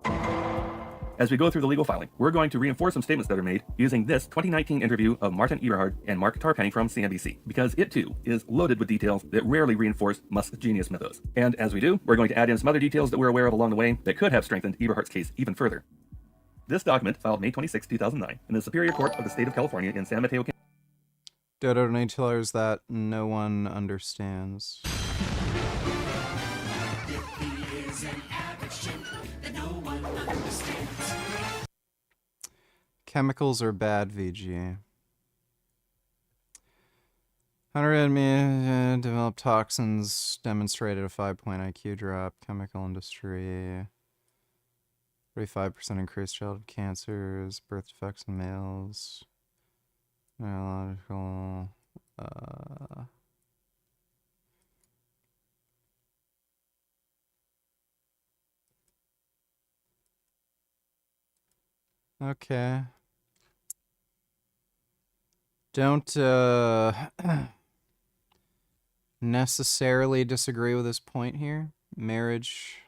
As we go through the legal filing, we're going to reinforce some statements that are made using this 2019 interview of Martin Eberhard and Mark Tarpenning from CNBC, because it too is loaded with details that rarely reinforce Musk's genius mythos. And as we do, we're going to add in some other details that we're aware of along the way that could have strengthened Eberhard's case even further. This document, filed May 26, 2009, in the Superior Court of the State of California in San Mateo County. Dodo donations that no one understands. Chemicals are bad, VG. 100 me developed toxins, demonstrated a 5-point IQ drop. Chemical industry. 35% increased childhood cancers, birth defects in males. Neurological. Okay. Don't necessarily disagree with his point here. Marriage.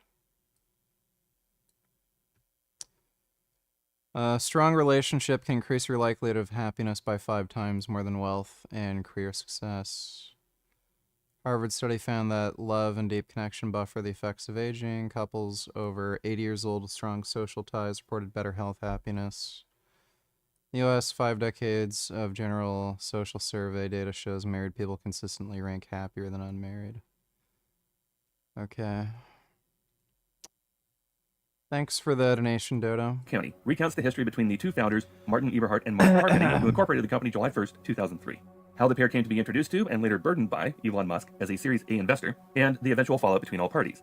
A strong relationship can increase your likelihood of happiness by 5 times more than wealth and career success. Harvard study found that love and deep connection buffer the effects of aging. Couples over 80 years old with strong social ties reported better health, happiness. The U.S. 5 decades of general social survey data shows married people consistently rank happier than unmarried. Okay. Thanks for the donation, Dodo. County recounts the history between the two founders, Martin Eberhard and Mark Tarpenning, who incorporated the company July 1st, 2003. How the pair came to be introduced to and later burdened by Elon Musk as a Series A investor, and the eventual fallout between all parties.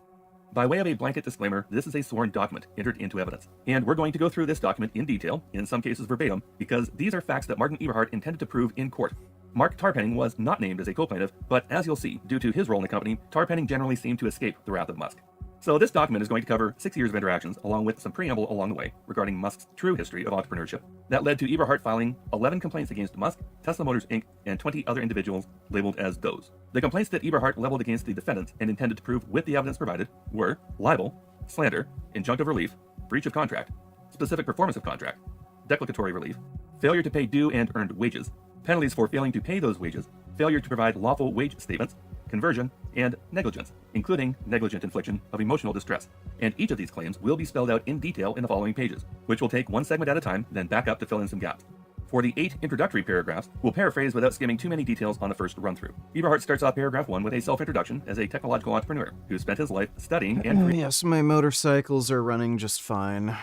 By way of a blanket disclaimer, this is a sworn document entered into evidence. And we're going to go through this document in detail, in some cases verbatim, because these are facts that Martin Eberhard intended to prove in court. Mark Tarpenning was not named as a co-plaintiff, but as you'll see, due to his role in the company, Tarpenning generally seemed to escape the wrath of Musk. So this document is going to cover 6 years of interactions, along with some preamble along the way regarding Musk's true history of entrepreneurship. That led to Eberhard filing 11 complaints against Musk, Tesla Motors Inc., and 20 other individuals labeled as those. The complaints that Eberhard leveled against the defendants and intended to prove with the evidence provided were libel, slander, injunctive relief, breach of contract, specific performance of contract, declaratory relief, failure to pay due and earned wages, penalties for failing to pay those wages, failure to provide lawful wage statements, conversion, and negligence, including negligent infliction of emotional distress. And each of these claims will be spelled out in detail in the following pages, which will take one segment at a time, then back up to fill in some gaps. For the 8 introductory paragraphs, we'll paraphrase without skimming too many details on the first run-through. Eberhard starts off paragraph 1 with a self-introduction as a technological entrepreneur who spent his life studying and... Yes, my motorcycles are running just fine.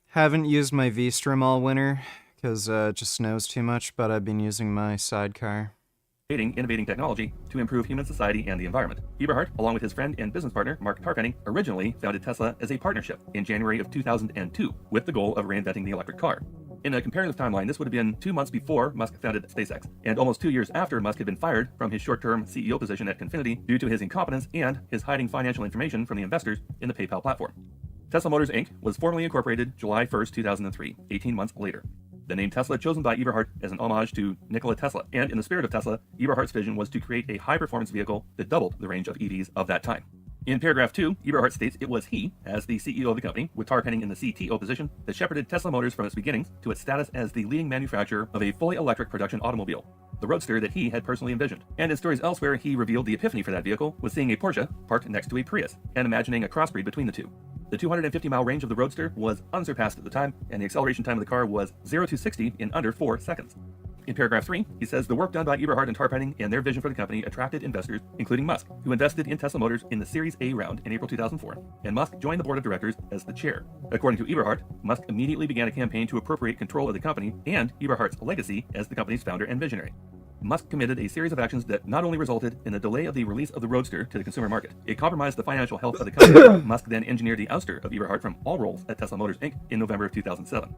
Haven't used my V-Strom all winter, because it just snows too much, but I've been using my sidecar. Innovating technology to improve human society and the environment. Eberhard, along with his friend and business partner, Mark Tarpenning, originally founded Tesla as a partnership in January of 2002, with the goal of reinventing the electric car. In a comparative timeline, this would have been 2 months before Musk founded SpaceX, and almost 2 years after Musk had been fired from his short-term CEO position at Confinity due to his incompetence and his hiding financial information from the investors in the PayPal platform. Tesla Motors Inc. was formally incorporated July 1st, 2003, 18 months later. The name Tesla chosen by Eberhard as an homage to Nikola Tesla, and in the spirit of Tesla, Eberhard's vision was to create a high-performance vehicle that doubled the range of EVs of that time. In paragraph 2, Eberhard states it was he, as the CEO of the company, with Tar Penning in the CTO position, that shepherded Tesla Motors from its beginnings to its status as the leading manufacturer of a fully electric production automobile, the Roadster that he had personally envisioned. And in stories elsewhere, he revealed the epiphany for that vehicle was seeing a Porsche parked next to a Prius, and imagining a crossbreed between the two. The 250-mile range of the Roadster was unsurpassed at the time, and the acceleration time of the car was 0 to 60 in under 4 seconds. In paragraph 3, he says the work done by Eberhard and Tar Penning and their vision for the company attracted investors, including Musk, who invested in Tesla Motors in the Series A round in April 2004, and Musk joined the board of directors as the chair. According to Eberhard, Musk immediately began a campaign to appropriate control of the company and Eberhard's legacy as the company's founder and visionary. Musk committed a series of actions that not only resulted in the delay of the release of the Roadster to the consumer market, it compromised the financial health of the company. Musk then engineered the ouster of Eberhard from all roles at Tesla Motors Inc. in November of 2007.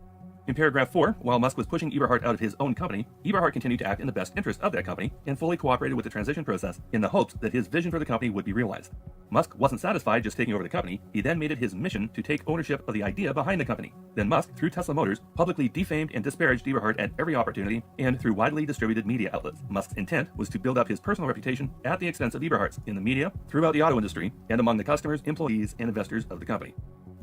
In paragraph 4, while Musk was pushing Eberhard out of his own company, Eberhard continued to act in the best interest of that company and fully cooperated with the transition process in the hopes that his vision for the company would be realized. Musk wasn't satisfied just taking over the company, he then made it his mission to take ownership of the idea behind the company. Then Musk, through Tesla Motors, publicly defamed and disparaged Eberhard at every opportunity and through widely distributed media outlets. Musk's intent was to build up his personal reputation at the expense of Eberhard's in the media, throughout the auto industry, and among the customers, employees, and investors of the company.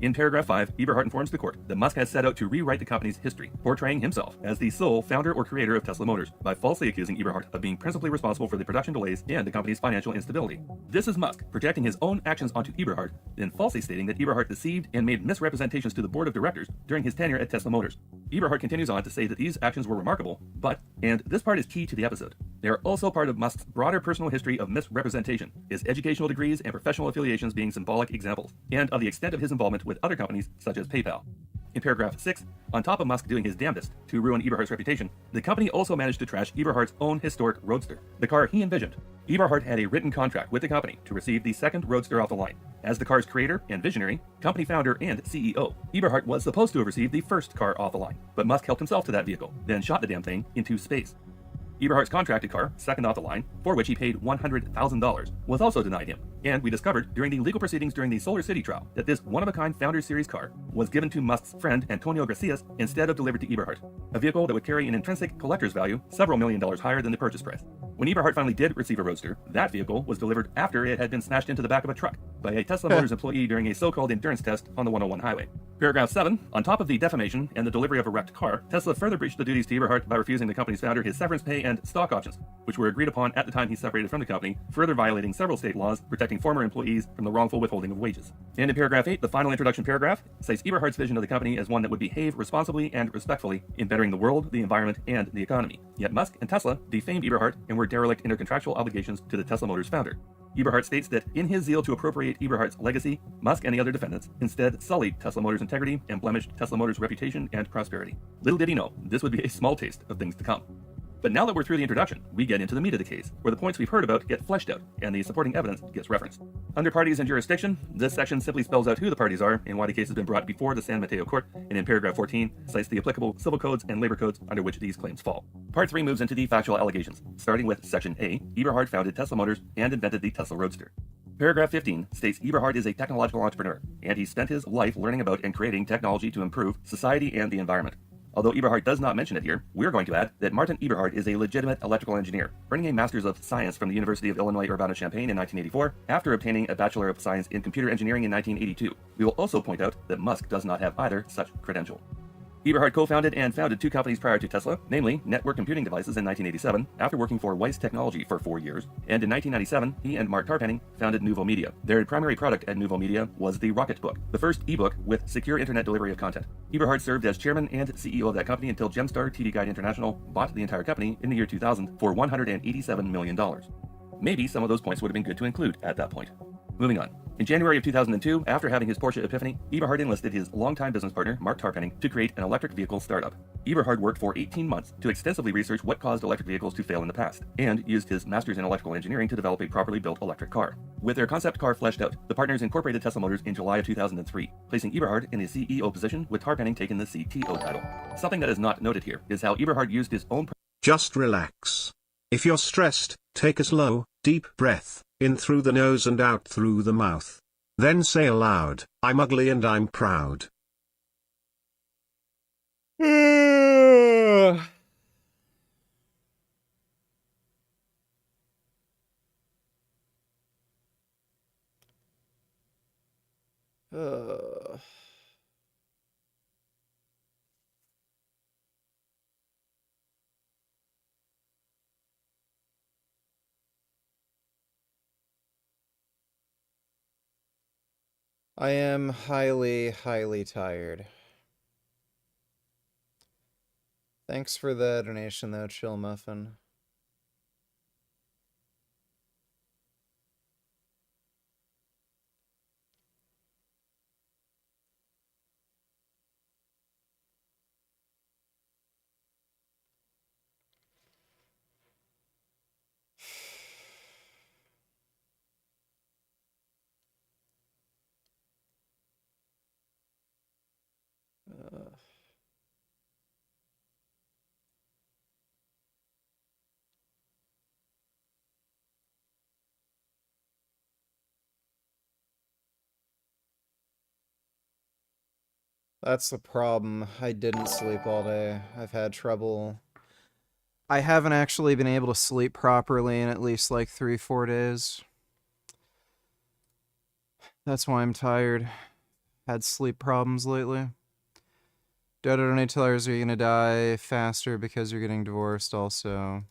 In paragraph 5, Eberhard informs the court that Musk has set out to rewrite the company's history, portraying himself as the sole founder or creator of Tesla Motors by falsely accusing Eberhard of being principally responsible for the production delays and the company's financial instability. This is Musk projecting his own actions onto Eberhard, then falsely stating that Eberhard deceived and made misrepresentations to the board of directors during his tenure at Tesla Motors. Eberhard continues on to say that these actions were remarkable, but, and this part is key to the episode, they are also part of Musk's broader personal history of misrepresentation, his educational degrees and professional affiliations being symbolic examples, and of the extent of his involvement with other companies such as PayPal. In paragraph 6, on top of Musk doing his damnedest to ruin Eberhard's reputation, the company also managed to trash Eberhard's own historic Roadster, the car he envisioned. Eberhard had a written contract with the company to receive the second Roadster off the line. As the car's creator and visionary, company founder and CEO, Eberhard was supposed to have received the first car off the line, but Musk helped himself to that vehicle, then shot the damn thing into space. Eberhard's contracted car, second off the line, for which he paid $100,000, was also denied him, and we discovered during the legal proceedings during the Solar City trial that this one-of-a-kind Founder Series car was given to Musk's friend Antonio Gracias instead of delivered to Eberhard, a vehicle that would carry an intrinsic collector's value several $1 million higher than the purchase price. When Eberhard finally did receive a Roadster, that vehicle was delivered after it had been smashed into the back of a truck by a Tesla Motors employee during a so-called endurance test on the 101 highway. Paragraph 7, on top of the defamation and the delivery of a wrecked car, Tesla further breached the duties to Eberhard by refusing the company's founder his severance pay and stock options, which were agreed upon at the time he separated from the company, further violating several state laws protecting former employees from the wrongful withholding of wages. And in paragraph 8, the final introduction paragraph, cites Eberhard's vision of the company as one that would behave responsibly and respectfully in bettering the world, the environment, and the economy. Yet Musk and Tesla defamed Eberhard and were derelict in their contractual obligations to the Tesla Motors founder. Eberhard states that in his zeal to appropriate Eberhard's legacy, Musk and the other defendants instead sullied Tesla Motors' integrity and blemished Tesla Motors' reputation and prosperity. Little did he know, this would be a small taste of things to come. But now that we're through the introduction, we get into the meat of the case, where the points we've heard about get fleshed out, and the supporting evidence gets referenced. Under parties and jurisdiction, this section simply spells out who the parties are and why the case has been brought before the San Mateo Court, and in paragraph 14, cites the applicable civil codes and labor codes under which these claims fall. Part 3 moves into the factual allegations, starting with Section A, Eberhard founded Tesla Motors and invented the Tesla Roadster. Paragraph 15 states Eberhard is a technological entrepreneur, and he spent his life learning about and creating technology to improve society and the environment. Although Eberhard does not mention it here, we're going to add that Martin Eberhard is a legitimate electrical engineer, earning a Master's of Science from the University of Illinois Urbana-Champaign in 1984, after obtaining a Bachelor of Science in Computer Engineering in 1982. We will also point out that Musk does not have either such credential. Eberhard co-founded and founded 2 companies prior to Tesla, namely Network Computing Devices in 1987, after working for Weiss Technology for 4 years, and in 1997, he and Mark Tarpenning founded Nuvo Media. Their primary product at Nuvo Media was the Rocket Book, the first ebook with secure internet delivery of content. Eberhard served as chairman and CEO of that company until Gemstar TV Guide International bought the entire company in the year 2000 for $187 million. Maybe some of those points would have been good to include at that point. Moving on. In January of 2002, after having his Porsche epiphany, Eberhard enlisted his longtime business partner, Mark Tarpenning, to create an electric vehicle startup. Eberhard worked for 18 months to extensively research what caused electric vehicles to fail in the past, and used his master's in electrical engineering to develop a properly built electric car. With their concept car fleshed out, the partners incorporated Tesla Motors in July of 2003, placing Eberhard in the CEO position with Tarpenning taking the CTO title. Something that is not noted here is how Eberhard used his own... Just relax. If you're stressed, take a slow, deep breath, in through the nose and out through the mouth. Then say aloud, I'm ugly and I'm proud. Uh, I am highly, highly tired. Thanks for the donation, though, Chill Muffin. That's the problem. I didn't sleep all day. I've had trouble. I haven't actually been able to sleep properly in at least like 3-4 days. That's why I'm tired. Had sleep problems lately. Dodo donate tellers, are you gonna die faster because you're getting divorced also?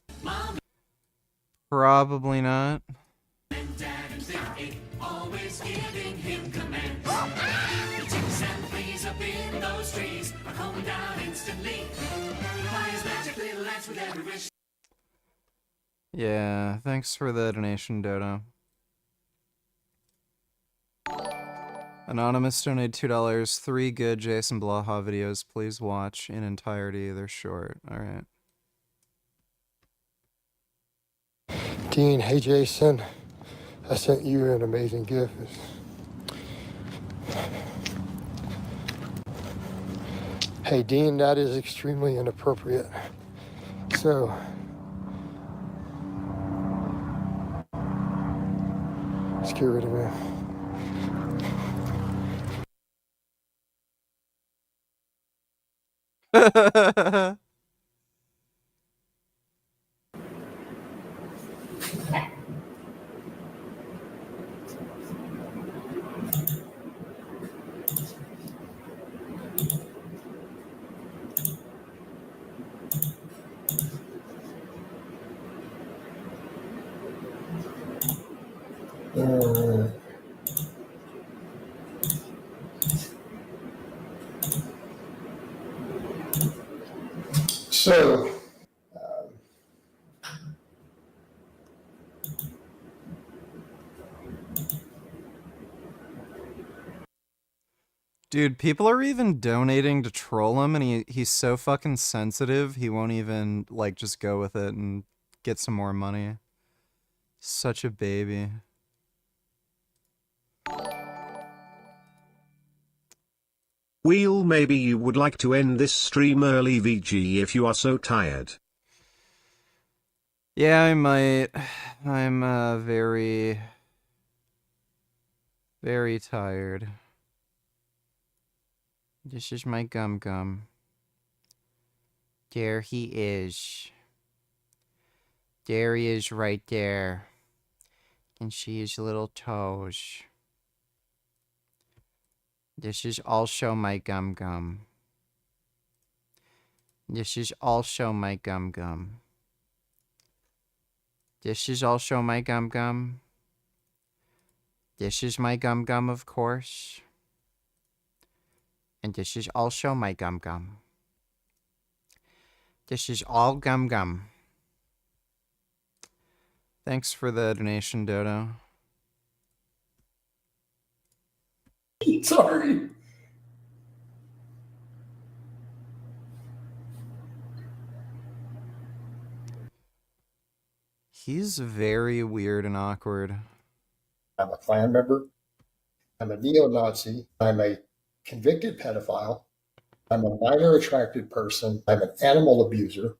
Probably not. Always giving him command. The chicks and fleas up in those trees are calming down instantly. By his magic little lance with every wish. Yeah, thanks for the donation, Dodo. Anonymous donated $2. 3 good Jason Blaha videos. Please watch in entirety. They're short. Alright. Dean, hey Jason, I sent you an amazing gift. Hey Dean, that is extremely inappropriate. So, let's get rid of it. So, Dude, people are even donating to troll him, and he's so fucking sensitive, he won't even, like, just go with it and get some more money. Such a baby. Wheel, maybe you would like to end this stream early, VG, if you are so tired. Yeah, I might. I'm, very, very tired. This is my gum-gum. There he is. There he is right there. And see his little toes. This is also my gum-gum. This is also my gum-gum. This is also my gum-gum. This is my gum-gum, of course. And this is also my gum-gum. This is all gum-gum. Thanks for the donation, Dodo. Sorry. He's very weird and awkward. I'm a Klan member. I'm a neo-Nazi. I'm a convicted pedophile. I'm a minor attracted person. I'm an animal abuser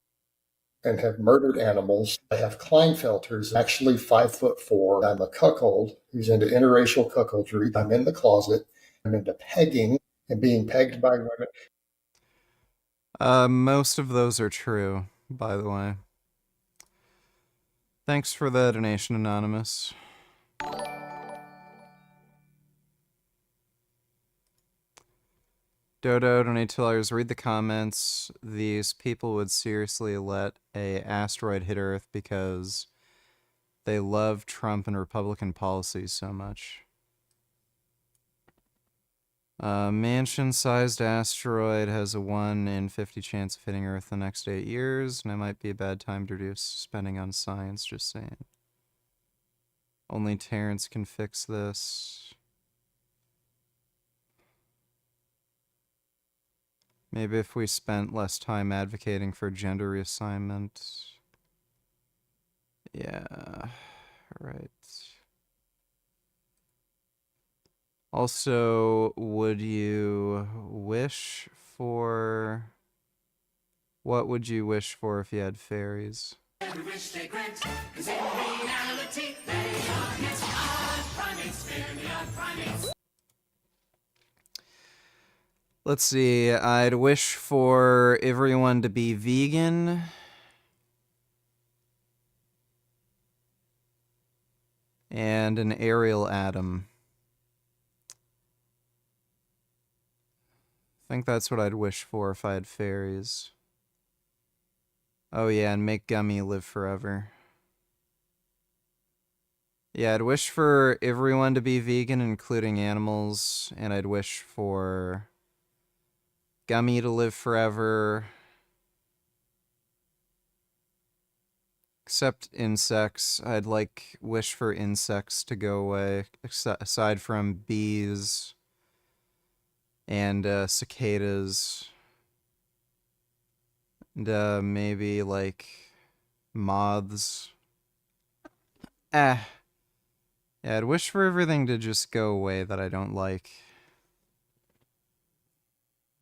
and have murdered animals. I have Klinefelters, actually 5'4". I'm a cuckold who's into interracial cuckoldry. I'm in the closet. I'm into pegging and being pegged by women. Most of those are true, by the way. Thanks for the donation, Anonymous. Dodo, donate $2. Read the comments. These people would seriously let a asteroid hit Earth because they love Trump and Republican policies so much. Mansion-sized asteroid has a 1 in 50 chance of hitting Earth the next 8 years, and it might be a bad time to reduce spending on science, just saying. Only Terrence can fix this. Maybe if we spent less time advocating for gender reassignment. Yeah, right. Also, would you wish for... What would you wish for if you had fairies? Every wish they grant, 'cause in reality they are his odd primates, fairly odd primates. Let's see, I'd wish for everyone to be vegan. And an aerial atom. I think that's what I'd wish for if I had fairies. Oh yeah, and make Gummy live forever. Yeah, I'd wish for everyone to be vegan, including animals, and I'd wish for Gummy to live forever. Except insects. I'd wish for insects to go away, aside from bees and cicadas. And maybe moths. Yeah, I'd wish for everything to just go away that I don't like.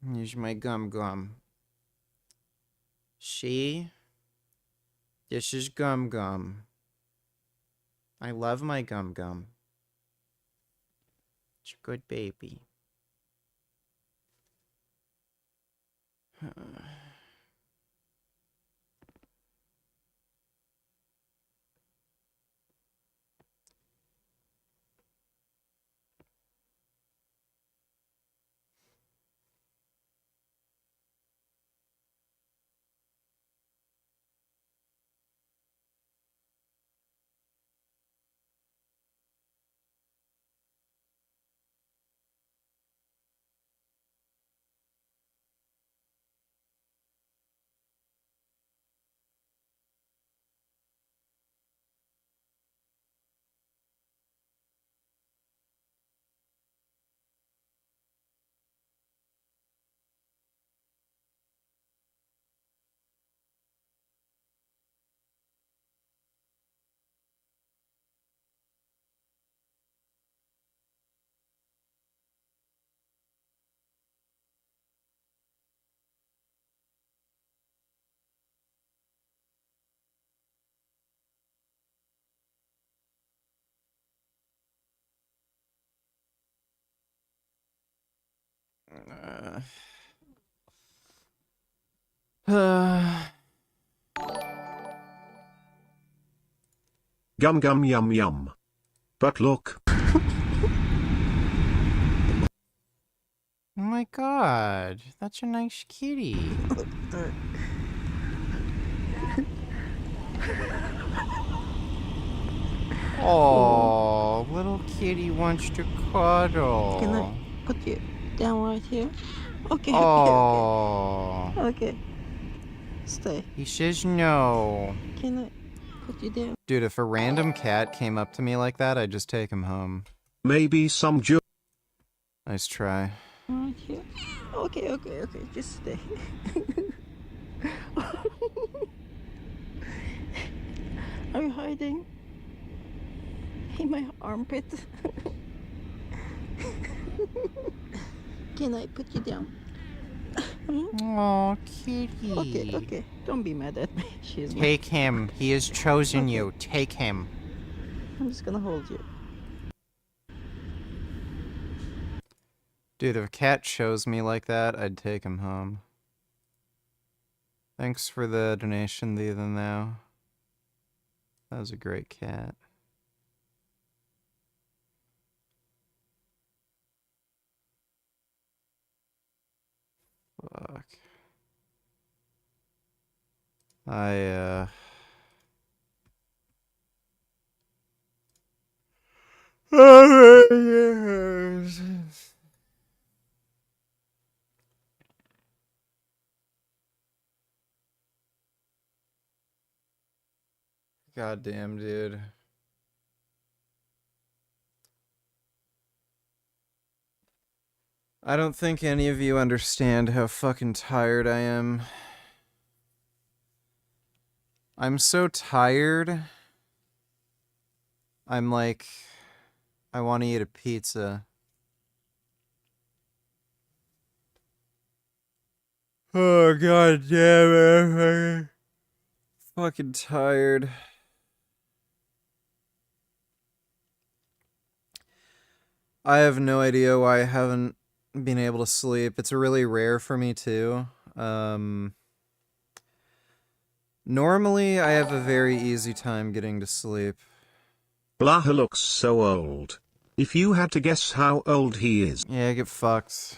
Use my gum. See? This is gum. I love my gum. It's a good baby. Gum gum yum yum. But look. Oh my god, that's a nice kitty. Oh, little kitty wants to cuddle. Can I put you down right here? Okay, Oh. okay. Stay. He says no. Can I put you down? Dude, if a random cat came up to me like that, I'd just take him home. Maybe some Nice try. Right here. Okay. Just stay. Are you hiding? In my armpit. Can I put you down? Oh, kitty. Okay. Don't be mad at me. She's Take him. He has chosen you. Take him. I'm just gonna hold you. Dude, if a cat chose me like that, I'd take him home. Thanks for the donation, the Then Thou. That was a great cat. Fuck. I God damn, dude. I don't think any of you understand how fucking tired I am. I'm so tired. I'm like, I want to eat a pizza. Oh, god damn it. I'm fucking tired. I have no idea why I haven't been able to sleep. It's really rare for me too. Normally I have a very easy time getting to sleep. Blaha looks so old. If you had to guess how old he is. Yeah, get fucked.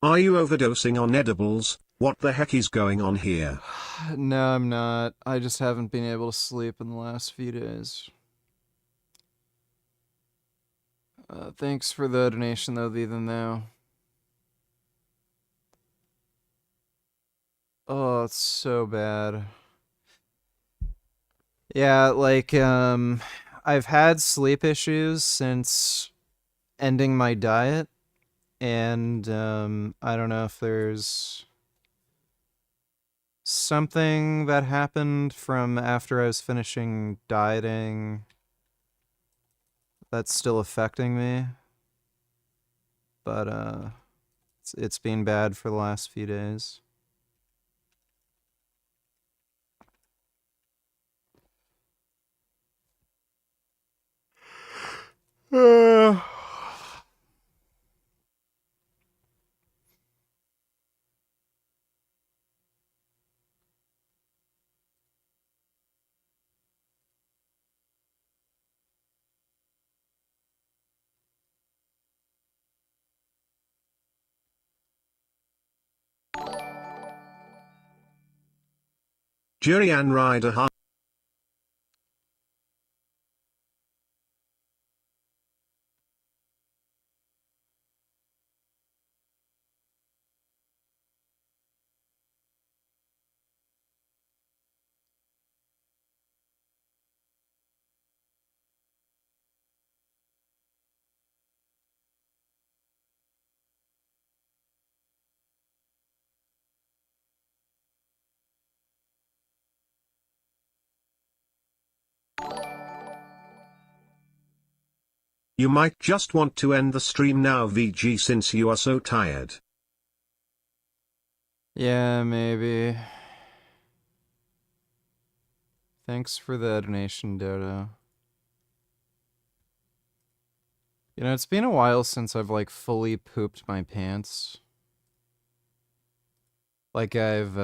Are you overdosing on edibles? What the heck is going on here? No, I'm not. I just haven't been able to sleep in the last few days. Thanks for the donation, though, even though. Oh, it's so bad. Yeah, like, I've had sleep issues since ending my diet, and, I don't know if there's something that happened from after I was finishing dieting that's still affecting me, but it's been bad for the last few days. Jurian Ryder. You might just want to end the stream now, VG, since you are so tired. Yeah, maybe. Thanks for the donation, Dodo. You know, it's been a while since I've, like, fully pooped my pants. Like, I've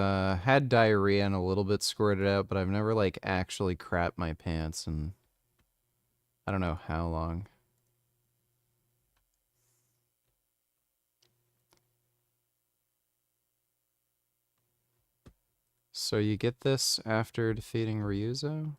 had diarrhea and a little bit squirted out, but I've never, like, actually crapped my pants in I don't know how long. So you get this after defeating Ryuzo?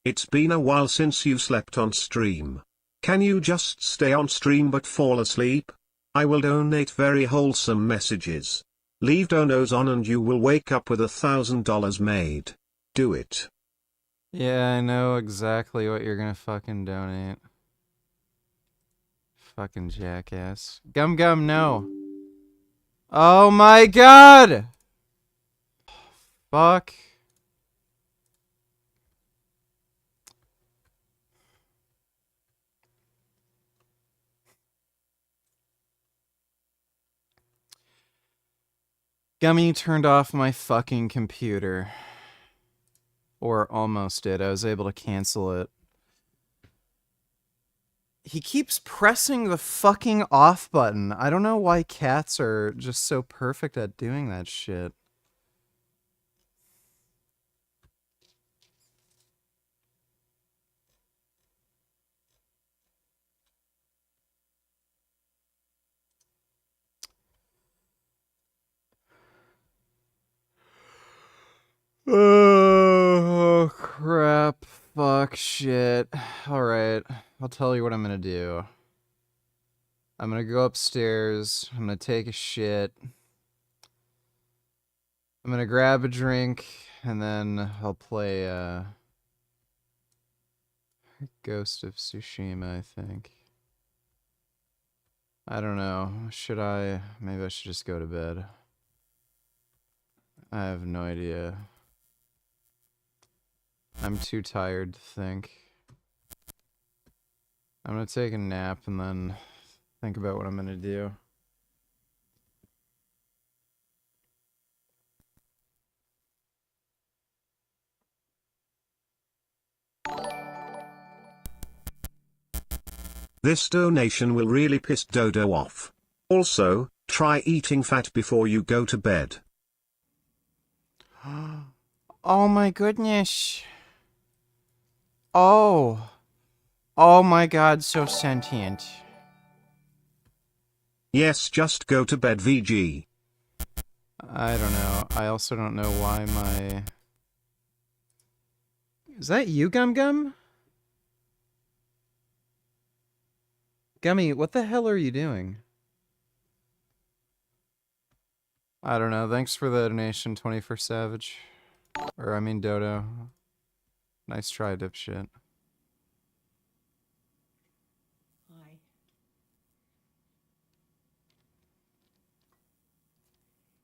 It's been a while since you slept on stream. Can you just stay on stream but fall asleep? I will donate very wholesome messages. Leave donos on and you will wake up with $1,000 made. do it. Yeah, I know exactly what you're gonna fucking donate. Fucking jackass. Gum Gum, no. Oh my god! Fuck. Gummy turned off my fucking computer. Or almost did. I was able to cancel it. He keeps pressing the fucking off button. I don't know why cats are just so perfect at doing that shit. Oh, crap. Fuck shit. Alright. I'll tell you what I'm gonna do. I'm gonna go upstairs. I'm gonna take a shit. I'm gonna grab a drink. And then I'll play, Ghost of Tsushima, I think. I don't know. Should I? Maybe I should just go to bed. I have no idea. I'm too tired to think. I'm gonna take a nap and then think about what I'm gonna do. This donation will really piss Dodo off. Also, try eating fat before you go to bed. Oh my goodness. Oh. Oh my god, so sentient. Yes, just go to bed, VG. I don't know. I also don't know why my... Is that you, Gum Gum? Gummy, what the hell are you doing? I don't know. Thanks for the donation, 21st Savage. Or, I mean, Dodo. Nice try, dipshit. Hi.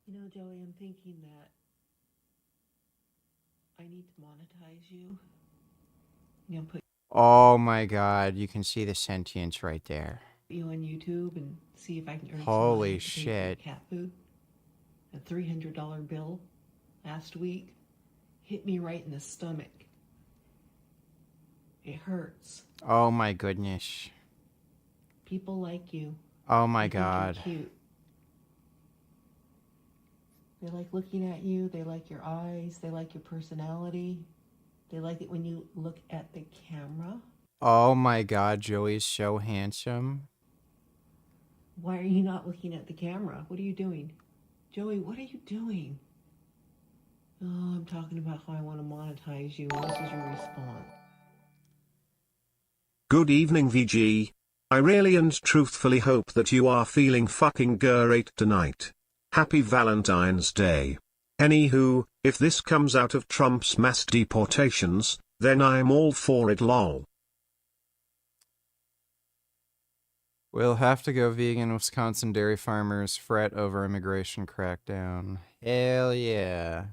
You know, Joey, I'm thinking that I need to monetize you. You know, put Oh my god, you can see the sentience right there. you on YouTube and see if I can earn some Holy money to pay for your shit. cat food. A $300 bill last week hit me right in the stomach. It hurts. Oh my goodness. People like you. Oh my They think you're god. cute. They like looking at you. They like your eyes. They like your personality. They like it when you look at the camera. Oh my god, Joey's so handsome. Why are you not looking at the camera? What are you doing? Joey, what are you doing? Oh, I'm talking about how I want to monetize you. And this is your response. Good evening, VG. I really and truthfully hope that you are feeling fucking great tonight. Happy Valentine's Day. Anywho, if this comes out of Trump's mass deportations, then I'm all for it, lol. We'll have to go vegan. Wisconsin dairy farmers fret over immigration crackdown. Hell yeah.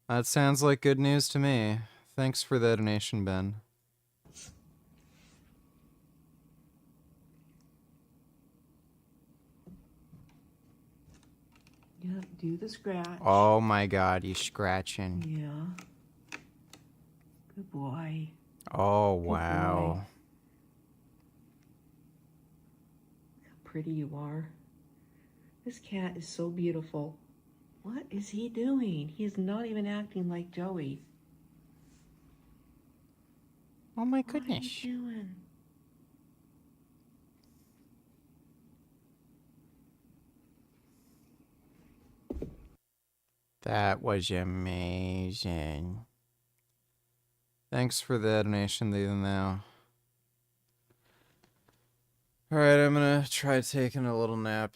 That sounds like good news to me. Thanks for the donation, Ben. Yeah, do the scratch. Oh my god, he's scratching. Yeah. Good boy. Oh, Good wow. boy. Look how pretty you are. This cat is so beautiful. What is he doing? He is not even acting like Joey. Oh my What are goodness. you doing? That was amazing. Thanks for the donation, even now. Alright, I'm gonna try taking a little nap.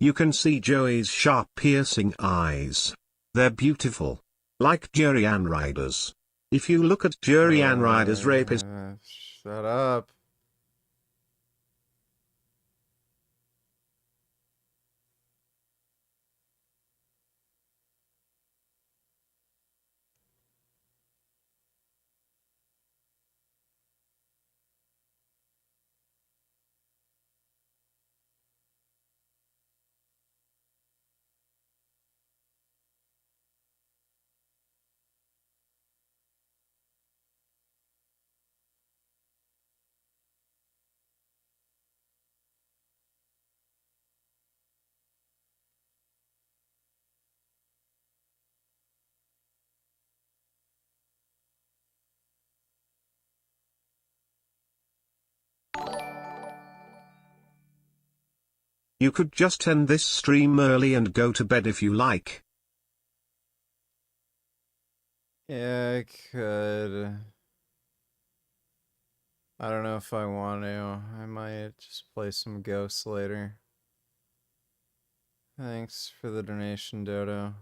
You can see Joey's sharp piercing eyes. They're beautiful. Like Jerry Ann Ryder's. If you look at Jerry Ann Ryder's rapist. Shut up. You could just end this stream early and go to bed if you like. Yeah, I could. I don't know if I want to. I might just play some Ghosts later. Thanks for the donation, Dodo.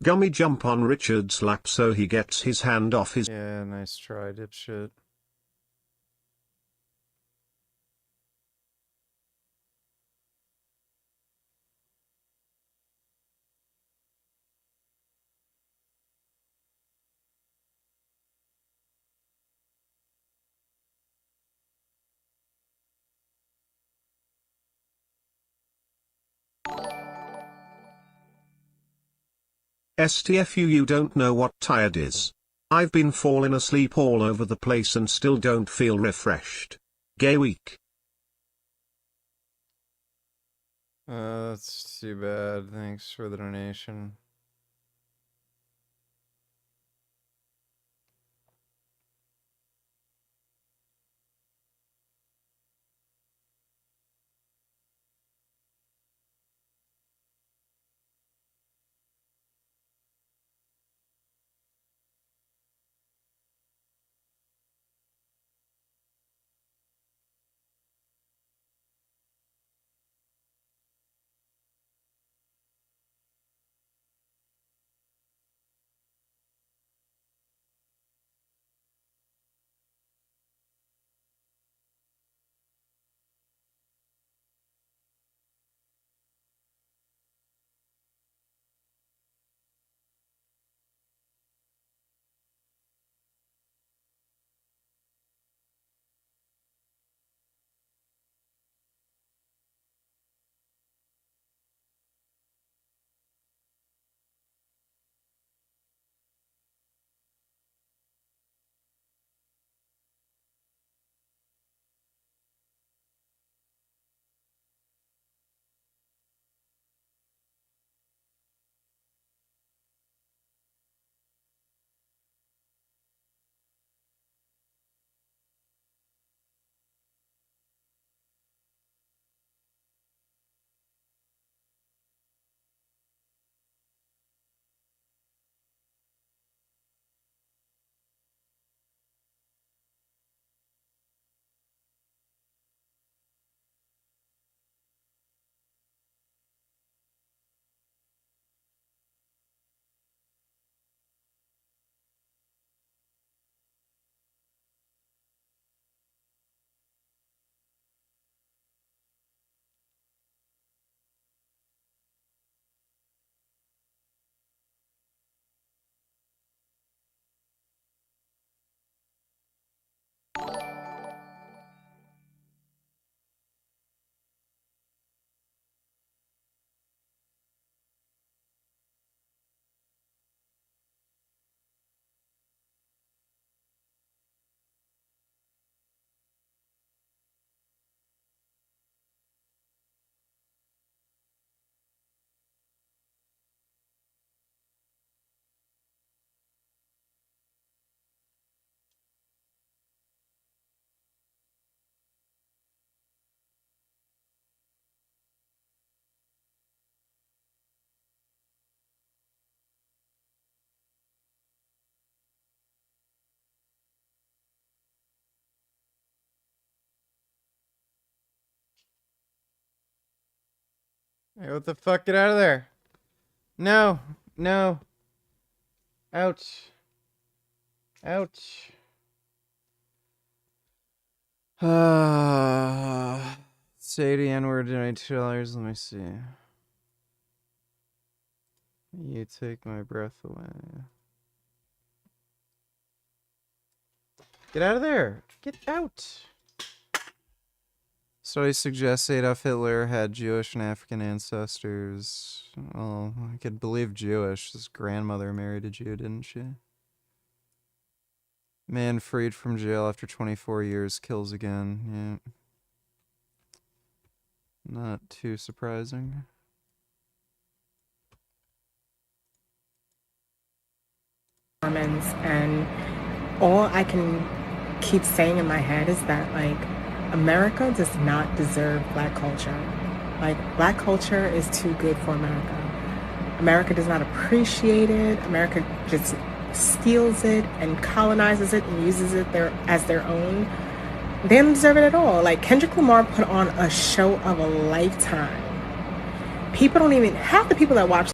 Gummy jump on Richard's lap so he gets his hand off his. Yeah, nice try, dipshit. STFU, you don't know what tired is. I've been falling asleep all over the place and still don't feel refreshed. Gay week. That's too bad. Thanks for the donation. Hey, what the fuck? Get out of there. No. No. Ouch. Ouch. Say the N-word, donate $2. Let me see. You take my breath away. Get out of there. Get out. Study suggests Adolf Hitler had Jewish and African ancestors. Well, I could believe Jewish. His grandmother married a Jew, didn't she? Man freed from jail after 24 years kills again. Yeah. Not too surprising. And all I can keep saying in my head is that, like, America does not deserve black culture. Like, black culture is too good for America. America does not appreciate it. America just steals it and colonizes it and uses it as their own. They don't deserve it at all. Like, Kendrick Lamar put on a show of a lifetime. People don't even, half the people that watch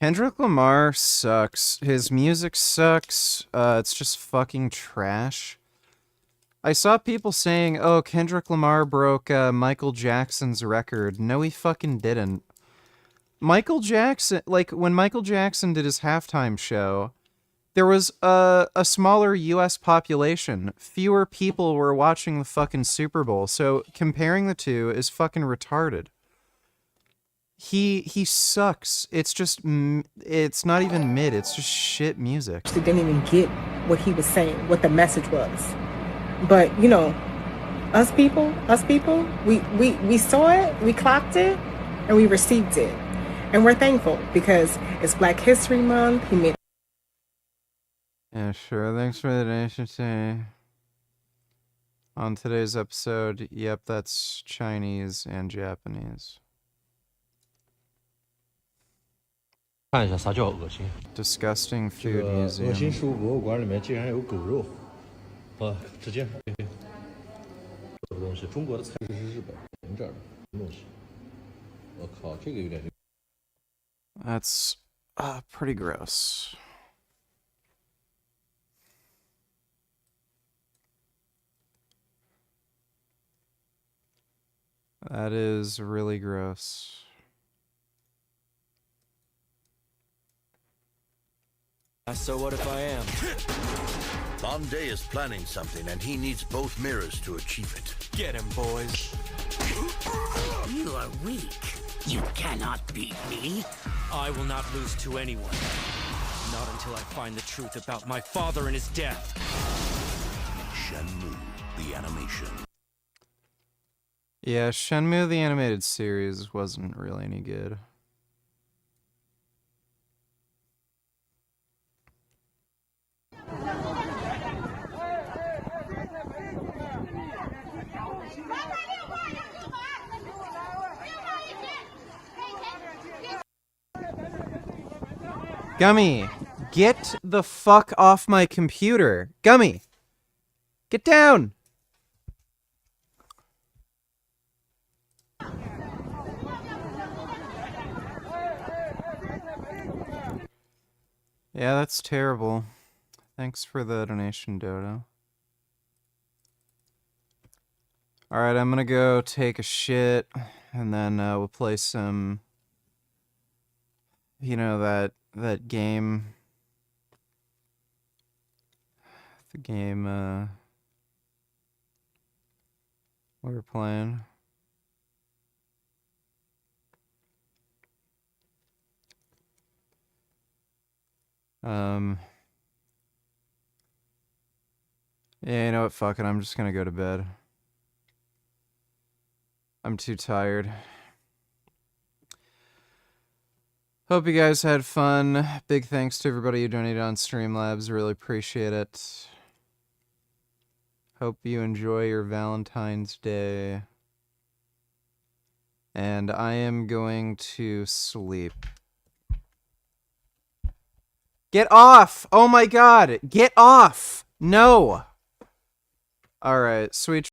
Kendrick Lamar sucks. His music sucks. It's just fucking trash. I saw people saying, oh, Kendrick Lamar broke Michael Jackson's record. No, he fucking didn't. Michael Jackson, like, when Michael Jackson did his halftime show, there was a smaller U.S. population. Fewer people were watching the fucking Super Bowl, so comparing the two is fucking retarded. He sucks. It's just, it's not even mid, it's just shit music. They didn't even get what he was saying, what the message was. But, you know, us people, we saw it, we clocked it, and we received it. And we're thankful because it's Black History Month. He made. Yeah, sure. Thanks for the donation today. On today's episode, yep, that's Chinese and Japanese. 看一下啥叫恶心 Disgusting 这 food 个恶 museum. 心食物博物馆里面竟然有狗肉，直接这个东西，中国的菜是日本人这儿的东西。我靠，这个有点。 That's pretty gross. That is really gross. So what if I am? Bonde is planning something, and he needs both mirrors to achieve it. Get him, boys. You are weak. You cannot beat me. I will not lose to anyone. Not until I find the truth about my father and his death. Shenmue, the animation. Yeah, Shenmue the animated series wasn't really any good. Gummy, get the fuck off my computer. Gummy, get down. Yeah, that's terrible. Thanks for the donation, Dodo. Alright, I'm gonna go take a shit, and then we'll play some, you know, that game. The game, we were playing. Yeah, you know what, fuck it, I'm just gonna go to bed. I'm too tired. Hope you guys had fun. Big thanks to everybody who donated on Streamlabs. Really appreciate it. Hope you enjoy your Valentine's Day. And I am going to sleep. Get off! Oh my god! Get off! No! Alright, sweet